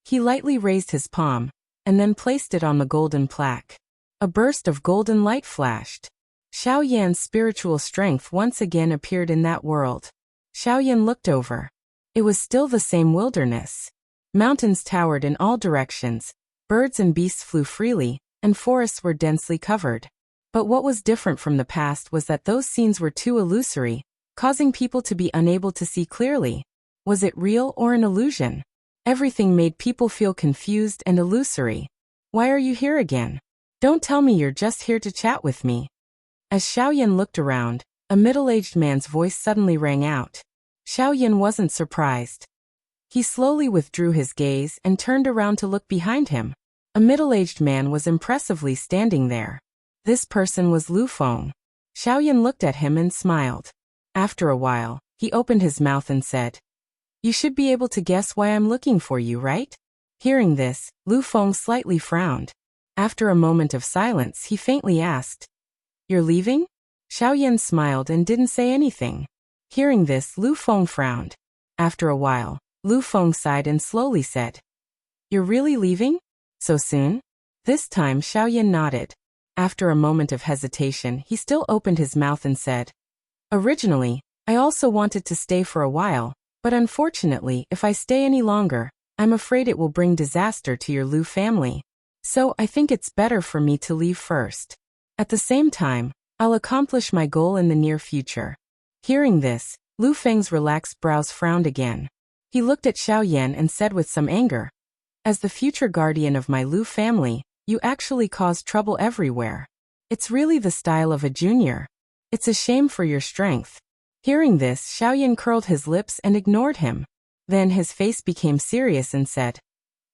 He lightly raised his palm, and then placed it on the golden plaque. A burst of golden light flashed. Xiaoyan's spiritual strength once again appeared in that world. Xiaoyan looked over. It was still the same wilderness. Mountains towered in all directions, birds and beasts flew freely, and forests were densely covered. But what was different from the past was that those scenes were too illusory, causing people to be unable to see clearly. Was it real or an illusion? Everything made people feel confused and illusory. "Why are you here again? Don't tell me you're just here to chat with me." As Xiaoyan looked around, a middle-aged man's voice suddenly rang out. Xiaoyan wasn't surprised. He slowly withdrew his gaze and turned around to look behind him. A middle-aged man was impressively standing there. This person was Lu Feng. Xiaoyan looked at him and smiled. After a while, he opened his mouth and said, "You should be able to guess why I'm looking for you, right?" Hearing this, Lu Feng slightly frowned. After a moment of silence, he faintly asked, "You're leaving?" Xiaoyan smiled and didn't say anything. Hearing this, Lu Feng frowned. After a while, Lu Feng sighed and slowly said, "You're really leaving? So soon?" This time Xiaoyan nodded. After a moment of hesitation, he still opened his mouth and said, "Originally, I also wanted to stay for a while, but unfortunately, if I stay any longer, I'm afraid it will bring disaster to your Lu family. So I think it's better for me to leave first. At the same time, I'll accomplish my goal in the near future." Hearing this, Lu Feng's relaxed brows frowned again. He looked at Xiaoyan and said with some anger, "As the future guardian of my Lu family, you actually cause trouble everywhere. It's really the style of a junior. It's a shame for your strength." Hearing this, Xiaoyan curled his lips and ignored him. Then his face became serious and said,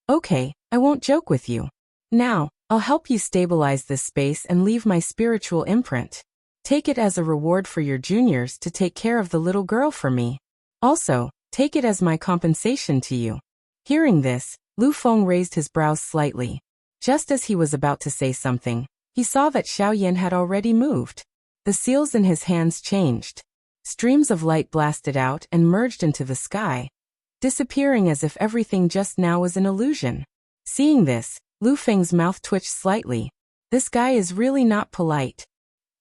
"Okay, I won't joke with you. Now, I'll help you stabilize this space and leave my spiritual imprint. Take it as a reward for your juniors to take care of the little girl for me. Also, take it as my compensation to you." Hearing this, Lu Feng raised his brows slightly. Just as he was about to say something, he saw that Xiaoyan had already moved. The seals in his hands changed. Streams of light blasted out and merged into the sky, disappearing as if everything just now was an illusion. Seeing this, Lu Feng's mouth twitched slightly. This guy is really not polite.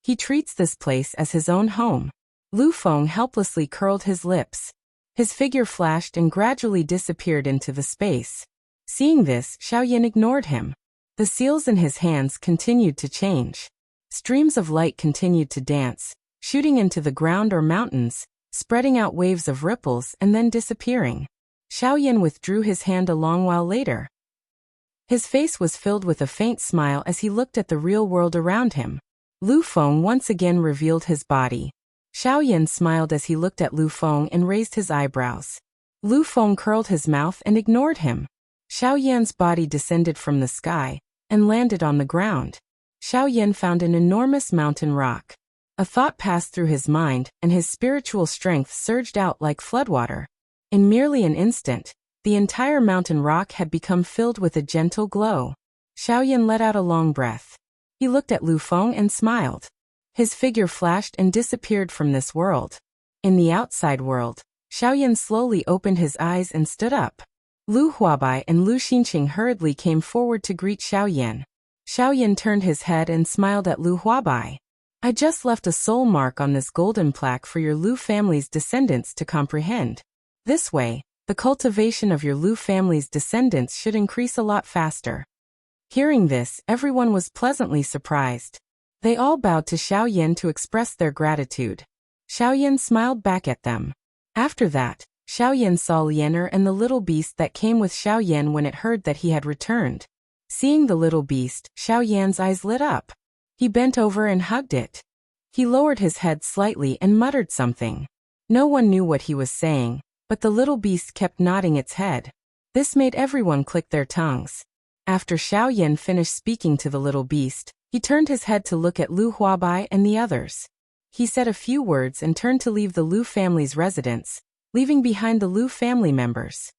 He treats this place as his own home. Lu Feng helplessly curled his lips. His figure flashed and gradually disappeared into the space. Seeing this, Xiaoyan ignored him. The seals in his hands continued to change. Streams of light continued to dance, shooting into the ground or mountains, spreading out waves of ripples and then disappearing. Xiaoyan withdrew his hand a long while later. His face was filled with a faint smile as he looked at the real world around him. Lu Feng once again revealed his body. Xiaoyan smiled as he looked at Lu Feng and raised his eyebrows. Lu Feng curled his mouth and ignored him. Xiaoyan's body descended from the sky and landed on the ground. Xiaoyan found an enormous mountain rock. A thought passed through his mind, and his spiritual strength surged out like floodwater. In merely an instant, the entire mountain rock had become filled with a gentle glow. Xiaoyan let out a long breath. He looked at Lu Feng and smiled. His figure flashed and disappeared from this world. In the outside world, Xiaoyan slowly opened his eyes and stood up. Lu Huabai and Lu Xinqing hurriedly came forward to greet Xiaoyan. Xiaoyan turned his head and smiled at Lu Huabai. I just left a soul mark on this golden plaque for your Lu family's descendants to comprehend. This way, the cultivation of your Lu family's descendants should increase a lot faster. Hearing this, everyone was pleasantly surprised. They all bowed to Xiaoyan to express their gratitude. Xiaoyan smiled back at them. After that, Xiaoyan saw Lianer and the little beast that came with Xiaoyan when it heard that he had returned. Seeing the little beast, Xiaoyan's eyes lit up. He bent over and hugged it. He lowered his head slightly and muttered something. No one knew what he was saying, but the little beast kept nodding its head. This made everyone click their tongues. After Xiaoyan finished speaking to the little beast, he turned his head to look at Lu Huabai and the others. He said a few words and turned to leave the Lu family's residence, leaving behind the Lu family members.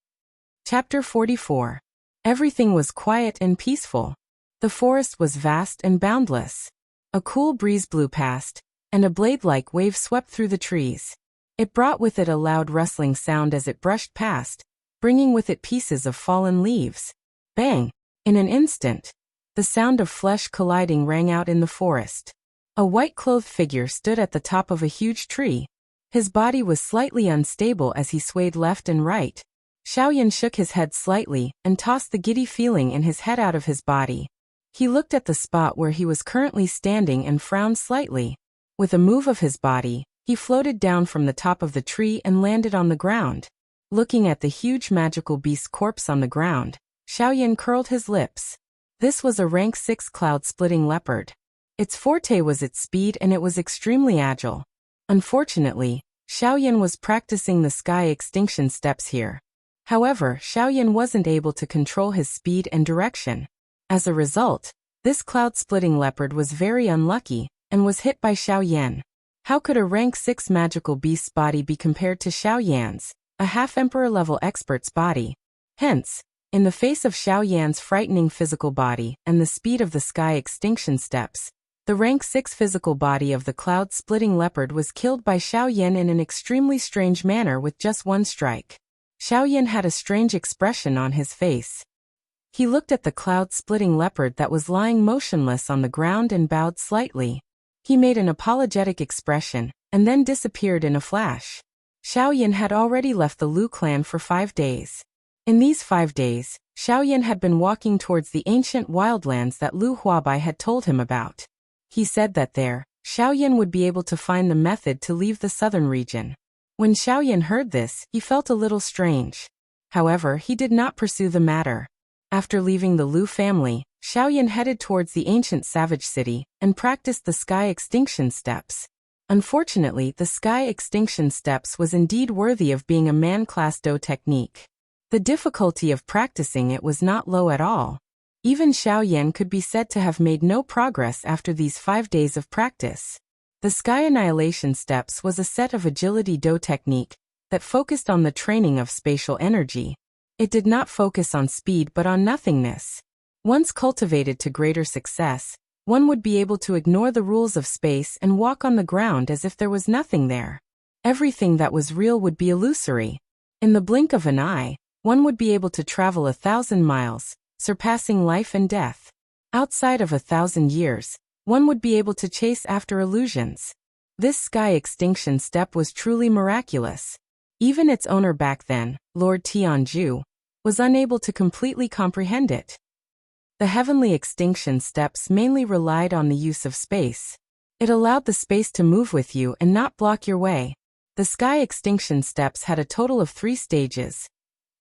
Chapter 44. Everything was quiet and peaceful. The forest was vast and boundless. A cool breeze blew past, and a blade-like wave swept through the trees. It brought with it a loud rustling sound as it brushed past, bringing with it pieces of fallen leaves. Bang! In an instant, the sound of flesh colliding rang out in the forest. A white-clothed figure stood at the top of a huge tree. His body was slightly unstable as he swayed left and right. Xiaoyan shook his head slightly and tossed the giddy feeling in his head out of his body. He looked at the spot where he was currently standing and frowned slightly. With a move of his body, he floated down from the top of the tree and landed on the ground. Looking at the huge magical beast's corpse on the ground, Xiaoyan curled his lips. This was a rank 6 cloud-splitting leopard. Its forte was its speed and it was extremely agile. Unfortunately, Xiaoyan was practicing the sky extinction steps here. However, Xiaoyan wasn't able to control his speed and direction. As a result, this cloud-splitting leopard was very unlucky and was hit by Xiaoyan. How could a rank 6 magical beast's body be compared to Xiaoyan's, a half-emperor level expert's body? Hence, in the face of Xiaoyan's frightening physical body and the speed of the sky extinction steps, the rank 6 physical body of the cloud-splitting leopard was killed by Xiaoyan in an extremely strange manner with just one strike. Xiaoyan had a strange expression on his face. He looked at the cloud-splitting leopard that was lying motionless on the ground and bowed slightly. He made an apologetic expression, and then disappeared in a flash. Xiaoyan had already left the Lu clan for 5 days. In these 5 days, Xiaoyan had been walking towards the ancient wildlands that Lu Huabai had told him about. He said that there, Xiaoyan would be able to find the method to leave the southern region. When Xiaoyan heard this, he felt a little strange. However, he did not pursue the matter. After leaving the Lu family, Xiaoyan headed towards the ancient savage city and practiced the sky extinction steps. Unfortunately, the sky extinction steps was indeed worthy of being a man-class Do technique. The difficulty of practicing it was not low at all. Even Xiaoyan could be said to have made no progress after these 5 days of practice. The Sky Annihilation Steps was a set of agility Do technique that focused on the training of spatial energy. It did not focus on speed but on nothingness. Once cultivated to greater success, one would be able to ignore the rules of space and walk on the ground as if there was nothing there. Everything that was real would be illusory. In the blink of an eye, one would be able to travel 1,000 miles, surpassing life and death. Outside of 1,000 years, one would be able to chase after illusions. This sky extinction step was truly miraculous. Even its owner back then, Lord Tianju, was unable to completely comprehend it. The heavenly extinction steps mainly relied on the use of space. It allowed the space to move with you and not block your way. The sky extinction steps had a total of 3 stages: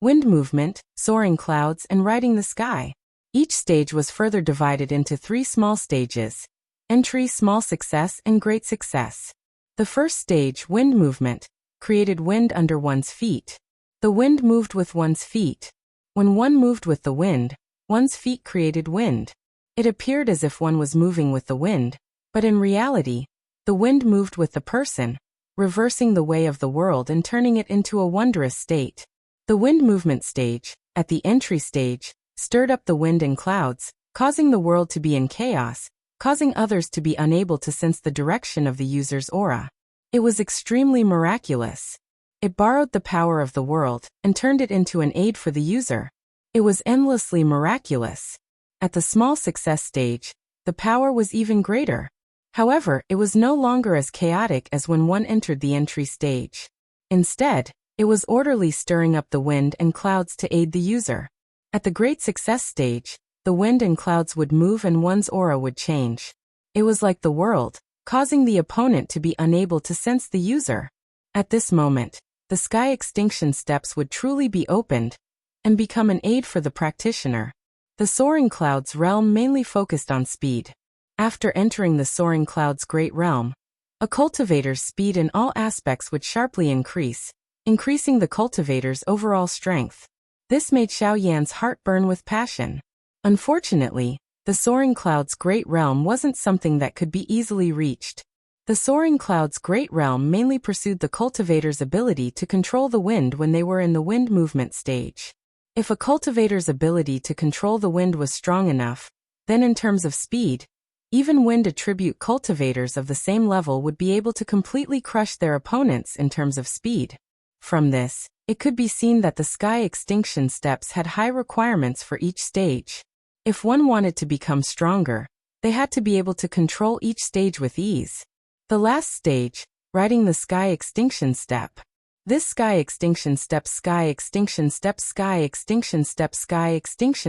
wind movement, soaring clouds, and riding the sky. Each stage was further divided into 3 small stages: entry, small success, and great success. The first stage, wind movement, created wind under one's feet. The wind moved with one's feet. When one moved with the wind, one's feet created wind. It appeared as if one was moving with the wind, but in reality, the wind moved with the person, reversing the way of the world and turning it into a wondrous state. The wind movement stage, at the entry stage, stirred up the wind and clouds, causing the world to be in chaos, causing others to be unable to sense the direction of the user's aura. It was extremely miraculous. It borrowed the power of the world and turned it into an aid for the user. It was endlessly miraculous. At the small success stage, the power was even greater. However, it was no longer as chaotic as when one entered the entry stage. Instead, it was orderly, stirring up the wind and clouds to aid the user. At the great success stage, the wind and clouds would move and one's aura would change. It was like the world, causing the opponent to be unable to sense the user. At this moment, the sky extinction steps would truly be opened and become an aid for the practitioner. The soaring clouds realm mainly focused on speed. After entering the soaring clouds great realm, a cultivator's speed in all aspects would sharply increase, increasing the cultivator's overall strength. This made Xiaoyan's heart burn with passion. Unfortunately, the soaring clouds great realm wasn't something that could be easily reached. The soaring clouds great realm mainly pursued the cultivator's ability to control the wind when they were in the wind movement stage. If a cultivator's ability to control the wind was strong enough, then in terms of speed, even wind attribute cultivators of the same level would be able to completely crush their opponents in terms of speed. From this, it could be seen that the sky extinction steps had high requirements for each stage. If one wanted to become stronger, they had to be able to control each stage with ease. The last stage, riding the sky extinction step. This sky extinction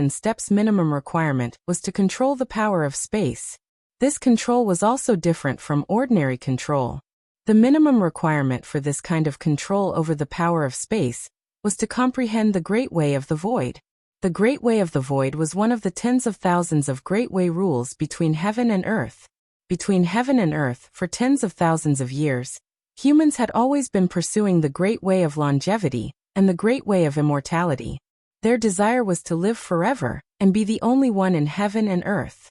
steps minimum requirement was to control the power of space. This control was also different from ordinary control. The minimum requirement for this kind of control over the power of space was to comprehend the Great Way of the Void. The Great Way of the Void was one of the tens of thousands of Great Way rules between heaven and earth. Between heaven and earth, for tens of thousands of years, humans had always been pursuing the Great Way of longevity and the Great Way of immortality. Their desire was to live forever and be the only one in heaven and earth.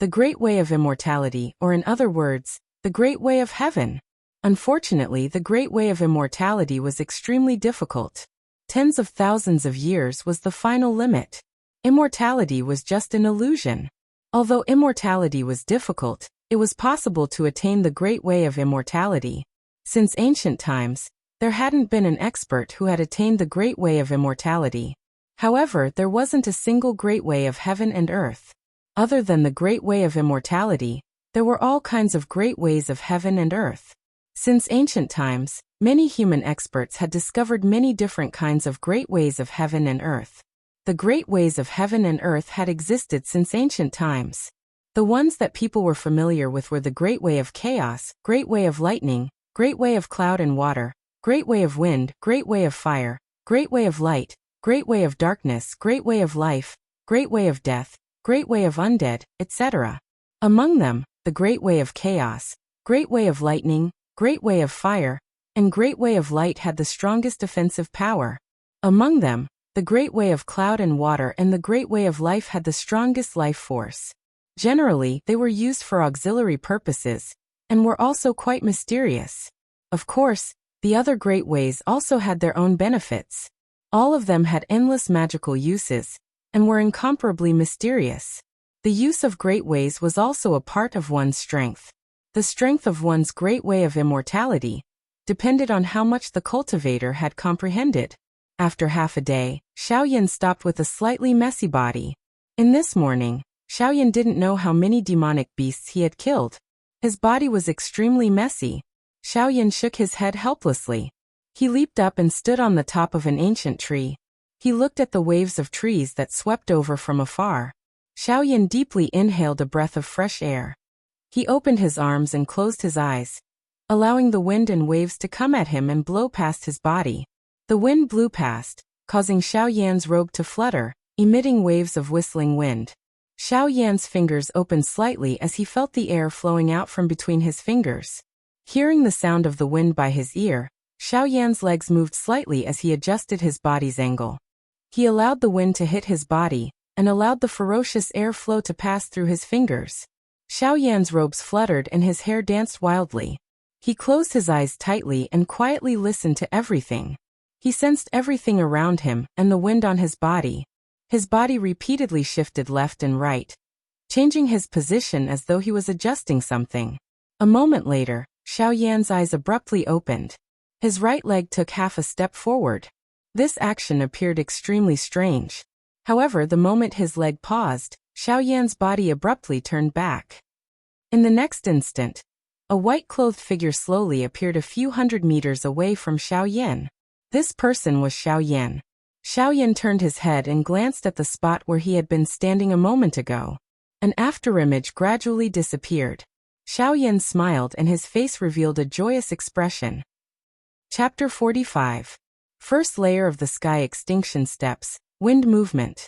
The Great Way of immortality, or in other words, the Great Way of heaven. Unfortunately, the Great Way of immortality was extremely difficult. Tens of thousands of years was the final limit. Immortality was just an illusion. Although immortality was difficult, it was possible to attain the Great Way of immortality. Since ancient times, there hadn't been an expert who had attained the Great Way of immortality. However, there wasn't a single Great Way of heaven and earth. Other than the Great Way of immortality, there were all kinds of Great Ways of heaven and earth. Since ancient times, many human experts had discovered many different kinds of Great Ways of heaven and earth. The Great Ways of heaven and earth had existed since ancient times. The ones that people were familiar with were the Great Way of chaos, Great Way of lightning, Great Way of cloud and water, Great Way of wind, Great Way of fire, Great Way of light, Great Way of darkness, Great Way of life, Great Way of death, Great Way of undead, etc. Among them, the Great Way of chaos, Great Way of lightning, Great Way of fire, and Great Way of light had the strongest offensive power. Among them, the Great Way of cloud and water and the Great Way of life had the strongest life force. Generally, they were used for auxiliary purposes, and were also quite mysterious. Of course, the other Great Ways also had their own benefits. All of them had endless magical uses, and were incomparably mysterious. The use of Great Ways was also a part of one's strength. The strength of one's Great Way of immortality depended on how much the cultivator had comprehended. After half a day, Xiaoyan stopped with a slightly messy body. In this morning, Xiaoyan didn't know how many demonic beasts he had killed. His body was extremely messy. Xiaoyan shook his head helplessly. He leaped up and stood on the top of an ancient tree. He looked at the waves of trees that swept over from afar. Xiaoyan deeply inhaled a breath of fresh air. He opened his arms and closed his eyes, allowing the wind and waves to come at him and blow past his body. The wind blew past, causing Xiaoyan's robe to flutter, emitting waves of whistling wind. Xiaoyan's fingers opened slightly as he felt the air flowing out from between his fingers. Hearing the sound of the wind by his ear, Xiaoyan's legs moved slightly as he adjusted his body's angle. He allowed the wind to hit his body, and allowed the ferocious air flow to pass through his fingers. Xiaoyan's robes fluttered and his hair danced wildly. He closed his eyes tightly and quietly listened to everything. He sensed everything around him and the wind on his body. His body repeatedly shifted left and right, changing his position as though he was adjusting something. A moment later, Xiao Yan's eyes abruptly opened. His right leg took half a step forward. This action appeared extremely strange. However, the moment his leg paused, Xiao Yan's body abruptly turned back. In the next instant, a white-clothed figure slowly appeared a few hundred meters away from Xiao Yan. This person was Xiao Yan. Xiao Yan turned his head and glanced at the spot where he had been standing a moment ago. An afterimage gradually disappeared. Xiao Yan smiled and his face revealed a joyous expression. Chapter 45. First layer of the sky extinction steps, wind movement.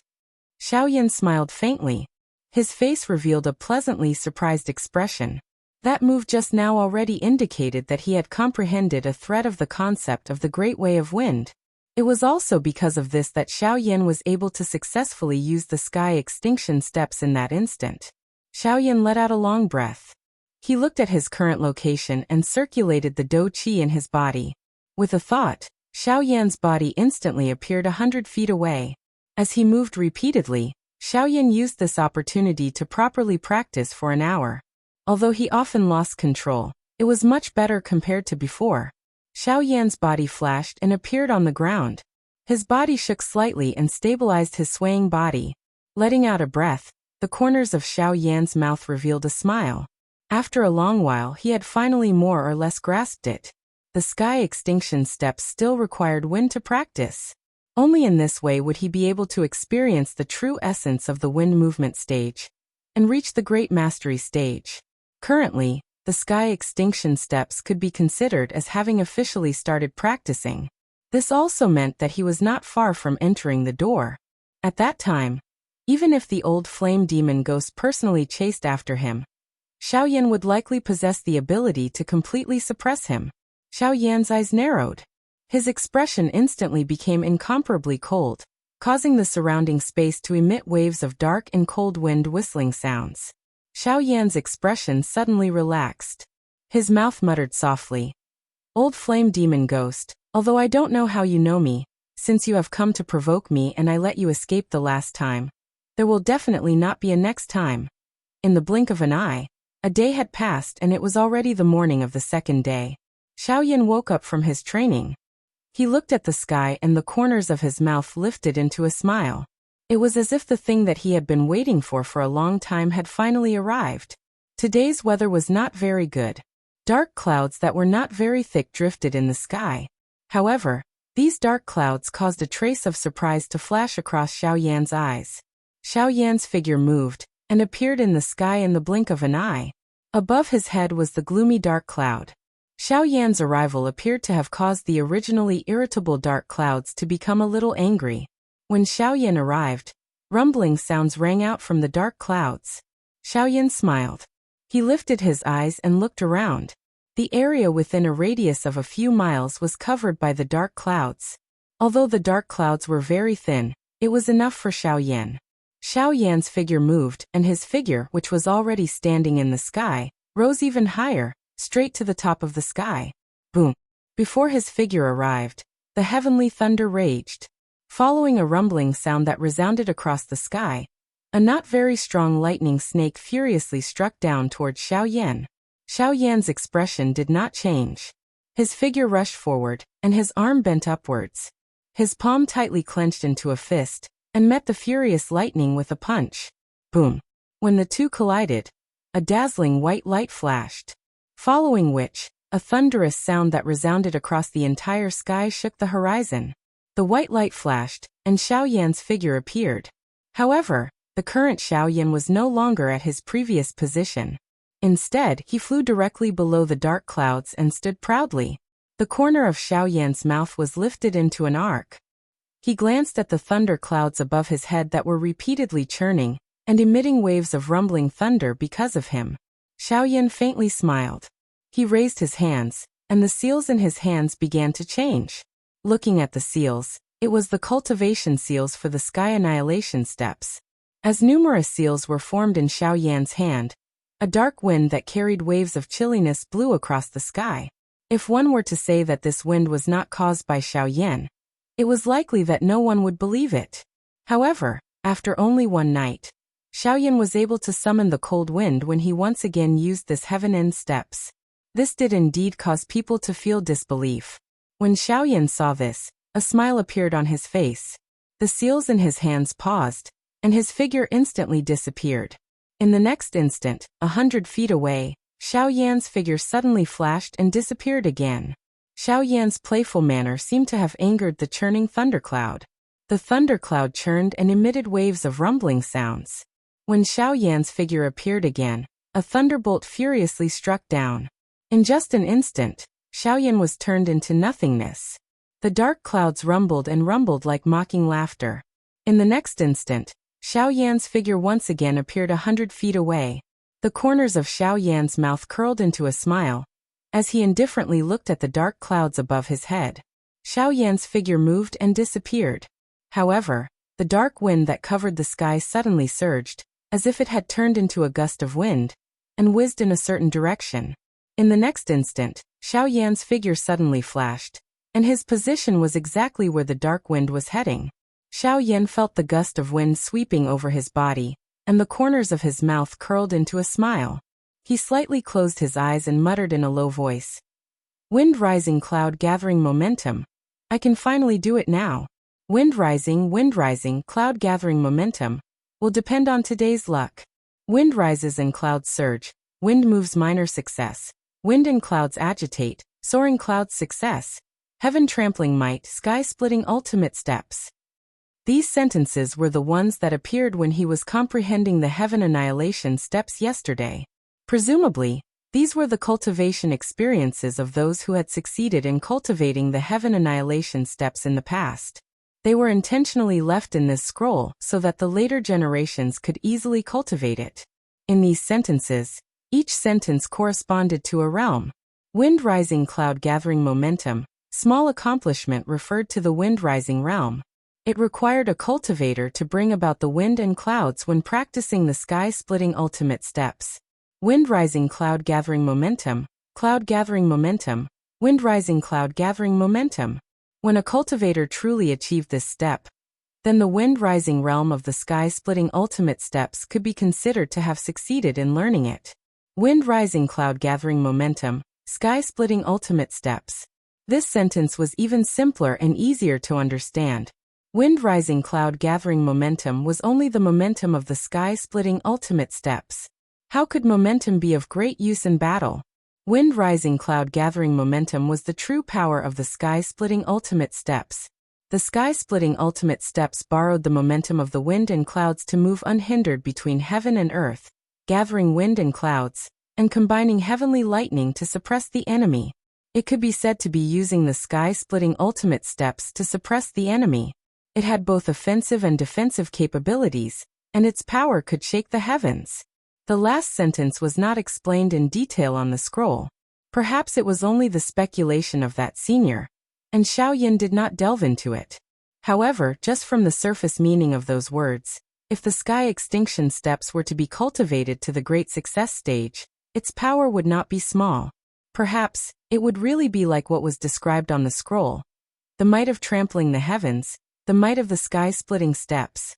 Xiao Yan smiled faintly. His face revealed a pleasantly surprised expression. That move just now already indicated that he had comprehended a thread of the concept of the Great Way of Wind. It was also because of this that Xiao Yan was able to successfully use the sky extinction steps in that instant. Xiao Yan let out a long breath. He looked at his current location and circulated the dou qi in his body. With a thought, Xiao Yan's body instantly appeared 100 feet away. As he moved repeatedly, Xiao Yan used this opportunity to properly practice for an hour. Although he often lost control, it was much better compared to before. Xiao Yan's body flashed and appeared on the ground. His body shook slightly and stabilized his swaying body. Letting out a breath, the corners of Xiao Yan's mouth revealed a smile. After a long while, he had finally more or less grasped it. The sky extinction steps still required wind to practice. Only in this way would he be able to experience the true essence of the wind movement stage and reach the great mastery stage. Currently, the sky extinction steps could be considered as having officially started practicing. This also meant that he was not far from entering the door. At that time, even if the old flame demon ghost personally chased after him, Xiao Yan would likely possess the ability to completely suppress him. Xiao Yan's eyes narrowed. His expression instantly became incomparably cold, causing the surrounding space to emit waves of dark and cold wind whistling sounds. Xiao Yan's expression suddenly relaxed. His mouth muttered softly. Old flame demon ghost, although I don't know how you know me, since you have come to provoke me and I let you escape the last time, there will definitely not be a next time. In the blink of an eye, a day had passed and it was already the morning of the second day. Xiao Yan woke up from his training. He looked at the sky and the corners of his mouth lifted into a smile. It was as if the thing that he had been waiting for a long time had finally arrived. Today's weather was not very good. Dark clouds that were not very thick drifted in the sky. However, these dark clouds caused a trace of surprise to flash across Xiao Yan's eyes. Xiao Yan's figure moved and appeared in the sky in the blink of an eye. Above his head was the gloomy dark cloud. Xiao Yan's arrival appeared to have caused the originally irritable dark clouds to become a little angry. When Xiao Yan arrived, rumbling sounds rang out from the dark clouds. Xiao Yan smiled. He lifted his eyes and looked around. The area within a radius of a few miles was covered by the dark clouds. Although the dark clouds were very thin, it was enough for Xiao Yan. Xiao Yan's figure moved, and his figure, which was already standing in the sky, rose even higher, straight to the top of the sky. Boom! Before his figure arrived, the heavenly thunder raged. Following a rumbling sound that resounded across the sky, a not very strong lightning snake furiously struck down towards Xiao Yan. Xiao Yan's expression did not change. His figure rushed forward, and his arm bent upwards. His palm tightly clenched into a fist, and met the furious lightning with a punch. Boom! When the two collided, a dazzling white light flashed. Following which, a thunderous sound that resounded across the entire sky shook the horizon. The white light flashed, and Xiao Yan's figure appeared. However, the current Xiao Yan was no longer at his previous position. Instead, he flew directly below the dark clouds and stood proudly. The corner of Xiao Yan's mouth was lifted into an arc. He glanced at the thunder clouds above his head that were repeatedly churning and emitting waves of rumbling thunder because of him. Xiao Yan faintly smiled. He raised his hands, and the seals in his hands began to change. Looking at the seals, it was the cultivation seals for the sky annihilation steps. As numerous seals were formed in Xiao Yan's hand, a dark wind that carried waves of chilliness blew across the sky. If one were to say that this wind was not caused by Xiao Yan, it was likely that no one would believe it. However, After only one night, Xiaoyan was able to summon the cold wind when he once again used this heaven-end steps. This did indeed cause people to feel disbelief. When Xiaoyan saw this, a smile appeared on his face. The seals in his hands paused, and his figure instantly disappeared. In the next instant, 100 feet away, Xiaoyan's figure suddenly flashed and disappeared again. Xiaoyan's playful manner seemed to have angered the churning thundercloud. The thundercloud churned and emitted waves of rumbling sounds. When Xiaoyan's figure appeared again, a thunderbolt furiously struck down. In just an instant, Xiaoyan was turned into nothingness. The dark clouds rumbled and rumbled like mocking laughter. In the next instant, Xiaoyan's figure once again appeared 100 feet away. The corners of Xiaoyan's mouth curled into a smile, as he indifferently looked at the dark clouds above his head. Xiaoyan's figure moved and disappeared. However, the dark wind that covered the sky suddenly surged, as if it had turned into a gust of wind, and whizzed in a certain direction. In the next instant, Xiaoyan's figure suddenly flashed, and his position was exactly where the dark wind was heading. Xiaoyan felt the gust of wind sweeping over his body, and the corners of his mouth curled into a smile. He slightly closed his eyes and muttered in a low voice, "Wind rising, cloud gathering momentum. I can finally do it now. Wind rising, cloud gathering momentum. Will depend on today's luck. Wind rises and clouds surge. Wind moves, minor success. Wind and clouds agitate, soaring clouds success. Heaven trampling might, sky splitting ultimate steps." These sentences were the ones that appeared when he was comprehending the heaven annihilation steps yesterday. Presumably, these were the cultivation experiences of those who had succeeded in cultivating the heaven annihilation steps in the past. They were intentionally left in this scroll so that the later generations could easily cultivate it. In these sentences, each sentence corresponded to a realm. Wind rising, cloud gathering momentum. Small accomplishment referred to the wind rising realm. It required a cultivator to bring about the wind and clouds when practicing the sky-splitting ultimate steps. Wind rising, cloud gathering momentum. Cloud gathering momentum. Wind rising, cloud gathering momentum. When a cultivator truly achieved this step, then the wind rising realm of the sky-splitting ultimate steps could be considered to have succeeded in learning it. Wind rising, cloud gathering momentum. Sky-splitting ultimate steps. This sentence was even simpler and easier to understand. Wind rising, cloud gathering momentum was only the momentum of the sky-splitting ultimate steps. How could momentum be of great use in battle? Wind rising, cloud gathering momentum was the true power of the sky-splitting ultimate steps. The sky-splitting ultimate steps borrowed the momentum of the wind and clouds to move unhindered between heaven and earth, gathering wind and clouds, and combining heavenly lightning to suppress the enemy. It could be said to be using the sky-splitting ultimate steps to suppress the enemy. It had both offensive and defensive capabilities, and its power could shake the heavens. The last sentence was not explained in detail on the scroll. Perhaps it was only the speculation of that senior, and Xiaoyan did not delve into it. However, just from the surface meaning of those words, if the sky extinction steps were to be cultivated to the great success stage, its power would not be small. Perhaps, it would really be like what was described on the scroll. The might of trampling the heavens, the might of the sky-splitting steps.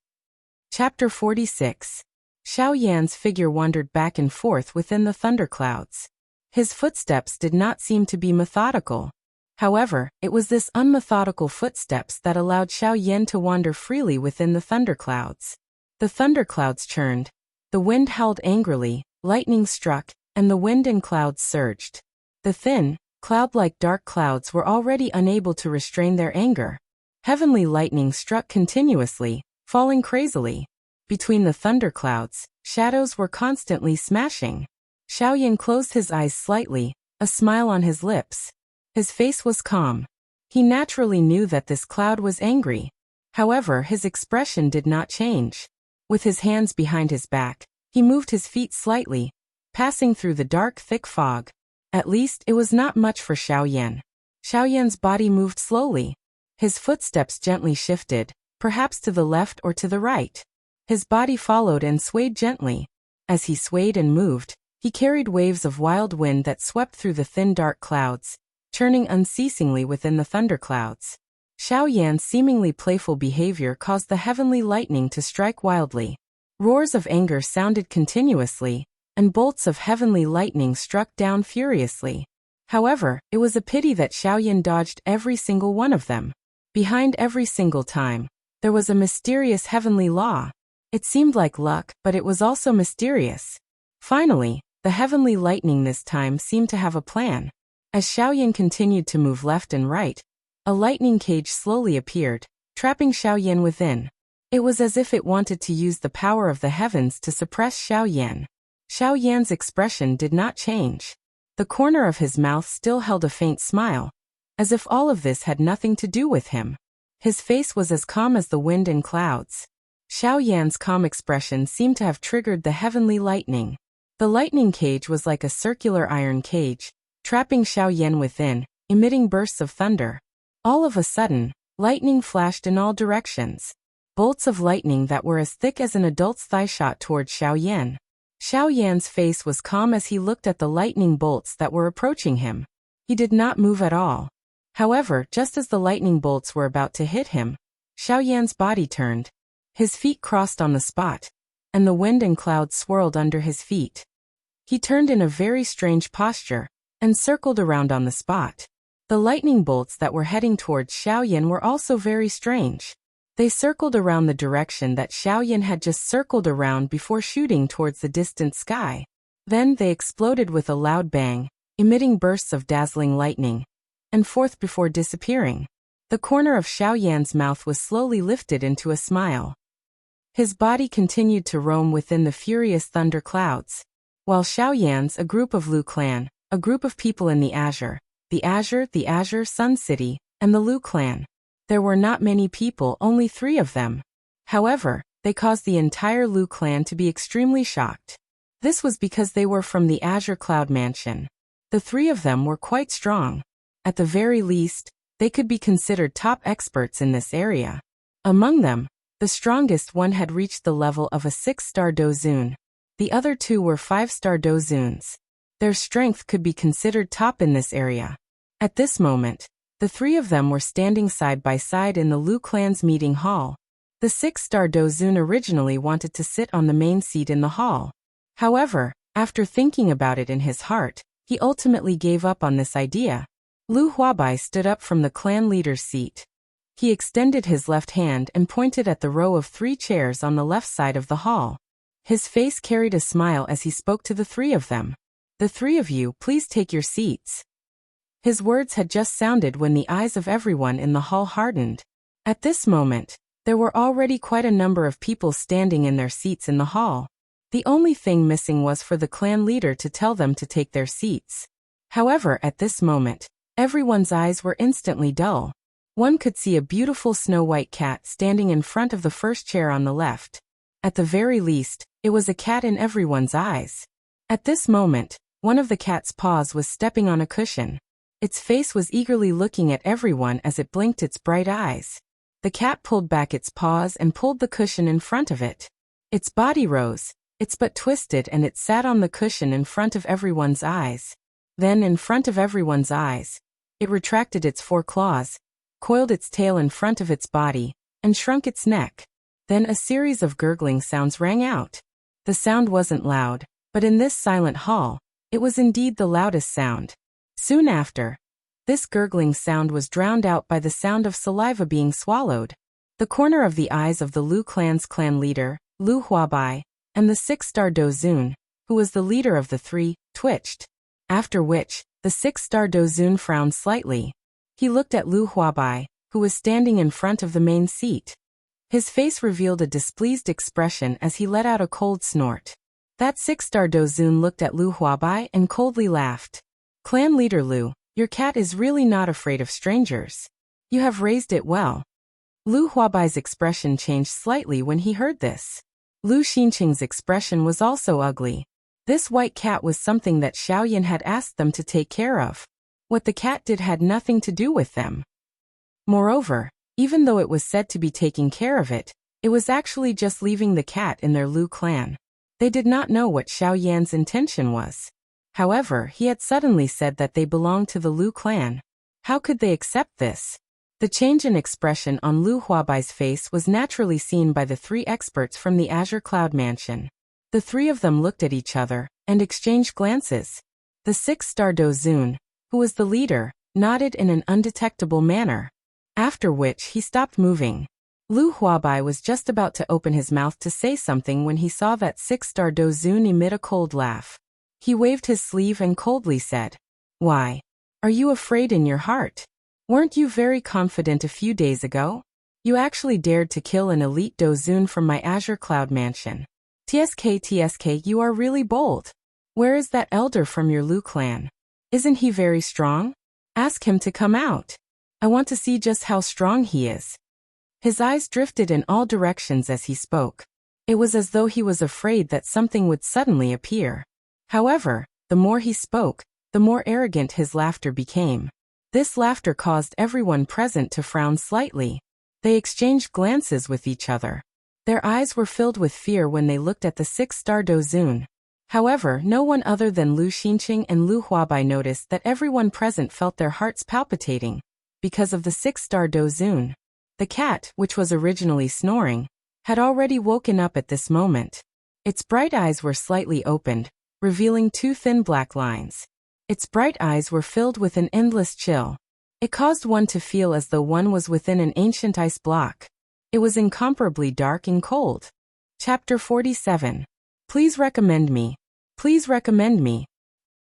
Chapter 46. Xiaoyan's figure wandered back and forth within the thunderclouds. His footsteps did not seem to be methodical. However, it was this unmethodical footsteps that allowed Xiaoyan to wander freely within the thunderclouds. The thunderclouds churned. The wind howled angrily, lightning struck, and the wind and clouds surged. The thin, cloud-like dark clouds were already unable to restrain their anger. Heavenly lightning struck continuously, falling crazily. Between the thunderclouds, shadows were constantly smashing. Xiaoyan closed his eyes slightly, a smile on his lips. His face was calm. He naturally knew that this cloud was angry. However, his expression did not change. With his hands behind his back, he moved his feet slightly, passing through the dark, thick fog. At least, it was not much for Xiaoyan. Xiaoyan's body moved slowly. His footsteps gently shifted, perhaps to the left or to the right. His body followed and swayed gently. As he swayed and moved, he carried waves of wild wind that swept through the thin dark clouds, churning unceasingly within the thunderclouds. Xiao Yan's seemingly playful behavior caused the heavenly lightning to strike wildly. Roars of anger sounded continuously, and bolts of heavenly lightning struck down furiously. However, it was a pity that Xiao Yan dodged every single one of them. Behind every single time, there was a mysterious heavenly law. It seemed like luck, but it was also mysterious. Finally, the heavenly lightning this time seemed to have a plan. As Xiao Yan continued to move left and right, a lightning cage slowly appeared, trapping Xiao Yan within. It was as if it wanted to use the power of the heavens to suppress Xiao Yan. Xiao Yan's expression did not change. The corner of his mouth still held a faint smile, as if all of this had nothing to do with him. His face was as calm as the wind and clouds. Xiao Yan's calm expression seemed to have triggered the heavenly lightning. The lightning cage was like a circular iron cage, trapping Xiao Yan within, emitting bursts of thunder. All of a sudden, lightning flashed in all directions. Bolts of lightning that were as thick as an adult's thigh shot toward Xiao Yan. Xiao Yan's face was calm as he looked at the lightning bolts that were approaching him. He did not move at all. However, just as the lightning bolts were about to hit him, Xiao Yan's body turned. His feet crossed on the spot, and the wind and clouds swirled under his feet. He turned in a very strange posture, and circled around on the spot. The lightning bolts that were heading towards Xiao Yan were also very strange. They circled around the direction that Xiao Yan had just circled around before shooting towards the distant sky. Then they exploded with a loud bang, emitting bursts of dazzling lightning, and forth before disappearing. The corner of Xiao Yan's mouth was slowly lifted into a smile. His body continued to roam within the furious thunder clouds, while Xiao Yan's, a group of Lu clan, a group of people in the Azure Sun City, and the Lu clan. There were not many people, only 3 of them. However, they caused the entire Lu clan to be extremely shocked. This was because they were from the Azure Cloud Mansion. The 3 of them were quite strong. At the very least, they could be considered top experts in this area. Among them, the strongest one had reached the level of a 6-star Dozun. The other 2 were 5-star Dozuns. Their strength could be considered top in this area. At this moment, the 3 of them were standing side by side in the Lu clan's meeting hall. The 6-star Dozun originally wanted to sit on the main seat in the hall. However, after thinking about it in his heart, he ultimately gave up on this idea. Lu Huabai stood up from the clan leader's seat. He extended his left hand and pointed at the row of 3 chairs on the left side of the hall. His face carried a smile as he spoke to the 3 of them. "The 3 of you, please take your seats." His words had just sounded when the eyes of everyone in the hall hardened. At this moment, there were already quite a number of people standing in their seats in the hall. The only thing missing was for the clan leader to tell them to take their seats. However, at this moment, everyone's eyes were instantly dull. One could see a beautiful snow-white cat standing in front of the first chair on the left. At the very least, it was a cat in everyone's eyes. At this moment, one of the cat's paws was stepping on a cushion. Its face was eagerly looking at everyone as it blinked its bright eyes. The cat pulled back its paws and pulled the cushion in front of it. Its body rose, its butt twisted, and it sat on the cushion in front of everyone's eyes. Then, in front of everyone's eyes, it retracted its 4 claws, coiled its tail in front of its body, and shrunk its neck. Then a series of gurgling sounds rang out. The sound wasn't loud, but in this silent hall, it was indeed the loudest sound. Soon after, this gurgling sound was drowned out by the sound of saliva being swallowed. The corner of the eyes of the Lu clan's clan leader, Lu Huabai, and the 6-star Dozun, who was the leader of the 3, twitched. After which, the 6-star Dozun frowned slightly. He looked at Lu Huabai, who was standing in front of the main seat. His face revealed a displeased expression as he let out a cold snort. That 6-star Dozun looked at Lu Huabai and coldly laughed. "Clan leader Lu, your cat is really not afraid of strangers. You have raised it well." Lu Huabai's expression changed slightly when he heard this. Lu Xinqing's expression was also ugly. This white cat was something that Xiao Yan had asked them to take care of. What the cat did had nothing to do with them. Moreover, even though it was said to be taking care of it, it was actually just leaving the cat in their Lu clan. They did not know what Xiao Yan's intention was. However, he had suddenly said that they belonged to the Lu clan. How could they accept this? The change in expression on Lu Huabai's face was naturally seen by the three experts from the Azure Cloud Mansion. The three of them looked at each other and exchanged glances. The six-star Dozun, who was the leader, nodded in an undetectable manner, after which he stopped moving. Lu Huabai was just about to open his mouth to say something when he saw that six-star Dozun emit a cold laugh. He waved his sleeve and coldly said, "Why? Are you afraid in your heart? Weren't you very confident a few days ago? You actually dared to kill an elite Dozun from my Azure Cloud Mansion. TSK, you are really bold. Where is that elder from your Lu clan? Isn't he very strong? Ask him to come out. I want to see just how strong he is." His eyes drifted in all directions as he spoke. It was as though he was afraid that something would suddenly appear. However, the more he spoke, the more arrogant his laughter became. This laughter caused everyone present to frown slightly. They exchanged glances with each other. Their eyes were filled with fear when they looked at the six-star Dozun. However, no one other than Lu Xinqing and Lu Huabai noticed that everyone present felt their hearts palpitating because of the six-star Dozun. The cat, which was originally snoring, had already woken up at this moment. Its bright eyes were slightly opened, revealing two thin black lines. Its bright eyes were filled with an endless chill. It caused one to feel as though one was within an ancient ice block. It was incomparably dark and cold. Chapter 47. Please recommend me. Please recommend me.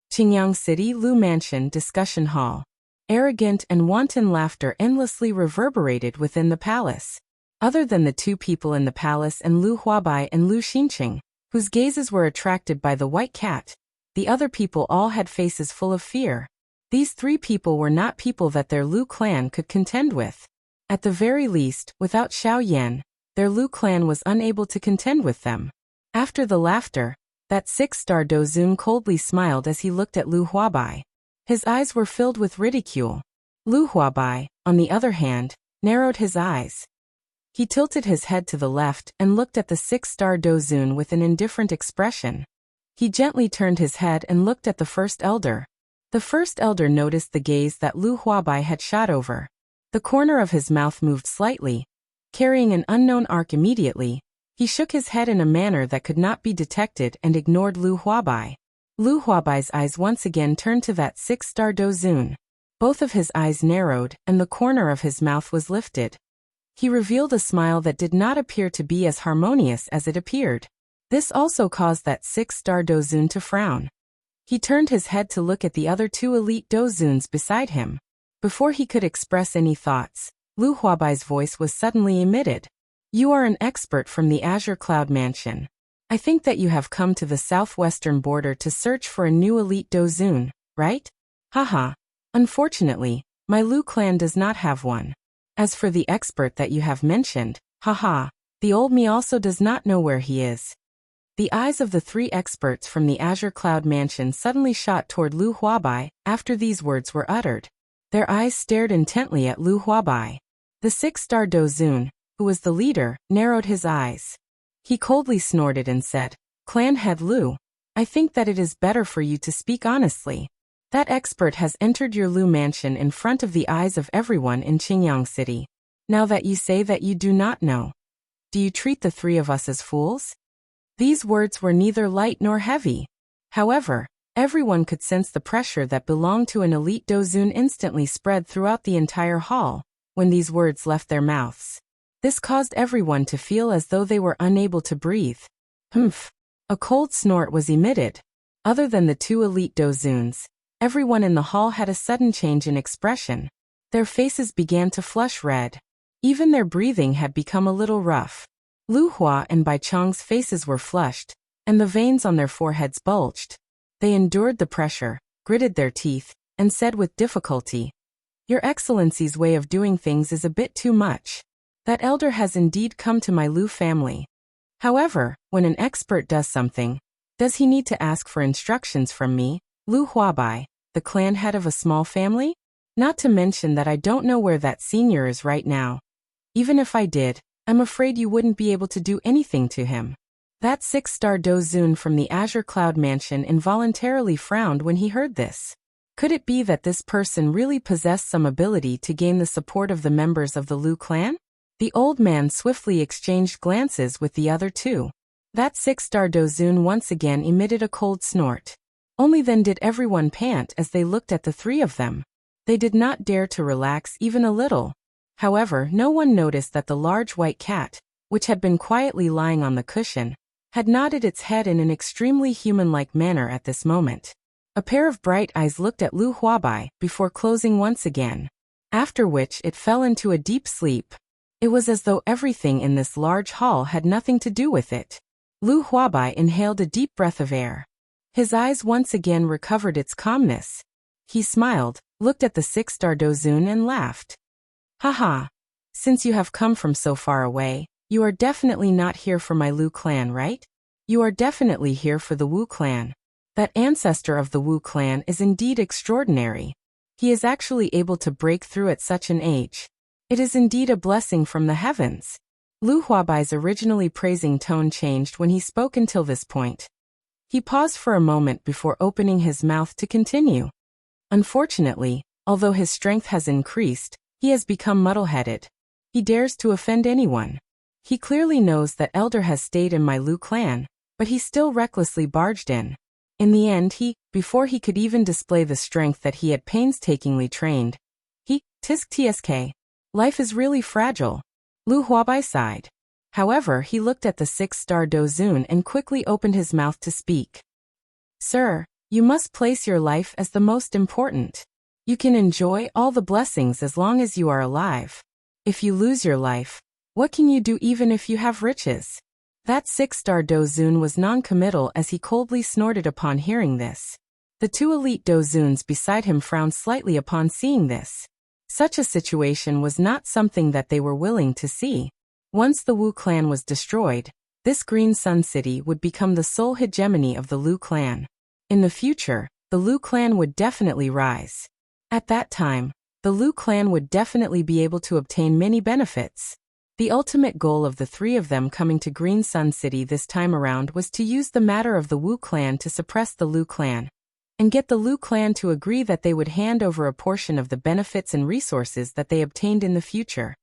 Qingyang City Lu Mansion Discussion Hall. Arrogant and wanton laughter endlessly reverberated within the palace. Other than the two people in the palace and Lu Huabai and Lu Xinqing, whose gazes were attracted by the white cat, the other people all had faces full of fear. These three people were not people that their Lu clan could contend with. At the very least, without Xiao Yan, their Lu clan was unable to contend with them. After the laughter, that six-star Dozun coldly smiled as he looked at Lu Huabai. His eyes were filled with ridicule. Lu Huabai, on the other hand, narrowed his eyes. He tilted his head to the left and looked at the six-star Dozun with an indifferent expression. He gently turned his head and looked at the first elder. The first elder noticed the gaze that Lu Huabai had shot over. The corner of his mouth moved slightly, carrying an unknown arc immediately. He shook his head in a manner that could not be detected and ignored Lu Huabai. Lu Huabai's eyes once again turned to that six-star Dozun. Both of his eyes narrowed and the corner of his mouth was lifted. He revealed a smile that did not appear to be as harmonious as it appeared. This also caused that six-star Dozun to frown. He turned his head to look at the other two elite Dozuns beside him. Before he could express any thoughts, Lu Huabai's voice was suddenly emitted. "You are an expert from the Azure Cloud Mansion. I think that you have come to the southwestern border to search for a new elite Dozun, right? Haha. Unfortunately, my Lu clan does not have one. As for the expert that you have mentioned, haha, the old me also does not know where he is." The eyes of the three experts from the Azure Cloud Mansion suddenly shot toward Lu Huabai after these words were uttered. Their eyes stared intently at Lu Huabai. The six-star Dozun, who was the leader, narrowed his eyes. He coldly snorted and said, "Clan head Lu, I think that it is better for you to speak honestly. That expert has entered your Lu mansion in front of the eyes of everyone in Qingyang City. Now that you say that you do not know, do you treat the three of us as fools?" These words were neither light nor heavy. However, everyone could sense the pressure that belonged to an elite Dozun instantly spread throughout the entire hall when these words left their mouths. This caused everyone to feel as though they were unable to breathe. Humph! A cold snort was emitted. Other than the two elite Dozuns, everyone in the hall had a sudden change in expression. Their faces began to flush red. Even their breathing had become a little rough. Lu Hua and Bai Chang's faces were flushed, and the veins on their foreheads bulged. They endured the pressure, gritted their teeth, and said with difficulty, "Your Excellency's way of doing things is a bit too much. That elder has indeed come to my Lu family. However, when an expert does something, does he need to ask for instructions from me, Lu Huabai, the clan head of a small family? Not to mention that I don't know where that senior is right now. Even if I did, I'm afraid you wouldn't be able to do anything to him." That six-star Dozun from the Azure Cloud Mansion involuntarily frowned when he heard this. Could it be that this person really possessed some ability to gain the support of the members of the Lu clan? The old man swiftly exchanged glances with the other two. That six-star Dozun once again emitted a cold snort. Only then did everyone pant as they looked at the three of them. They did not dare to relax even a little. However, no one noticed that the large white cat, which had been quietly lying on the cushion, had nodded its head in an extremely human-like manner at this moment. A pair of bright eyes looked at Lu Huabai before closing once again, after which it fell into a deep sleep. It was as though everything in this large hall had nothing to do with it. Lu Huabai inhaled a deep breath of air. His eyes once again recovered its calmness. He smiled, looked at the six-star Dozun and laughed. Haha. Since you have come from so far away, you are definitely not here for my Lu clan, right? You are definitely here for the Wu clan. That ancestor of the Wu clan is indeed extraordinary. He is actually able to break through at such an age. It is indeed a blessing from the heavens. Lu Huabai's originally praising tone changed when he spoke until this point. He paused for a moment before opening his mouth to continue. Unfortunately, although his strength has increased, he has become muddle-headed. He dares to offend anyone. He clearly knows that Elder has stayed in my Lu clan, but he still recklessly barged in. In the end before he could even display the strength that he had painstakingly trained, tsk. Life is really fragile. Lu Huabai sighed. However, he looked at the six-star Dozun and quickly opened his mouth to speak. Sir, you must place your life as the most important. You can enjoy all the blessings as long as you are alive. If you lose your life, what can you do even if you have riches? That six-star Dozun was non-committal as he coldly snorted upon hearing this. The two elite Dozuns beside him frowned slightly upon seeing this. Such a situation was not something that they were willing to see. Once the Wu clan was destroyed, this Green Sun City would become the sole hegemony of the Lu clan. In the future, the Lu clan would definitely rise. At that time, the Lu clan would definitely be able to obtain many benefits. The ultimate goal of the three of them coming to Green Sun City this time around was to use the matter of the Wu clan to suppress the Lu clan, and get the Lu clan to agree that they would hand over a portion of the benefits and resources that they obtained in the future.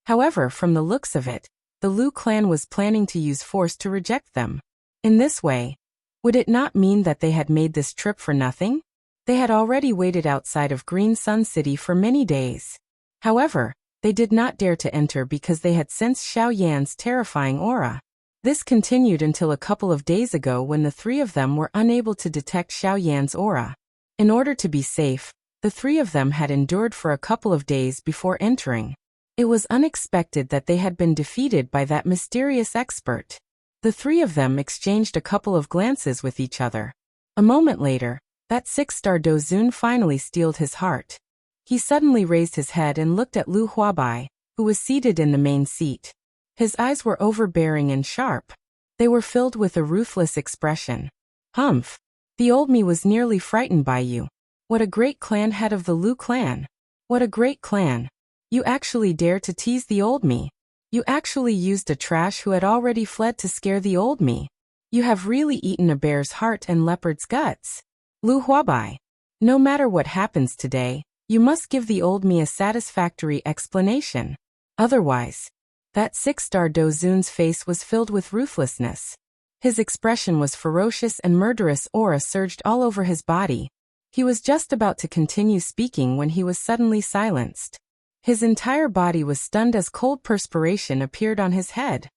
However, from the looks of it, the Lu clan was planning to use force to reject them. In this way, would it not mean that they had made this trip for nothing? They had already waited outside of Green Sun City for many days. However, they did not dare to enter because they had sensed Xiao Yan's terrifying aura. This continued until a couple of days ago when the three of them were unable to detect Xiao Yan's aura. In order to be safe, the three of them had endured for a couple of days before entering. It was unexpected that they had been defeated by that mysterious expert. The three of them exchanged a couple of glances with each other. A moment later, that six-star Dozun finally steeled his heart. He suddenly raised his head and looked at Lu Huabai, who was seated in the main seat. His eyes were overbearing and sharp. They were filled with a ruthless expression. Humph! The old me was nearly frightened by you. What a great clan head of the Lu clan! What a great clan! You actually dare to tease the old me. You actually used a trash who had already fled to scare the old me. You have really eaten a bear's heart and leopard's guts. Lu Huabai, no matter what happens today, you must give the old me a satisfactory explanation. Otherwise, that six-star Dozun's face was filled with ruthlessness. His expression was ferocious and murderous aura surged all over his body. He was just about to continue speaking when he was suddenly silenced. His entire body was stunned as cold perspiration appeared on his head.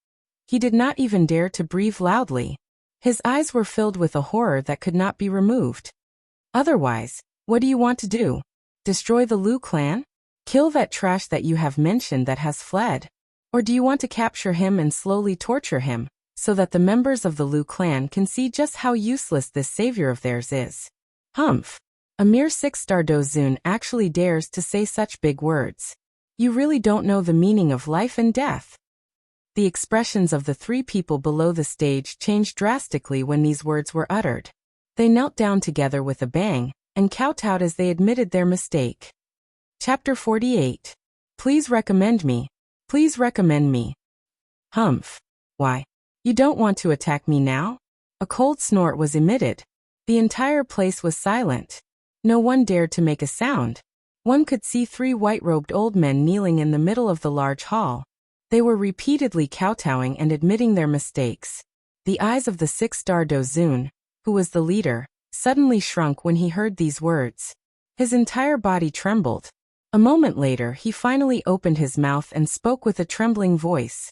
He did not even dare to breathe loudly. His eyes were filled with a horror that could not be removed. Otherwise, what do you want to do? Destroy the Lu clan? Kill that trash that you have mentioned that has fled? Or do you want to capture him and slowly torture him, so that the members of the Lu clan can see just how useless this savior of theirs is? Humph! A mere six-star Dozun actually dares to say such big words. You really don't know the meaning of life and death. The expressions of the three people below the stage changed drastically when these words were uttered. They knelt down together with a bang, and kowtowed as they admitted their mistake. Chapter 48. Please recommend me. Please recommend me. Humph. Why? You don't want to attack me now? A cold snort was emitted. The entire place was silent. No one dared to make a sound. One could see 3 white-robed old men kneeling in the middle of the large hall. They were repeatedly kowtowing and admitting their mistakes. The eyes of the 6-star Dozun, who was the leader, suddenly shrunk when he heard these words. His entire body trembled. A moment later he finally opened his mouth and spoke with a trembling voice.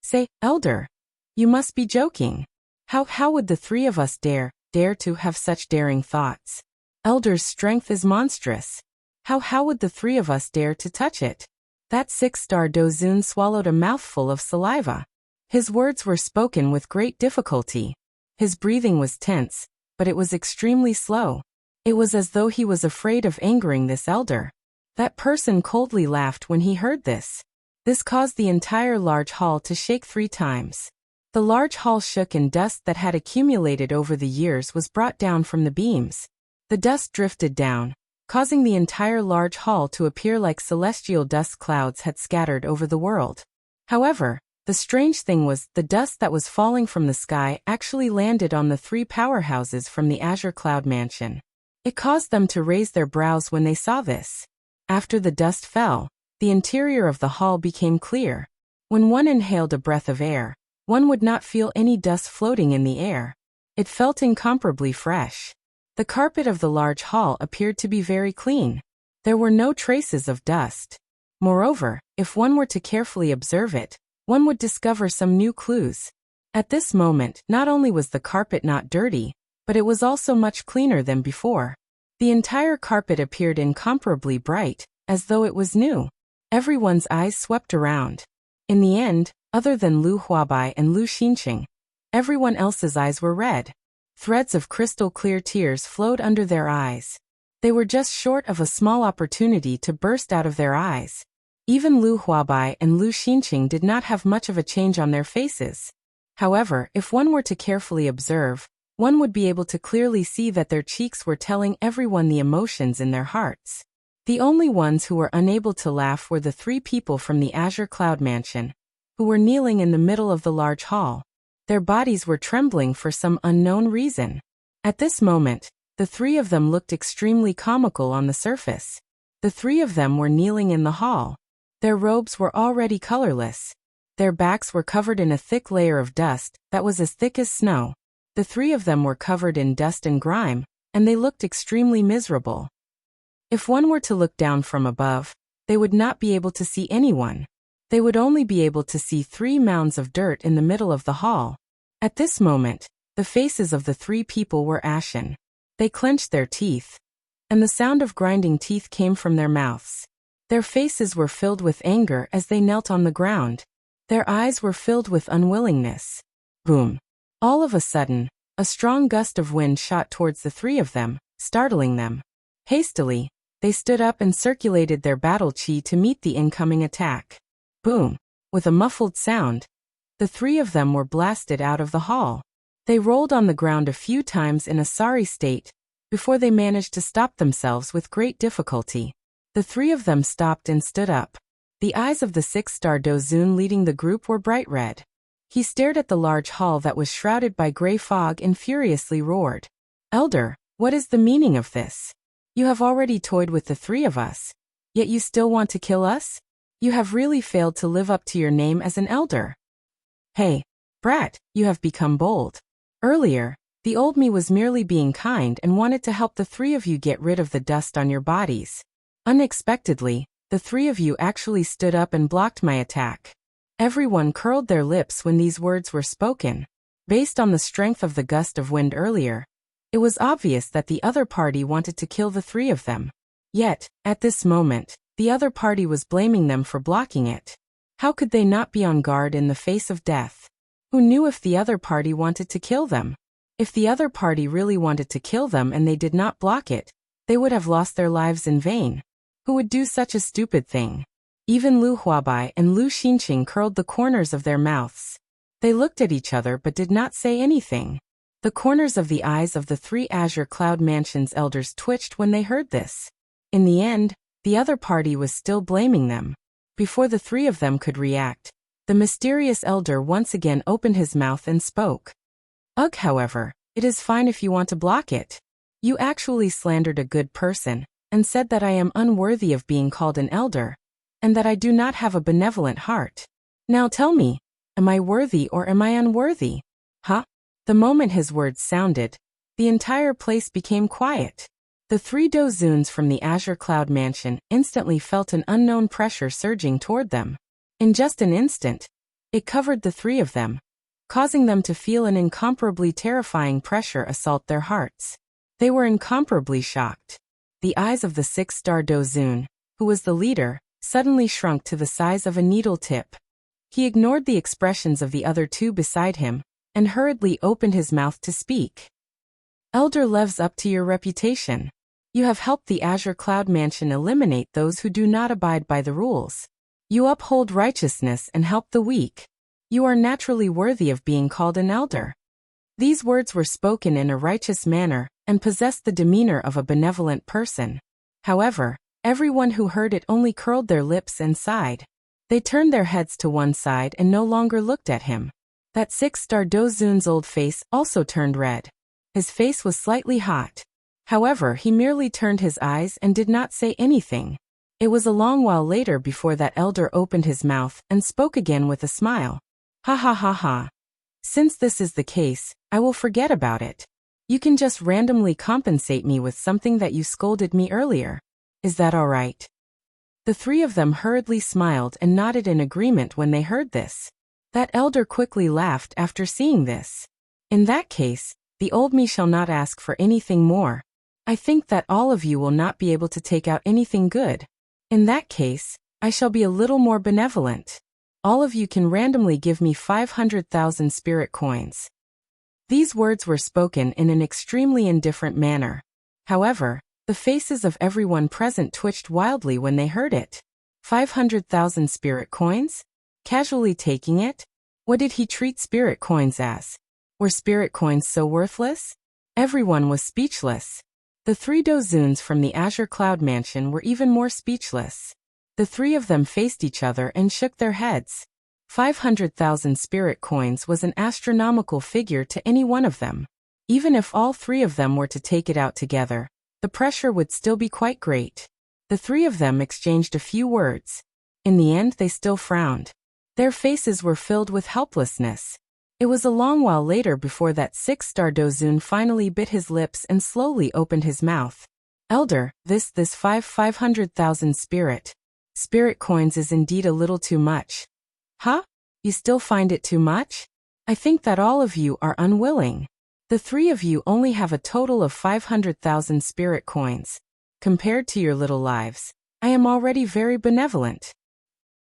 "Say, Elder, you must be joking. How would the 3 of us dare to have such daring thoughts? Elder's strength is monstrous. How would the 3 of us dare to touch it?" That 6-star Dozun swallowed a mouthful of saliva. His words were spoken with great difficulty. His breathing was tense, but it was extremely slow. It was as though he was afraid of angering this elder. That person coldly laughed when he heard this. This caused the entire large hall to shake 3 times. The large hall shook and dust that had accumulated over the years was brought down from the beams. The dust drifted down, causing the entire large hall to appear like celestial dust clouds had scattered over the world. However, the strange thing was the dust that was falling from the sky actually landed on the 3 powerhouses from the Azure Cloud Mansion. It caused them to raise their brows when they saw this. After the dust fell, the interior of the hall became clear. When one inhaled a breath of air, one would not feel any dust floating in the air. It felt incomparably fresh. The carpet of the large hall appeared to be very clean. There were no traces of dust. Moreover, if one were to carefully observe it, one would discover some new clues. At this moment, not only was the carpet not dirty, but it was also much cleaner than before. The entire carpet appeared incomparably bright, as though it was new. Everyone's eyes swept around. In the end, other than Lu Huabai and Lu Xinqing, everyone else's eyes were red. Threads of crystal-clear tears flowed under their eyes. They were just short of a small opportunity to burst out of their eyes. Even Lu Huabai and Lu Xinqing did not have much of a change on their faces. However, if one were to carefully observe, one would be able to clearly see that their cheeks were telling everyone the emotions in their hearts. The only ones who were unable to laugh were the 3 people from the Azure Cloud Mansion, who were kneeling in the middle of the large hall. Their bodies were trembling for some unknown reason. At this moment, the 3 of them looked extremely comical on the surface. The 3 of them were kneeling in the hall. Their robes were already colorless. Their backs were covered in a thick layer of dust that was as thick as snow. The 3 of them were covered in dust and grime, and they looked extremely miserable. If one were to look down from above, they would not be able to see anyone. They would only be able to see 3 mounds of dirt in the middle of the hall. At this moment, the faces of the 3 people were ashen. They clenched their teeth, and the sound of grinding teeth came from their mouths. Their faces were filled with anger as they knelt on the ground. Their eyes were filled with unwillingness. Boom! All of a sudden, a strong gust of wind shot towards the 3 of them, startling them. Hastily, they stood up and circulated their battle chi to meet the incoming attack. Boom! With a muffled sound, the 3 of them were blasted out of the hall. They rolled on the ground a few times in a sorry state, before they managed to stop themselves with great difficulty. The 3 of them stopped and stood up. The eyes of the 6-star Dozun leading the group were bright red. He stared at the large hall that was shrouded by gray fog and furiously roared. "Elder, what is the meaning of this? You have already toyed with the 3 of us, yet you still want to kill us? You have really failed to live up to your name as an elder. Hey, brat, you have become bold. Earlier, the old me was merely being kind and wanted to help the 3 of you get rid of the dust on your bodies. Unexpectedly, the 3 of you actually stood up and blocked my attack." Everyone curled their lips when these words were spoken. Based on the strength of the gust of wind earlier, it was obvious that the other party wanted to kill the 3 of them. Yet, at this moment, the other party was blaming them for blocking it. How could they not be on guard in the face of death? Who knew if the other party wanted to kill them? If the other party really wanted to kill them and they did not block it, they would have lost their lives in vain. Who would do such a stupid thing? Even Lu Huabai and Lu Xinqing curled the corners of their mouths. They looked at each other but did not say anything. The corners of the eyes of the 3 Azure Cloud Mansion's elders twitched when they heard this. In the end, the other party was still blaming them. Before the 3 of them could react, the mysterious elder once again opened his mouth and spoke. "Ugh, however, it is fine if you want to block it. You actually slandered a good person, and said that I am unworthy of being called an elder, and that I do not have a benevolent heart. Now tell me, am I worthy or am I unworthy? Huh? The moment his words sounded, the entire place became quiet. The three Dozuns from the Azure Cloud Mansion instantly felt an unknown pressure surging toward them. In just an instant, it covered the three of them, causing them to feel an incomparably terrifying pressure assault their hearts. They were incomparably shocked. The eyes of the six-star Dozun, who was the leader, suddenly shrunk to the size of a needle tip. He ignored the expressions of the other two beside him, and hurriedly opened his mouth to speak. Elder lives up to your reputation. You have helped the Azure Cloud Mansion eliminate those who do not abide by the rules. You uphold righteousness and help the weak. You are naturally worthy of being called an elder. These words were spoken in a righteous manner and possessed the demeanor of a benevolent person. However, everyone who heard it only curled their lips and sighed. They turned their heads to one side and no longer looked at him. That six-star Dozun's old face also turned red. His face was slightly hot. However, he merely turned his eyes and did not say anything. It was a long while later before that elder opened his mouth and spoke again with a smile. Ha ha ha ha. Since this is the case, I will forget about it. You can just randomly compensate me with something that you scolded me earlier. Is that all right? The three of them hurriedly smiled and nodded in agreement when they heard this. That elder quickly laughed after seeing this. In that case, the old me shall not ask for anything more. I think that all of you will not be able to take out anything good. In that case, I shall be a little more benevolent. All of you can randomly give me 500,000 spirit coins. These words were spoken in an extremely indifferent manner. However, the faces of everyone present twitched wildly when they heard it. 500,000 spirit coins? Casually taking it? What did he treat spirit coins as? Were spirit coins so worthless? Everyone was speechless. The three Dozuns from the Azure Cloud Mansion were even more speechless. The three of them faced each other and shook their heads. 500,000 spirit coins was an astronomical figure to any one of them. Even if all three of them were to take it out together, the pressure would still be quite great. The three of them exchanged a few words. In the end, they still frowned. Their faces were filled with helplessness. It was a long while later before that six-star Dozun finally bit his lips and slowly opened his mouth. Elder, this 500,000 spirit coins is indeed a little too much. Huh? You still find it too much? I think that all of you are unwilling. The three of you only have a total of 500,000 spirit coins. Compared to your little lives, I am already very benevolent.